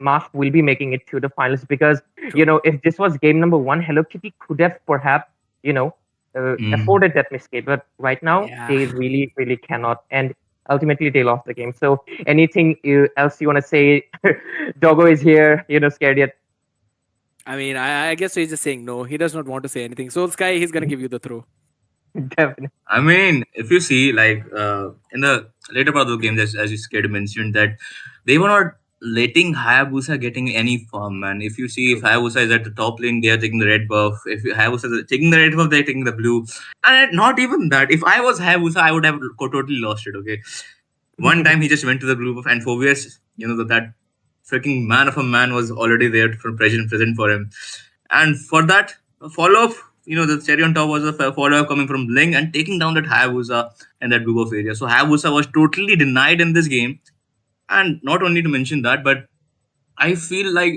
Maaf will be making it to the finals because if this was game number 1, Hello Kitty could have perhaps afforded that mistake. But right now, Yeah. they really, really cannot. And ultimately, they lost the game. So, anything else you want to say? Doggo is here, scared yet. I mean, I guess he's just saying no. He does not want to say anything. So Sky, he's gonna give you the throw. Definitely. I mean, if you see, like, in the later part of the game, as you scared mentioned, that they were not letting Hayabusa getting any farm, man. If you see, if Hayabusa is at the top lane, they are taking the red buff. If Hayabusa is taking the red buff, they're taking the blue. And not even that. If I was Hayabusa, I would have totally lost it, okay? One time he just went to the blue buff, and Phobius, that freaking man of a man was already there for present for him. And for that follow up, the cherry on top was a follow up coming from Bling and taking down that Hayabusa and that blue buff area. So Hayabusa was totally denied in this game. And not only to mention that, but I feel like,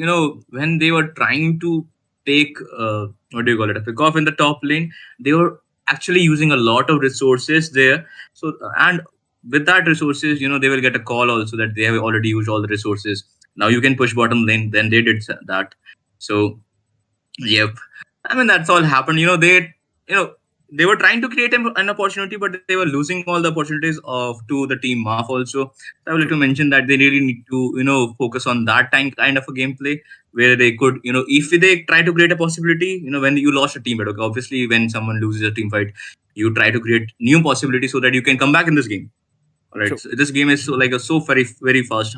when they were trying to take, what do you call it, a pick off in the top lane, they were actually using a lot of resources there. So, and with that resources, they will get a call also that they have already used all the resources. Now you can push bottom lane. Then they did that. So, yep. I mean, that's all happened. They were trying to create an opportunity, but they were losing all the opportunities to the team Marf also. So I would like to mention that they really need to, focus on that kind of a gameplay where they could, if they try to create a possibility, when you lost a team fight, okay, obviously when someone loses a team fight, you try to create new possibilities so that you can come back in this game. All right. So this game is so very, very fast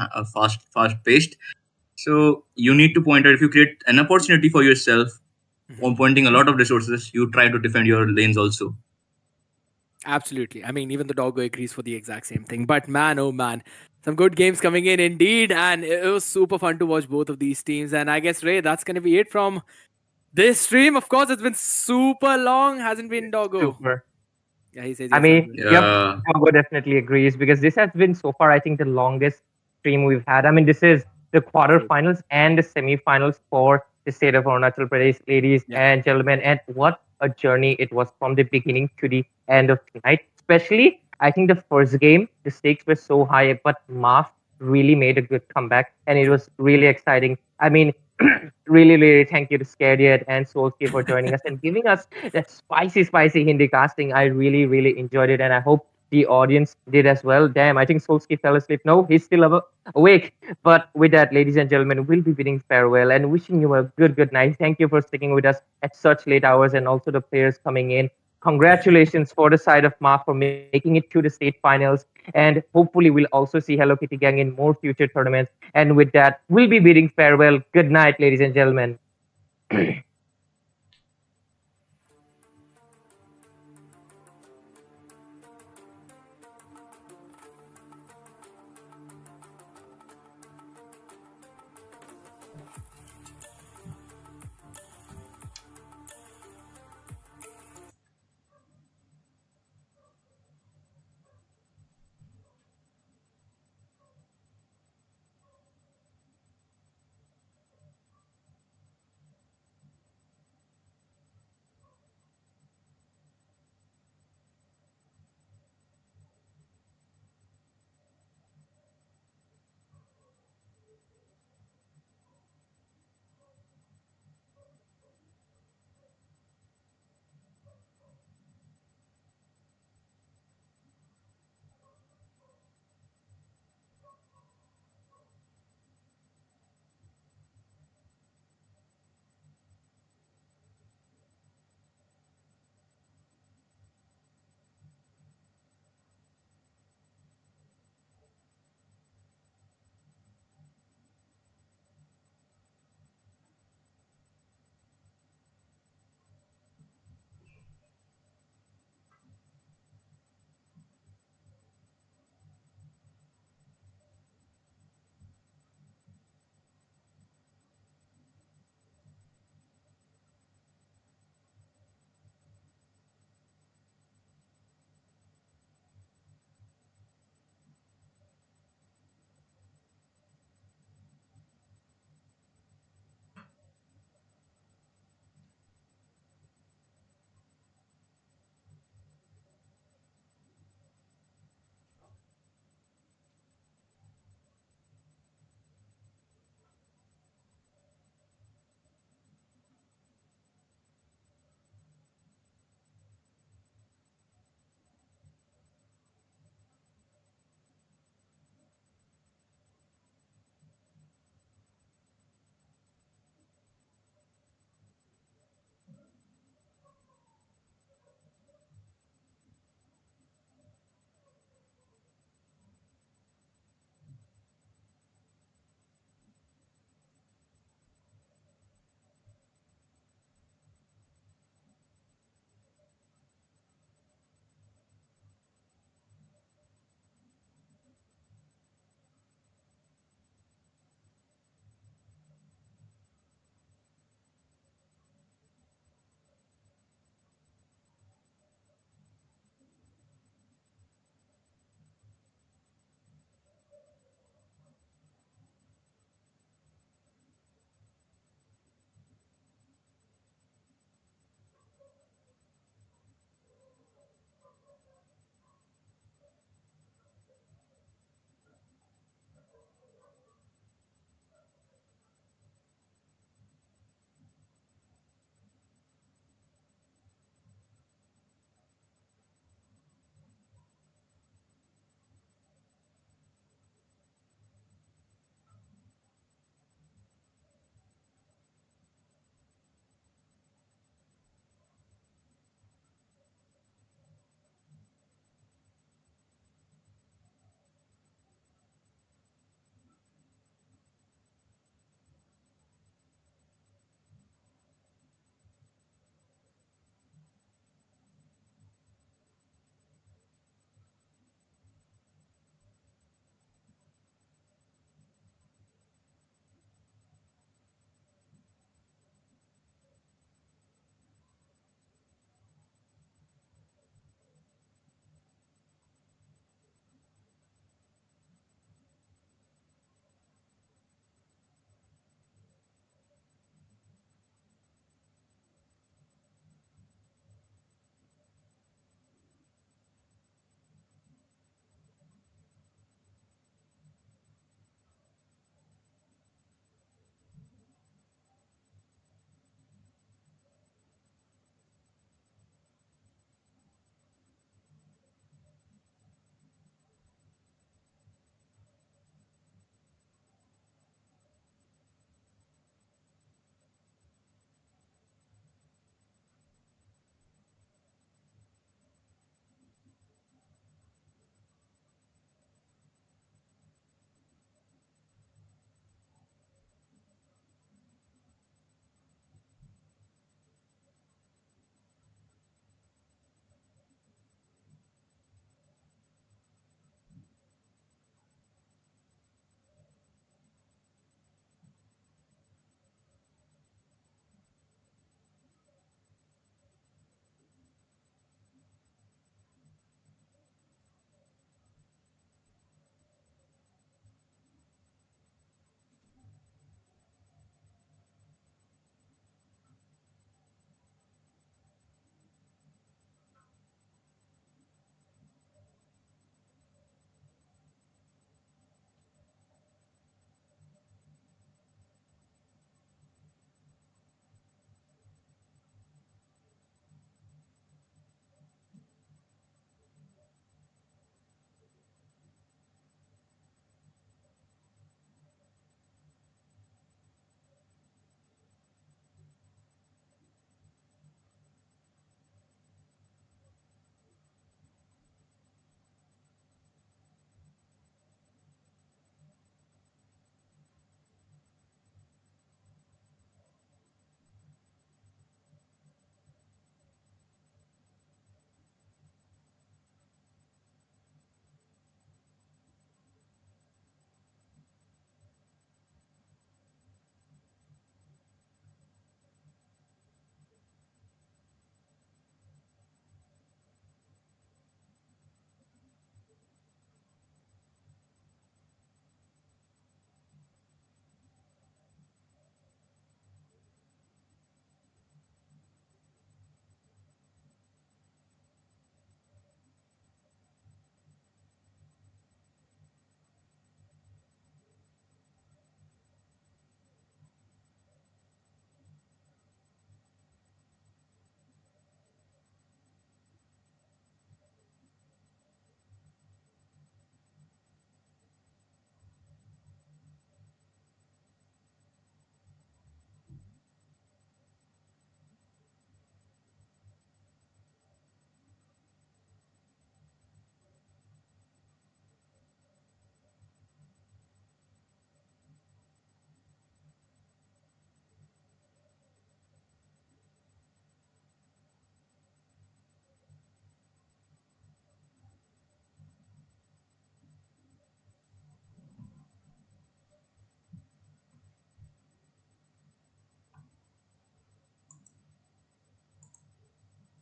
paced. So you need to point out, if you create an opportunity for yourself, on pointing a lot of resources, you try to defend your lanes also. Absolutely. I mean, even the doggo agrees for the exact same thing. But man, oh man, some good games coming in indeed. And it was super fun to watch both of these teams. And I guess, Ray, that's going to be it from this stream. Of course, it's been super long, hasn't been, doggo? Super. Yeah, he says I mean, yep, Doggo definitely agrees because this has been so far, I think, the longest stream we've had. I mean, this is the quarterfinals and the semifinals for the state of Arunachal Pradesh, ladies and gentlemen. And what a journey it was from the beginning to the end of tonight. Especially, I think the first game, the stakes were so high, but Maf really made a good comeback, and it was really exciting. I mean, really, really thank you to Scared and Soulski for joining us and giving us that spicy Hindi casting. I really, really enjoyed it, and I hope the audience did as well. Damn, I think Soulski fell asleep. No, he's still awake. But with that, ladies and gentlemen, we'll be bidding farewell and wishing you a good night. Thank you for sticking with us at such late hours, and also the players coming in. Congratulations for the side of Ma for making it to the state finals. And hopefully we'll also see Hello Kitty Gang in more future tournaments. And with that, we'll be bidding farewell. Good night, ladies and gentlemen.